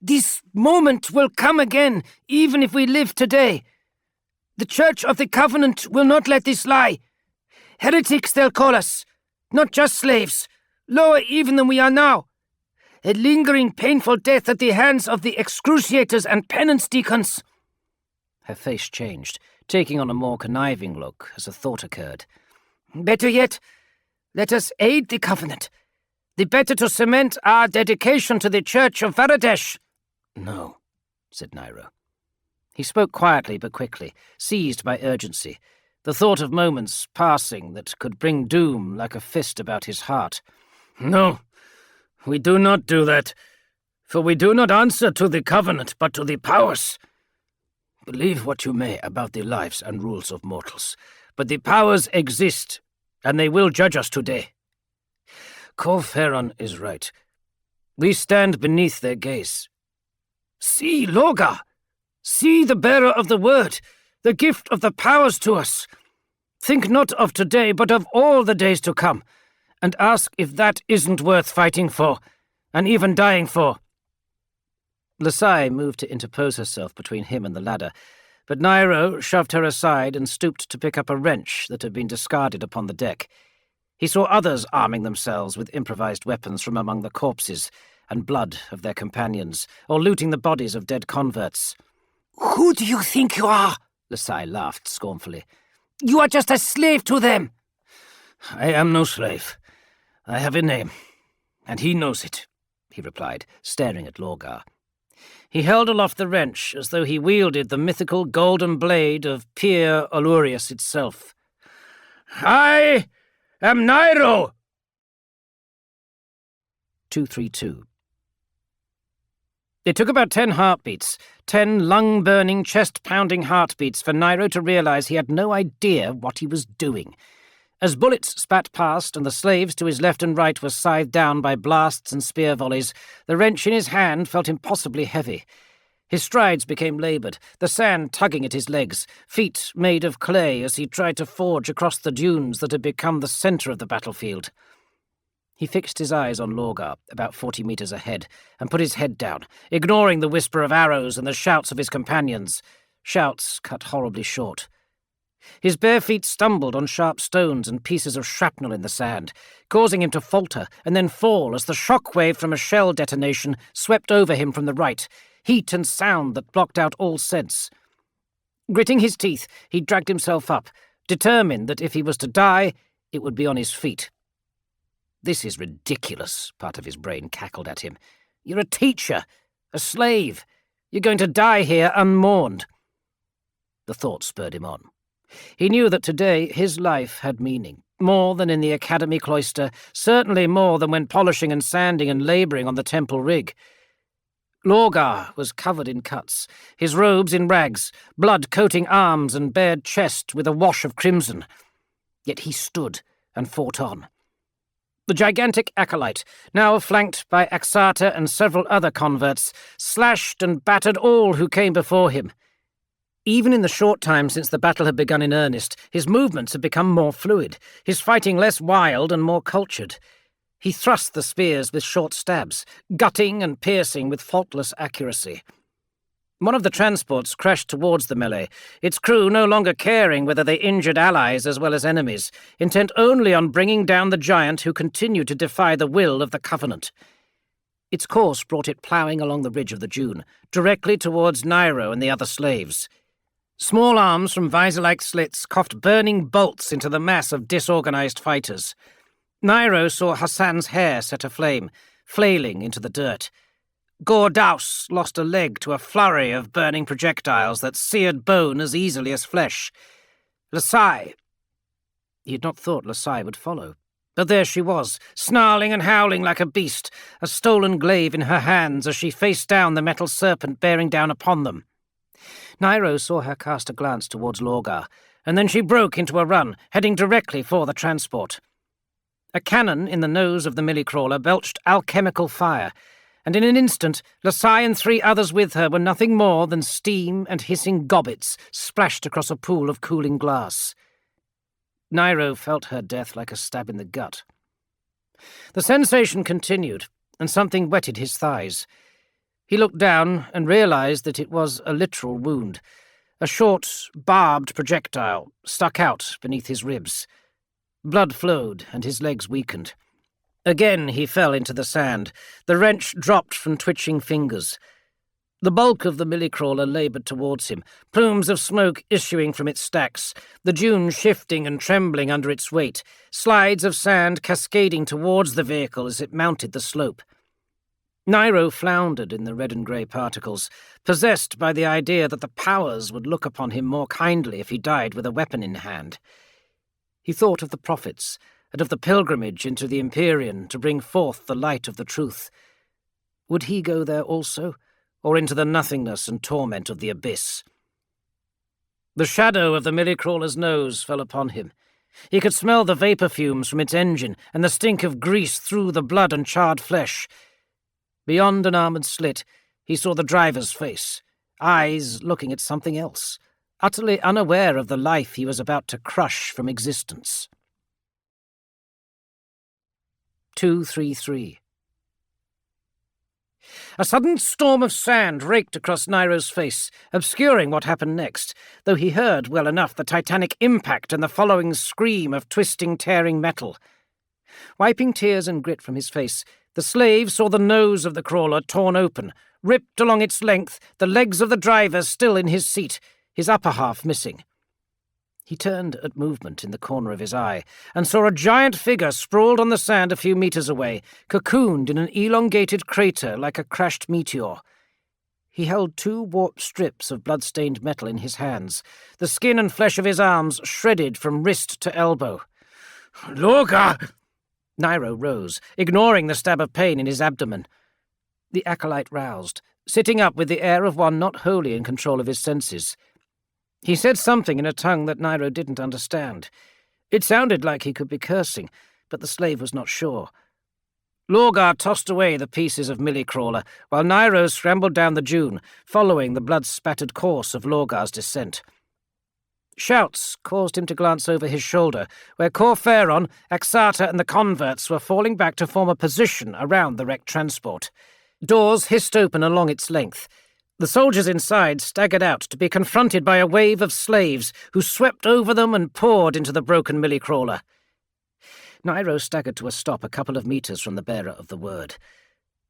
"This moment will come again, even if we live today. The Church of the Covenant will not let this lie. Heretics they'll call us, not just slaves, lower even than we are now. A lingering, painful death at the hands of the excruciators and penance deacons." Her face changed, taking on a more conniving look as a thought occurred. "Better yet, let us aid the Covenant. The better to cement our dedication to the Church of Varadesh." "No," said Nairo. He spoke quietly but quickly, seized by urgency, the thought of moments passing that could bring doom like a fist about his heart. "No, we do not do that, for we do not answer to the Covenant, but to the powers. Believe what you may about the lives and rules of mortals, but the powers exist, and they will judge us today. Corferon is right. We stand beneath their gaze. See, Lorgar! See the bearer of the word, the gift of the powers to us. Think not of today, but of all the days to come, and ask if that isn't worth fighting for, and even dying for." Lasai moved to interpose herself between him and the ladder, but Nairo shoved her aside and stooped to pick up a wrench that had been discarded upon the deck. He saw others arming themselves with improvised weapons from among the corpses and blood of their companions, or looting the bodies of dead converts. "Who do you think you are?" Lasai laughed scornfully. "You are just a slave to them." "I am no slave. I have a name, and he knows it," he replied, staring at Lorgar. He held aloft the wrench as though he wielded the mythical golden blade of Pyr Olurius itself. "I am Nairo!" 232. It took about 10 heartbeats, 10 lung-burning, chest-pounding heartbeats for Nairo to realize he had no idea what he was doing. As bullets spat past and the slaves to his left and right were scythed down by blasts and spear volleys, the wrench in his hand felt impossibly heavy. His strides became laboured, the sand tugging at his legs, feet made of clay as he tried to forge across the dunes that had become the centre of the battlefield. He fixed his eyes on Lorgar, about 40 metres ahead, and put his head down, ignoring the whisper of arrows and the shouts of his companions, shouts cut horribly short. His bare feet stumbled on sharp stones and pieces of shrapnel in the sand, causing him to falter and then fall as the shockwave from a shell detonation swept over him from the right, heat and sound that blocked out all sense. Gritting his teeth, he dragged himself up, determined that if he was to die, it would be on his feet. "This is ridiculous," part of his brain cackled at him. "You're a teacher, a slave. You're going to die here unmourned." The thought spurred him on. He knew that today his life had meaning, more than in the academy cloister, certainly more than when polishing and sanding and labouring on the temple rig. Lorgar was covered in cuts, his robes in rags, blood coating arms and bared chest with a wash of crimson. Yet he stood and fought on. The gigantic acolyte, now flanked by Axata and several other converts, slashed and battered all who came before him. Even in the short time since the battle had begun in earnest, his movements had become more fluid, his fighting less wild and more cultured. He thrust the spears with short stabs, gutting and piercing with faultless accuracy. One of the transports crashed towards the melee, its crew no longer caring whether they injured allies as well as enemies, intent only on bringing down the giant who continued to defy the will of the Covenant. Its course brought it ploughing along the ridge of the dune, directly towards Nairo and the other slaves. Small arms from visor-like slits coughed burning bolts into the mass of disorganized fighters. Nairo saw Hassan's hair set aflame, flailing into the dirt. Gordaus lost a leg to a flurry of burning projectiles that seared bone as easily as flesh. Lasai. He had not thought Lasai would follow. But there she was, snarling and howling like a beast, a stolen glaive in her hands as she faced down the metal serpent bearing down upon them. Nairo saw her cast a glance towards Lorgar, and then she broke into a run, heading directly for the transport. A cannon in the nose of the millie-crawler belched alchemical fire, and in an instant, Lasai and 3 others with her were nothing more than steam and hissing gobbets splashed across a pool of cooling glass. Nairo felt her death like a stab in the gut. The sensation continued, and something wetted his thighs. He looked down and realized that it was a literal wound. A short, barbed projectile stuck out beneath his ribs. Blood flowed, and his legs weakened. Again he fell into the sand. The wrench dropped from twitching fingers. The bulk of the millie-crawler laboured towards him, plumes of smoke issuing from its stacks, the dune shifting and trembling under its weight, slides of sand cascading towards the vehicle as it mounted the slope. Nairo floundered in the red and grey particles, possessed by the idea that the powers would look upon him more kindly if he died with a weapon in hand. He thought of the prophets, and of the pilgrimage into the Empyrean to bring forth the light of the truth. Would he go there also, or into the nothingness and torment of the abyss? The shadow of the millie-crawler's nose fell upon him. He could smell the vapour fumes from its engine, and the stink of grease through the blood and charred flesh. Beyond an armoured slit, he saw the driver's face, eyes looking at something else, utterly unaware of the life he was about to crush from existence. 233. A sudden storm of sand raked across Nairo's face, obscuring what happened next, though he heard well enough the titanic impact and the following scream of twisting, tearing metal. Wiping tears and grit from his face, the slave saw the nose of the crawler torn open, ripped along its length, the legs of the driver still in his seat, his upper half missing. He turned at movement in the corner of his eye, and saw a giant figure sprawled on the sand a few meters away, cocooned in an elongated crater like a crashed meteor. He held 2 warped strips of blood-stained metal in his hands, the skin and flesh of his arms shredded from wrist to elbow. "Lorgar!" Nairo rose, ignoring the stab of pain in his abdomen. The acolyte roused, sitting up with the air of one not wholly in control of his senses. He said something in a tongue that Nairo didn't understand. It sounded like he could be cursing, but the slave was not sure. Lorgar tossed away the pieces of millie-crawler, while Nairo scrambled down the dune, following the blood-spattered course of Lorgar's descent. Shouts caused him to glance over his shoulder, where Corferon, Axata, and the converts were falling back to form a position around the wrecked transport. Doors hissed open along its length. The soldiers inside staggered out to be confronted by a wave of slaves who swept over them and poured into the broken millie-crawler. Nairo staggered to a stop a couple of meters from the bearer of the word.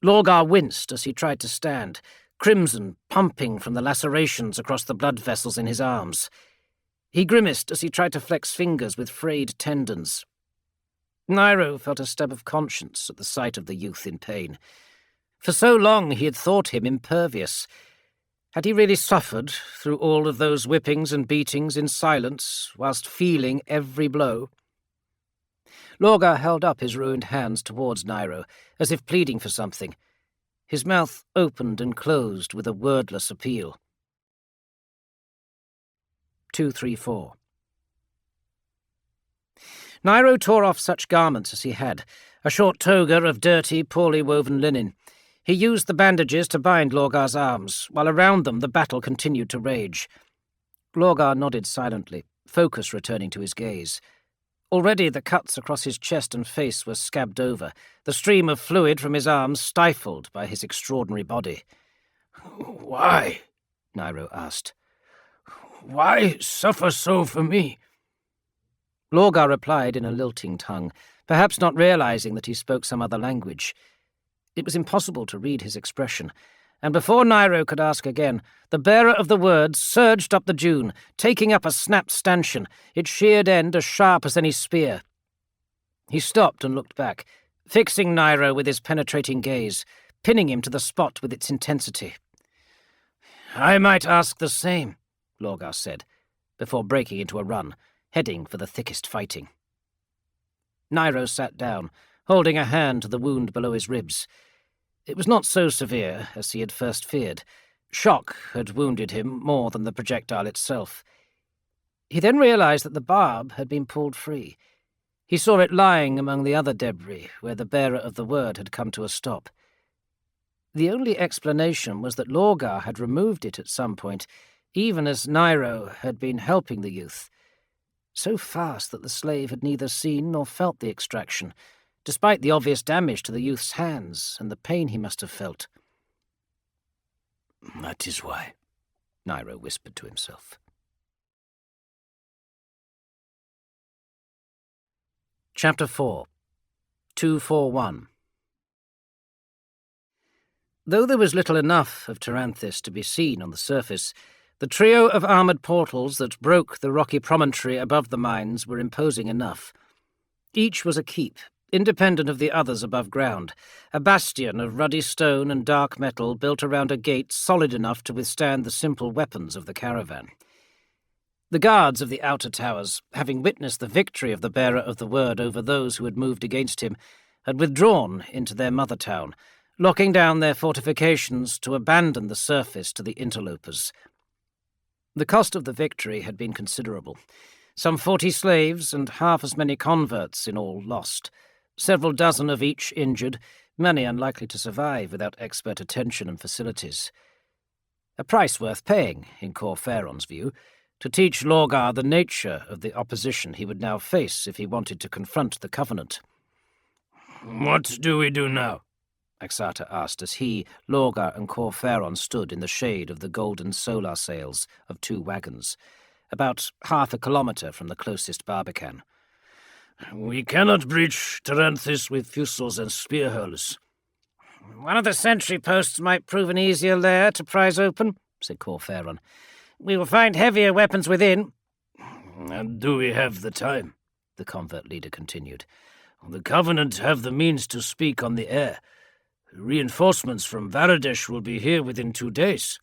Lorgar winced as he tried to stand, crimson pumping from the lacerations across the blood vessels in his arms. He grimaced as he tried to flex fingers with frayed tendons. Nairo felt a stab of conscience at the sight of the youth in pain. For so long he had thought him impervious. Had he really suffered through all of those whippings and beatings in silence, whilst feeling every blow? Lorgar held up his ruined hands towards Nairo, as if pleading for something. His mouth opened and closed with a wordless appeal. 234. Nairo tore off such garments as he had, a short toga of dirty, poorly woven linen. He used the bandages to bind Lorgar's arms, while around them the battle continued to rage. Lorgar nodded silently, focus returning to his gaze. Already the cuts across his chest and face were scabbed over, the stream of fluid from his arms stifled by his extraordinary body. "Why?" Nairo asked. "Why suffer so for me?" Lorgar replied in a lilting tongue, perhaps not realizing that he spoke some other language. It was impossible to read his expression, and before Nairo could ask again, the bearer of the words surged up the dune, taking up a snapped stanchion, its sheared end as sharp as any spear. He stopped and looked back, fixing Nairo with his penetrating gaze, pinning him to the spot with its intensity. "I might ask the same," Lorgar said, before breaking into a run, heading for the thickest fighting. Nairo sat down, holding a hand to the wound below his ribs. It was not so severe as he had first feared. Shock had wounded him more than the projectile itself. He then realized that the barb had been pulled free. He saw it lying among the other debris, where the bearer of the word had come to a stop. The only explanation was that Lorgar had removed it at some point, even as Nairo had been helping the youth. So fast that the slave had neither seen nor felt the extraction, despite the obvious damage to the youth's hands and the pain he must have felt. "That is why," Nairo whispered to himself. Chapter 4 241. Though there was little enough of Taranthis to be seen on the surface, the trio of armoured portals that broke the rocky promontory above the mines were imposing enough. Each was a keep, independent of the others above ground, a bastion of ruddy stone and dark metal built around a gate solid enough to withstand the simple weapons of the caravan. The guards of the outer towers, having witnessed the victory of the bearer of the word over those who had moved against him, had withdrawn into their mother town, locking down their fortifications to abandon the surface to the interlopers. The cost of the victory had been considerable. Some 40 slaves and half as many converts in all lost, several dozen of each injured, many unlikely to survive without expert attention and facilities. A price worth paying, in Cor Phaeron's view, to teach Lorgar the nature of the opposition he would now face if he wanted to confront the Covenant. "What do we do now?" Axata asked as he, Lorgar, and Cor Phaeron stood in the shade of the golden solar sails of 2 wagons, about half a kilometre from the closest barbican. "We cannot breach Taranthis with fusils and spear hurlers." "One of the sentry posts might prove an easier lair to prise open," said Cor Phaeron. "We will find heavier weapons within." "And do we have the time?" the convert leader continued. "The Covenant have the means to speak on the air. Reinforcements from Varadesh will be here within 2 days.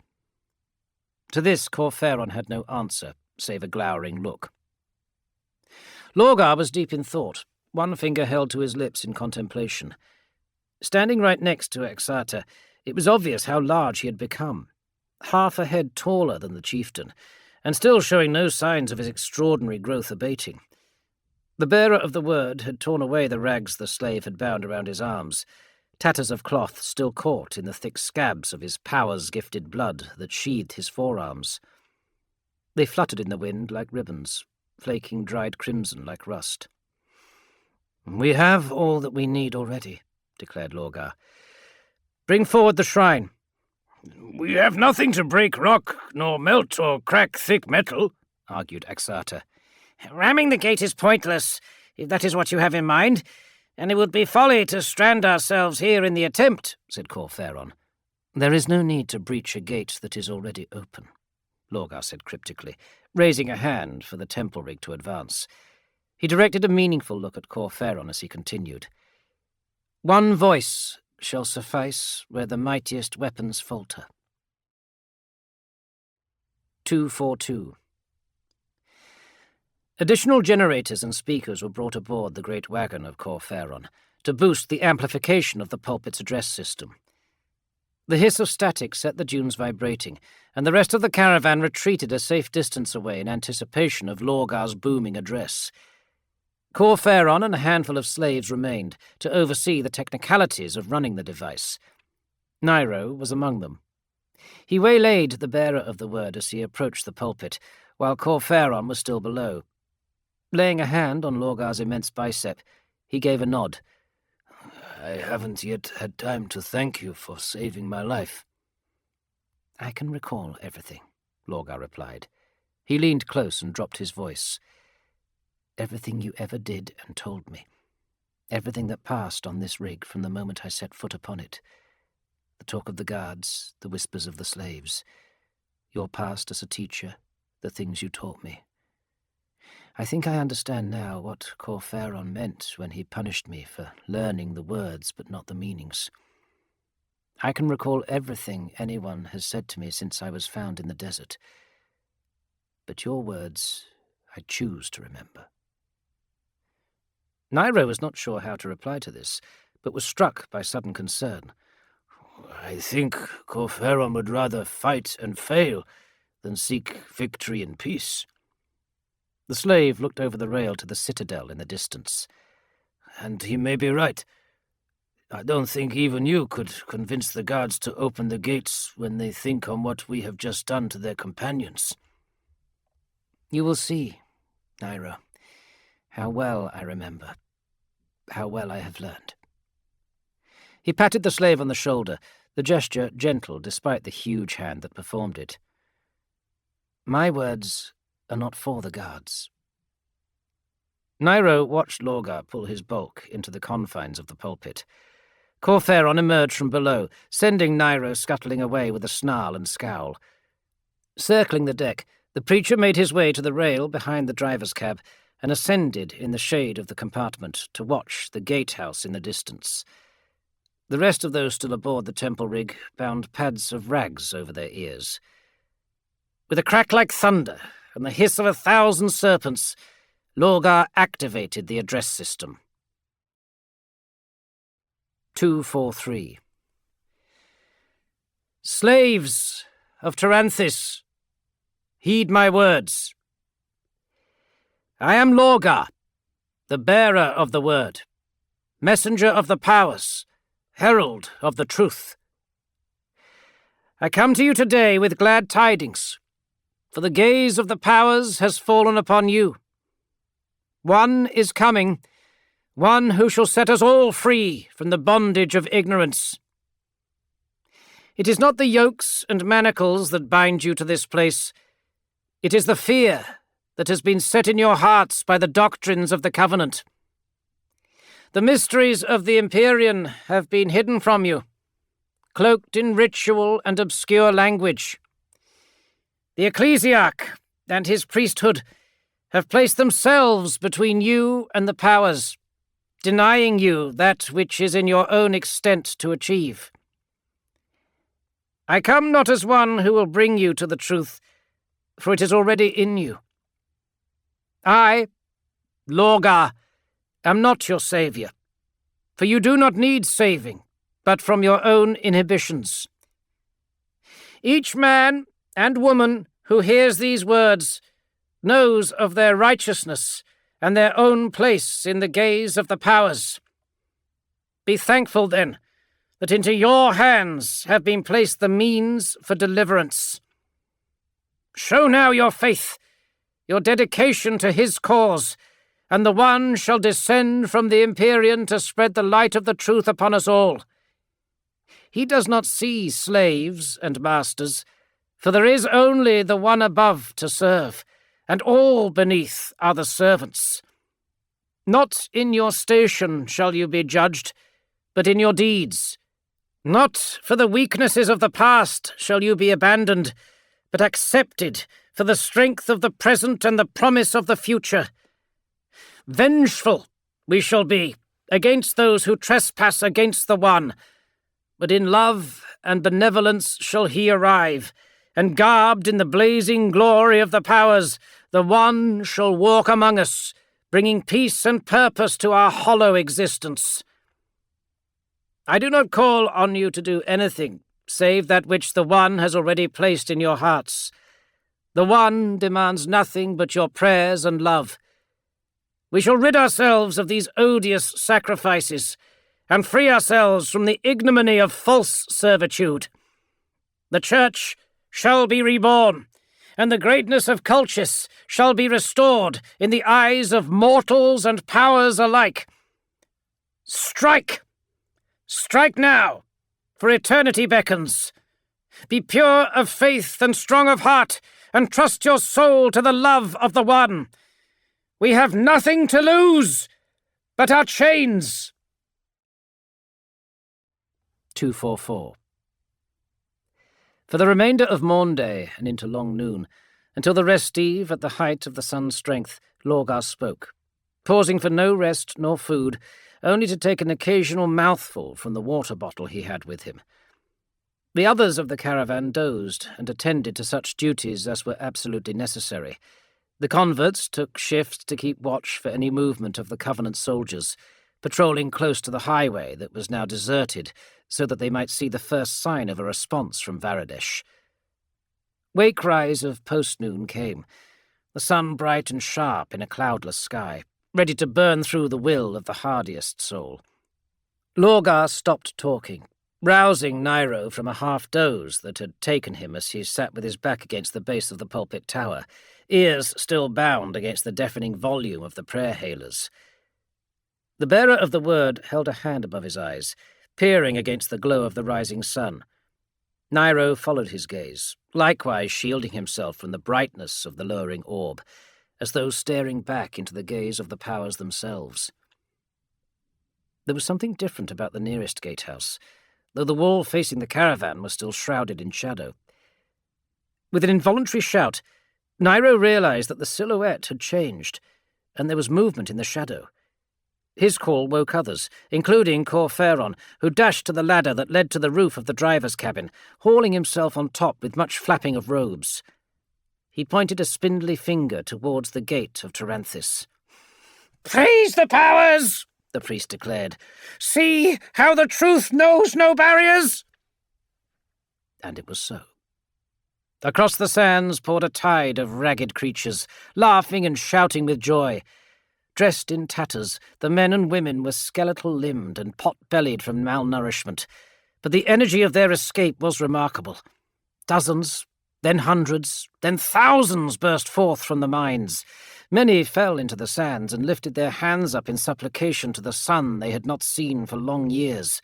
To this Cor Phaeron had no answer, save a glowering look. Lorgar was deep in thought, one finger held to his lips in contemplation. Standing right next to Axata, it was obvious how large he had become, half a head taller than the chieftain, and still showing no signs of his extraordinary growth abating. The bearer of the word had torn away the rags the slave had bound around his arms, tatters of cloth still caught in the thick scabs of his powers-gifted blood that sheathed his forearms. They fluttered in the wind like ribbons, flaking dried crimson like rust. "We have all that we need already," declared Lorgar. "Bring forward the shrine." "We have nothing to break rock, nor melt or crack thick metal," argued Axata. "Ramming the gate is pointless, if that is what you have in mind, and it would be folly to strand ourselves here in the attempt," said Cor Phaeron. "There is no need to breach a gate that is already open," Lorgar said cryptically, raising a hand for the temple rig to advance. He directed a meaningful look at Cor Phaeron as he continued. "One voice shall suffice where the mightiest weapons falter." 242. Additional generators and speakers were brought aboard the great wagon of Cor Phaeron to boost the amplification of the pulpit's address system. The hiss of static set the dunes vibrating, and the rest of the caravan retreated a safe distance away in anticipation of Lorgar's booming address. Corferon and a handful of slaves remained to oversee the technicalities of running the device. Nairo was among them. He waylaid the bearer of the word as he approached the pulpit, while Corferon was still below. Laying a hand on Lorgar's immense bicep, he gave a nod. "I haven't yet had time to thank you for saving my life." "I can recall everything," Lorgar replied. He leaned close and dropped his voice. "Everything you ever did and told me. Everything that passed on this rig from the moment I set foot upon it. The talk of the guards, the whispers of the slaves. Your past as a teacher, the things you taught me. I think I understand now what Corferon meant when he punished me for learning the words but not the meanings. I can recall everything anyone has said to me since I was found in the desert. But your words I choose to remember." Nairo was not sure how to reply to this, but was struck by sudden concern. "I think Corferon would rather fight and fail than seek victory and peace." The slave looked over the rail to the citadel in the distance. "And he may be right. I don't think even you could convince the guards to open the gates when they think on what we have just done to their companions." "You will see, Nairo, how well I remember, how well I have learned." He patted the slave on the shoulder, the gesture gentle despite the huge hand that performed it. "My words are not for the guards." Nairo watched Lorgar pull his bulk into the confines of the pulpit. Corferon emerged from below, sending Nairo scuttling away with a snarl and scowl. Circling the deck, the preacher made his way to the rail behind the driver's cab and ascended in the shade of the compartment to watch the gatehouse in the distance. The rest of those still aboard the temple rig bound pads of rags over their ears. With a crack like thunder and the hiss of 1,000 serpents, Lorgar activated the address system. 243. Slaves of Taranthis, heed my words. I am Lorgar, the bearer of the word, messenger of the powers, herald of the truth. I come to you today with glad tidings, for the gaze of the powers has fallen upon you. One is coming, one who shall set us all free from the bondage of ignorance. It is not the yokes and manacles that bind you to this place. It is the fear that has been set in your hearts by the doctrines of the Covenant. The mysteries of the Empyrean have been hidden from you, cloaked in ritual and obscure language. The Ecclesiarch and his priesthood have placed themselves between you and the powers, denying you that which is in your own extent to achieve. I come not as one who will bring you to the truth, for it is already in you. I, Lorgar, am not your saviour, for you do not need saving, but from your own inhibitions. Each man and woman who hears these words knows of their righteousness and their own place in the gaze of the powers. Be thankful, then, that into your hands have been placed the means for deliverance. Show now your faith, your dedication to his cause, and the one shall descend from the Empyrean to spread the light of the truth upon us all. He does not see slaves and masters, for there is only the one above to serve, and all beneath are the servants. Not in your station shall you be judged, but in your deeds. Not for the weaknesses of the past shall you be abandoned, but accepted for the strength of the present and the promise of the future. Vengeful we shall be against those who trespass against the One, but in love and benevolence shall he arrive, and garbed in the blazing glory of the powers, the One shall walk among us, bringing peace and purpose to our hollow existence. I do not call on you to do anything save that which the One has already placed in your hearts. The One demands nothing but your prayers and love. We shall rid ourselves of these odious sacrifices, and free ourselves from the ignominy of false servitude. The Church shall be reborn, and the greatness of Colchis shall be restored in the eyes of mortals and powers alike. Strike! Strike now, for eternity beckons. Be pure of faith and strong of heart, and trust your soul to the love of the One. We have nothing to lose but our chains. 244. For the remainder of Maunday and into long noon, until the rest eve at the height of the sun's strength, Lorgar spoke, pausing for no rest nor food, only to take an occasional mouthful from the water bottle he had with him. The others of the caravan dozed and attended to such duties as were absolutely necessary. The converts took shifts to keep watch for any movement of the Covenant soldiers, patrolling close to the highway that was now deserted, so that they might see the first sign of a response from Varadesh. Wake-rise of post-noon came, the sun bright and sharp in a cloudless sky, ready to burn through the will of the hardiest soul. Lorgar stopped talking, rousing Nairo from a half-doze that had taken him as he sat with his back against the base of the pulpit tower, ears still bound against the deafening volume of the prayer-hailers. The bearer of the word held a hand above his eyes, peering against the glow of the rising sun. Nairo followed his gaze, likewise shielding himself from the brightness of the lowering orb, as though staring back into the gaze of the powers themselves. There was something different about the nearest gatehouse, though the wall facing the caravan was still shrouded in shadow. With an involuntary shout, Nairo realized that the silhouette had changed, and there was movement in the shadow. His call woke others, including Corferon, who dashed to the ladder that led to the roof of the driver's cabin, hauling himself on top with much flapping of robes. He pointed a spindly finger towards the gate of Taranthis. "Praise the powers!" the priest declared. "See how the truth knows no barriers!" And it was so. Across the sands poured a tide of ragged creatures, laughing and shouting with joy. Dressed in tatters, the men and women were skeletal-limbed and pot-bellied from malnourishment, but the energy of their escape was remarkable. Dozens, then hundreds, then thousands burst forth from the mines. Many fell into the sands and lifted their hands up in supplication to the sun they had not seen for long years.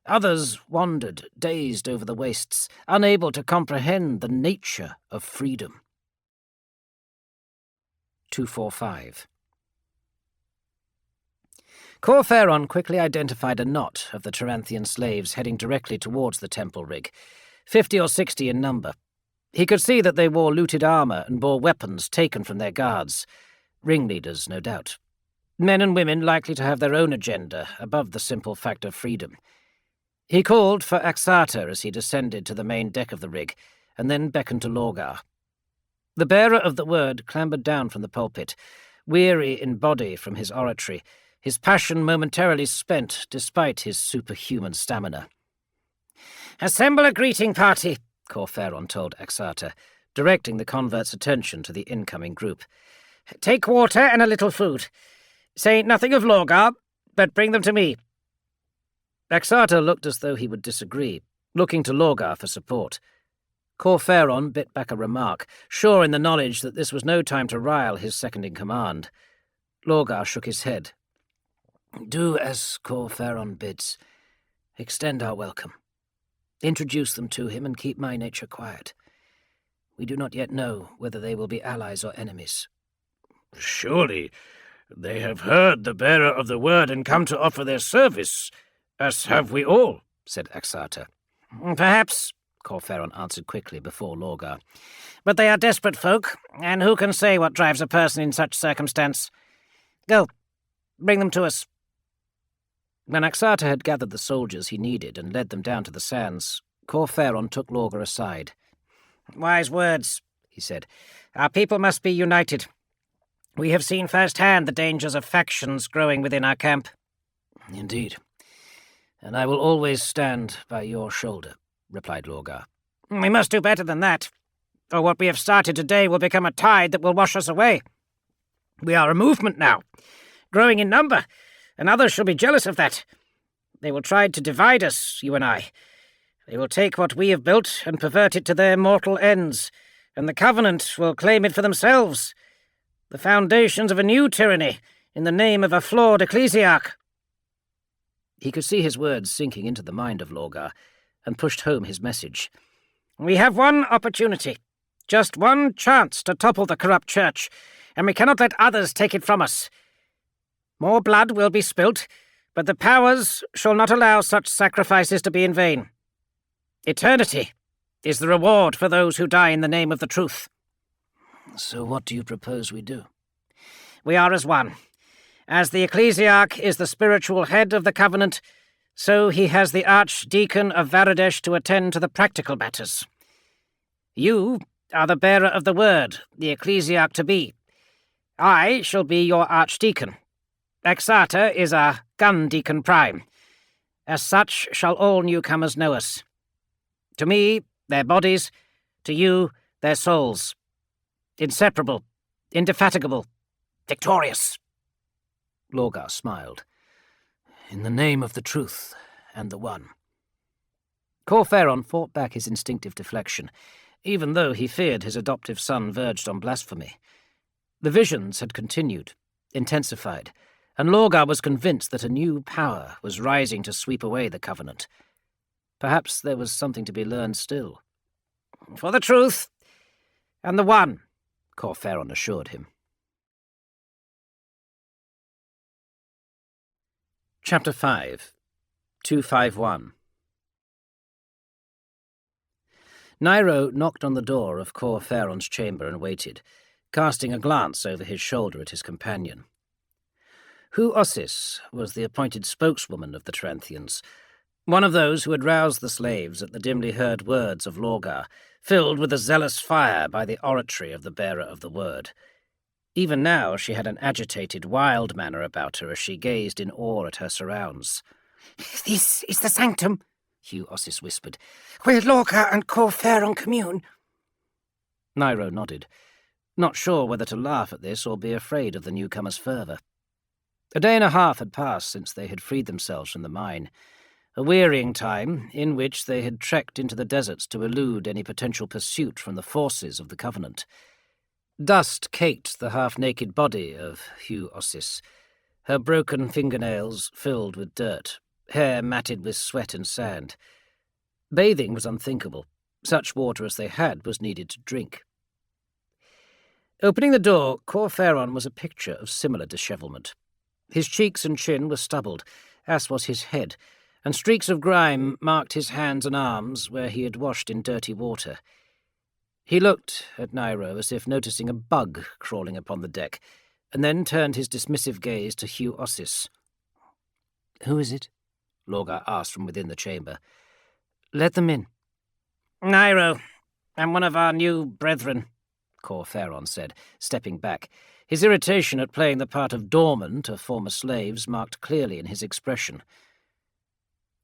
Others wandered, dazed over the wastes, unable to comprehend the nature of freedom. 245. Corferon quickly identified a knot of the Taranthian slaves heading directly towards the temple rig, 50 or 60 in number. He could see that they wore looted armor and bore weapons taken from their guards. Ringleaders, no doubt. Men and women likely to have their own agenda above the simple fact of freedom. He called for Axata as he descended to the main deck of the rig, and then beckoned to Lorgar. The bearer of the word clambered down from the pulpit, weary in body from his oratory, his passion momentarily spent despite his superhuman stamina. "Assemble a greeting party," Corferon told Axata, directing the convert's attention to the incoming group. "Take water and a little food. Say nothing of Lorgar, but bring them to me." Axata looked as though he would disagree, looking to Lorgar for support. Corferon bit back a remark, sure in the knowledge that this was no time to rile his second-in-command. Lorgar shook his head. "Do as Corferon bids. Extend our welcome. Introduce them to him and keep my nature quiet. We do not yet know whether they will be allies or enemies." "Surely they have heard the bearer of the word and come to offer their service, as have we all," said Axata. "Perhaps," Corferon answered quickly before Lorgar. "but they are desperate folk, and who can say what drives a person in such circumstance? Go, bring them to us." When Axata had gathered the soldiers he needed and led them down to the sands, Corferon took Lorgar aside. "Wise words," he said. "Our people must be united. We have seen firsthand the dangers of factions growing within our camp." "Indeed. And I will always stand by your shoulder," replied Lorgar. "We must do better than that, or what we have started today will become a tide that will wash us away." We are a movement now, growing in number, and others shall be jealous of that. They will try to divide us, you and I. They will take what we have built and pervert it to their mortal ends, and the Covenant will claim it for themselves. The foundations of a new tyranny, in the name of a flawed ecclesiarch." He could see his words sinking into the mind of Lorgar, and pushed home his message. "We have one opportunity, just one chance to topple the corrupt church, and we cannot let others take it from us. More blood will be spilt, but the powers shall not allow such sacrifices to be in vain. Eternity is the reward for those who die in the name of the truth." "So what do you propose we do?" "We are as one. As the ecclesiarch is the spiritual head of the Covenant, so he has the Archdeacon of Varadesh to attend to the practical matters. You are the bearer of the word, the ecclesiarch-to-be. I shall be your Archdeacon. Exata is our gun deacon prime. As such shall all newcomers know us. To me, their bodies, to you, their souls. Inseparable, indefatigable, victorious." Lorgar smiled. "In the name of the truth and the one." Corferon fought back his instinctive deflection, even though he feared his adoptive son verged on blasphemy. The visions had continued, intensified, and Lorgar was convinced that a new power was rising to sweep away the Covenant. Perhaps there was something to be learned still. "For the truth and the one," Corferon assured him. Chapter 5, 251. Nairo knocked on the door of Corferon's chamber and waited, casting a glance over his shoulder at his companion. Hu Ossis was the appointed spokeswoman of the Teranthians, one of those who had roused the slaves at the dimly heard words of Lorgar, filled with a zealous fire by the oratory of the bearer of the word. Even now she had an agitated, wild manner about her as she gazed in awe at her surrounds. "This is the sanctum," Hu Ossis whispered, "where Lorgar and Corferon commune." Nairo nodded, not sure whether to laugh at this or be afraid of the newcomer's fervour. A day and a half had passed since they had freed themselves from the mine, a wearying time in which they had trekked into the deserts to elude any potential pursuit from the forces of the Covenant. Dust caked the half-naked body of Hu Ossis, her broken fingernails filled with dirt, hair matted with sweat and sand. Bathing was unthinkable. Such water as they had was needed to drink. Opening the door, Corferon was a picture of similar dishevelment. His cheeks and chin were stubbled, as was his head, and streaks of grime marked his hands and arms where he had washed in dirty water. He looked at Nairo as if noticing a bug crawling upon the deck, and then turned his dismissive gaze to Hu Ossis. "Who is it?" Lorgar asked from within the chamber. "Let them in." "Nairo, and one of our new brethren," Corferon said, stepping back. His irritation at playing the part of doorman to former slaves marked clearly in his expression.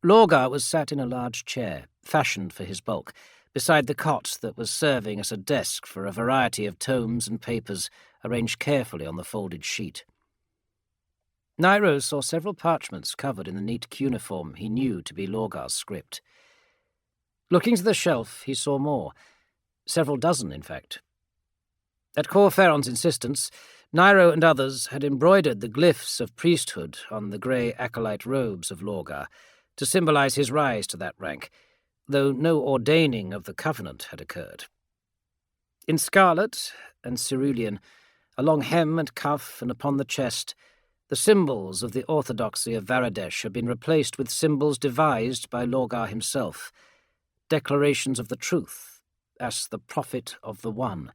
Lorgar was sat in a large chair, fashioned for his bulk, beside the cot that was serving as a desk for a variety of tomes and papers arranged carefully on the folded sheet. Nairo saw several parchments covered in the neat cuneiform he knew to be Lorgar's script. Looking to the shelf, he saw more, several dozen, in fact. At Corferon's insistence, Nairo and others had embroidered the glyphs of priesthood on the grey acolyte robes of Lorgar to symbolize his rise to that rank, though no ordaining of the Covenant had occurred. In scarlet and cerulean, along hem and cuff and upon the chest, the symbols of the orthodoxy of Varadesh had been replaced with symbols devised by Lorgar himself, declarations of the truth, as the prophet of the One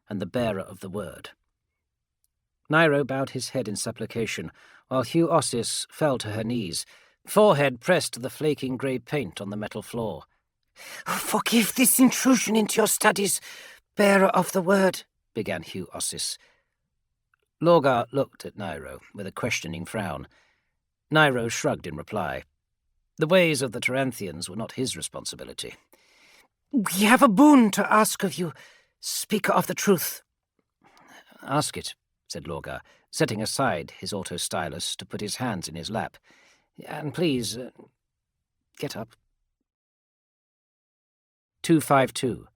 and the bearer of the word. Nairo bowed his head in supplication, while Hu Ossis fell to her knees, forehead pressed to the flaking grey paint on the metal floor. "Forgive this intrusion into your studies, bearer of the word," began Hu Ossis. Lorgar looked at Nairo with a questioning frown. Nairo shrugged in reply. The ways of the Teranthians were not his responsibility. "We have a boon to ask of you, speaker of the truth." "Ask it," said Lorgar, setting aside his auto-stylus to put his hands in his lap. "And please, get up." 252.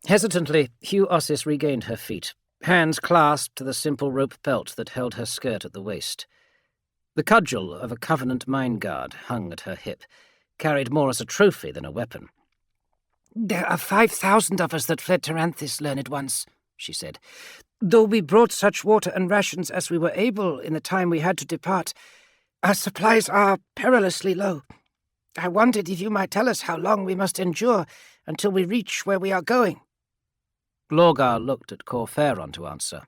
Hesitantly, Hugh Ossis regained her feet, hands clasped to the simple rope belt that held her skirt at the waist. The cudgel of a Covenant mine guard hung at her hip, carried more as a trophy than a weapon. "There are 5,000 of us that fled Taranthis, learned ones," she said. "Though we brought such water and rations as we were able in the time we had to depart, our supplies are perilously low. I wondered if you might tell us how long we must endure until we reach where we are going." Lorgar looked at Corferon to answer.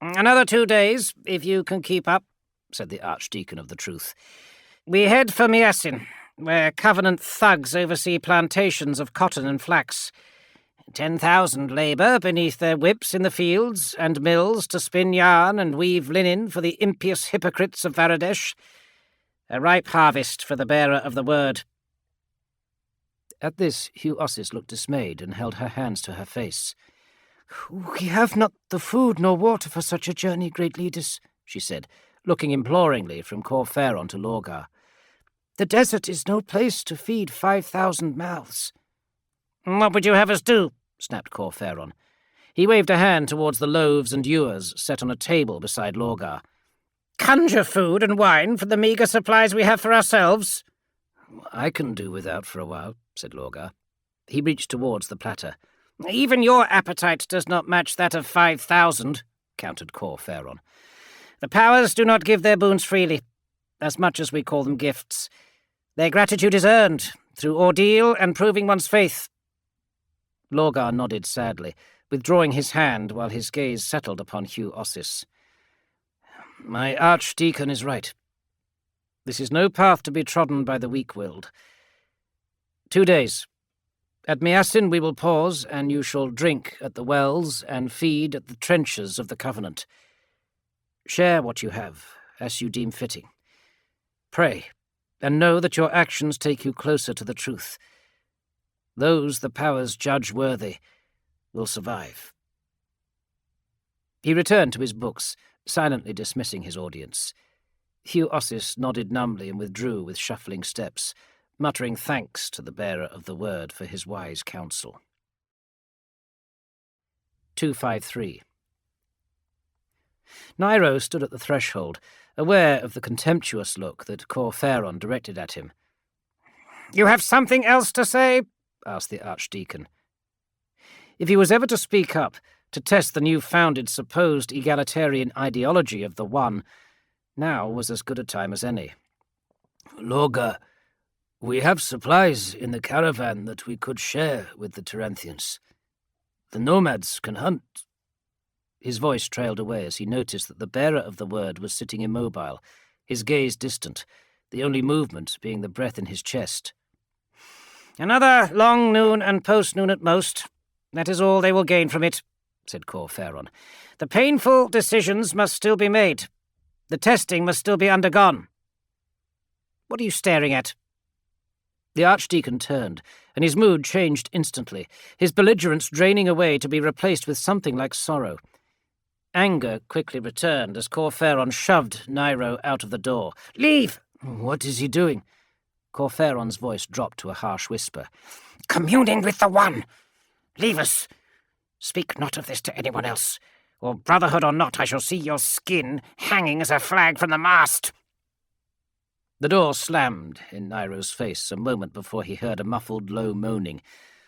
"Another 2 days, if you can keep up," said the Archdeacon of the Truth. "We head for Miasin, where Covenant thugs oversee plantations of cotton and flax. 10,000 labour beneath their whips in the fields, and mills to spin yarn and weave linen for the impious hypocrites of Varadesh. A ripe harvest for the bearer of the word." At this, Hugh Ossis looked dismayed and held her hands to her face. "We have not the food nor water for such a journey, great leaders," she said, looking imploringly from Corferon to Lorgar. "The desert is no place to feed 5,000 mouths." "What would you have us do?" snapped Corferon. He waved a hand towards the loaves and ewers set on a table beside Lorgar. "Conjure food and wine from the meagre supplies we have for ourselves?" "I can do without for a while," said Lorgar. He reached towards the platter. "Even your appetite does not match that of 5,000, countered Corferon. "The powers do not give their boons freely, as much as we call them gifts. Their gratitude is earned, through ordeal and proving one's faith." Lorgar nodded sadly, withdrawing his hand while his gaze settled upon Hugh Ossis. "My Archdeacon is right. This is no path to be trodden by the weak-willed. 2 days. At Miasin we will pause, and you shall drink at the wells and feed at the trenches of the Covenant. Share what you have, as you deem fitting. Pray, and know that your actions take you closer to the truth. Those the powers judge worthy will survive." He returned to his books, silently dismissing his audience. Hugh Ossis nodded numbly and withdrew with shuffling steps, muttering thanks to the bearer of the word for his wise counsel. 253. Nairo stood at the threshold, aware of the contemptuous look that Corferon directed at him. "You have something else to say?" asked the Archdeacon. If he was ever to speak up, to test the new-founded supposed egalitarian ideology of the One, now was as good a time as any. "Lorgar, we have supplies in the caravan that we could share with the Taranthians. The nomads can hunt." His voice trailed away as he noticed that the bearer of the word was sitting immobile, his gaze distant, the only movement being the breath in his chest. "Another long noon and post-noon at most. That is all they will gain from it," said Corferon. "The painful decisions must still be made. The testing must still be undergone. What are you staring at?" The Archdeacon turned, and his mood changed instantly, his belligerence draining away to be replaced with something like sorrow. Anger quickly returned as Corferon shoved Nairo out of the door. "Leave!" "What is he doing?" Corferon's voice dropped to a harsh whisper. "Communing with the One. Leave us. Speak not of this to anyone else, or brotherhood or not, I shall see your skin hanging as a flag from the mast." The door slammed in Nairo's face a moment before he heard a muffled, low moaning,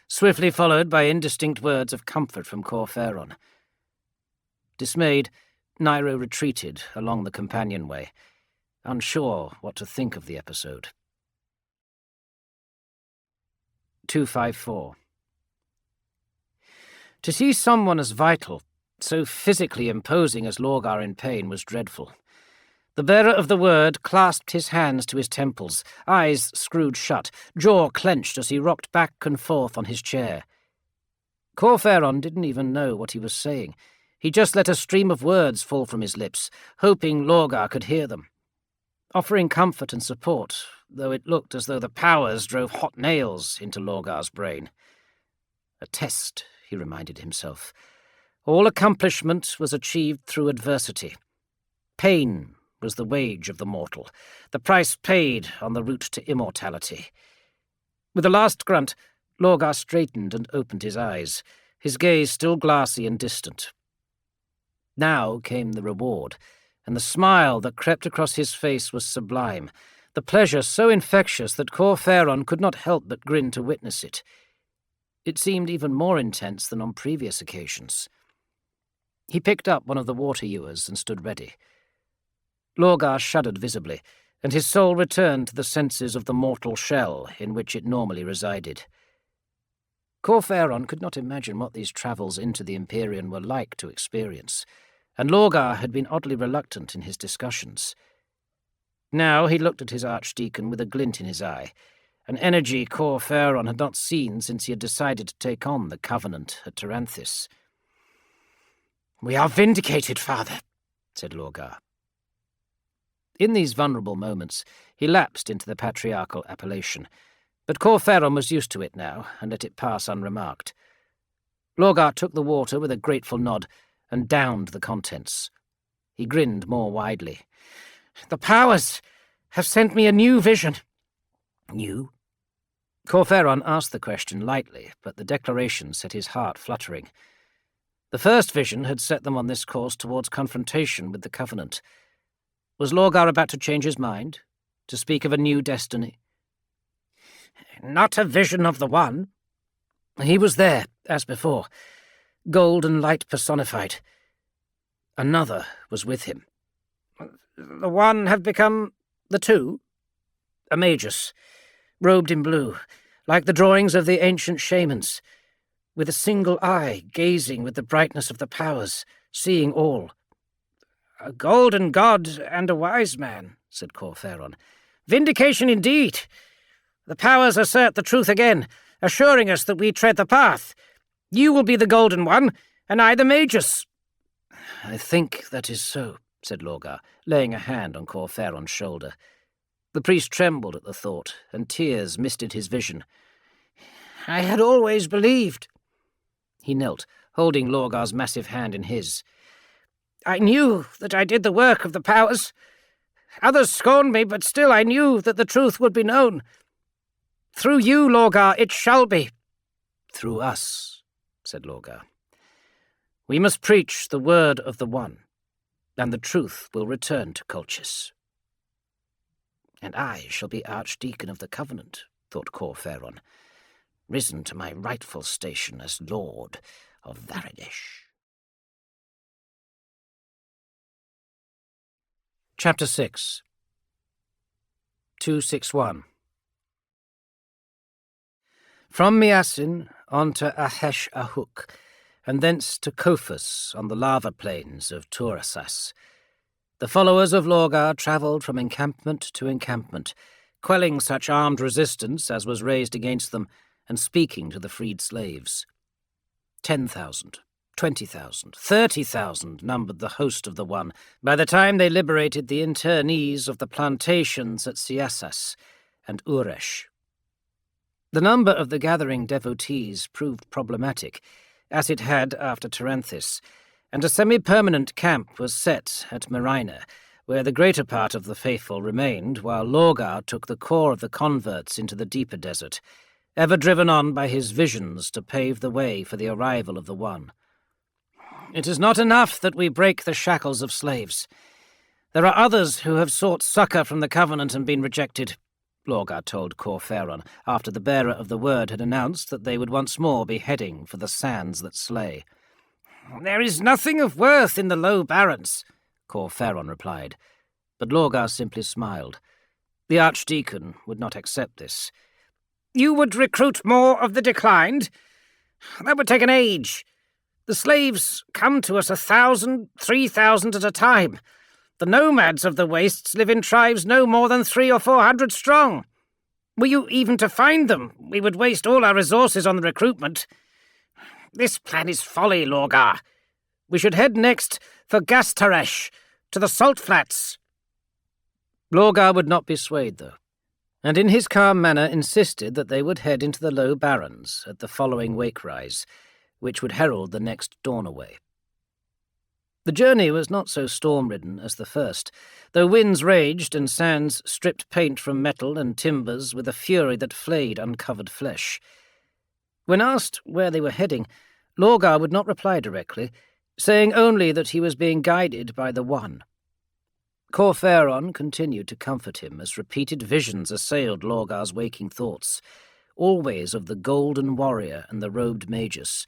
swiftly followed by indistinct words of comfort from Corferon. Dismayed, Nairo retreated along the companionway, unsure what to think of the episode. 254. To see someone as vital, so physically imposing as Lorgar in pain, was dreadful. The bearer of the word clasped his hands to his temples, eyes screwed shut, jaw clenched as he rocked back and forth on his chair. Corferon didn't even know what he was saying. He just let a stream of words fall from his lips, hoping Lorgar could hear them. Offering comfort and support, though it looked as though the powers drove hot nails into Lorgar's brain. A test, he reminded himself. All accomplishment was achieved through adversity. Pain was the wage of the mortal, the price paid on the route to immortality. With a last grunt, Lorgar straightened and opened his eyes, his gaze still glassy and distant. Now came the reward, and the smile that crept across his face was sublime, the pleasure so infectious that Corferon could not help but grin to witness it. It seemed even more intense than on previous occasions. He picked up one of the water ewers and stood ready. Lorgar shuddered visibly, and his soul returned to the senses of the mortal shell in which it normally resided. Corferon could not imagine what these travels into the Empyrean were like to experience, and Lorgar had been oddly reluctant in his discussions. Now he looked at his archdeacon with a glint in his eye, an energy Corferon had not seen since he had decided to take on the Covenant at Taranthis. "We are vindicated, father," said Lorgar. In these vulnerable moments, he lapsed into the patriarchal appellation, but Corferon was used to it now and let it pass unremarked. Lorgar took the water with a grateful nod and downed the contents. He grinned more widely. "The powers have sent me a new vision." "New?" Corferon asked the question lightly, but the declaration set his heart fluttering. The first vision had set them on this course towards confrontation with the Covenant. Was Lorgar about to change his mind, to speak of a new destiny? "Not a vision of the One." He was there, as before, gold and light personified. Another was with him. "The One have become the Two?" A magus, robed in blue, like the drawings of the ancient shamans, with a single eye gazing with the brightness of the powers, seeing all. "A golden god and a wise man," said Corferon. "Vindication indeed. The powers assert the truth again, assuring us that we tread the path. You will be the Golden One, and I the Magus." "I think that is so," said Lorgar, laying a hand on Corferon's shoulder. The priest trembled at the thought, and tears misted his vision. "I had always believed." He knelt, holding Lorgar's massive hand in his. "I knew that I did the work of the powers. Others scorned me, but still I knew that the truth would be known. Through you, Lorgar, it shall be." "Through us," said Lorgar. "We must preach the word of the One, and the truth will return to Colchis." "And I shall be Archdeacon of the Covenant," thought Corferon, "risen to my rightful station as Lord of Varidesh." Chapter 6 261 From Miasin on to Ahesh Ahuk, and thence to Kophos on the lava plains of Turasas. The followers of Lorgar travelled from encampment to encampment, quelling such armed resistance as was raised against them, and speaking to the freed slaves. 10,000, 20,000, 30,000 numbered the host of the One by the time they liberated the internees of the plantations at Siasas and Uresh. The number of the gathering devotees proved problematic, as it had after Taranthis, and a semi-permanent camp was set at Marina, where the greater part of the faithful remained, while Lorgar took the core of the converts into the deeper desert, ever driven on by his visions to pave the way for the arrival of the One. "It is not enough that we break the shackles of slaves. There are others who have sought succor from the Covenant and been rejected," Lorgar told Corferon, after the bearer of the word had announced that they would once more be heading for the sands that slay. "There is nothing of worth in the low barrens," Corferon replied, but Lorgar simply smiled. The Archdeacon would not accept this. "You would recruit more of the declined? That would take an age. The slaves come to us 1,000, 3,000 at a time. The nomads of the wastes live in tribes no more than 300 or 400 strong. Were you even to find them, we would waste all our resources on the recruitment. This plan is folly, Lorgar. We should head next for Gastaresh, to the salt flats." Lorgar would not be swayed, though, and in his calm manner insisted that they would head into the low barrens at the following wake-rise, which would herald the next dawn away. The journey was not so storm-ridden as the first, though winds raged and sands stripped paint from metal and timbers with a fury that flayed uncovered flesh. When asked where they were heading, Lorgar would not reply directly, saying only that he was being guided by the One. Corferon continued to comfort him as repeated visions assailed Lorgar's waking thoughts, always of the Golden Warrior and the Robed Magus,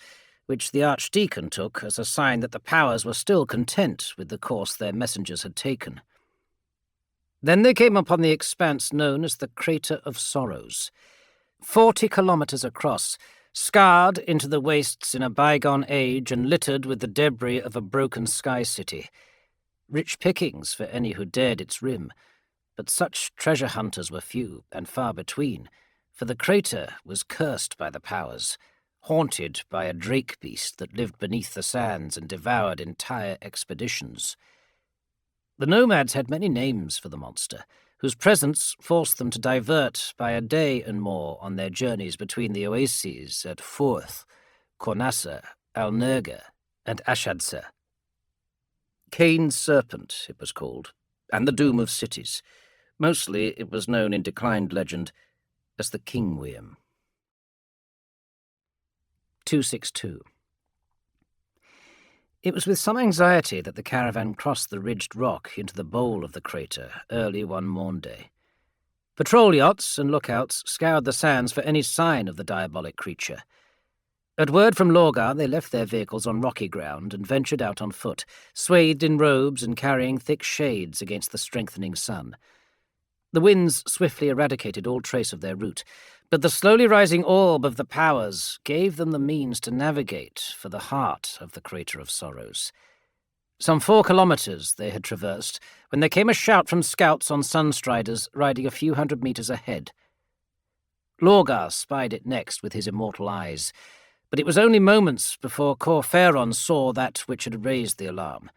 which the Archdeacon took as a sign that the powers were still content with the course their messengers had taken. Then they came upon the expanse known as the Crater of Sorrows. 40 kilometers across, scarred into the wastes in a bygone age and littered with the debris of a broken sky city. Rich pickings for any who dared its rim, but such treasure hunters were few and far between, for the crater was cursed by the powers, haunted by a drake beast that lived beneath the sands and devoured entire expeditions. The nomads had many names for the monster, whose presence forced them to divert by a day and more on their journeys between the oases at Furth, Cornassa, Alnerga, and Ashadsa. Cain's Serpent, it was called, and the Doom of Cities. Mostly it was known in declined legend as the Kingweum. 262. It was with some anxiety that the caravan crossed the ridged rock into the bowl of the crater early one Maunday. Patrol yachts and lookouts scoured the sands for any sign of the diabolic creature. At word from Lorgar, they left their vehicles on rocky ground and ventured out on foot, swathed in robes and carrying thick shades against the strengthening sun. The winds swiftly eradicated all trace of their route, but the slowly rising orb of the powers gave them the means to navigate for the heart of the Crater of Sorrows. Some 4 kilometers they had traversed when there came a shout from scouts on sunstriders riding a few hundred meters ahead. Lorgar spied it next with his immortal eyes, but it was only moments before Corferon saw that which had raised the alarm.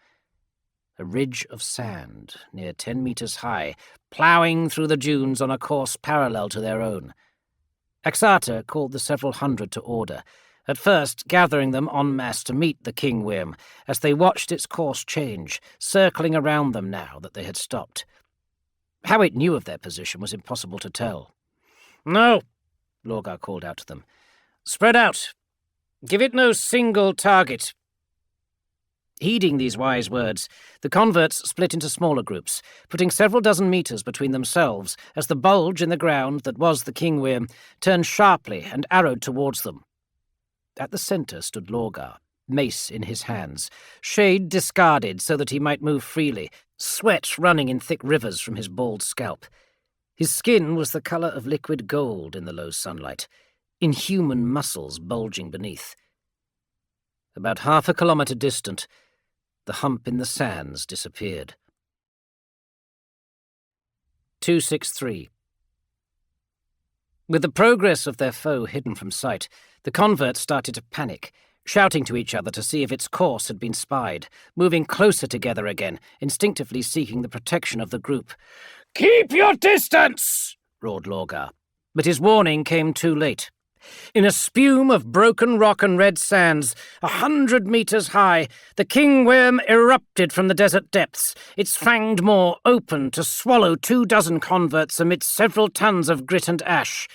A ridge of sand, near 10 meters high, ploughing through the dunes on a course parallel to their own. Axata called the several hundred to order, at first gathering them en masse to meet the Kingweum as they watched its course change, circling around them now that they had stopped. How it knew of their position was impossible to tell. "No," Lorgar called out to them. "Spread out. Give it no single target." Heeding these wise words, the converts split into smaller groups, putting several dozen meters between themselves as the bulge in the ground that was the Kingweum turned sharply and arrowed towards them. At the centre stood Lorgar, mace in his hands, shade discarded so that he might move freely, sweat running in thick rivers from his bald scalp. His skin was the colour of liquid gold in the low sunlight, inhuman muscles bulging beneath. About half a kilometre distant, the hump in the sands disappeared. 263. With the progress of their foe hidden from sight, the converts started to panic, shouting to each other to see if its course had been spied, moving closer together again, instinctively seeking the protection of the group. "Keep your distance!" roared Lorgar, but his warning came too late. In a spume of broken rock and red sands, 100 meters high, the Kingweum erupted from the desert depths, its fanged maw open to swallow 24 converts amidst several tons of grit and ash.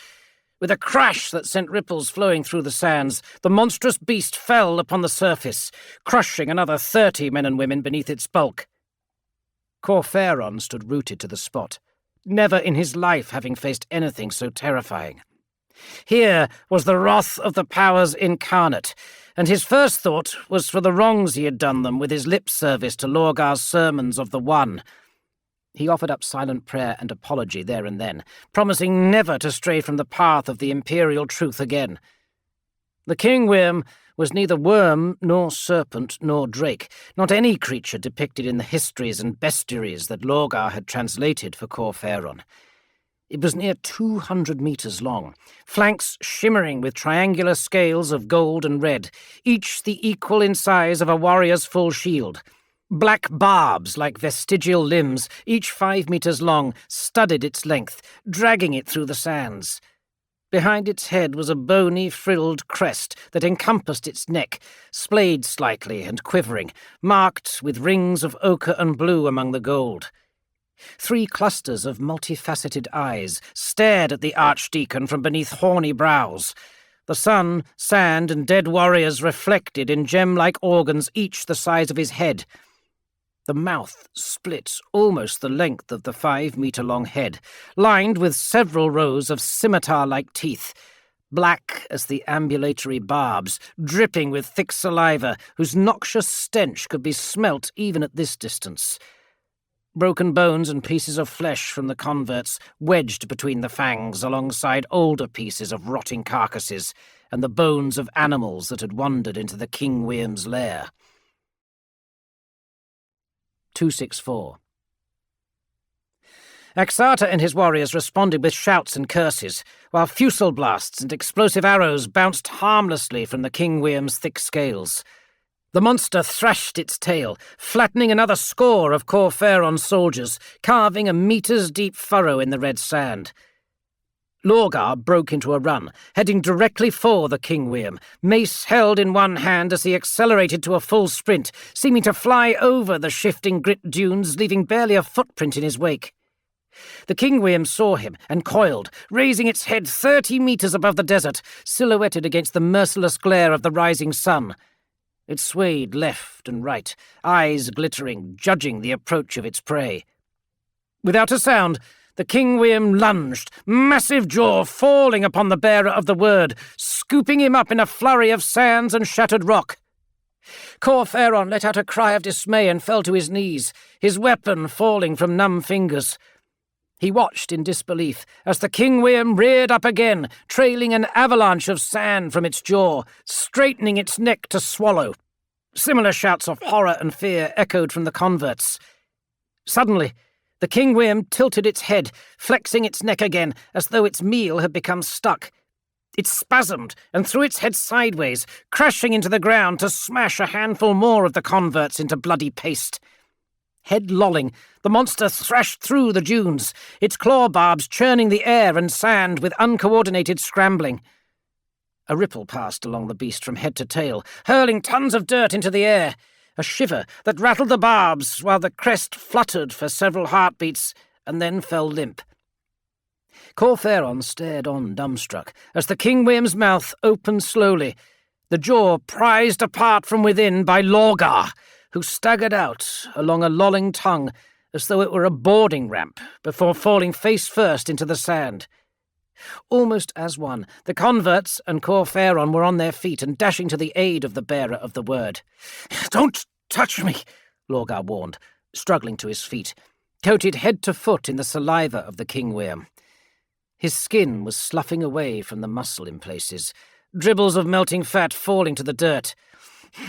With a crash that sent ripples flowing through the sands, the monstrous beast fell upon the surface, crushing another 30 men and women beneath its bulk. Corferon stood rooted to the spot, never in his life having faced anything so terrifying. Here was the wrath of the powers incarnate, and his first thought was for the wrongs he had done them with his lip service to Lorgar's sermons of the One. He offered up silent prayer and apology there and then, promising never to stray from the path of the imperial truth again. The Kingweum was neither worm nor serpent nor drake, not any creature depicted in the histories and bestiaries that Lorgar had translated for Corferon. It was near 200 meters long, flanks shimmering with triangular scales of gold and red, each the equal in size of a warrior's full shield. Black barbs, like vestigial limbs, each 5 meters long, studded its length, dragging it through the sands. Behind its head was a bony, frilled crest that encompassed its neck, splayed slightly and quivering, marked with rings of ochre and blue among the gold. 3 clusters of multifaceted eyes stared at the archdeacon from beneath horny brows. The sun, sand, and dead warriors reflected in gem-like organs each the size of his head. The mouth split almost the length of the 5-metre-long head, lined with several rows of scimitar-like teeth, black as the ambulatory barbs, dripping with thick saliva whose noxious stench could be smelt even at this distance. Broken bones and pieces of flesh from the converts wedged between the fangs alongside older pieces of rotting carcasses and the bones of animals that had wandered into the King William's lair. 264. Axarta and his warriors responded with shouts and curses, while fusel blasts and explosive arrows bounced harmlessly from the King William's thick scales. The monster thrashed its tail, flattening another score of Corferon's soldiers, carving a metres-deep furrow in the red sand. Lorgar broke into a run, heading directly for the King William, mace held in one hand as he accelerated to a full sprint, seeming to fly over the shifting grit dunes, leaving barely a footprint in his wake. The King William saw him and coiled, raising its head 30 metres above the desert, silhouetted against the merciless glare of the rising sun. It swayed left and right, eyes glittering, judging the approach of its prey. Without a sound, the King William lunged, massive jaw falling upon the bearer of the word, scooping him up in a flurry of sands and shattered rock. Corferon let out a cry of dismay and fell to his knees, his weapon falling from numb fingers. He watched in disbelief as the King William reared up again, trailing an avalanche of sand from its jaw, straightening its neck to swallow. Similar shouts of horror and fear echoed from the converts. Suddenly, the King William tilted its head, flexing its neck again, as though its meal had become stuck. It spasmed and threw its head sideways, crashing into the ground to smash a handful more of the converts into bloody paste. Head lolling, the monster thrashed through the dunes, its claw barbs churning the air and sand with uncoordinated scrambling. A ripple passed along the beast from head to tail, hurling tons of dirt into the air, a shiver that rattled the barbs while the crest fluttered for several heartbeats and then fell limp. Corferon stared on dumbstruck as the King William's mouth opened slowly, the jaw prized apart from within by Lorgar, who staggered out along a lolling tongue as though it were a boarding ramp before falling face first into the sand. Almost as one, the converts and Corferon were on their feet and dashing to the aid of the bearer of the word. "Don't touch me," Lorgar warned, struggling to his feet, coated head to foot in the saliva of the King William. His skin was sloughing away from the muscle in places, dribbles of melting fat falling to the dirt.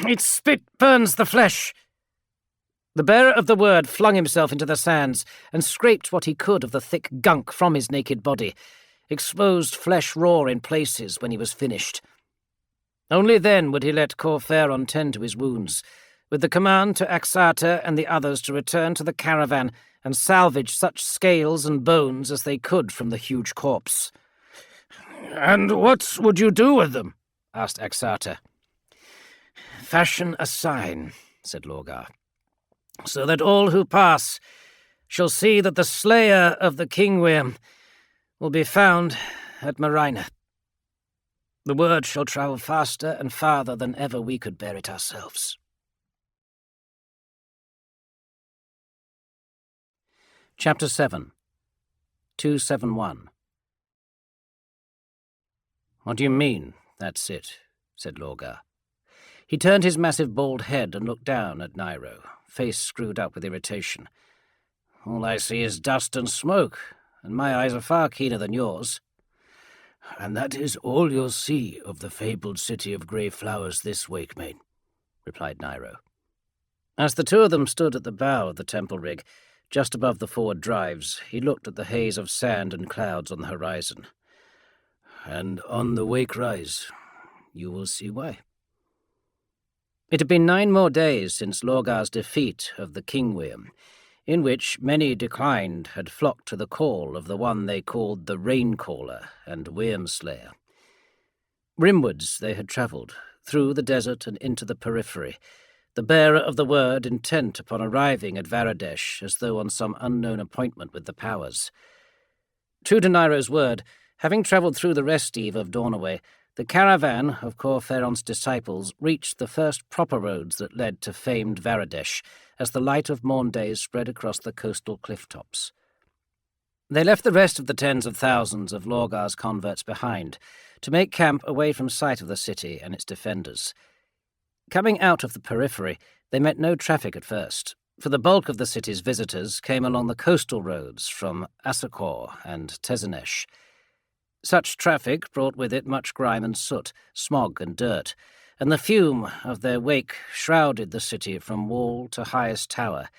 "Its spit burns the flesh." The bearer of the word flung himself into the sands and scraped what he could of the thick gunk from his naked body, exposed flesh raw in places when he was finished. Only then would he let Corferon tend to his wounds, with the command to Axarta and the others to return to the caravan and salvage such scales and bones as they could from the huge corpse. "And what would you do with them?" asked Axarta. "Fashion a sign," said Lorgar, "so that all who pass shall see that the slayer of the King William will be found at Marina. The word shall travel faster and farther than ever we could bear it ourselves." Chapter 7, 271. "What do you mean, that's it?" said Lorgar. He turned his massive bald head and looked down at Nairo, face screwed up with irritation. "All I see is dust and smoke, and my eyes are far keener than yours." "And that is all you'll see of the fabled city of grey flowers this wake, mate," replied Nairo. As the two of them stood at the bow of the temple rig, just above the forward drives, he looked at the haze of sand and clouds on the horizon. "And on the wake rise, you will see why." It had been 9 more days since Lorgar's defeat of the King William, in which many declined had flocked to the call of the one they called the Rain-caller and Worm-slayer. Rimwards they had travelled, through the desert and into the periphery, the bearer of the word intent upon arriving at Varadesh as though on some unknown appointment with the powers. True to Nairo's word, having travelled through the rest eve of Dawnaway, the caravan of Corferon's disciples reached the first proper roads that led to famed Varadesh as the light of morn days spread across the coastal cliff-tops. They left the rest of the tens of thousands of Lorgar's converts behind to make camp away from sight of the city and its defenders. Coming out of the periphery, they met no traffic at first, for the bulk of the city's visitors came along the coastal roads from Asakor and Tezenesh. Such traffic brought with it much grime and soot, smog and dirt, and the fume of their wake shrouded the city from wall to highest tower,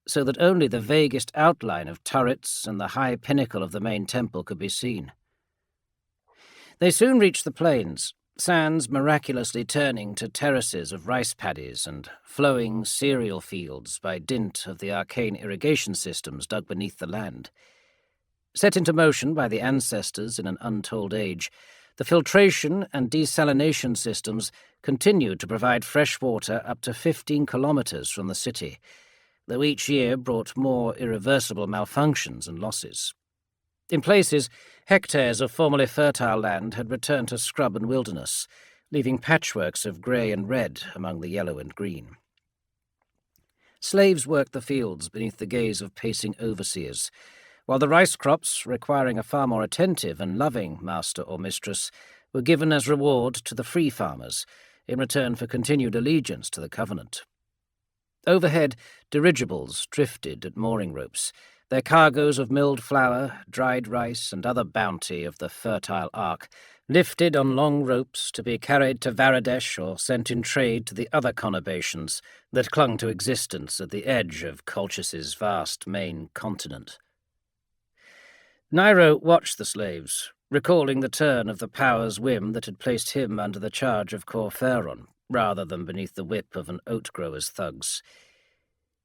so that only the vaguest outline of turrets and the high pinnacle of the main temple could be seen. They soon reached the plains, sands miraculously turning to terraces of rice paddies and flowing cereal fields by dint of the arcane irrigation systems dug beneath the land. Set into motion by the ancestors in an untold age, the filtration and desalination systems continued to provide fresh water up to 15 kilometres from the city, though each year brought more irreversible malfunctions and losses. In places, hectares of formerly fertile land had returned to scrub and wilderness, leaving patchworks of grey and red among the yellow and green. Slaves worked the fields beneath the gaze of pacing overseers, while the rice crops, requiring a far more attentive and loving master or mistress, were given as reward to the free farmers, in return for continued allegiance to the Covenant. Overhead, dirigibles drifted at mooring ropes, their cargoes of milled flour, dried rice, and other bounty of the fertile ark, lifted on long ropes to be carried to Varadesh or sent in trade to the other conurbations that clung to existence at the edge of Colchis's vast main continent. Nairo watched the slaves, recalling the turn of the power's whim that had placed him under the charge of Corferon, rather than beneath the whip of an oat-grower's thugs.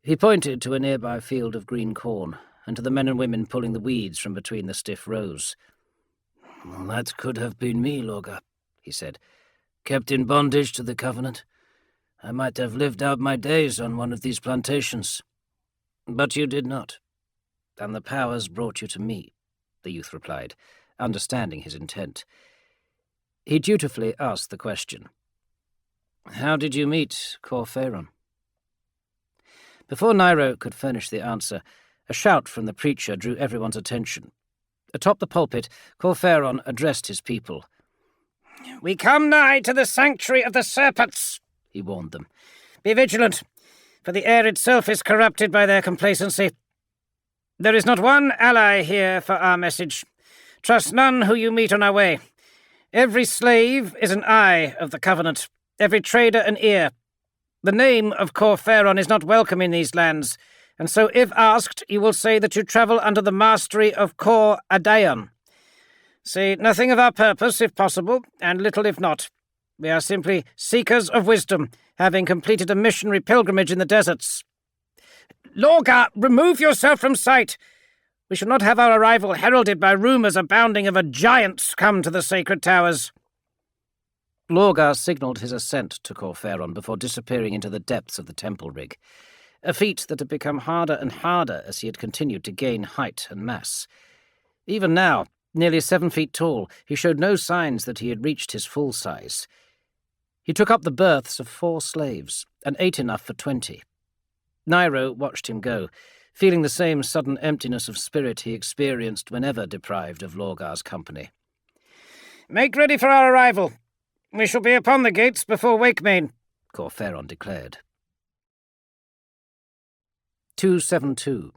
He pointed to a nearby field of green corn, and to the men and women pulling the weeds from between the stiff rows. "Well, that could have been me, Lorgar," he said. "Kept in bondage to the Covenant. I might have lived out my days on one of these plantations. But you did not, and the powers brought you to me," the youth replied, understanding his intent. He dutifully asked the question. "How did you meet Corferon?" Before Nairo could furnish the answer, a shout from the preacher drew everyone's attention. Atop the pulpit, Corferon addressed his people. "We come nigh to the sanctuary of the serpents," he warned them. "Be vigilant, for the air itself is corrupted by their complacency. There is not one ally here for our message. Trust none who you meet on our way. Every slave is an eye of the Covenant, every trader an ear. The name of Corferon is not welcome in these lands, and so if asked, you will say that you travel under the mastery of Cor Adayon. Say nothing of our purpose, if possible, and little if not. We are simply seekers of wisdom, having completed a missionary pilgrimage in the deserts. Lorgar, remove yourself from sight. We shall not have our arrival heralded by rumours abounding of a giant come to the sacred towers." Lorgar signalled his assent to Corferon before disappearing into the depths of the temple rig, a feat that had become harder and harder as he had continued to gain height and mass. Even now, nearly 7 feet tall, he showed no signs that he had reached his full size. He took up the berths of 4 slaves, and ate enough for 20. Nairo watched him go, feeling the same sudden emptiness of spirit he experienced whenever deprived of Lorgar's company. "Make ready for our arrival. We shall be upon the gates before Wakemain," Corferon declared. 272.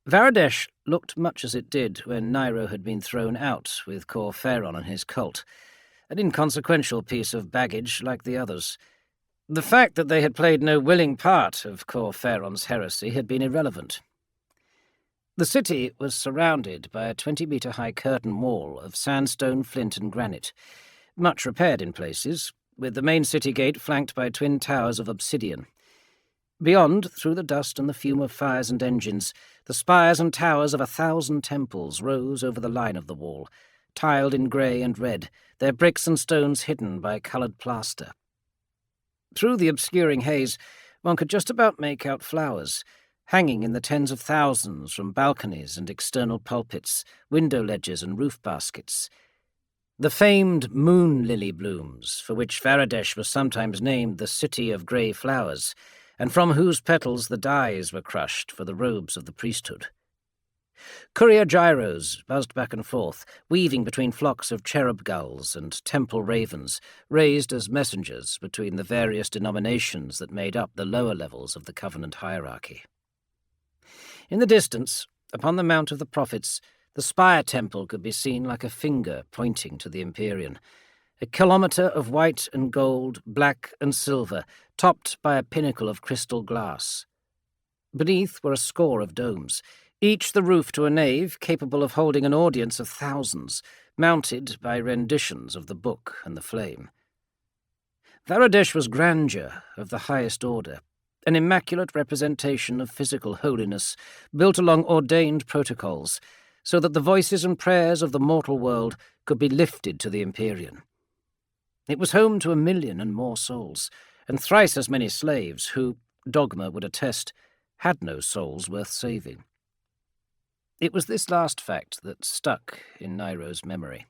Varadesh looked much as it did when Nairo had been thrown out with Corferon and his cult, an inconsequential piece of baggage like the others. The fact that they had played no willing part of Corferon's heresy had been irrelevant. The city was surrounded by a 20-metre-high curtain wall of sandstone, flint and granite, much repaired in places, with the main city gate flanked by twin towers of obsidian. Beyond, through the dust and the fume of fires and engines, the spires and towers of 1,000 temples rose over the line of the wall, tiled in grey and red, their bricks and stones hidden by coloured plaster. Through the obscuring haze, one could just about make out flowers, hanging in the tens of thousands from balconies and external pulpits, window ledges and roof baskets. The famed moon lily blooms, for which Faradesh was sometimes named the City of Grey Flowers, and from whose petals the dyes were crushed for the robes of the priesthood. Courier gyros buzzed back and forth, weaving between flocks of cherub gulls and temple ravens, raised as messengers between the various denominations that made up the lower levels of the Covenant hierarchy. In the distance, upon the Mount of the Prophets, the spire temple could be seen like a finger pointing to the Empyrean, a kilometre of white and gold, black and silver, topped by a pinnacle of crystal glass. Beneath were a score of domes, each the roof to a nave capable of holding an audience of thousands, mounted by renditions of the Book and the Flame. Faradesh was grandeur of the highest order, an immaculate representation of physical holiness, built along ordained protocols, so that the voices and prayers of the mortal world could be lifted to the Empyrean. It was home to 1 million and more souls, and thrice as many slaves who, dogma would attest, had no souls worth saving. It was this last fact that stuck in Nairo's memory.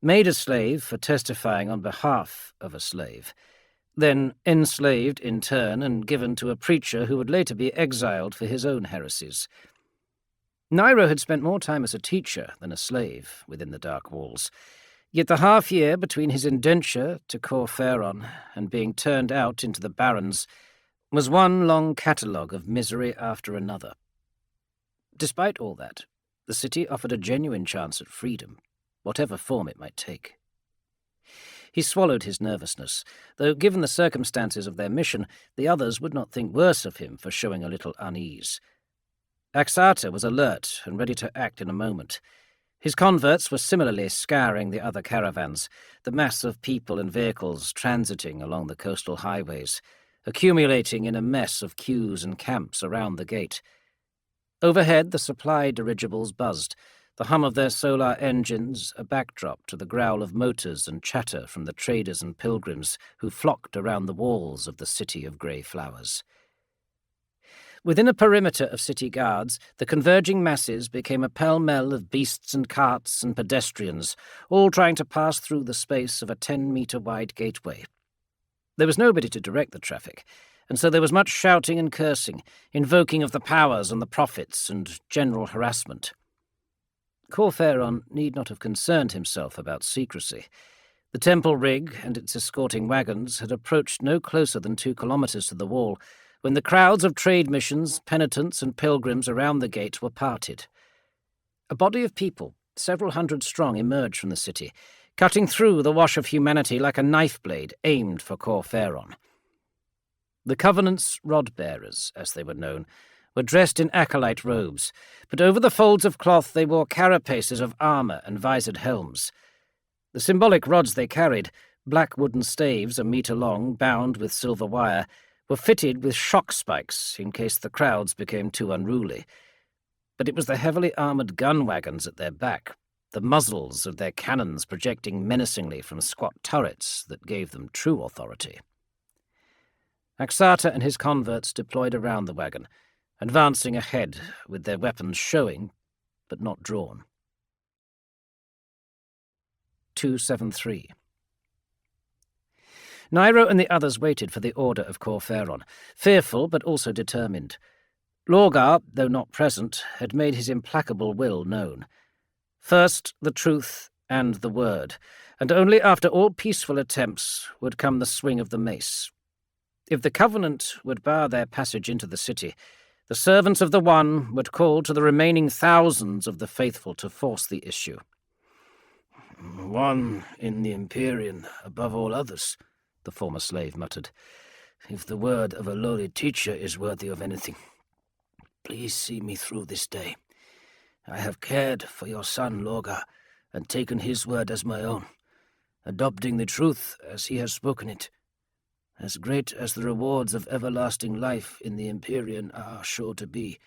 Made a slave for testifying on behalf of a slave, then enslaved in turn and given to a preacher who would later be exiled for his own heresies. Nairo had spent more time as a teacher than a slave within the Dark Walls, yet the half-year between his indenture to Corferon and being turned out into the Barrens was one long catalogue of misery after another. Despite all that, the city offered a genuine chance at freedom, whatever form it might take. He swallowed his nervousness, though given the circumstances of their mission, the others would not think worse of him for showing a little unease. Axata was alert and ready to act in a moment. His converts were similarly scouring the other caravans, the mass of people and vehicles transiting along the coastal highways, accumulating in a mess of queues and camps around the gate. Overhead, the supply dirigibles buzzed, the hum of their solar engines a backdrop to the growl of motors and chatter from the traders and pilgrims who flocked around the walls of the City of Grey Flowers. Within a perimeter of city guards, the converging masses became a pell-mell of beasts and carts and pedestrians, all trying to pass through the space of a 10-metre-wide gateway. There was nobody to direct the traffic, and so there was much shouting and cursing, invoking of the powers and the prophets, and general harassment. Corferon need not have concerned himself about secrecy. The temple rig and its escorting wagons had approached no closer than 2 kilometres to the wall, when the crowds of trade missions, penitents, and pilgrims around the gate were parted. A body of people, several hundred strong, emerged from the city, cutting through the wash of humanity like a knife blade aimed for Corferon. The Covenant's rod-bearers, as they were known, were dressed in acolyte robes, but over the folds of cloth they wore carapaces of armour and visored helms. The symbolic rods they carried, black wooden staves a metre long, bound with silver wire, were fitted with shock spikes in case the crowds became too unruly. But it was the heavily armoured gun wagons at their back, the muzzles of their cannons projecting menacingly from squat turrets, that gave them true authority. Axata and his converts deployed around the wagon, advancing ahead with their weapons showing, but not drawn. 273. Nairo and the others waited for the order of Corferon, fearful but also determined. Lorgar, though not present, had made his implacable will known. First the truth and the word, and only after all peaceful attempts would come the swing of the mace. If the Covenant would bar their passage into the city, the servants of the One would call to the remaining thousands of the faithful to force the issue. "One in the Empyrean above all others," the former slave muttered. "If the word of a lowly teacher is worthy of anything, please see me through this day. I have cared for your son Lorgar, and taken his word as my own, adopting the truth as he has spoken it. as great as the rewards of everlasting life in the Empyrean are sure to be,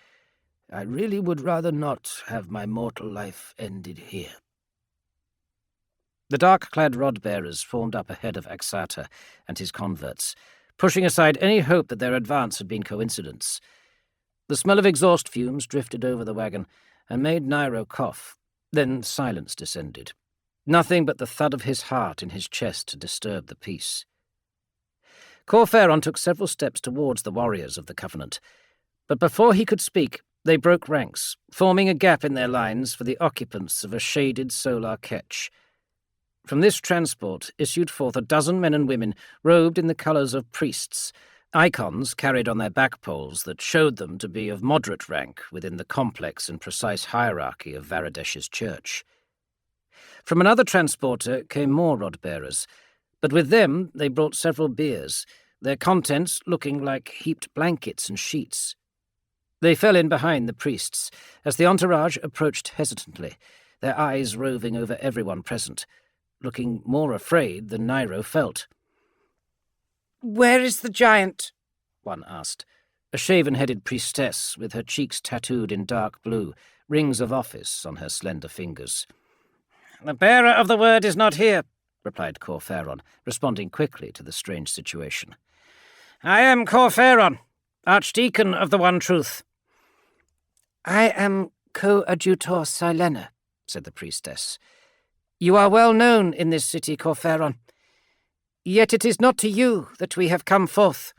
I really would rather not have my mortal life ended here." The dark-clad rod-bearers formed up ahead of Axata and his converts, pushing aside any hope that their advance had been coincidence. The smell of exhaust fumes drifted over the wagon and made Nairo cough. Then silence descended. Nothing but the thud of his heart in his chest to disturb the peace. Corferon took several steps towards the warriors of the Covenant, but before he could speak, they broke ranks, forming a gap in their lines for the occupants of a shaded solar ketch. From this transport issued forth a dozen men and women robed in the colours of priests, icons carried on their back poles that showed them to be of moderate rank within the complex and precise hierarchy of Varadesh's church. From another transporter came more rod-bearers, but with them they brought several biers, their contents looking like heaped blankets and sheets. They fell in behind the priests as the entourage approached hesitantly, their eyes roving over everyone present, looking more afraid than Nairo felt. "Where is the giant?" one asked, a shaven-headed priestess with her cheeks tattooed in dark blue, rings of office on her slender fingers. "The bearer of the word is not here," replied Corferon, responding quickly to the strange situation. "I am Corferon, Archdeacon of the One Truth." "I am Coadjutor Silena," said the priestess. "You are well known in this city, Corferon. Yet it is not to you that we have come forth.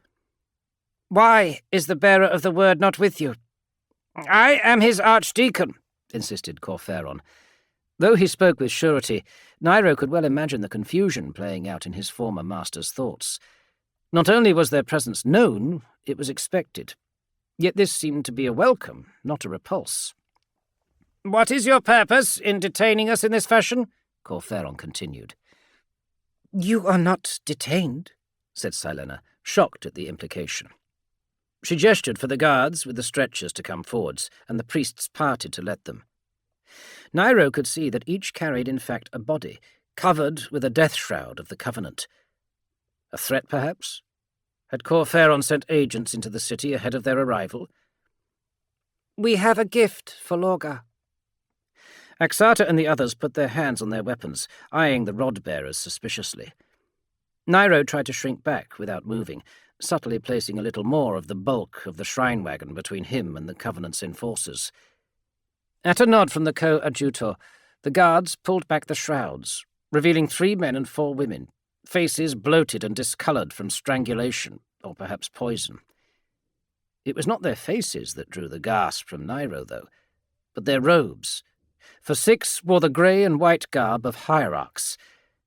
Why is the bearer of the word not with you?" "I am his archdeacon," insisted Corferon. Though he spoke with surety, Nairo could well imagine the confusion playing out in his former master's thoughts. Not only was their presence known, it was expected. Yet this seemed to be a welcome, not a repulse. "What is your purpose in detaining us in this fashion?" Corferon continued. "You are not detained," said Silena, shocked at the implication. She gestured for the guards with the stretchers to come forwards, and the priests parted to let them. Nairo could see that each carried in fact a body, covered with a death shroud of the Covenant. A threat, perhaps? Had Corferon sent agents into the city ahead of their arrival? "We have a gift for Lorgar." Axata and the others put their hands on their weapons, eyeing the rod-bearers suspiciously. Nairo tried to shrink back without moving, subtly placing a little more of the bulk of the shrine wagon between him and the Covenant's enforcers. At a nod from the coadjutor, the guards pulled back the shrouds, revealing 3 men and 4 women, faces bloated and discoloured from strangulation, or perhaps poison. It was not their faces that drew the gasp from Nairo, though, but their robes, for 6 wore the grey and white garb of hierarchs,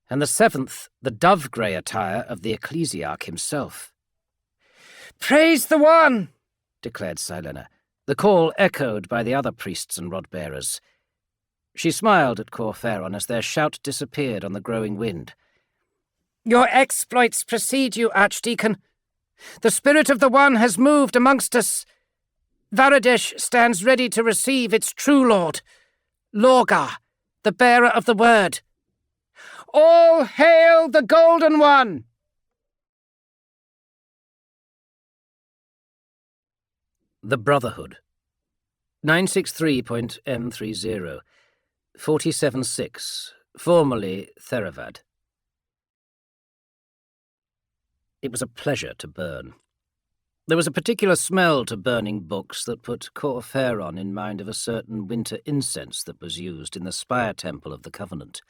and the 7th the dove-grey attire of the ecclesiarch himself. "Praise the One!" declared Silena, the call echoed by the other priests and rod-bearers. She smiled at Corferon as their shout disappeared on the growing wind. "Your exploits precede you, Archdeacon. The spirit of the One has moved amongst us. Varadesh stands ready to receive its true lord, Lorgar, the bearer of the word. All hail the Golden One!" The Brotherhood. 963.M30. 47.6. Formerly Theravada. It was a pleasure to burn. There was a particular smell to burning books that put Corferon in mind of a certain winter incense that was used in the spire temple of the Covenant.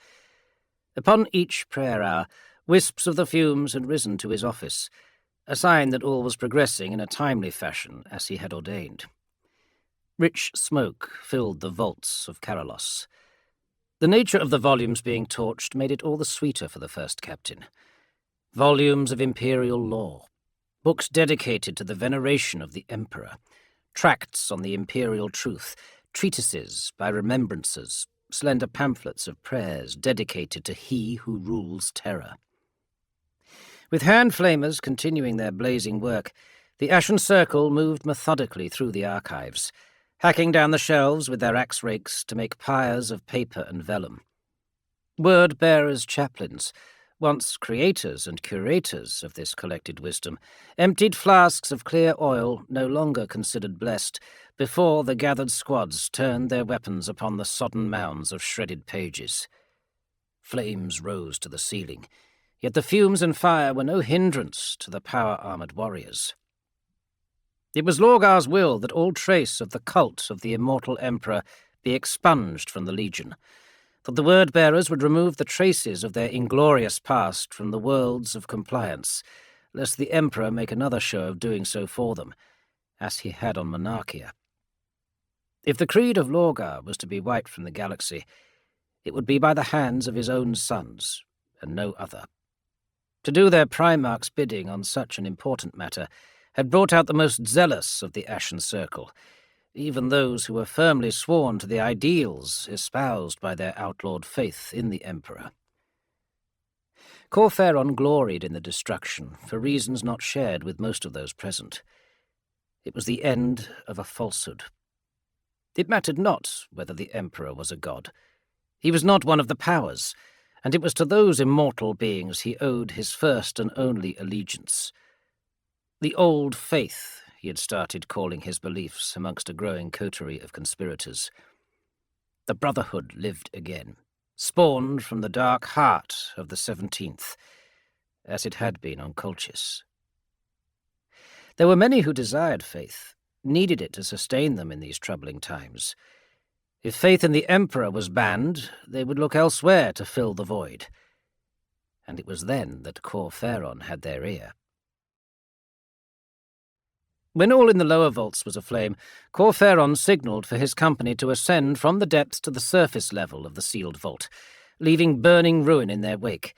Upon each prayer hour, wisps of the fumes had risen to his office, a sign that all was progressing in a timely fashion as he had ordained. Rich smoke filled the vaults of Karalos. The nature of the volumes being torched made it all the sweeter for the first captain. Volumes of imperial law, books dedicated to the veneration of the emperor, tracts on the imperial truth, treatises by remembrancers, slender pamphlets of prayers dedicated to he who rules terror. With hand-flamers continuing their blazing work, the Ashen Circle moved methodically through the archives, hacking down the shelves with their axe rakes to make pyres of paper and vellum. Word-bearers' chaplains, once creators and curators of this collected wisdom, emptied flasks of clear oil no longer considered blessed before the gathered squads turned their weapons upon the sodden mounds of shredded pages. Flames rose to the ceiling, yet the fumes and fire were no hindrance to the power-armoured warriors. It was Lorgar's will that all trace of the cult of the immortal emperor be expunged from the Legion, that the word-bearers would remove the traces of their inglorious past from the worlds of compliance, lest the emperor make another show of doing so for them, as he had on Monarchia. If the creed of Lorgar was to be wiped from the galaxy, it would be by the hands of his own sons, and no other. To do their Primarch's bidding on such an important matter had brought out the most zealous of the Ashen Circle, even those who were firmly sworn to the ideals espoused by their outlawed faith in the Emperor. Corferon gloried in the destruction for reasons not shared with most of those present. It was the end of a falsehood. It mattered not whether the Emperor was a god. He was not one of the powers, and it was to those immortal beings he owed his first and only allegiance. The old faith, he had started calling his beliefs amongst a growing coterie of conspirators. The Brotherhood lived again, spawned from the dark heart of the 17th, as it had been on Colchis. There were many who desired faith, needed it to sustain them in these troubling times. If faith in the Emperor was banned, they would look elsewhere to fill the void. And it was then that Corferon had their ear. When all in the lower vaults was aflame, Corferon signalled for his company to ascend from the depths to the surface level of the sealed vault, leaving burning ruin in their wake.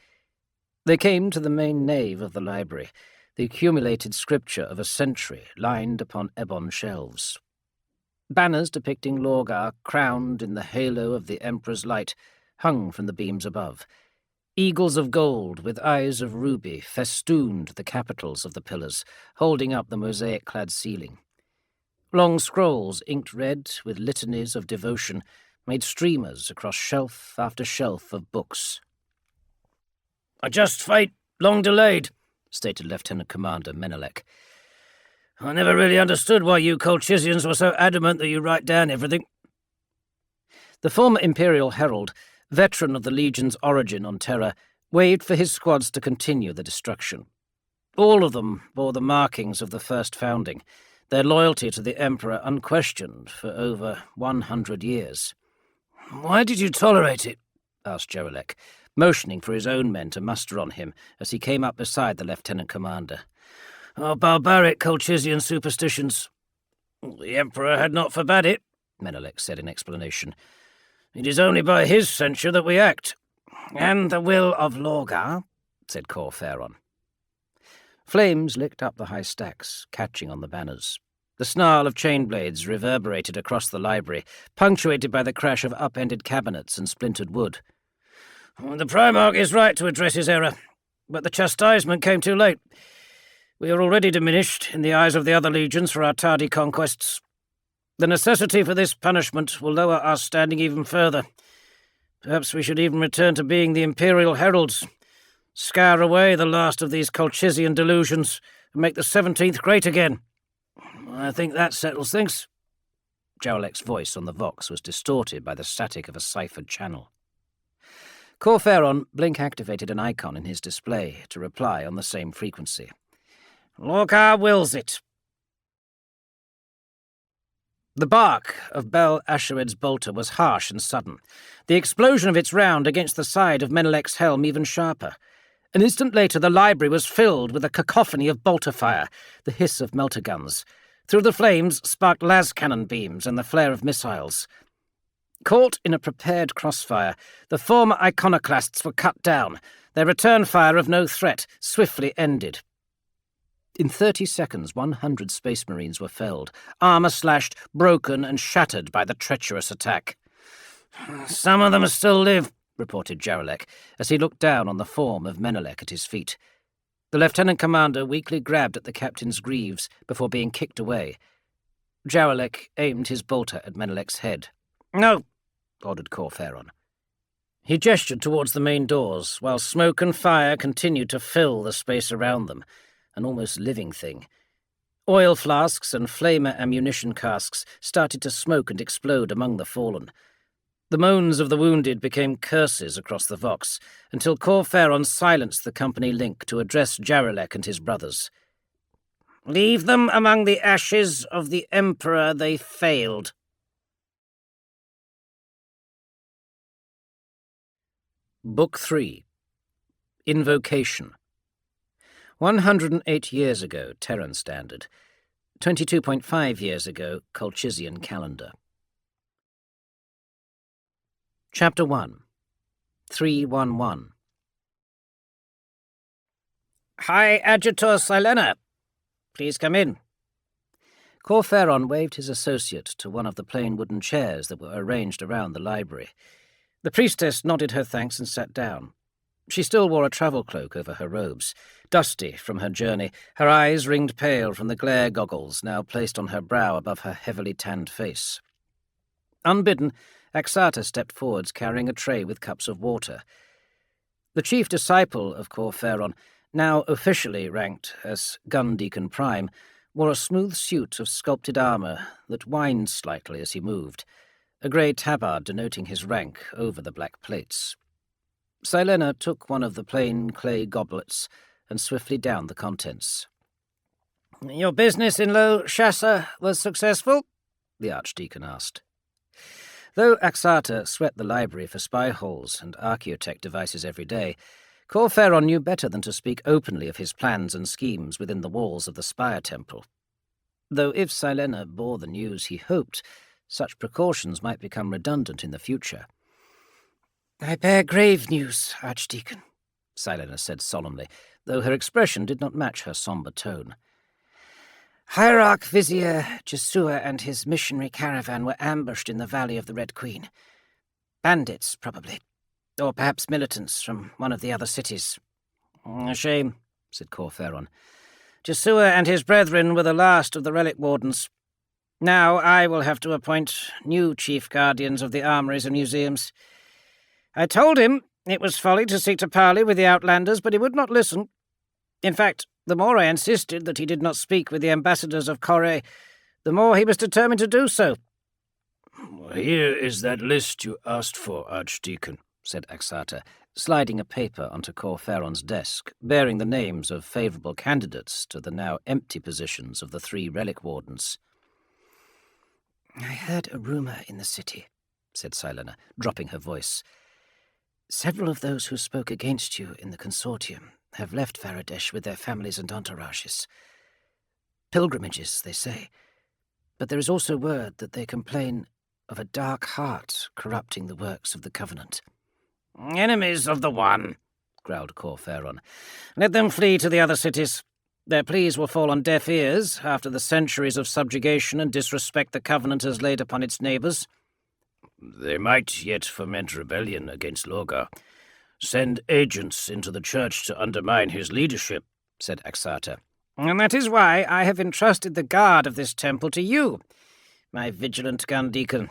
They came to the main nave of the library, the accumulated scripture of a century lined upon ebon shelves. Banners depicting Lorgar, crowned in the halo of the Emperor's light, hung from the beams above. Eagles of gold with eyes of ruby festooned the capitals of the pillars, holding up the mosaic-clad ceiling. Long scrolls, inked red with litanies of devotion, made streamers across shelf after shelf of books. "A just fate, long delayed," stated Lieutenant Commander Menelek. "I never really understood why you Colchisians were so adamant that you write down everything." The former Imperial Herald, veteran of the Legion's origin on Terra, waved for his squads to continue the destruction. All of them bore the markings of the first founding, their loyalty to the Emperor unquestioned for over 100 years. "Why did you tolerate it?" asked Jerelek, motioning for his own men to muster on him as he came up beside the Lieutenant Commander. "Our barbaric Colchisian superstitions." "The Emperor had not forbade it," Menelek said in explanation. "It is only by his censure that we act." "And the will of Lorgar," said Corferon. Flames licked up the high stacks, catching on the banners. The snarl of chain blades reverberated across the library, punctuated by the crash of upended cabinets and splintered wood. "The Primarch is right to address his error, but the chastisement came too late. We are already diminished in the eyes of the other legions for our tardy conquests. The necessity for this punishment will lower our standing even further. Perhaps we should even return to being the Imperial Heralds, scour away the last of these Colchisian delusions, and make the 17th great again. I think that settles things." Jarolek's voice on the Vox was distorted by the static of a ciphered channel. Corferon blink-activated an icon in his display to reply on the same frequency. "Lorgar wills it." The bark of Bel Ashered's bolter was harsh and sudden, the explosion of its round against the side of Menelek's helm even sharper. An instant later the library was filled with a cacophony of bolter fire, the hiss of melter guns. Through the flames sparked las cannon beams and the flare of missiles. Caught in a prepared crossfire, the former iconoclasts were cut down, their return fire of no threat swiftly ended. In 30 seconds, 100 Space Marines were felled, armour slashed, broken and shattered by the treacherous attack. "Some of them still live," reported Jarolek, as he looked down on the form of Menelek at his feet. The Lieutenant Commander weakly grabbed at the captain's greaves before being kicked away. Jarolek aimed his bolter at Menelek's head. "No," ordered Corferon. He gestured towards the main doors, while smoke and fire continued to fill the space around them, an almost living thing. Oil flasks and flamer ammunition casks started to smoke and explode among the fallen. The moans of the wounded became curses across the Vox, until Corferon silenced the company link to address Jarelek and his brothers. "Leave them among the ashes of the Emperor they failed." Book 3. Invocation. 108 years ago, Terran Standard. 22.5 years ago, Colchizian Calendar. Chapter 1. 311. "High Adjutor Silena, please come in." Corferon waved his associate to one of the plain wooden chairs that were arranged around the library. The priestess nodded her thanks and sat down. She still wore a travel cloak over her robes, dusty from her journey, her eyes ringed pale from the glare goggles now placed on her brow above her heavily tanned face. Unbidden, Axata stepped forwards carrying a tray with cups of water. The chief disciple of Corferon, now officially ranked as Gun Deacon Prime, wore a smooth suit of sculpted armour that whined slightly as he moved, a grey tabard denoting his rank over the black plates. Silena took one of the plain clay goblets and swiftly downed the contents. "Your business in Lo Shassa was successful?" the Archdeacon asked. Though Axata swept the library for spy holes and archaeotech devices every day, Corferon knew better than to speak openly of his plans and schemes within the walls of the Spire Temple. Though if Silena bore the news he hoped, such precautions might become redundant in the future. "I bear grave news, Archdeacon," Silena said solemnly, though her expression did not match her sombre tone. "Hierarch Vizier Jesua and his missionary caravan were ambushed in the Valley of the Red Queen. Bandits, probably, or perhaps militants from one of the other cities." "A shame," said Corferon. "Jesua and his brethren were the last of the relic wardens. Now I will have to appoint new chief guardians of the armories and museums. I told him it was folly to seek to parley with the Outlanders, but he would not listen. In fact, the more I insisted that he did not speak with the ambassadors of Corre, the more he was determined to do so." "Here is that list you asked for, Archdeacon," said Axata, sliding a paper onto Corferon's desk, bearing the names of favourable candidates to the now empty positions of the 3 relic wardens. "I heard a rumour in the city," said Silena, dropping her voice. "Several of those who spoke against you in the consortium have left Faradesh with their families and entourages. Pilgrimages, they say. But there is also word that they complain of a dark heart corrupting the works of the Covenant." "Enemies of the One," growled Corferon. "Let them flee to the other cities. Their pleas will fall on deaf ears after the centuries of subjugation and disrespect the Covenant has laid upon its neighbours." "They might yet foment rebellion against Lorgar. Send agents into the church to undermine his leadership," said Axata. "And that is why I have entrusted the guard of this temple to you, my vigilant gun deacon.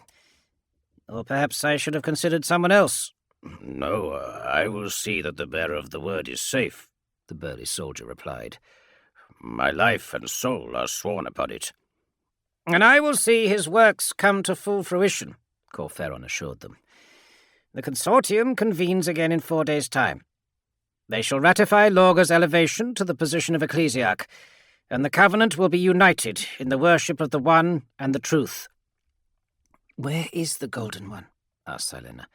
Or perhaps I should have considered someone else." "No, I will see that the bearer of the word is safe," the burly soldier replied. "My life and soul are sworn upon it." "And I will see his works come to full fruition," Corferon assured them. "The consortium convenes again in 4 days' time. They shall ratify Lorgar's elevation to the position of ecclesiarch, and the Covenant will be united in the worship of the One and the Truth." "Where is the Golden One?" asked Silena.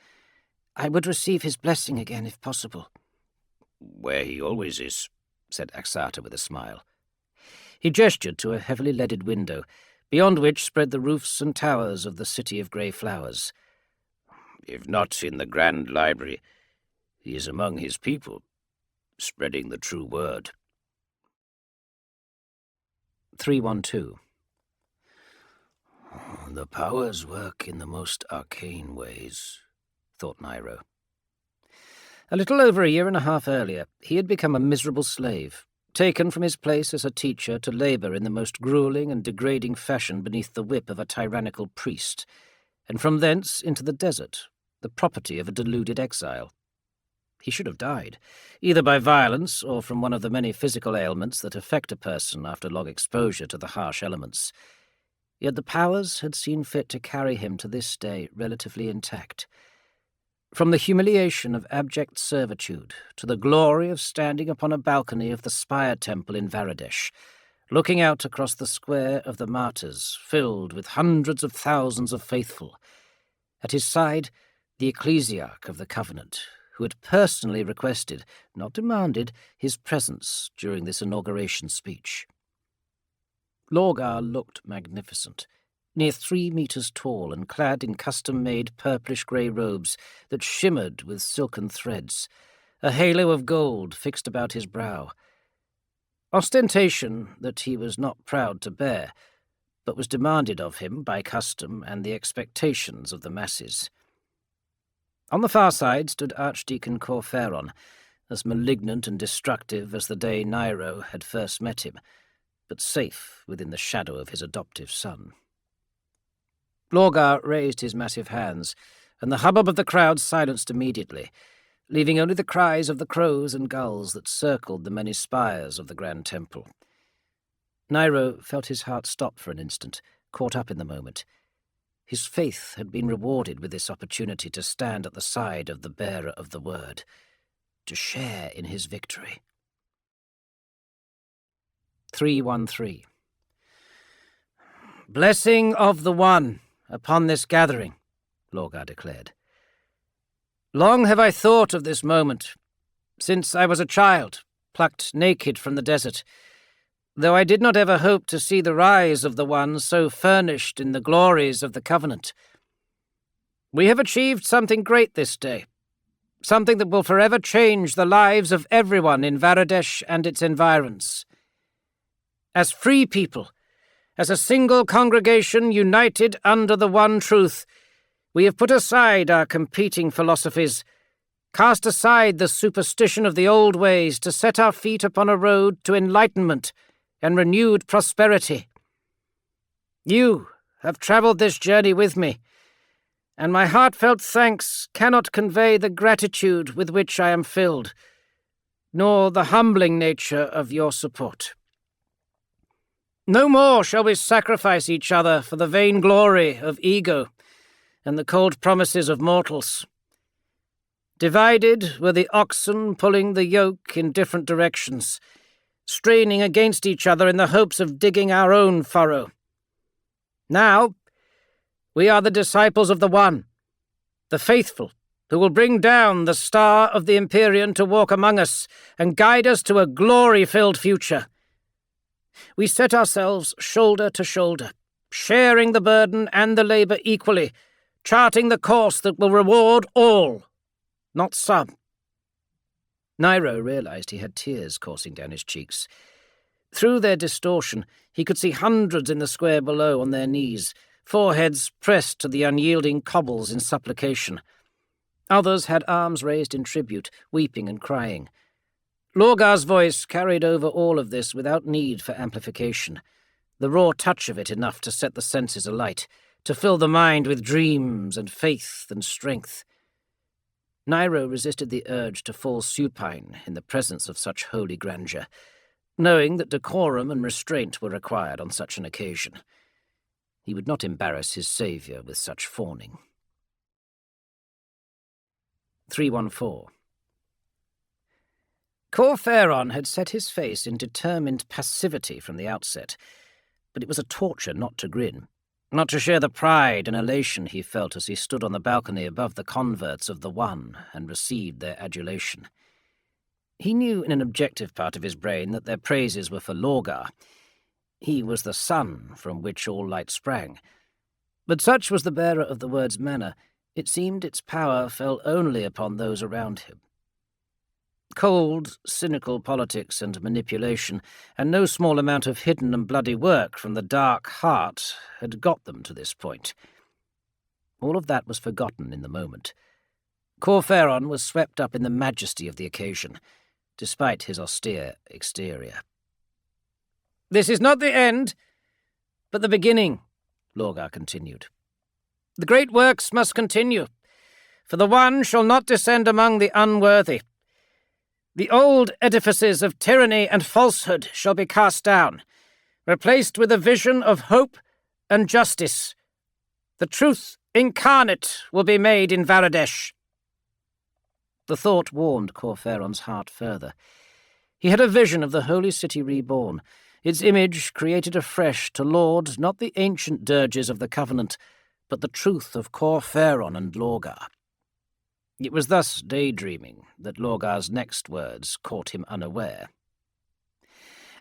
"I would receive his blessing again if possible." "Where he always is," said Axata with a smile. He gestured to a heavily leaded window, beyond which spread the roofs and towers of the City of Grey Flowers. "If not in the Grand Library, he is among his people, spreading the true word." 312. "The powers work in the most arcane ways," thought Nairo. A little over a year and a half earlier, he had become a miserable slave, taken from his place as a teacher to labour in the most gruelling and degrading fashion beneath the whip of a tyrannical priest, and from thence into the desert, the property of a deluded exile. He should have died, either by violence or from one of the many physical ailments that affect a person after long exposure to the harsh elements. Yet the powers had seen fit to carry him to this day relatively intact. From the humiliation of abject servitude to the glory of standing upon a balcony of the Spire Temple in Varadesh, looking out across the square of the martyrs, filled with hundreds of thousands of faithful. At his side, the ecclesiarch of the Covenant, who had personally requested, not demanded, his presence during this inauguration speech. Lorgar looked magnificent, near 3 meters tall and clad in custom-made purplish-grey robes that shimmered with silken threads, a halo of gold fixed about his brow. Ostentation that he was not proud to bear, but was demanded of him by custom and the expectations of the masses. On the far side stood Archdeacon Corferon, as malignant and destructive as the day Nairo had first met him, but safe within the shadow of his adoptive son. Lorgar raised his massive hands, and the hubbub of the crowd silenced immediately, leaving only the cries of the crows and gulls that circled the many spires of the Grand Temple. Nairo felt his heart stop for an instant, caught up in the moment. His faith had been rewarded with this opportunity to stand at the side of the bearer of the word, to share in his victory. 313. Blessing of the One upon this gathering, Lorgar declared. Long have I thought of this moment, since I was a child, plucked naked from the desert, though I did not ever hope to see the rise of the One so furnished in the glories of the Covenant. We have achieved something great this day, something that will forever change the lives of everyone in Varadesh and its environs. As free people, as a single congregation united under the one truth, we have put aside our competing philosophies, cast aside the superstition of the old ways to set our feet upon a road to enlightenment and renewed prosperity. You have travelled this journey with me, and my heartfelt thanks cannot convey the gratitude with which I am filled, nor the humbling nature of your support. No more shall we sacrifice each other for the vain glory of ego and the cold promises of mortals. Divided were the oxen pulling the yoke in different directions, straining against each other in the hopes of digging our own furrow. Now, we are the disciples of the One, the faithful, who will bring down the star of the Empyrean to walk among us and guide us to a glory-filled future. We set ourselves shoulder to shoulder, sharing the burden and the labour equally, charting the course that will reward all, not some. Nairo realized he had tears coursing down his cheeks. Through their distortion, he could see hundreds in the square below on their knees, foreheads pressed to the unyielding cobbles in supplication. Others had arms raised in tribute, weeping and crying. Lorgar's voice carried over all of this without need for amplification, the raw touch of it enough to set the senses alight, to fill the mind with dreams and faith and strength. Nairo resisted the urge to fall supine in the presence of such holy grandeur, knowing that decorum and restraint were required on such an occasion. He would not embarrass his saviour with such fawning. 314. Corferon had set his face in determined passivity from the outset, but it was a torture not to grin, not to share the pride and elation he felt as he stood on the balcony above the converts of the One and received their adulation. He knew in an objective part of his brain that their praises were for Lorgar. He was the sun from which all light sprang. But such was the bearer of the word's manner, it seemed its power fell only upon those around him. Cold, cynical politics and manipulation, and no small amount of hidden and bloody work from the dark heart had got them to this point. All of that was forgotten in the moment. Corferon was swept up in the majesty of the occasion, despite his austere exterior. "This is not the end, but the beginning," Lorgar continued. "The great works must continue. For the One shall not descend among the unworthy. The old edifices of tyranny and falsehood shall be cast down, replaced with a vision of hope and justice. The truth incarnate will be made in Varadesh." The thought warmed Corferon's heart further. He had a vision of the holy city reborn, its image created afresh to laud not the ancient dirges of the Covenant, but the truth of Corferon and Lorgar. It was thus daydreaming that Lorgar's next words caught him unaware.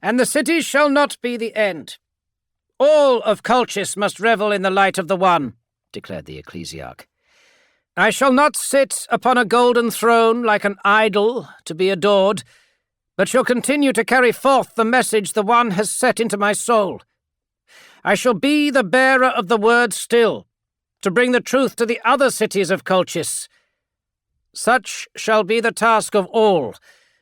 "And the city shall not be the end. All of Colchis must revel in the light of the One," declared the ecclesiarch. "I shall not sit upon a golden throne like an idol to be adored, but shall continue to carry forth the message the One has set into my soul. I shall be the bearer of the word still, to bring the truth to the other cities of Colchis. Such shall be the task of all,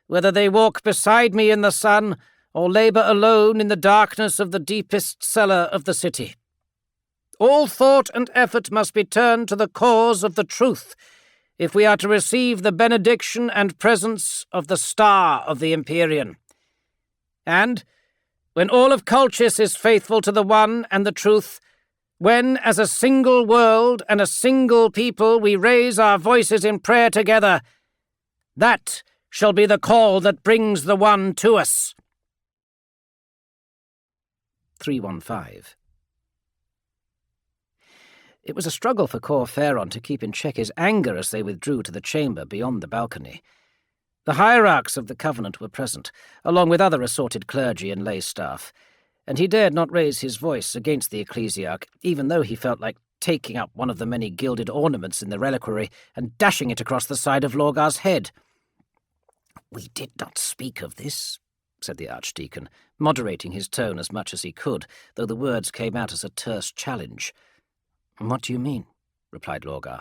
whether they walk beside me in the sun or labour alone in the darkness of the deepest cellar of the city. All thought and effort must be turned to the cause of the truth, if we are to receive the benediction and presence of the star of the Empyrean. And, when all of Colchis is faithful to the One and the truth, when, as a single world and a single people, we raise our voices in prayer together, that shall be the call that brings the One to us." 315. It was a struggle for Corferon to keep in check his anger as they withdrew to the chamber beyond the balcony. The hierarchs of the Covenant were present, along with other assorted clergy and lay staff, and he dared not raise his voice against the ecclesiarch, even though he felt like taking up one of the many gilded ornaments in the reliquary and dashing it across the side of Lorgar's head. "We did not speak of this," said the archdeacon, moderating his tone as much as he could, though the words came out as a terse challenge. "What do you mean?" replied Lorgar.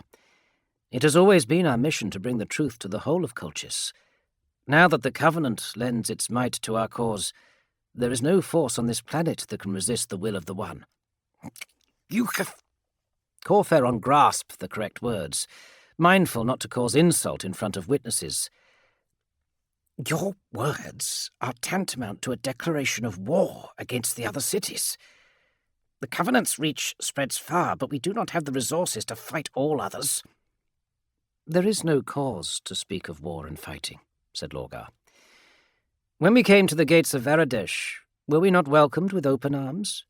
"It has always been our mission to bring the truth to the whole of Colchis. Now that the Covenant lends its might to our cause, there is no force on this planet that can resist the will of the One." "You have—" Corferon grasped the correct words, mindful not to cause insult in front of witnesses. "Your words are tantamount to a declaration of war against the other cities. The Covenant's reach spreads far, but we do not have the resources to fight all others." "There is no cause to speak of war and fighting," said Lorgar. "When we came to the gates of Varadesh, were we not welcomed with open arms?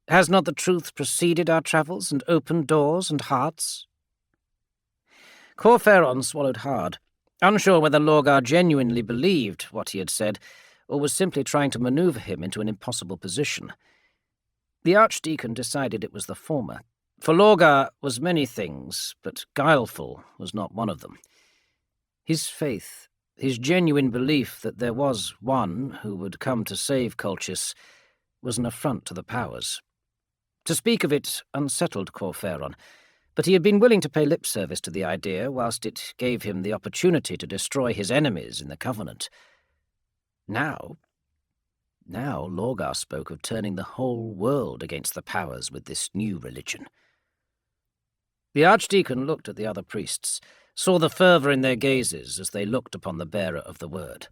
Has not the truth preceded our travels and opened doors and hearts?" Corferon swallowed hard, unsure whether Lorgar genuinely believed what he had said, or was simply trying to maneuver him into an impossible position. The archdeacon decided it was the former, for Lorgar was many things, but guileful was not one of them. His faith, his genuine belief that there was one who would come to save Colchis, was an affront to the powers. To speak of it unsettled Corferon, but he had been willing to pay lip service to the idea whilst it gave him the opportunity to destroy his enemies in the Covenant. Now Lorgar spoke of turning the whole world against the powers with this new religion. The archdeacon looked at the other priests, saw the fervour in their gazes as they looked upon the bearer of the word.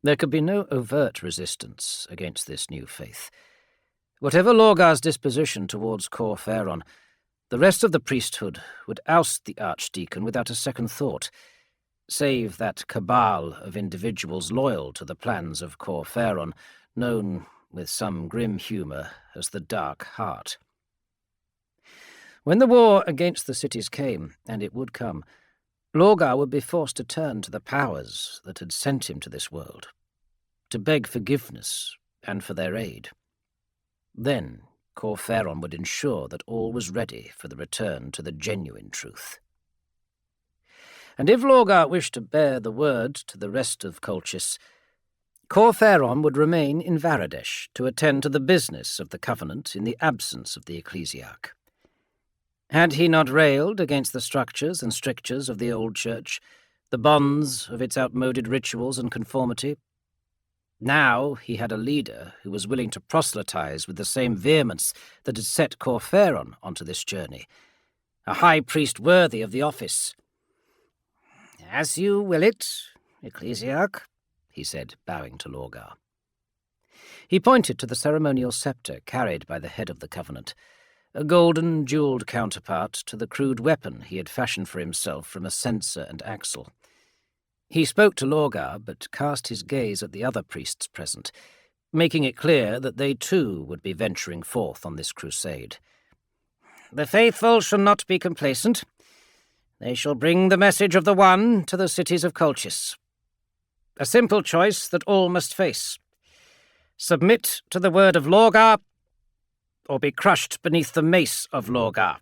There could be no overt resistance against this new faith. Whatever Lorgar's disposition towards Corferon, the rest of the priesthood would oust the archdeacon without a second thought, save that cabal of individuals loyal to the plans of Corferon, known with some grim humour as the Dark Heart. When the war against the cities came, and it would come, Lorgar would be forced to turn to the powers that had sent him to this world, to beg forgiveness and for their aid. Then Corferon would ensure that all was ready for the return to the genuine truth. And if Lorgar wished to bear the word to the rest of Colchis, Corferon would remain in Varadesh to attend to the business of the Covenant in the absence of the ecclesiarch. Had he not railed against the structures and strictures of the old church, the bonds of its outmoded rituals and conformity? Now he had a leader who was willing to proselytize with the same vehemence that had set Corferon onto this journey, a high priest worthy of the office. "As you will it, Ecclesiarch," he said, bowing to Lorgar. He pointed to the ceremonial sceptre carried by the head of the Covenant, a golden, jewelled counterpart to the crude weapon he had fashioned for himself from a censer and axle. He spoke to Lorgar, but cast his gaze at the other priests present, making it clear that they too would be venturing forth on this crusade. "The faithful shall not be complacent. They shall bring the message of the One to the cities of Colchis. A simple choice that all must face. Submit to the word of Lorgar, or be crushed beneath the mace of Lorgar."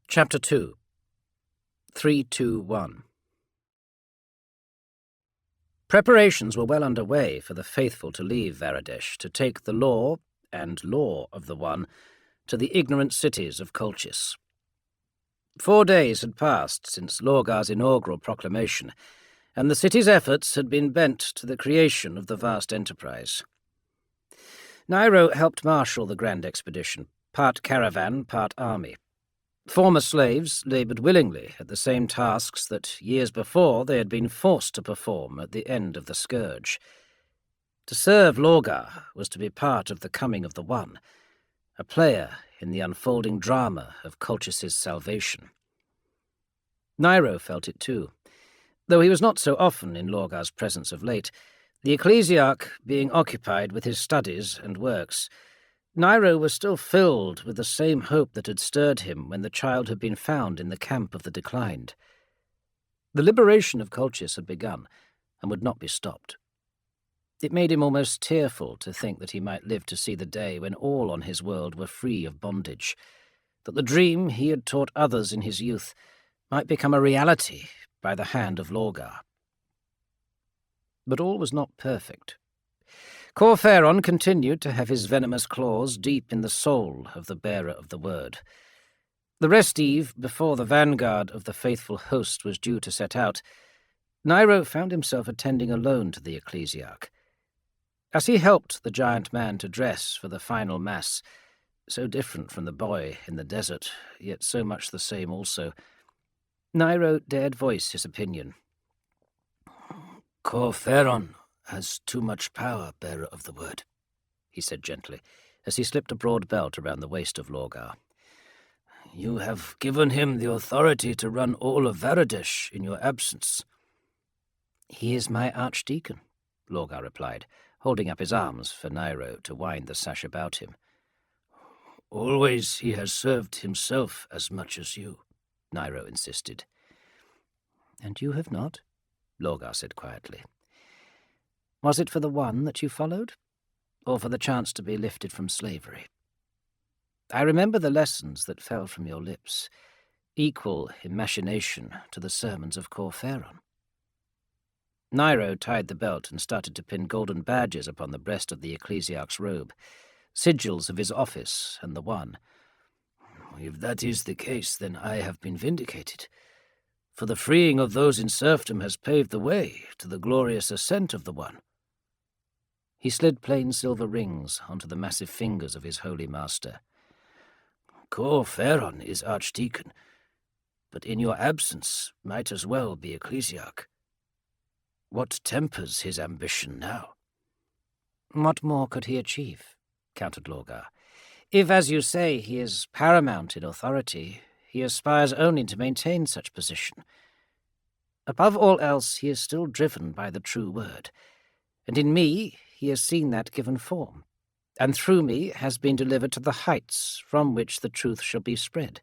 Chapter 2 3-2-1 Preparations were well underway for the faithful to leave Varadesh to take the law and law of the One to the ignorant cities of Colchis. 4 days had passed since Lorgar's inaugural proclamation, and the city's efforts had been bent to the creation of the vast enterprise. Nairo helped marshal the grand expedition, part caravan, part army. Former slaves laboured willingly at the same tasks that years before they had been forced to perform at the end of the scourge. To serve Lorgar was to be part of the coming of the One, a player in the unfolding drama of Colchis' salvation. Nairo felt it too. Though he was not so often in Lorgar's presence of late, the Ecclesiarch being occupied with his studies and works, Nairo was still filled with the same hope that had stirred him when the child had been found in the camp of the declined. The liberation of Colchis had begun and would not be stopped. It made him almost tearful to think that he might live to see the day when all on his world were free of bondage, that the dream he had taught others in his youth might become a reality by the hand of Lorgar. But all was not perfect. Corferon continued to have his venomous claws deep in the soul of the bearer of the word. The rest eve, before the vanguard of the faithful host was due to set out, Nairo found himself attending alone to the Ecclesiarch. As he helped the giant man to dress for the final mass, so different from the boy in the desert, yet so much the same also, Nairo dared voice his opinion. "Corferon has too much power, bearer of the word," he said gently, as he slipped a broad belt around the waist of Lorgar. "You have given him the authority to run all of Varadesh in your absence." "He is my archdeacon," Lorgar replied, holding up his arms for Nairo to wind the sash about him. "Always he has served himself as much as you," Nairo insisted. "And you have not?" Lorgar said quietly. "Was it for the One that you followed, or for the chance to be lifted from slavery? I remember the lessons that fell from your lips, equal in machination to the sermons of Corferon." Nairo tied the belt and started to pin golden badges upon the breast of the Ecclesiarch's robe, sigils of his office and the One. "If that is the case, then I have been vindicated. For the freeing of those in serfdom has paved the way to the glorious ascent of the One." He slid plain silver rings onto the massive fingers of his holy master. "Corferon is archdeacon, but in your absence might as well be Ecclesiarch. What tempers his ambition now?" "What more could he achieve?" countered Lorgar. "If, as you say, he is paramount in authority, he aspires only to maintain such position. Above all else, he is still driven by the true word, and in me he has seen that given form, and through me has been delivered to the heights from which the truth shall be spread.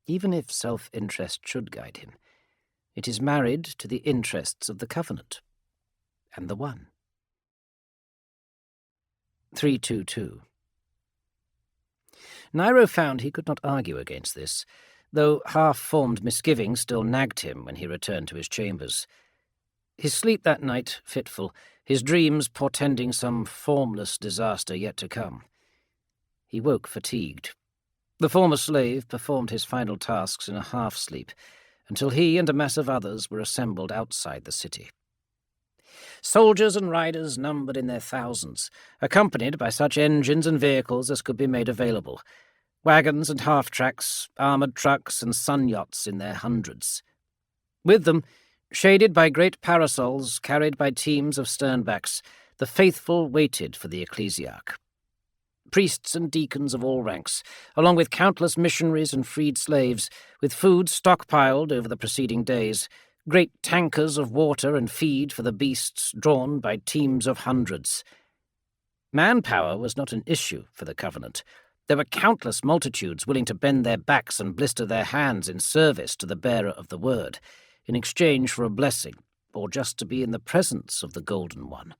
Even if self-interest should guide him, it is married to the interests of the Covenant and the One. 3-2-2 Nairo found he could not argue against this, though half-formed misgivings still nagged him when he returned to his chambers. His sleep that night fitful, his dreams portending some formless disaster yet to come. He woke fatigued. The former slave performed his final tasks in a half-sleep, until he and a mass of others were assembled outside the city. Soldiers and riders numbered in their thousands, accompanied by such engines and vehicles as could be made available. Wagons and half-tracks, armoured trucks and sun yachts in their hundreds. With them, shaded by great parasols carried by teams of sternbacks, the faithful waited for the ecclesiarch. Priests and deacons of all ranks, along with countless missionaries and freed slaves, with food stockpiled over the preceding days, great tankers of water and feed for the beasts drawn by teams of hundreds. Manpower was not an issue for the Covenant. There were countless multitudes willing to bend their backs and blister their hands in service to the bearer of the word, in exchange for a blessing, or just to be in the presence of the Golden One.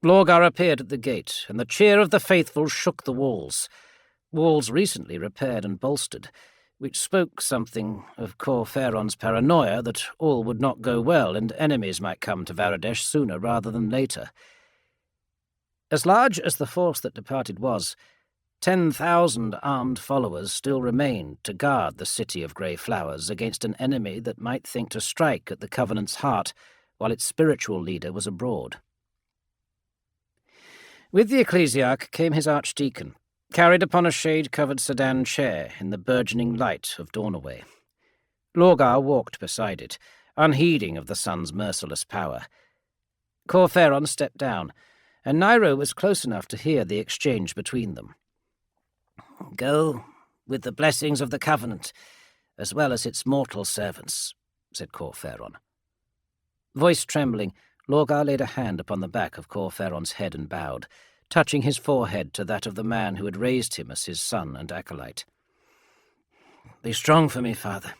Lorgar appeared at the gate, and the cheer of the faithful shook the walls recently repaired and bolstered, which spoke something of Corferon's paranoia that all would not go well and enemies might come to Varadesh sooner rather than later. As large as the force that departed was, 10,000 armed followers still remained to guard the city of grey flowers against an enemy that might think to strike at the Covenant's heart while its spiritual leader was abroad. With the ecclesiarch came his archdeacon, carried upon a shade-covered sedan chair in the burgeoning light of Dawnaway. Lorgar walked beside it, unheeding of the sun's merciless power. Corferon stepped down, and Nairo was close enough to hear the exchange between them. "Go with the blessings of the Covenant, as well as its mortal servants," said Corferon. Voice trembling, Lorgar laid a hand upon the back of Corferon's head and bowed, touching his forehead to that of the man who had raised him as his son and acolyte. "Be strong for me, father,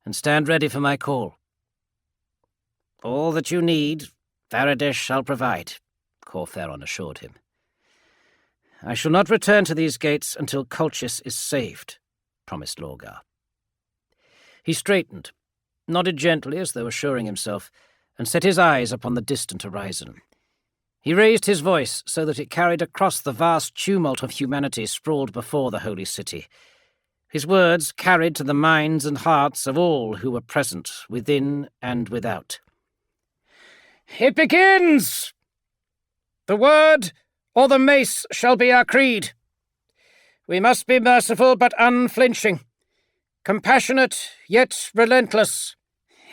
and stand ready for my call." "All that you need, Varadesh shall provide," Corferon assured him. "I shall not return to these gates until Colchis is saved," promised Lorgar. He straightened, nodded gently as though assuring himself, and set his eyes upon the distant horizon. He raised his voice so that it carried across the vast tumult of humanity sprawled before the holy city. His words carried to the minds and hearts of all who were present, within and without. "It begins! The word or the mace shall be our creed. We must be merciful but unflinching, compassionate yet relentless.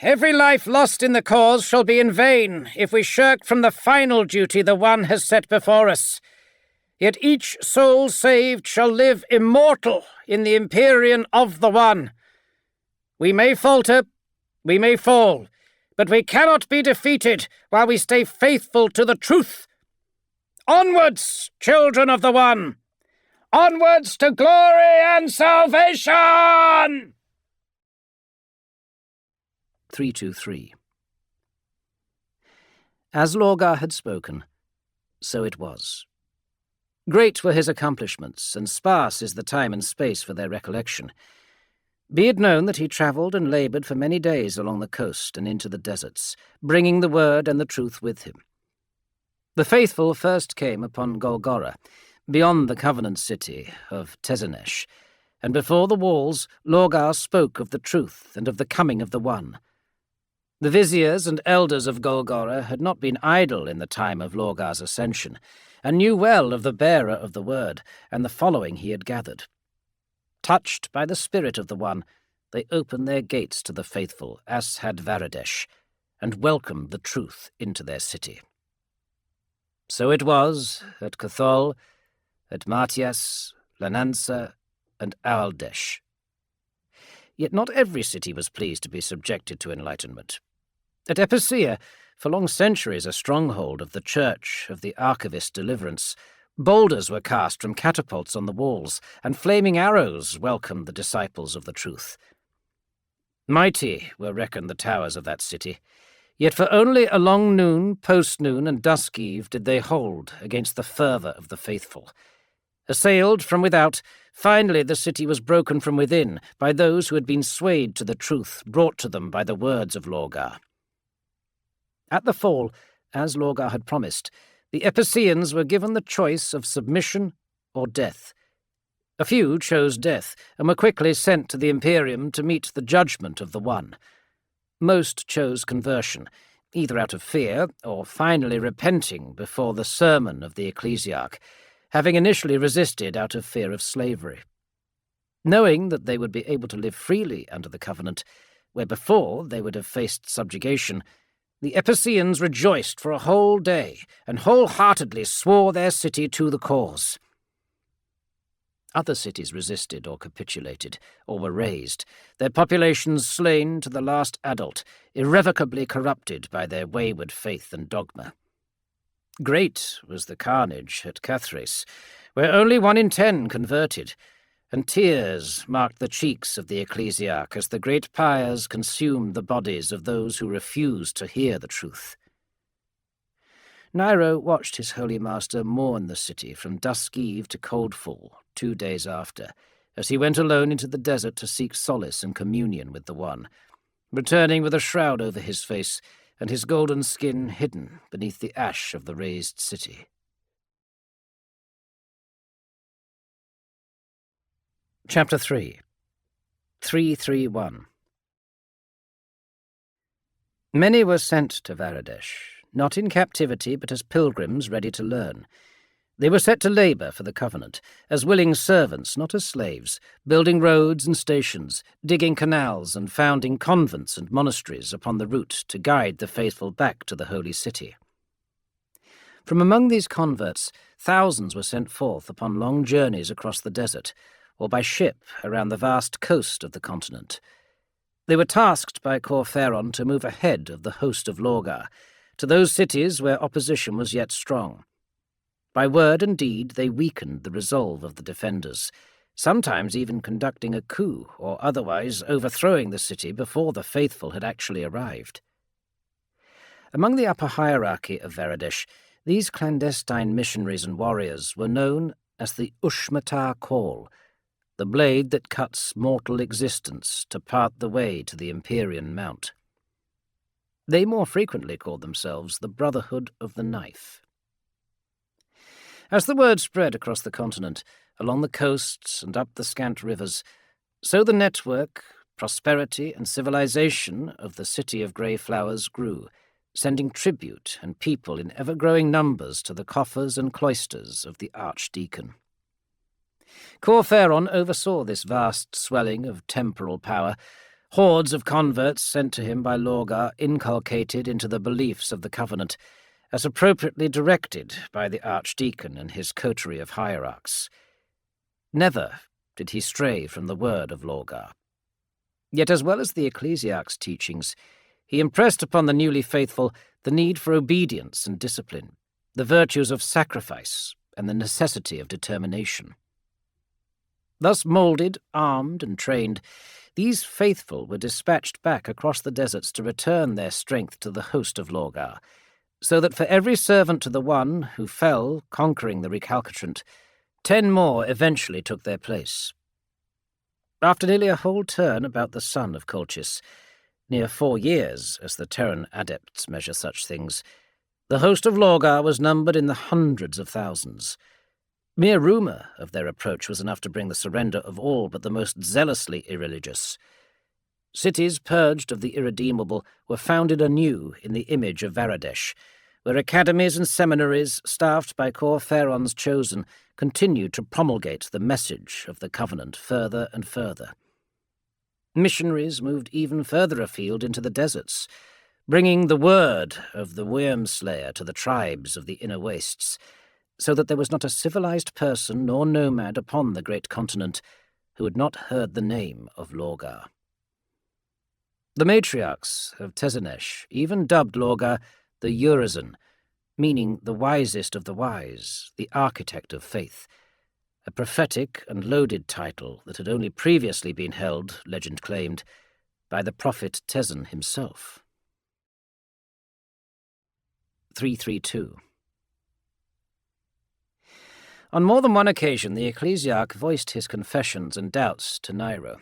Every life lost in the cause shall be in vain if we shirk from the final duty the One has set before us. Yet each soul saved shall live immortal in the Empyrean of the One. We may falter, we may fall, but we cannot be defeated while we stay faithful to the truth. Onwards, children of the One! Onwards to glory and salvation!" 323. As Lorgar had spoken, so it was. Great were his accomplishments, and sparse is the time and space for their recollection. Be it known that he travelled and laboured for many days along the coast and into the deserts, bringing the word and the truth with him. The faithful first came upon Golgorra, beyond the Covenant city of Tezenesh, and before the walls Lorgar spoke of the truth and of the coming of the One. The viziers and elders of Golgorra had not been idle in the time of Lorgar's ascension, and knew well of the bearer of the word and the following he had gathered. Touched by the spirit of the One, they opened their gates to the faithful, as had Varadesh, and welcomed the truth into their city. So it was at Cathol, at Martias, Lanansa, and Aaldesh. Yet not every city was pleased to be subjected to enlightenment. At Epicia, for long centuries a stronghold of the Church of the Archivist Deliverance, boulders were cast from catapults on the walls, and flaming arrows welcomed the disciples of the truth. Mighty were reckoned the towers of that city, yet for only a long noon, post-noon, and dusk eve did they hold against the fervour of the faithful. Assailed from without, finally the city was broken from within by those who had been swayed to the truth brought to them by the words of Lorgar. At the fall, as Lorgar had promised, the Epicians were given the choice of submission or death. A few chose death, and were quickly sent to the Imperium to meet the judgment of the One. Most chose conversion, either out of fear or finally repenting before the sermon of the ecclesiarch, having initially resisted out of fear of slavery. Knowing that they would be able to live freely under the covenant, where before they would have faced subjugation, the Epicenians rejoiced for a whole day and wholeheartedly swore their city to the cause. Other cities resisted or capitulated, or were razed, their populations slain to the last adult, irrevocably corrupted by their wayward faith and dogma. Great was the carnage at Cathrace, where only 1 in 10 converted, and tears marked the cheeks of the ecclesiarch as the great pyres consumed the bodies of those who refused to hear the truth. Nero watched his holy master mourn the city from dusk eve to coldfall 2 days after, as he went alone into the desert to seek solace and communion with the One, returning with a shroud over his face and his golden skin hidden beneath the ash of the razed city. Chapter 3 331. Many were sent to Varadesh, not in captivity but as pilgrims ready to learn. They were set to labour for the covenant, as willing servants, not as slaves, building roads and stations, digging canals and founding convents and monasteries upon the route to guide the faithful back to the holy city. From among these converts, thousands were sent forth upon long journeys across the desert, or by ship around the vast coast of the continent. They were tasked by Corferon to move ahead of the host of Lorgar, to those cities where opposition was yet strong. By word and deed they weakened the resolve of the defenders, sometimes even conducting a coup or otherwise overthrowing the city before the faithful had actually arrived. Among the upper hierarchy of Varadesh, these clandestine missionaries and warriors were known as the Ushmatar Cawl, the blade that cuts mortal existence to part the way to the Empyrean Mount. They more frequently called themselves the Brotherhood of the Knife. As the word spread across the continent, along the coasts and up the scant rivers, so the network, prosperity and civilization of the City of Grey Flowers grew, sending tribute and people in ever-growing numbers to the coffers and cloisters of the Archdeacon. Corferon oversaw this vast swelling of temporal power, hordes of converts sent to him by Lorgar inculcated into the beliefs of the Covenant, as appropriately directed by the Archdeacon and his coterie of hierarchs. Never did he stray from the word of Lorgar. Yet as well as the ecclesiarch's teachings, he impressed upon the newly faithful the need for obedience and discipline, the virtues of sacrifice, and the necessity of determination. Thus moulded, armed, and trained, these faithful were dispatched back across the deserts to return their strength to the host of Lorgar, so that for every servant to the One who fell conquering the recalcitrant, 10 more eventually took their place. After nearly a whole turn about the sun of Colchis, near 4 years as the Terran adepts measure such things, the host of Lorgar was numbered in the hundreds of thousands. Mere rumour of their approach was enough to bring the surrender of all but the most zealously irreligious. Cities purged of the irredeemable were founded anew in the image of Varadesh, where academies and seminaries, staffed by Corferon's chosen, continued to promulgate the message of the Covenant further and further. Missionaries moved even further afield into the deserts, bringing the word of the Worm-slayer to the tribes of the inner wastes, so that there was not a civilized person nor nomad upon the great continent who had not heard the name of Lorgar. The matriarchs of Tezenesh even dubbed Lorgar the Urizen, meaning the wisest of the wise, the architect of faith, a prophetic and loaded title that had only previously been held, legend claimed, by the prophet Tezen himself. 332. On more than one occasion the ecclesiarch voiced his confessions and doubts to Nero,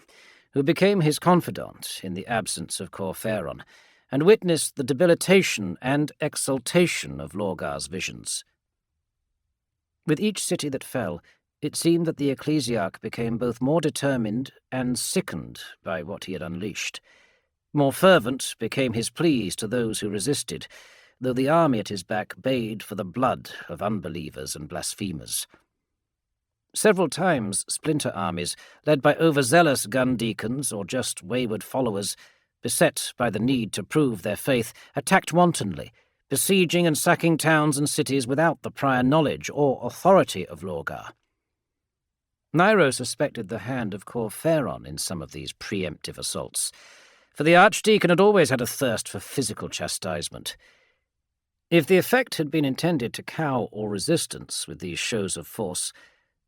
who became his confidant in the absence of Corferon, and witnessed the debilitation and exaltation of Lorgar's visions. With each city that fell, it seemed that the ecclesiarch became both more determined and sickened by what he had unleashed. More fervent became his pleas to those who resisted, though the army at his back bayed for the blood of unbelievers and blasphemers. Several times splinter armies, led by overzealous gun deacons or just wayward followers, beset by the need to prove their faith, attacked wantonly, besieging and sacking towns and cities without the prior knowledge or authority of Lorgar. Nairo suspected the hand of Corferon in some of these preemptive assaults, for the Archdeacon had always had a thirst for physical chastisement. If the effect had been intended to cow all resistance with these shows of force,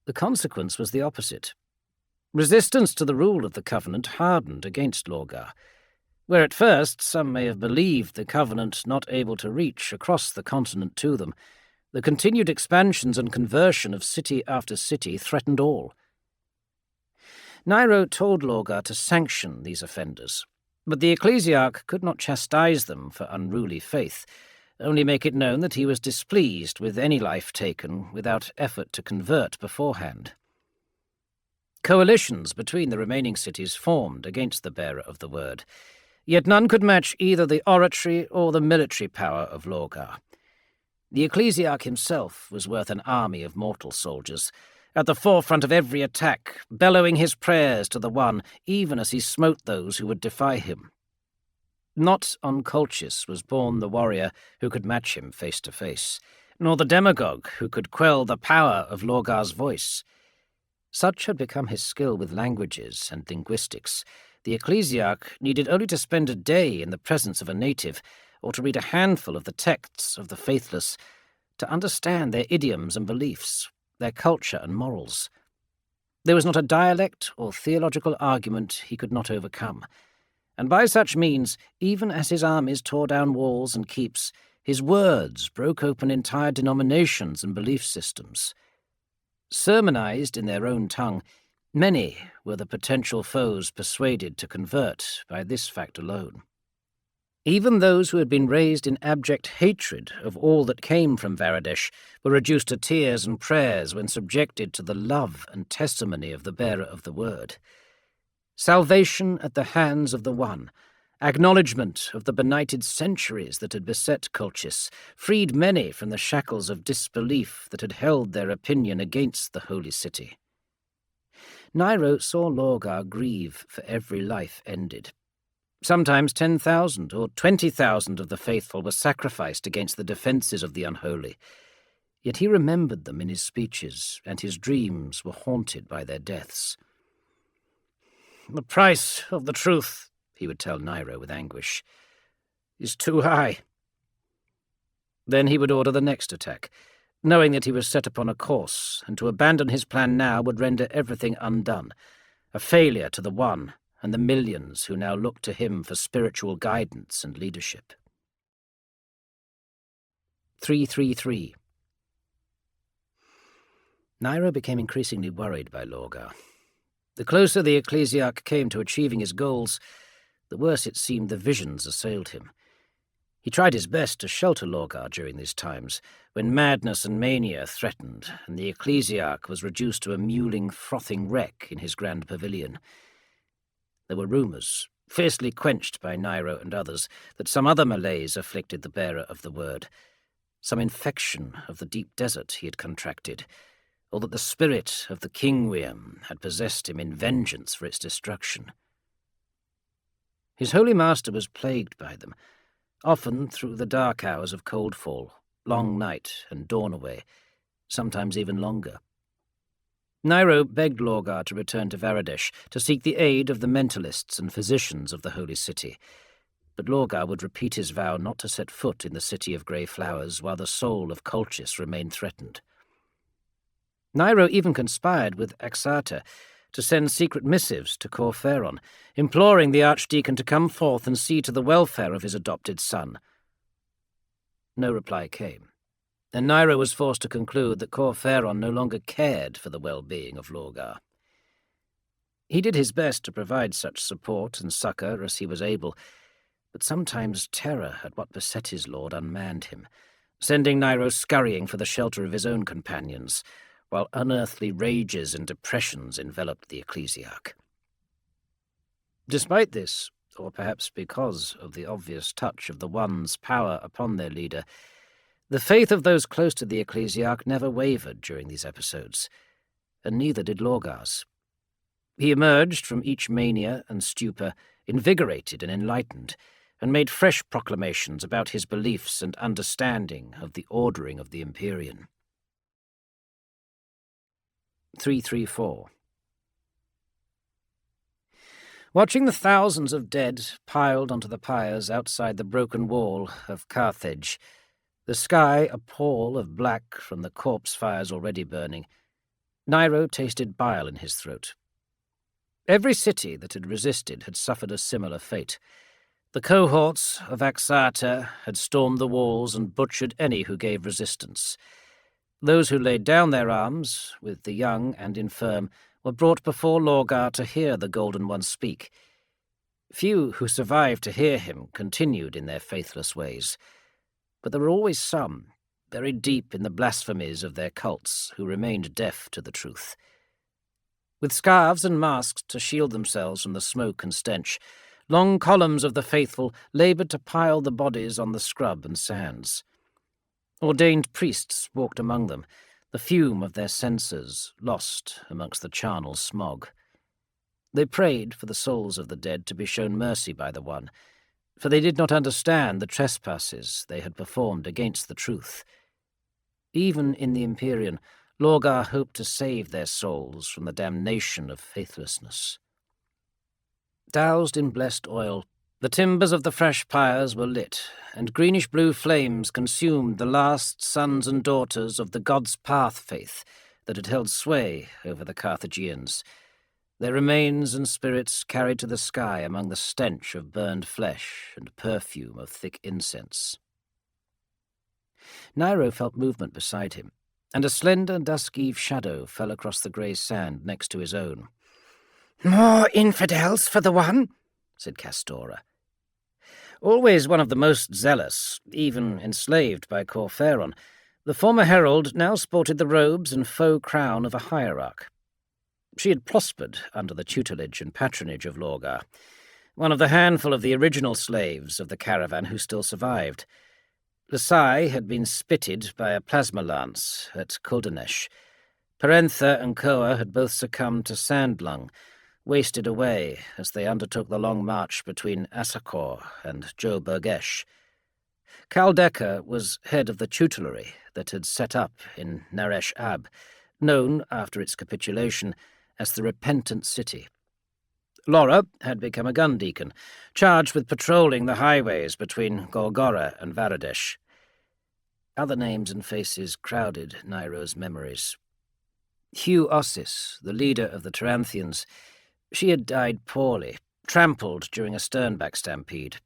the consequence was the opposite. Resistance to the rule of the Covenant hardened against Lorgar, where at first some may have believed the Covenant not able to reach across the continent to them. The continued expansions and conversion of city after city threatened all. Nairo told Lorgar to sanction these offenders, but the ecclesiarch could not chastise them for unruly faith, only make it known that he was displeased with any life taken without effort to convert beforehand. Coalitions between the remaining cities formed against the bearer of the word, yet none could match either the oratory or the military power of Lorgar. The ecclesiarch himself was worth an army of mortal soldiers, at the forefront of every attack, bellowing his prayers to the One, even as he smote those who would defy him. Not on Colchis was born the warrior who could match him face to face, nor the demagogue who could quell the power of Lorgar's voice. Such had become his skill with languages and linguistics. The ecclesiarch needed only to spend a day in the presence of a native, or to read a handful of the texts of the faithless, to understand their idioms and beliefs, their culture and morals. There was not a dialect or theological argument he could not overcome, and by such means, even as his armies tore down walls and keeps, his words broke open entire denominations and belief systems. Sermonized in their own tongue, many were the potential foes persuaded to convert by this fact alone. Even those who had been raised in abject hatred of all that came from Varadesh were reduced to tears and prayers when subjected to the love and testimony of the bearer of the word. Salvation at the hands of the One, acknowledgement of the benighted centuries that had beset Colchis, freed many from the shackles of disbelief that had held their opinion against the holy city. Nairo saw Lorgar grieve for every life ended. Sometimes 10,000 or 20,000 of the faithful were sacrificed against the defences of the unholy, yet he remembered them in his speeches, and his dreams were haunted by their deaths. "The price of the truth," he would tell Nairo with anguish, "is too high." Then he would order the next attack, knowing that he was set upon a course, and to abandon his plan now would render everything undone, a failure to the One and the millions who now looked to him for spiritual guidance and leadership. 333. Nairo became increasingly worried by Lorgar. The closer the ecclesiarch came to achieving his goals, the worse it seemed the visions assailed him. He tried his best to shelter Lorgar during these times, when madness and mania threatened, and the ecclesiarch was reduced to a mewling, frothing wreck in his grand pavilion. There were rumours, fiercely quenched by Nairo and others, that some other malaise afflicted the bearer of the word, some infection of the deep desert he had contracted, or that the spirit of the Kingwiam had possessed him in vengeance for its destruction. His holy master was plagued by them, often through the dark hours of coldfall, long night and dawn away, sometimes even longer. Nairo begged Lorgar to return to Varadesh to seek the aid of the mentalists and physicians of the holy city, but Lorgar would repeat his vow not to set foot in the city of grey flowers while the soul of Colchis remained threatened. Nairo even conspired with Axata to send secret missives to Corferon, imploring the archdeacon to come forth and see to the welfare of his adopted son. No reply came, and Nairo was forced to conclude that Corferon no longer cared for the well-being of Lorgar. He did his best to provide such support and succour as he was able, but sometimes terror at what beset his lord unmanned him, sending Nairo scurrying for the shelter of his own companions, while unearthly rages and depressions enveloped the ecclesiarch. Despite this, or perhaps because of the obvious touch of the One's power upon their leader, the faith of those close to the ecclesiarch never wavered during these episodes, and neither did Lorgar's. He emerged from each mania and stupor invigorated and enlightened, and made fresh proclamations about his beliefs and understanding of the ordering of the Empyrean. 334. Watching the thousands of dead piled onto the pyres outside the broken wall of Carthage, the sky a pall of black from the corpse fires already burning, Nairo tasted bile in his throat. Every city that had resisted had suffered a similar fate. The cohorts of Axata had stormed the walls and butchered any who gave resistance. Those who laid down their arms, with the young and infirm, were brought before Lorgar to hear the Golden One speak. Few who survived to hear him continued in their faithless ways, but there were always some, buried deep in the blasphemies of their cults, who remained deaf to the truth. With scarves and masks to shield themselves from the smoke and stench, long columns of the faithful laboured to pile the bodies on the scrub and sands. Ordained priests walked among them, the fume of their censers lost amongst the charnel smog. They prayed for the souls of the dead to be shown mercy by the One, for they did not understand the trespasses they had performed against the truth. Even in the Empyrean, Lorgar hoped to save their souls from the damnation of faithlessness. Doused in blessed oil, the timbers of the fresh pyres were lit, and greenish-blue flames consumed the last sons and daughters of the God's Path faith that had held sway over the Carthaginians, their remains and spirits carried to the sky among the stench of burned flesh and perfume of thick incense. Nairo felt movement beside him, and a slender, dusk-eve shadow fell across the grey sand next to his own. "More infidels for the One?" said Castora. Always one of the most zealous, even enslaved by Corferon, the former herald now sported the robes and faux crown of a hierarch. She had prospered under the tutelage and patronage of Lorgar, one of the handful of the original slaves of the caravan who still survived. Lasai had been spitted by a plasma lance at Kuldanesh. Perentha and Koa had both succumbed to sand-lung, wasted away as they undertook the long march between Assakor and Jo Burgesh. Kaldeka was head of the tutelary that had set up in Naresh Ab, known, after its capitulation, as the Repentant City. Laura had become a gun deacon, charged with patrolling the highways between Golgora and Varadesh. Other names and faces crowded Nairo's memories. Hugh Ossis, the leader of the Taranthians, she had died poorly, trampled during a Sternback stampede.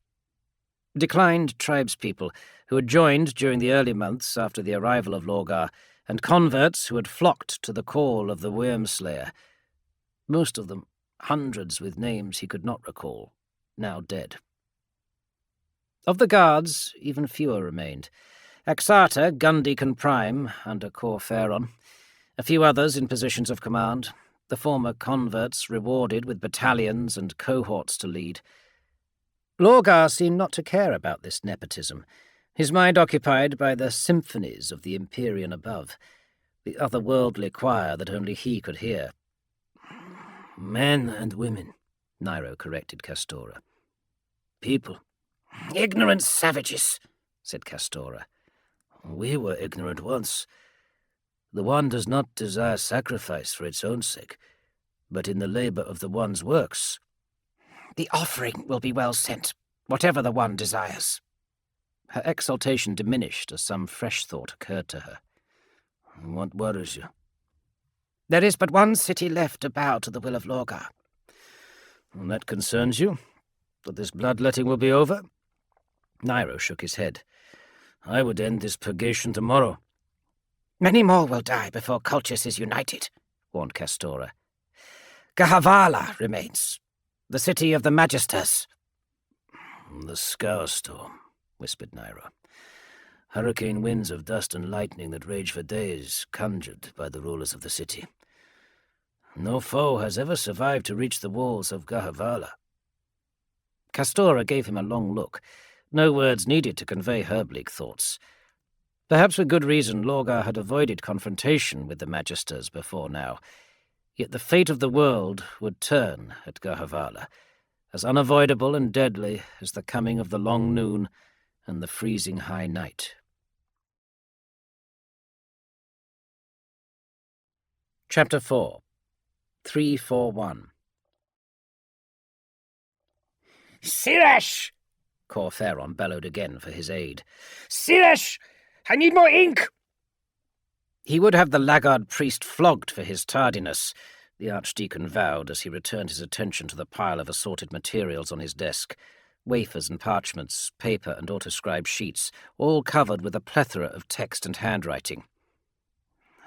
Declined tribespeople who had joined during the early months after the arrival of Lorgar, and converts who had flocked to the call of the Wormslayer. Most of them, hundreds with names he could not recall, now dead. Of the guards, even fewer remained. Axata, Gundeacon Prime, under Corferon, a few others in positions of command, the former converts rewarded with battalions and cohorts to lead. Lorgar seemed not to care about this nepotism, his mind occupied by the symphonies of the Empyrean above, the otherworldly choir that only he could hear. Men and women, Nairo corrected Castora. People. "Ignorant savages," said Castora. We were ignorant once. The One does not desire sacrifice for its own sake, but in the labour of the One's works. "The offering will be well sent, whatever the One desires." Her exultation diminished as some fresh thought occurred to her. What worries you? There is but one city left to bow to the will of Lorgar. And that concerns you? That this bloodletting will be over? Nairo shook his head. I would end this purgation tomorrow. Many more will die before Colchis is united, warned Castora. Gahavala remains, the city of the Magisters. The Scourstorm, whispered Nairo. Hurricane winds of dust and lightning that rage for days, conjured by the rulers of the city. No foe has ever survived to reach the walls of Gahavala. Castora gave him a long look. No words needed to convey her bleak thoughts. Perhaps for good reason Lorgar had avoided confrontation with the Magisters before now. Yet the fate of the world would turn at Gahavala, as unavoidable and deadly as the coming of the long noon and the freezing high night. Chapter 4 341 Siresh! Corferon bellowed again for his aid. Siresh! I need more ink! He would have the laggard priest flogged for his tardiness, the Archdeacon vowed as he returned his attention to the pile of assorted materials on his desk. Wafers and parchments, paper and autoscribed sheets, all covered with a plethora of text and handwriting.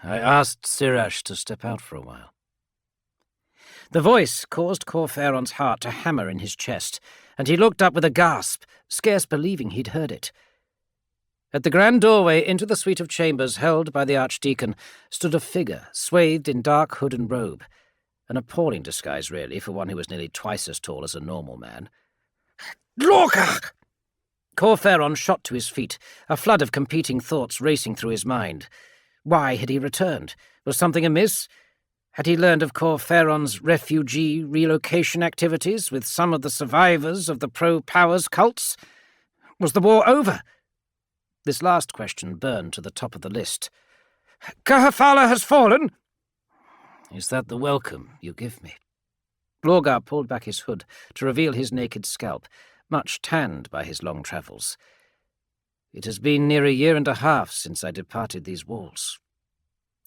I asked Sirash to step out for a while. The voice caused Corferon's heart to hammer in his chest, and he looked up with a gasp, scarce believing he'd heard it. At the grand doorway into the suite of chambers held by the Archdeacon stood a figure swathed in dark hood and robe, an appalling disguise, really, for one who was nearly twice as tall as a normal man. Lorgar! Corferon shot to his feet, a flood of competing thoughts racing through his mind. Why had he returned? Was something amiss? Had he learned of Corferon's refugee relocation activities with some of the survivors of the pro-powers cults? Was the war over? This last question burned to the top of the list. Gahavala has fallen! Is that the welcome you give me? Lorgar pulled back his hood to reveal his naked scalp, much tanned by his long travels. It has been near a year and a half since I departed these walls.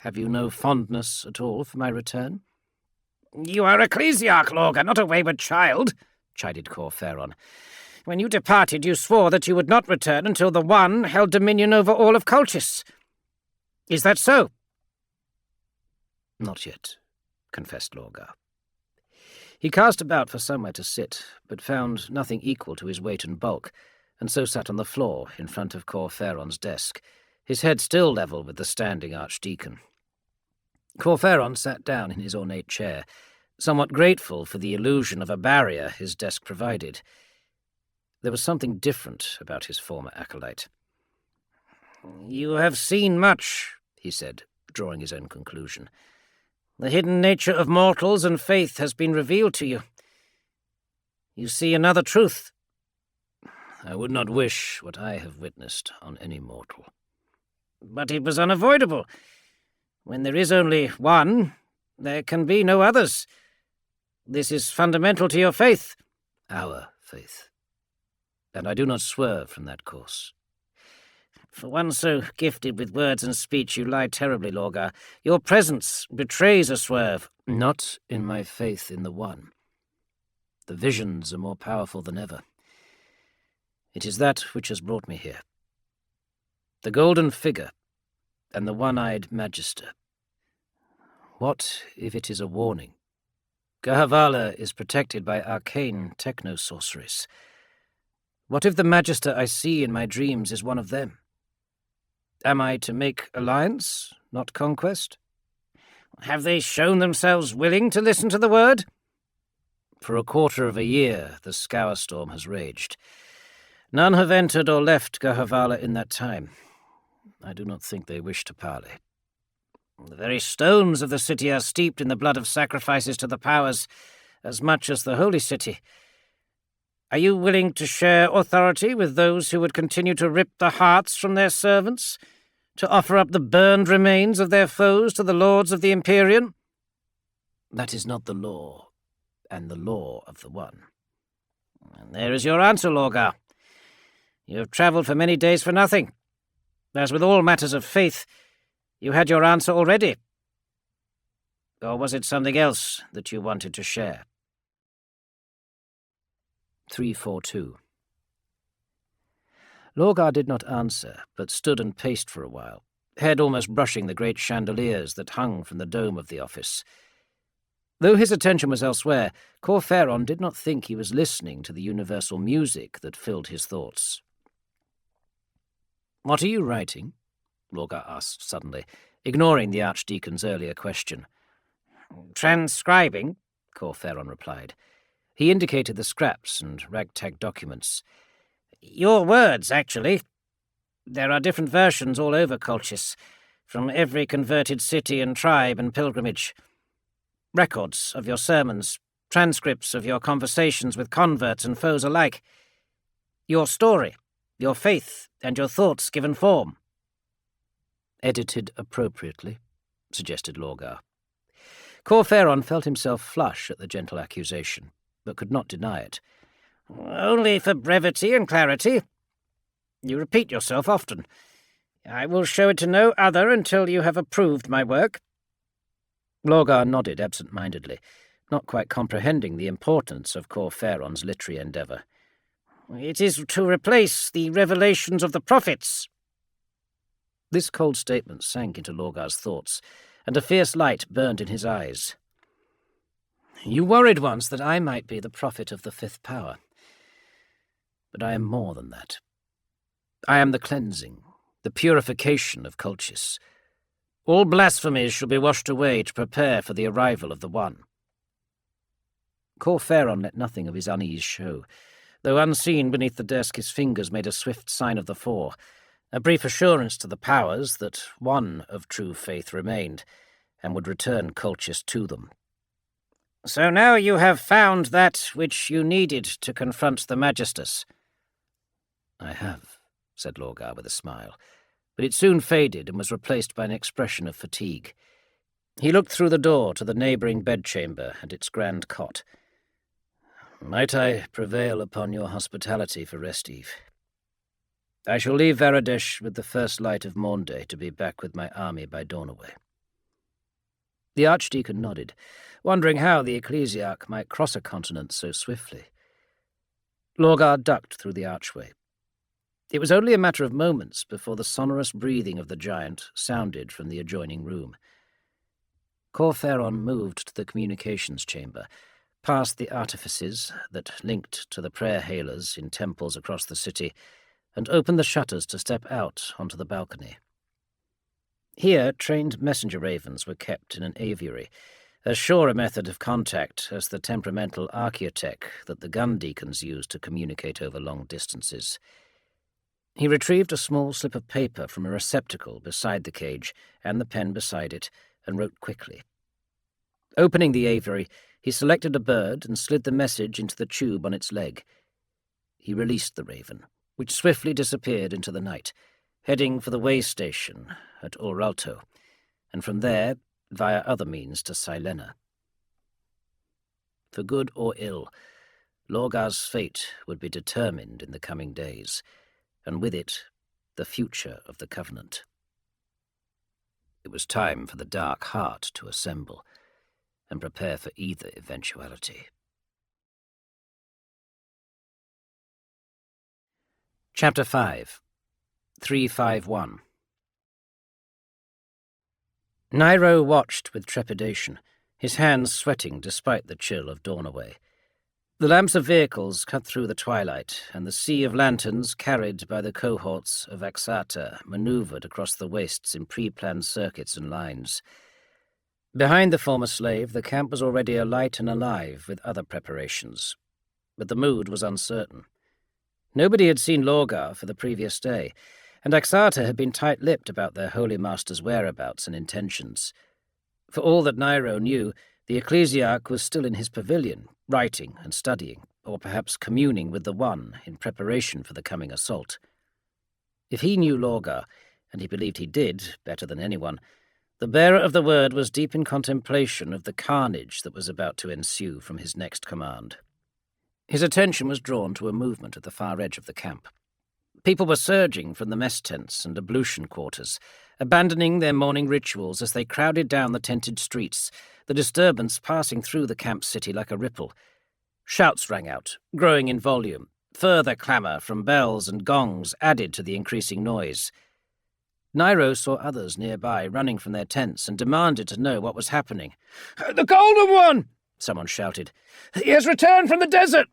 Have you no fondness at all for my return? You are ecclesiarch, Lorgar, not a wayward child, chided Corferon. When you departed, you swore that you would not return until the One held dominion over all of Colchis. Is that so? Not yet, confessed Lorgar. He cast about for somewhere to sit, but found nothing equal to his weight and bulk, and so sat on the floor in front of Corferon's desk, his head still level with the standing Archdeacon. Corferon sat down in his ornate chair, somewhat grateful for the illusion of a barrier his desk provided. There was something different about his former acolyte. You have seen much, he said, drawing his own conclusion. The hidden nature of mortals and faith has been revealed to you. You see another truth. I would not wish what I have witnessed on any mortal. But it was unavoidable. When there is only one, there can be no others. This is fundamental to your faith. Our faith. And I do not swerve from that course. For one so gifted with words and speech, you lie terribly, Lorgar. Your presence betrays a swerve. Not in my faith in the One. The visions are more powerful than ever. It is that which has brought me here. The golden figure and the one-eyed magister. What if it is a warning? Gahavala is protected by arcane techno-sorceries. What if the magister I see in my dreams is one of them? Am I to make alliance, not conquest? Have they shown themselves willing to listen to the word? For a quarter of a year the scour storm has raged. None have entered or left Gahavala in that time. I do not think they wish to parley. The very stones of the city are steeped in the blood of sacrifices to the powers, as much as the holy city. Are you willing to share authority with those who would continue to rip the hearts from their servants, to offer up the burned remains of their foes to the lords of the Empyrean? That is not the law, and the law of the One. And there is your answer, Lorgar. You have travelled for many days for nothing. As with all matters of faith, you had your answer already. Or was it something else that you wanted to share? 342 Lorgar did not answer, but stood and paced for a while, head almost brushing the great chandeliers that hung from the dome of the office. Though his attention was elsewhere, Corferon did not think he was listening to the universal music that filled his thoughts. "What are you writing?" Lorgar asked suddenly, ignoring the Archdeacon's earlier question. "Transcribing," Corferon replied. He indicated the scraps and ragtag documents. "Your words, actually. There are different versions all over Colchis, from every converted city and tribe and pilgrimage. Records of your sermons, transcripts of your conversations with converts and foes alike. Your story, your faith, and your thoughts given form." "Edited appropriately," suggested Lorgar. Corferon felt himself flush at the gentle accusation, but could not deny it. "Only for brevity and clarity. You repeat yourself often. I will show it to no other until you have approved my work." Lorgar nodded absent-mindedly, not quite comprehending the importance of Corferon's literary endeavour. "It is to replace the revelations of the prophets." This cold statement sank into Lorgar's thoughts, and a fierce light burned in his eyes. "You worried once that I might be the prophet of the fifth power. But I am more than that. I am the cleansing, the purification of Colchis. All blasphemies shall be washed away to prepare for the arrival of the One." Corferon let nothing of his unease show. Though unseen beneath the desk, his fingers made a swift sign of the four, a brief assurance to the powers that one of true faith remained, and would return Colchis to them. "So now you have found that which you needed to confront the Magistus." "I have," said Lorgar with a smile, but it soon faded and was replaced by an expression of fatigue. He looked through the door to the neighbouring bedchamber and its grand cot. "Might I prevail upon your hospitality for rest eve? I shall leave Varadesh with the first light of Mornday to be back with my army by dawn-away." The Archdeacon nodded, wondering how the ecclesiarch might cross a continent so swiftly. Lorgar ducked through the archway. It was only a matter of moments before the sonorous breathing of the giant sounded from the adjoining room. Corferon moved to the communications chamber, past the artifices that linked to the prayer-hailers in temples across the city, and opened the shutters to step out onto the balcony. Here, trained messenger ravens were kept in an aviary, as sure a method of contact as the temperamental archaeotech that the gun deacons used to communicate over long distances. He retrieved a small slip of paper from a receptacle beside the cage and the pen beside it, and wrote quickly. Opening the aviary, he selected a bird and slid the message into the tube on its leg. He released the raven, which swiftly disappeared into the night, heading for the way station at Oralto, and from there, via other means, to Silena. For good or ill, Lorgar's fate would be determined in the coming days, and with it, the future of the Covenant. It was time for the Dark Heart to assemble and prepare for either eventuality. Chapter 5 351 Nairo watched with trepidation, his hands sweating despite the chill of dawn-away. The lamps of vehicles cut through the twilight, and the sea of lanterns carried by the cohorts of Axata manoeuvred across the wastes in pre-planned circuits and lines. Behind the former slave, the camp was already alight and alive with other preparations, but the mood was uncertain. Nobody had seen Lorgar for the previous day, and Axata had been tight-lipped about their holy master's whereabouts and intentions. For all that Nairo knew, the ecclesiarch was still in his pavilion, writing and studying, or perhaps communing with the One in preparation for the coming assault. If he knew Lorgar, and he believed he did, better than anyone, the bearer of the word was deep in contemplation of the carnage that was about to ensue from his next command. His attention was drawn to a movement at the far edge of the camp. People were surging from the mess tents and ablution quarters, abandoning their morning rituals as they crowded down the tented streets, the disturbance passing through the camp city like a ripple. Shouts rang out, growing in volume. Further clamour from bells and gongs added to the increasing noise. Nairo saw others nearby running from their tents and demanded to know what was happening. "The Golden One!" someone shouted. "He has returned from the desert!"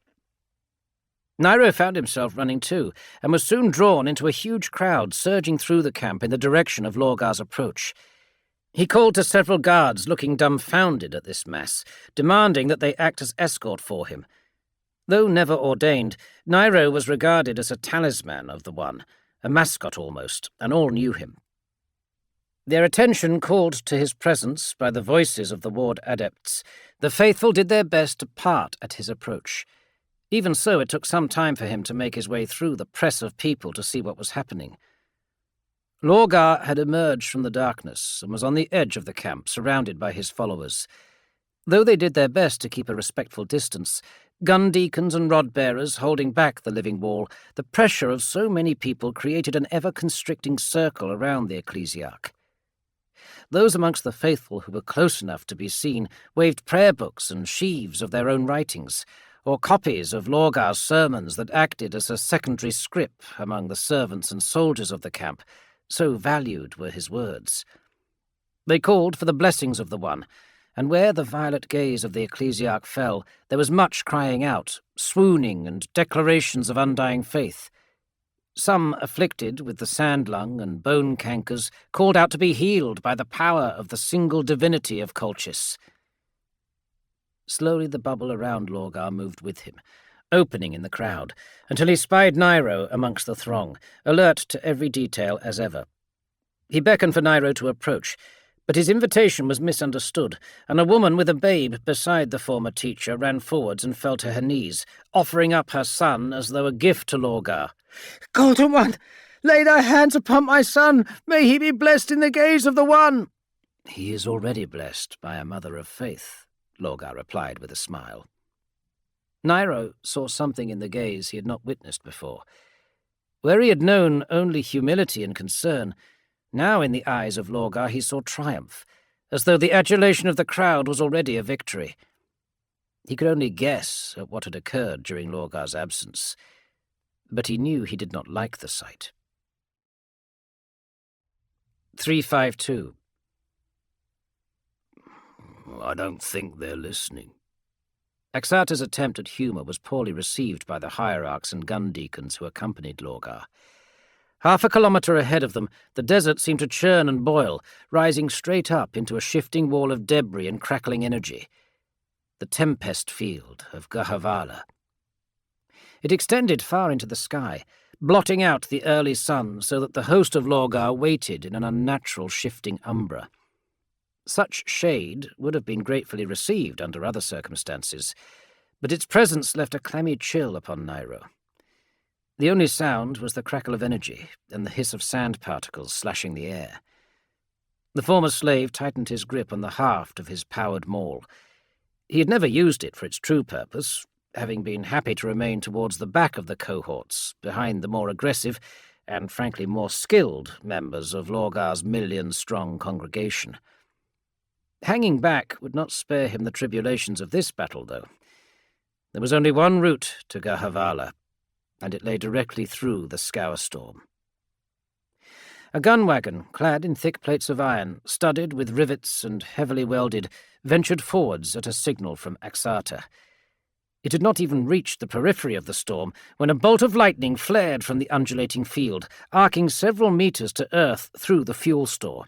Nairo found himself running too, and was soon drawn into a huge crowd surging through the camp in the direction of Lorgar's approach. He called to several guards looking dumbfounded at this mass, demanding that they act as escort for him. Though never ordained, Nairo was regarded as a talisman of the One, a mascot almost, and all knew him. Their attention called to his presence by the voices of the ward adepts, the faithful did their best to part at his approach. Even so, it took some time for him to make his way through the press of people to see what was happening. Lorgar had emerged from the darkness and was on the edge of the camp, surrounded by his followers. Though they did their best to keep a respectful distance, gun deacons and rod-bearers holding back the living wall, the pressure of so many people created an ever-constricting circle around the ecclesiarch. Those amongst the faithful who were close enough to be seen waved prayer books and sheaves of their own writings, or copies of Lorgar's sermons that acted as a secondary scrip among the servants and soldiers of the camp, so valued were his words. They called for the blessings of the One, and where the violet gaze of the ecclesiarch fell, there was much crying out, swooning, and declarations of undying faith. Some, afflicted with the sand-lung and bone cankers, called out to be healed by the power of the single divinity of Colchis. Slowly the bubble around Lorgar moved with him, opening in the crowd, until he spied Nairo amongst the throng, alert to every detail as ever. He beckoned for Nairo to approach, but his invitation was misunderstood, and a woman with a babe beside the former teacher ran forwards and fell to her knees, offering up her son as though a gift to Lorgar. "Golden One, lay thy hands upon my son. May he be blessed in the gaze of the One." "He is already blessed by a mother of faith," Lorgar replied with a smile. Nairo saw something in the gaze he had not witnessed before. Where he had known only humility and concern, now in the eyes of Lorgar he saw triumph, as though the adulation of the crowd was already a victory. He could only guess at what had occurred during Lorgar's absence, but he knew he did not like the sight. 352. I don't think they're listening. Axata's attempt at humour was poorly received by the hierarchs and gun deacons who accompanied Lorgar. Half a kilometre ahead of them, the desert seemed to churn and boil, rising straight up into a shifting wall of debris and crackling energy. The Tempest Field of Gahavala. It extended far into the sky, blotting out the early sun so that the host of Lorgar waited in an unnatural shifting umbra. Such shade would have been gratefully received under other circumstances, but its presence left a clammy chill upon Nairo. The only sound was the crackle of energy and the hiss of sand particles slashing the air. The former slave tightened his grip on the haft of his powered maul. He had never used it for its true purpose, having been happy to remain towards the back of the cohorts, behind the more aggressive and frankly more skilled members of Lorgar's million-strong congregation. Hanging back would not spare him the tribulations of this battle, though. There was only one route to Gahavala, and it lay directly through the Scour Storm. A gun wagon, clad in thick plates of iron, studded with rivets and heavily welded, ventured forwards at a signal from Axata. It had not even reached the periphery of the storm when a bolt of lightning flared from the undulating field, arcing several meters to earth through the fuel store.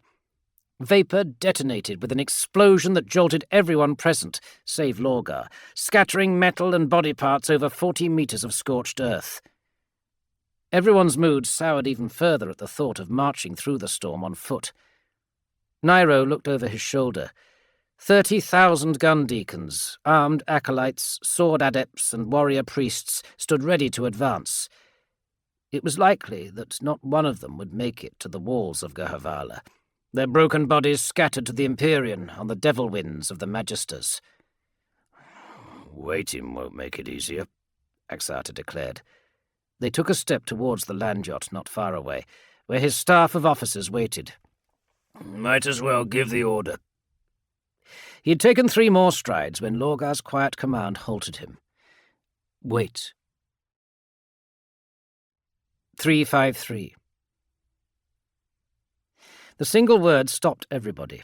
Vapour detonated with an explosion that jolted everyone present, save Lorgar, scattering metal and body parts over 40 meters of scorched earth. Everyone's mood soured even further at the thought of marching through the storm on foot. Nairo looked over his shoulder. 30,000 gun deacons, armed acolytes, sword adepts, and warrior priests stood ready to advance. It was likely that not one of them would make it to the walls of Gahavala, their broken bodies scattered to the Empyrean on the devil winds of the Magisters. Waiting won't make it easier, Axata declared. They took a step towards the land yacht not far away, where his staff of officers waited. Might as well give the order. He had taken 3 more strides when Lorgar's quiet command halted him. Wait. 353. The single word stopped everybody.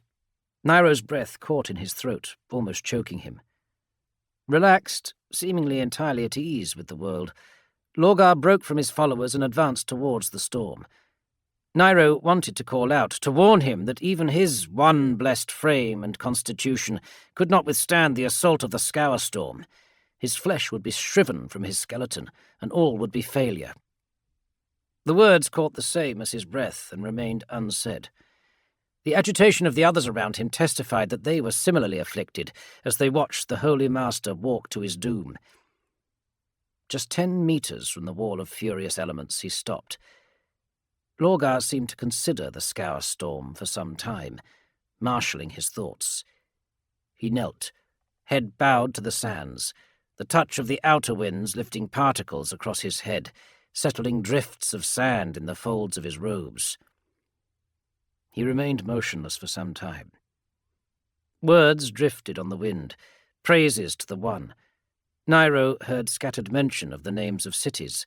Nairo's breath caught in his throat, almost choking him. Relaxed, seemingly entirely at ease with the world, Lorgar broke from his followers and advanced towards the storm. Nairo wanted to call out, to warn him that even his one blessed frame and constitution could not withstand the assault of the Scour Storm. His flesh would be shriven from his skeleton, and all would be failure. The words caught the same as his breath and remained unsaid. The agitation of the others around him testified that they were similarly afflicted as they watched the Holy Master walk to his doom. Just 10 meters from the wall of furious elements, he stopped. Lorgar seemed to consider the scour storm for some time, marshalling his thoughts. He knelt, head bowed to the sands, the touch of the outer winds lifting particles across his head, settling drifts of sand in the folds of his robes. He remained motionless for some time. Words drifted on the wind, praises to the One. Nairo heard scattered mention of the names of cities,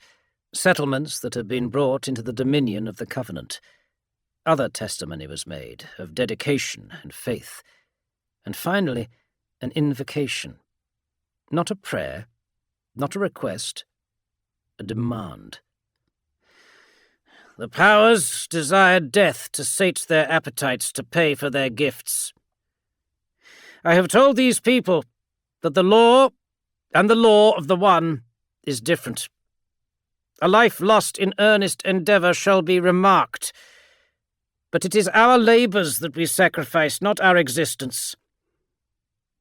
settlements that had been brought into the dominion of the Covenant. Other testimony was made of dedication and faith, and finally an invocation. Not a prayer, not a request, a demand. The powers desired death to sate their appetites to pay for their gifts. I have told these people that the law and the law of the One is different. A life lost in earnest endeavour shall be remarked, but it is our labours that we sacrifice, not our existence.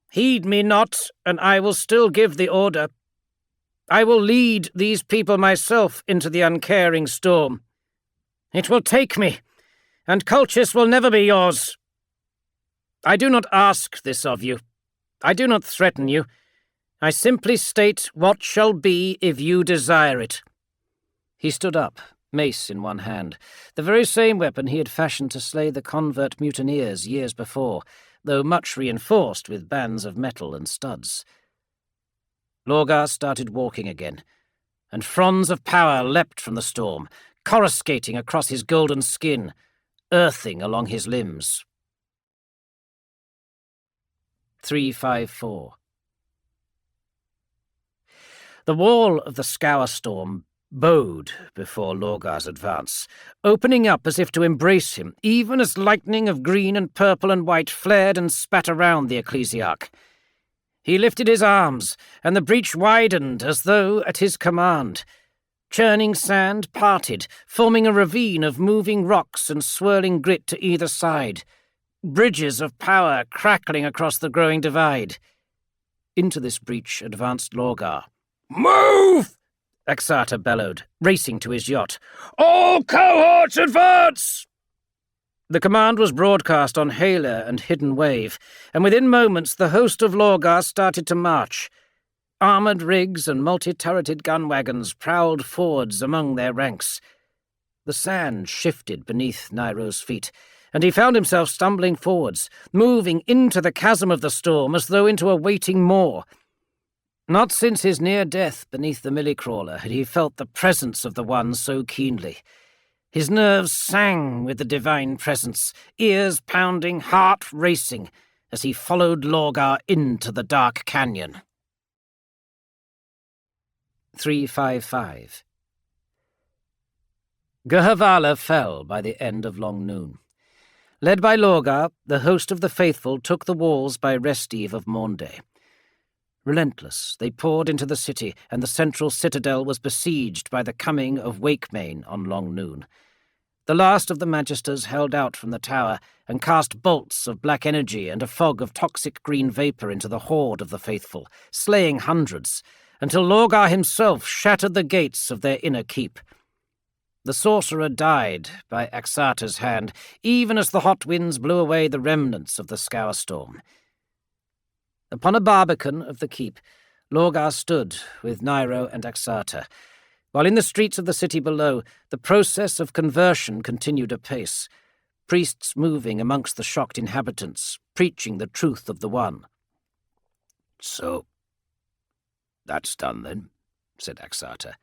Heed me not, and I will still give the order. I will lead these people myself into the uncaring storm. It will take me, and Colchis will never be yours. I do not ask this of you. I do not threaten you. I simply state what shall be if you desire it. He stood up, mace in one hand, the very same weapon he had fashioned to slay the convert mutineers years before, though much reinforced with bands of metal and studs. Lorgar started walking again, and fronds of power leapt from the storm, coruscating across his golden skin, earthing along his limbs. 354. The wall of the scour storm bowed before Lorgar's advance, opening up as if to embrace him, even as lightning of green and purple and white flared and spat around the ecclesiarch. He lifted his arms, and the breach widened as though at his command. Churning sand parted, forming a ravine of moving rocks and swirling grit to either side. Bridges of power crackling across the growing divide. Into this breach advanced Lorgar. "Move!" Axata bellowed, racing to his yacht. "All cohorts advance!" The command was broadcast on hailer and hidden wave, and within moments the host of Lorgar started to march. Armoured rigs and multi-turreted gun wagons prowled forwards among their ranks. The sand shifted beneath Nairo's feet, and he found himself stumbling forwards, moving into the chasm of the storm as though into a waiting maw. Not since his near death beneath the millie-crawler had he felt the presence of the One so keenly. His nerves sang with the divine presence, ears pounding, heart racing, as he followed Lorgar into the dark canyon. 355. Gurhavala fell by the end of long noon. Led by Lorgar, the host of the faithful took the walls by rest eve of Maunday. Relentless, they poured into the city, and the central citadel was besieged by the coming of Wakemane on long noon. The last of the magisters held out from the tower and cast bolts of black energy and a fog of toxic green vapour into the horde of the faithful, slaying hundreds, until Lorgar himself shattered the gates of their inner keep. The sorcerer died by Axata's hand, even as the hot winds blew away the remnants of the scour storm. Upon a barbican of the keep, Lorgar stood with Nairo and Axata, while in the streets of the city below, the process of conversion continued apace, priests moving amongst the shocked inhabitants, preaching the truth of the One. "So, that's done then," said Axata.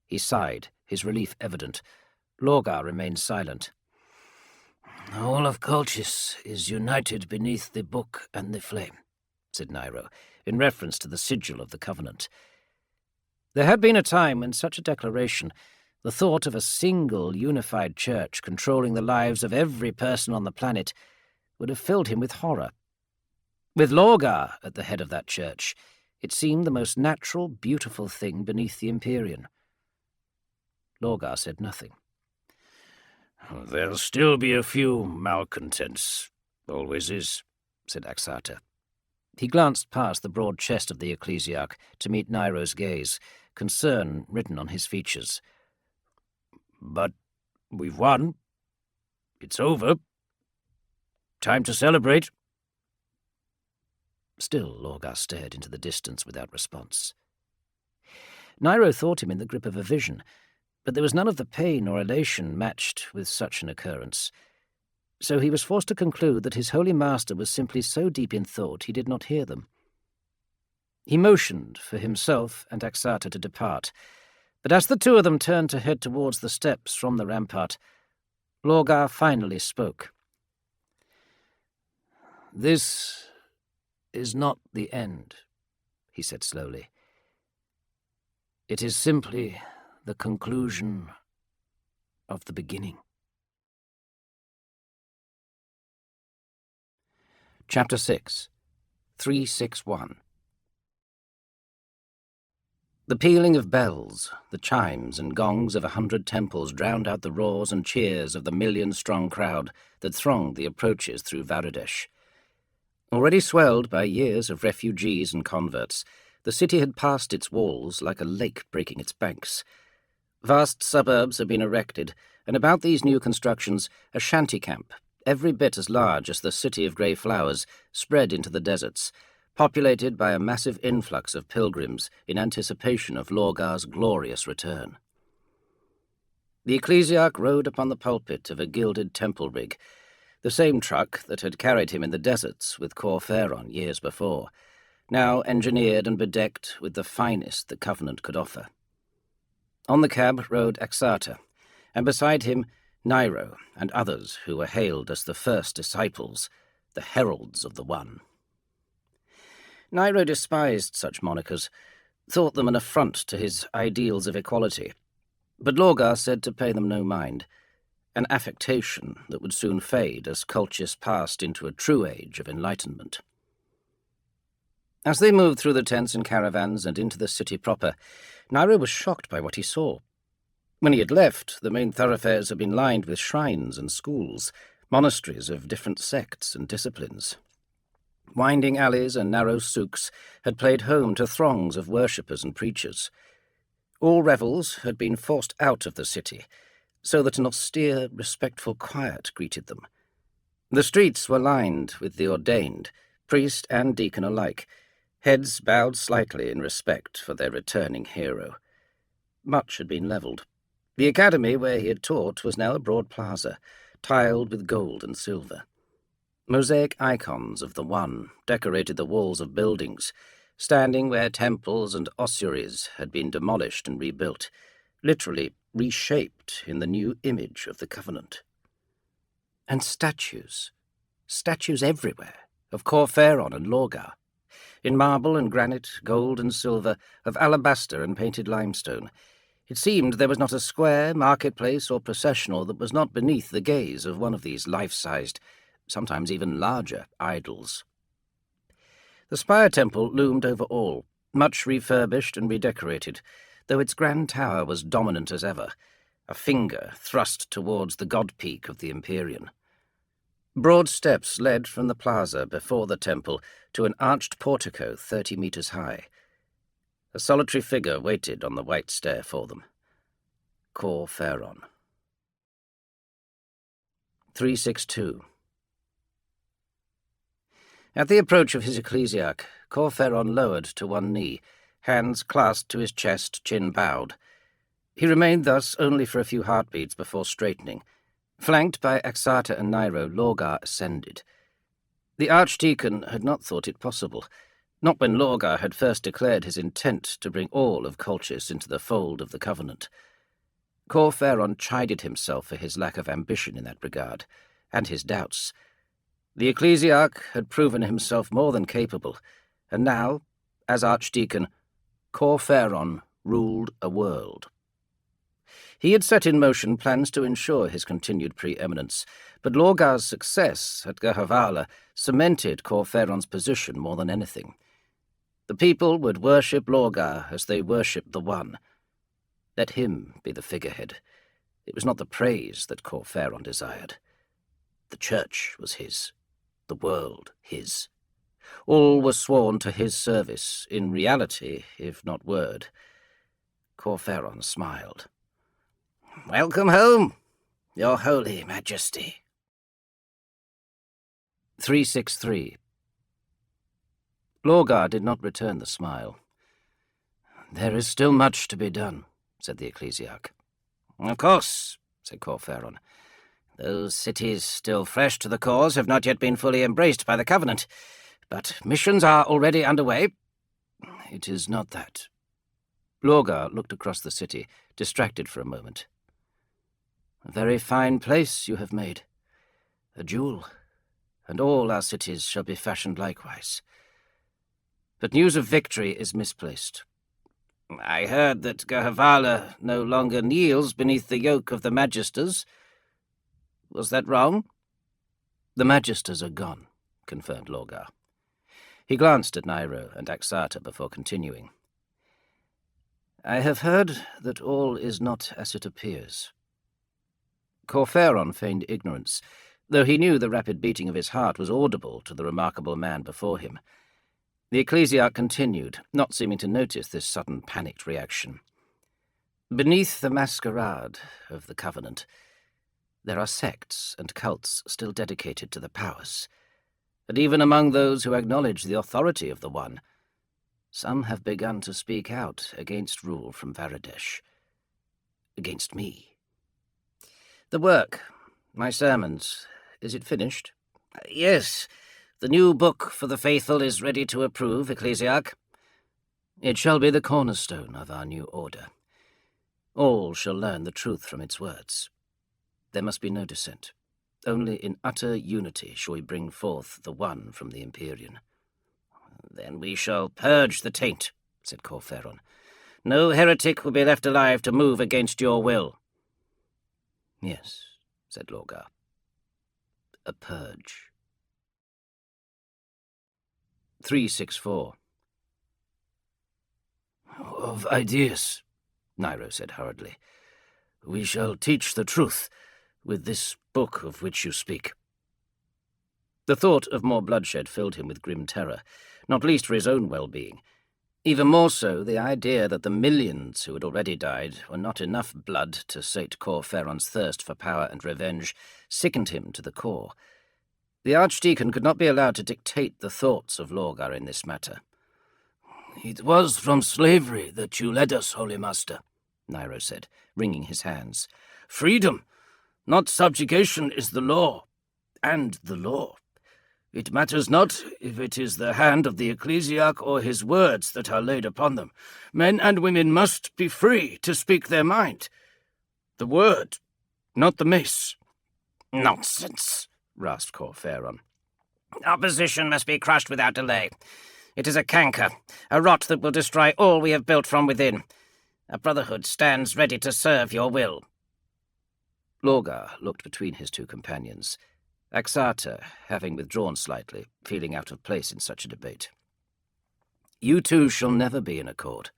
He sighed, his relief evident. Lorgar remained silent. "All of Colchis is united beneath the book and the flame," said Nairo, in reference to the sigil of the Covenant. There had been a time when such a declaration, the thought of a single unified church controlling the lives of every person on the planet, would have filled him with horror. With Lorgar at the head of that church, It seemed the most natural, beautiful thing beneath the Empyrean. Lorgar said nothing. "There'll still be a few malcontents. Always is," said Axata. He glanced past the broad chest of the ecclesiarch to meet Nairo's gaze, concern written on his features. "But we've won. It's over. Time to celebrate." Still, Lorgar stared into the distance without response. Nairo thought him in the grip of a vision, but there was none of the pain or elation matched with such an occurrence. So he was forced to conclude that his holy master was simply so deep in thought he did not hear them. He motioned for himself and Axata to depart, but as the two of them turned to head towards the steps from the rampart, Lorgar finally spoke. "This is not the end," he said slowly. "It is simply the conclusion of the beginning." Chapter 6, 361. The pealing of bells, the chimes and gongs of 100 temples drowned out the roars and cheers of the million-strong crowd that thronged the approaches through Varadesh. Already swelled by years of refugees and converts, the city had passed its walls like a lake breaking its banks. Vast suburbs had been erected, and about these new constructions a shanty camp, every bit as large as the City of Grey Flowers, spread into the deserts, populated by a massive influx of pilgrims in anticipation of Lorgar's glorious return. The ecclesiarch rode upon the pulpit of a gilded temple rig, the same truck that had carried him in the deserts with Corferon years before, now engineered and bedecked with the finest the Covenant could offer. On the cab rode Axata, and beside him Nairo and others who were hailed as the first disciples, the heralds of the One. Nairo despised such monikers, thought them an affront to his ideals of equality, but Lorgar said to pay them no mind, an affectation that would soon fade as Colchis passed into a true age of enlightenment. As they moved through the tents and caravans and into the city proper, Nairo was shocked by what he saw. When he had left, the main thoroughfares had been lined with shrines and schools, monasteries of different sects and disciplines. Winding alleys and narrow souks had played home to throngs of worshippers and preachers. All revels had been forced out of the city, so that an austere, respectful quiet greeted them. The streets were lined with the ordained, priest and deacon alike, heads bowed slightly in respect for their returning hero. Much had been levelled. The academy where he had taught was now a broad plaza, tiled with gold and silver. Mosaic icons of the One decorated the walls of buildings, standing where temples and ossuaries had been demolished and rebuilt, literally reshaped in the new image of the Covenant. And statues everywhere, of Corferon and Lorgar, in marble and granite, gold and silver, of alabaster and painted limestone. It seemed there was not a square, marketplace, or processional that was not beneath the gaze of one of these life-sized, sometimes even larger, idols. The Spire Temple loomed over all, much refurbished and redecorated, though its grand tower was dominant as ever, a finger thrust towards the god-peak of the Empyrean. Broad steps led from the plaza before the temple to an arched portico 30 meters high. A solitary figure waited on the white stair for them. Corferon. 362. At the approach of his ecclesiarch, Corferon lowered to one knee, hands clasped to his chest, chin bowed. He remained thus only for a few heartbeats before straightening. Flanked by Axata and Nairo, Lorgar ascended. The archdeacon had not thought it possible, not when Lorgar had first declared his intent to bring all of Colchis into the fold of the Covenant. Corferon chided himself for his lack of ambition in that regard, and his doubts. The ecclesiarch had proven himself more than capable, and now, as archdeacon, Corferon ruled a world. He had set in motion plans to ensure his continued preeminence, but Lorgar's success at Gahavala cemented Corferon's position more than anything. The people would worship Lorgar as they worshipped the One. Let him be the figurehead. It was not the praise that Corferon desired. The church was his, the world his. All were sworn to his service, in reality, if not word. Corferon smiled. "Welcome home, your holy majesty." 363. Lorgar did not return the smile. "There is still much to be done," said the ecclesiarch. "Of course," said Corferon. "Those cities still fresh to the cause have not yet been fully embraced by the Covenant, but missions are already underway." "It is not that." Lorgar looked across the city, distracted for a moment. "A very fine place you have made. A jewel, and all our cities shall be fashioned likewise. But news of victory is misplaced. I heard that Gahavala no longer kneels beneath the yoke of the Magisters. Was that wrong?" "The Magisters are gone," confirmed Lorgar. He glanced at Nairo and Axata before continuing. "I have heard that all is not as it appears." Corferon feigned ignorance, though he knew the rapid beating of his heart was audible to the remarkable man before him. The ecclesiarch continued, not seeming to notice this sudden panicked reaction. "Beneath the masquerade of the Covenant, there are sects and cults still dedicated to the powers, and even among those who acknowledge the authority of the One, some have begun to speak out against rule from Varadesh. Against me. The work, my sermons, is it finished?" "Yes. The new book for the faithful is ready to approve, Ecclesiarch." "It shall be the cornerstone of our new order. All shall learn the truth from its words. There must be no dissent. Only in utter unity shall we bring forth the One from the Empyrean." "Then we shall purge the taint," said Corferon. "No heretic will be left alive to move against your will." "Yes," said Lorgar. "A purge." 364. "Of ideas," Nairo said hurriedly. "We shall teach the truth with this book of which you speak." The thought of more bloodshed filled him with grim terror, not least for his own well-being. Even more so, the idea that the millions who had already died were not enough blood to sate Corferon's thirst for power and revenge sickened him to the core. The Archdeacon could not be allowed to dictate the thoughts of Lorgar in this matter. "It was from slavery that you led us, Holy Master," Nairo said, wringing his hands. "Freedom, not subjugation, is the law, and the law. It matters not if it is the hand of the ecclesiarch or his words that are laid upon them. Men and women must be free to speak their mind. The word, not the mace." "Nonsense," rasped Corferon. "Opposition must be crushed without delay. It is a canker, a rot that will destroy all we have built from within. A brotherhood stands ready to serve your will." Lorgar looked between his two companions, Axata having withdrawn slightly, feeling out of place in such a debate. "You two shall never be in accord.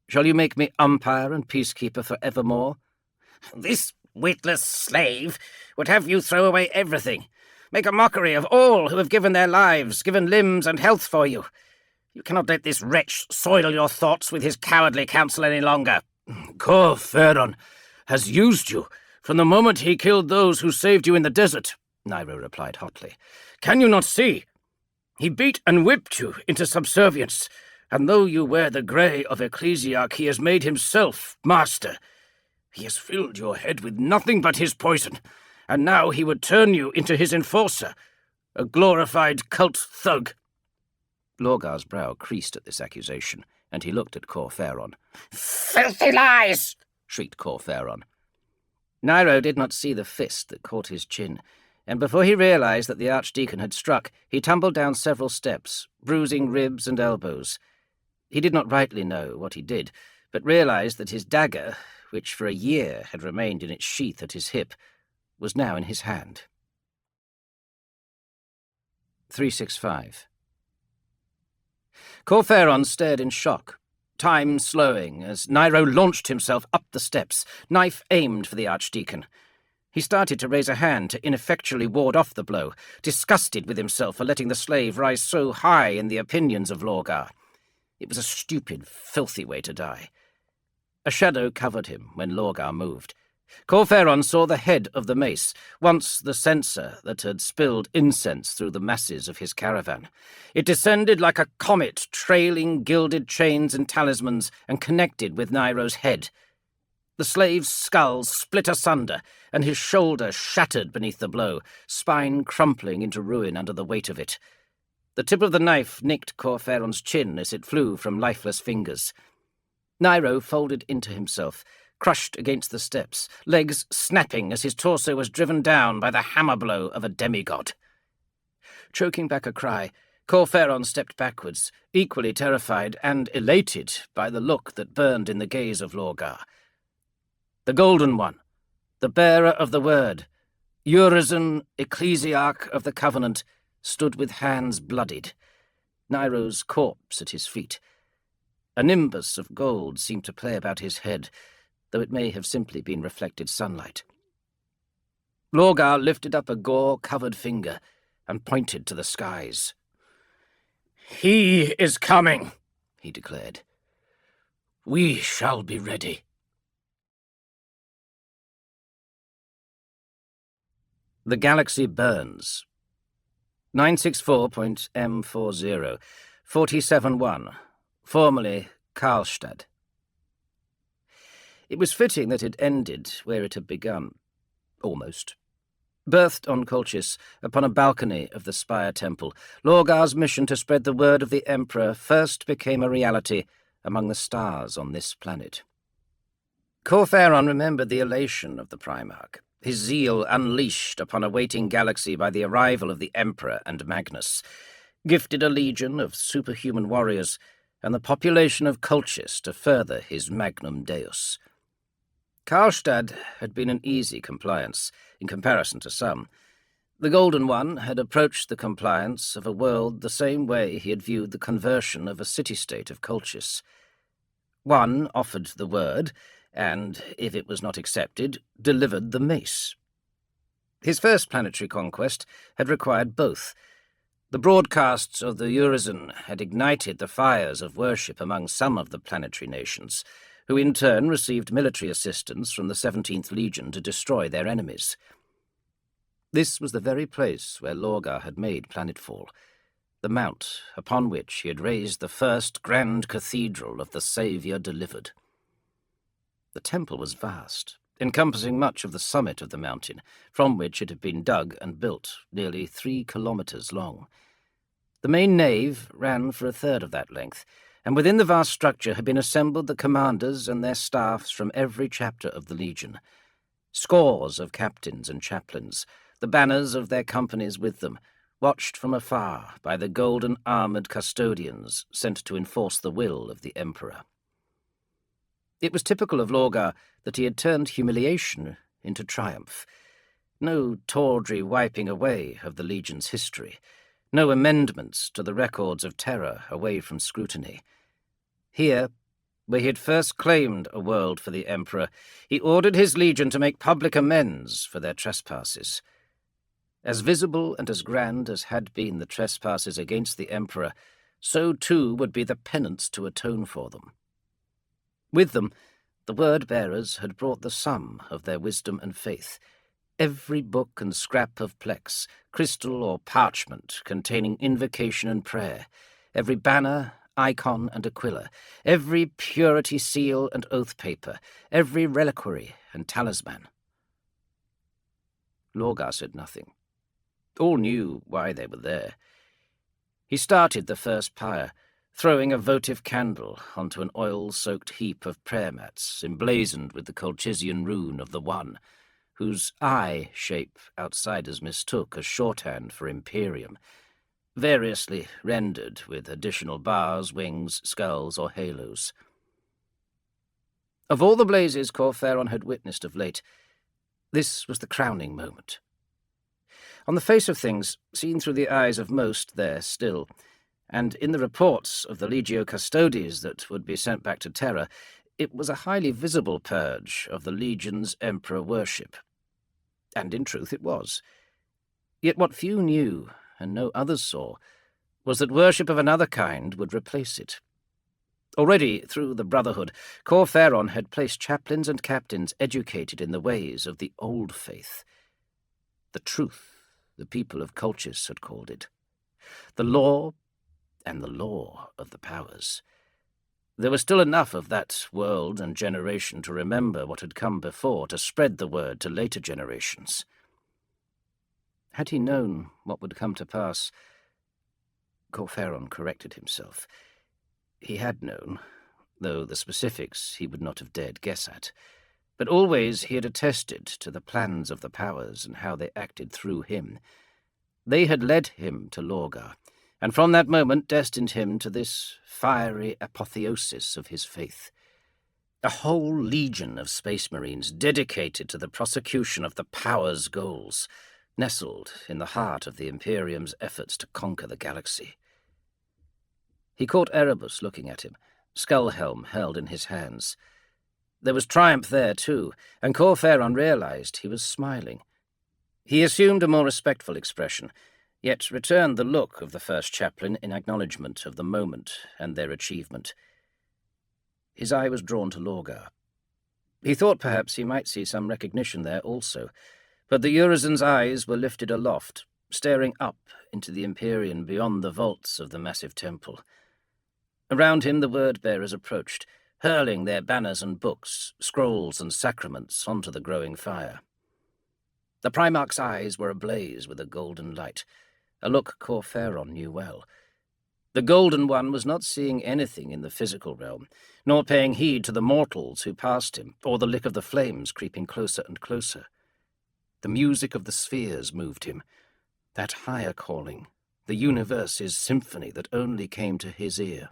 Shall you make me umpire and peacekeeper for evermore?" "This witless slave would have you throw away everything, make a mockery of all who have given their lives, given limbs and health for you. You cannot let this wretch soil your thoughts with his cowardly counsel any longer." "Corferon has used you from the moment he killed those who saved you in the desert," Nairo replied hotly. "Can you not see? He beat and whipped you into subservience, and though you wear the grey of ecclesiarch, he has made himself master. He has filled your head with nothing but his poison, and now he would turn you into his enforcer, a glorified cult thug." Lorgar's brow creased at this accusation, and he looked at Corferon. "Filthy lies!" shrieked Corferon. Nairo did not see the fist that caught his chin, and before he realized that the Archdeacon had struck, he tumbled down several steps, bruising ribs and elbows. He did not rightly know what he did, but realized that his dagger, which for a year had remained in its sheath at his hip, was now in his hand. 365. Corferon stared in shock, time slowing as Nairo launched himself up the steps, knife aimed for the Archdeacon. He started to raise a hand to ineffectually ward off the blow, disgusted with himself for letting the slave rise so high in the opinions of Lorgar. It was a stupid, filthy way to die. A shadow covered him when Lorgar moved. Corferon saw the head of the mace, once the censer that had spilled incense through the masses of his caravan. It descended like a comet, trailing gilded chains and talismans, and connected with Nairo's head. The slave's skull split asunder, and his shoulder shattered beneath the blow, spine crumpling into ruin under the weight of it. The tip of the knife nicked Corferon's chin as it flew from lifeless fingers. Nairo folded into himself, crushed against the steps, legs snapping as his torso was driven down by the hammer blow of a demigod. Choking back a cry, Corferon stepped backwards, equally terrified and elated by the look that burned in the gaze of Lorgar. The Golden One, the bearer of the word, Urizen, ecclesiarch of the Covenant, stood with hands bloodied, Nairo's corpse at his feet. A nimbus of gold seemed to play about his head, though it may have simply been reflected sunlight. Lorgar lifted up a gore-covered finger and pointed to the skies. "He is coming," he declared. "We shall be ready." The Galaxy Burns. 964.M40, 47-1, formerly Karlstad. It was fitting that it ended where it had begun. Almost. Birthed on Colchis, upon a balcony of the Spire Temple, Lorgar's mission to spread the word of the Emperor first became a reality among the stars on this planet. Corferon remembered the elation of the Primarch, his zeal unleashed upon a waiting galaxy by the arrival of the Emperor and Magnus, gifted a legion of superhuman warriors, and the population of Colchis to further his magnum deus. Karlstad had been an easy compliance, in comparison to some. The Golden One had approached the compliance of a world the same way he had viewed the conversion of a city-state of Colchis. One offered the word, and, if it was not accepted, delivered the mace. His first planetary conquest had required both. The broadcasts of the Urizen had ignited the fires of worship among some of the planetary nations, who in turn received military assistance from the 17th Legion to destroy their enemies. This was the very place where Lorgar had made planetfall, the mount upon which he had raised the first grand cathedral of the Saviour delivered. The temple was vast, encompassing much of the summit of the mountain, from which it had been dug and built, nearly 3 kilometres long. The main nave ran for a third of that length, and within the vast structure had been assembled the commanders and their staffs from every chapter of the Legion. Scores of captains and chaplains, the banners of their companies with them, watched from afar by the golden-armoured custodians sent to enforce the will of the Emperor. It was typical of Lorgar that he had turned humiliation into triumph. No tawdry wiping away of the Legion's history, no amendments to the records of terror away from scrutiny. Here, where he had first claimed a world for the Emperor, he ordered his Legion to make public amends for their trespasses. As visible and as grand as had been the trespasses against the Emperor, so too would be the penance to atone for them. With them, the word-bearers had brought the sum of their wisdom and faith, every book and scrap of plex, crystal or parchment containing invocation and prayer, every banner, icon and aquila, every purity seal and oath paper, every reliquary and talisman. Lorgar said nothing. All knew why they were there. He started the first pyre, throwing a votive candle onto an oil-soaked heap of prayer mats emblazoned with the Colchisian rune of the One, whose eye shape outsiders mistook as shorthand for Imperium, variously rendered with additional bars, wings, skulls, or halos. Of all the blazes Corferon had witnessed of late, this was the crowning moment. On the face of things, seen through the eyes of most there still, and in the reports of the Legio Custodes that would be sent back to Terra, it was a highly visible purge of the Legion's emperor worship. And in truth it was. Yet what few knew, and no others saw, was that worship of another kind would replace it. Already, through the Brotherhood, Corferon had placed chaplains and captains educated in the ways of the old faith. The truth, the people of Colchis had called it. The law and the law of the powers. There was still enough of that world and generation to remember what had come before, to spread the word to later generations. Had he known what would come to pass, Corferon corrected himself. He had known, though the specifics he would not have dared guess at. But always he had attested to the plans of the powers and how they acted through him. They had led him to Lorgar, and from that moment destined him to this fiery apotheosis of his faith. A whole legion of space marines dedicated to the prosecution of the powers' goals, nestled in the heart of the Imperium's efforts to conquer the galaxy. He caught Erebus looking at him, skull-helm held in his hands. There was triumph there, too, and Corferon realized he was smiling. He assumed a more respectful expression, yet returned the look of the first chaplain in acknowledgement of the moment and their achievement. His eye was drawn to Lorgar. He thought perhaps he might see some recognition there also, but the Urizen's eyes were lifted aloft, staring up into the Empyrean beyond the vaults of the massive temple. Around him the word-bearers approached, hurling their banners and books, scrolls and sacraments onto the growing fire. The Primarch's eyes were ablaze with a golden light, a look Corferon knew well. The Golden One was not seeing anything in the physical realm, nor paying heed to the mortals who passed him, or the lick of the flames creeping closer and closer. The music of the spheres moved him, that higher calling, the universe's symphony that only came to his ear.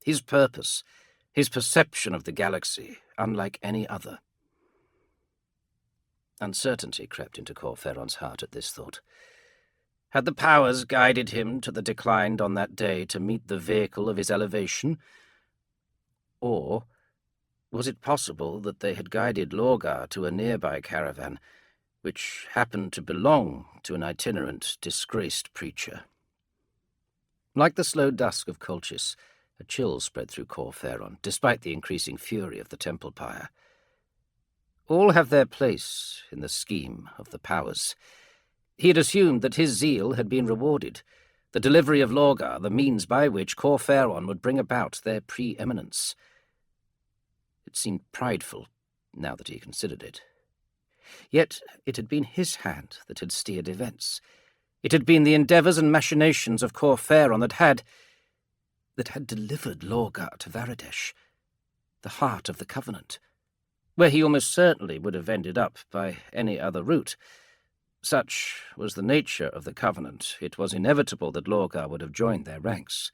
His purpose, his perception of the galaxy, unlike any other. Uncertainty crept into Corferon's heart at this thought. Had the powers guided him to the decline on that day to meet the vehicle of his elevation? Or was it possible that they had guided Lorgar to a nearby caravan, which happened to belong to an itinerant, disgraced preacher? Like the slow dusk of Colchis, a chill spread through Corferon, despite the increasing fury of the temple pyre. All have their place in the scheme of the powers. He had assumed that his zeal had been rewarded, the delivery of Lorgar the means by which Corferon would bring about their preeminence. It seemed prideful, now that he considered it. Yet it had been his hand that had steered events. It had been the endeavours and machinations of Corferon that had delivered Lorgar to Varidesh, the heart of the Covenant, where he almost certainly would have ended up by any other route. Such was the nature of the Covenant, it was inevitable that Lorgar would have joined their ranks.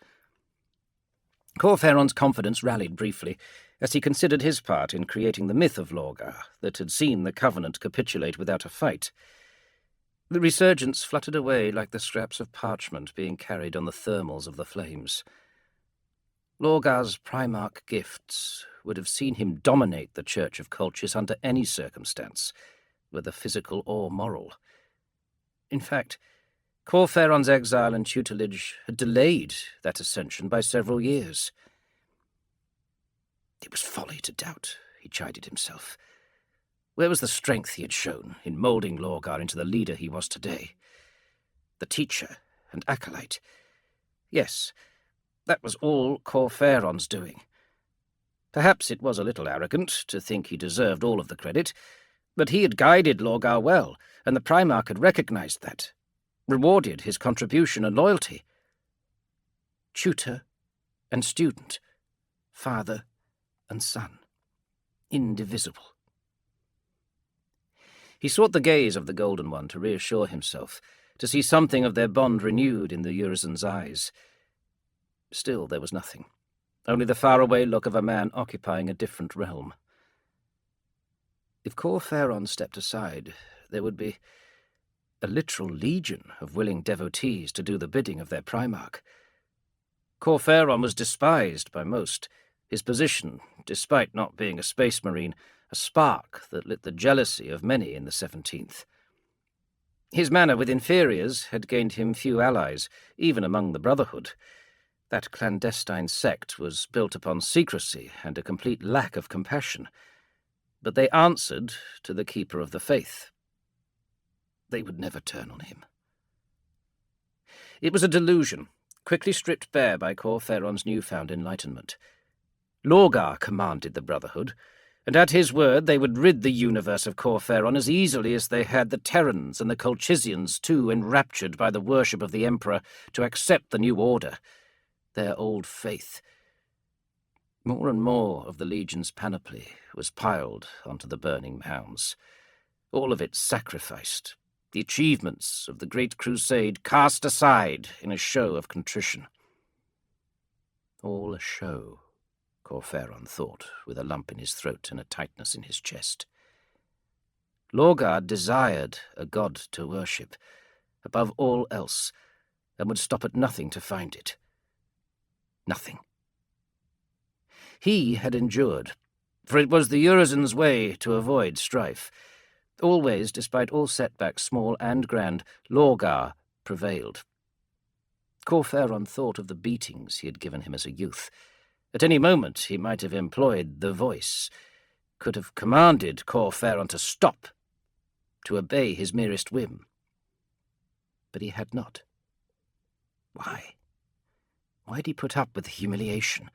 Corferon's confidence rallied briefly as he considered his part in creating the myth of Lorgar that had seen the Covenant capitulate without a fight. The resurgence fluttered away like the scraps of parchment being carried on the thermals of the flames. Lorgar's Primarch gifts would have seen him dominate the Church of Colchis under any circumstance, whether physical or moral. In fact, Corferon's exile and tutelage had delayed that ascension by several years. It was folly to doubt, he chided himself. Where was the strength he had shown in moulding Lorgar into the leader he was today? The teacher and acolyte. Yes, that was all Corferon's doing. Perhaps it was a little arrogant to think he deserved all of the credit, but he had guided Lorgar well, and the Primarch had recognized that, rewarded his contribution and loyalty. Tutor and student, father and son, indivisible. He sought the gaze of the Golden One to reassure himself, to see something of their bond renewed in the Urizen's eyes. Still there was nothing, only the faraway look of a man occupying a different realm. If Corferon stepped aside, there would be a literal legion of willing devotees to do the bidding of their Primarch, Corferon was despised by most, his position, despite not being a space marine, a spark that lit the jealousy of many in the 17th. His manner with inferiors had gained him few allies, even among the Brotherhood. That clandestine sect was built upon secrecy and a complete lack of compassion. But they answered to the Keeper of the Faith. They would never turn on him. It was a delusion, quickly stripped bare by Corferon's newfound enlightenment. Lorgar commanded the Brotherhood, and at his word they would rid the universe of Corferon as easily as they had the Terrans and the Colchizians, too enraptured by the worship of the Emperor, to accept the new order, their old faith. More and more of the Legion's panoply was piled onto the burning mounds, all of it sacrificed, the achievements of the Great Crusade cast aside in a show of contrition. All a show, Corferon thought, with a lump in his throat and a tightness in his chest. Lorgar desired a god to worship, above all else, and would stop at nothing to find it. Nothing. He had endured, for it was the Urizen's way to avoid strife. Always, despite all setbacks, small and grand, Lorgar prevailed. Corferon thought of the beatings he had given him as a youth. At any moment he might have employed the voice, could have commanded Corferon to stop, to obey his merest whim. But he had not. Why? Why had he put up with the humiliation,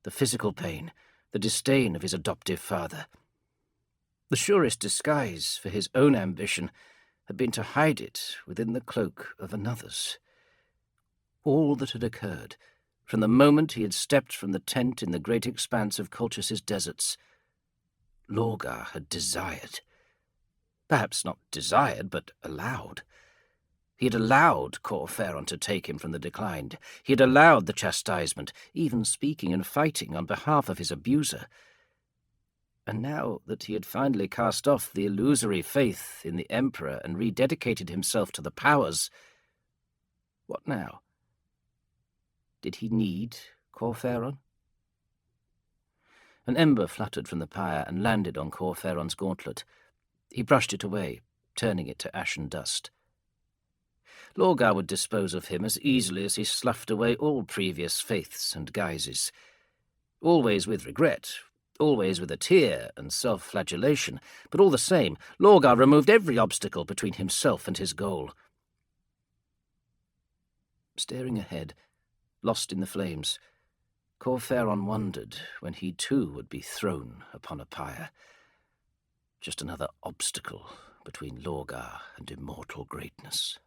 the physical pain, the disdain of his adoptive father? The surest disguise for his own ambition had been to hide it within the cloak of another's. All that had occurred, from the moment he had stepped from the tent in the great expanse of Colchis' deserts, Lorgar had desired. Perhaps not desired, but allowed. He had allowed Corferon to take him from the declined. He had allowed the chastisement, even speaking and fighting on behalf of his abuser. And now that he had finally cast off the illusory faith in the Emperor and rededicated himself to the powers, what now? Did he need Corferon? An ember fluttered from the pyre and landed on Corferon's gauntlet. He brushed it away, turning it to ashen dust. Lorgar would dispose of him as easily as he sloughed away all previous faiths and guises. Always with regret, always with a tear and self-flagellation, but all the same, Lorgar removed every obstacle between himself and his goal. Staring ahead, lost in the flames, Corferon wondered when he too would be thrown upon a pyre. Just another obstacle between Lorgar and immortal greatness.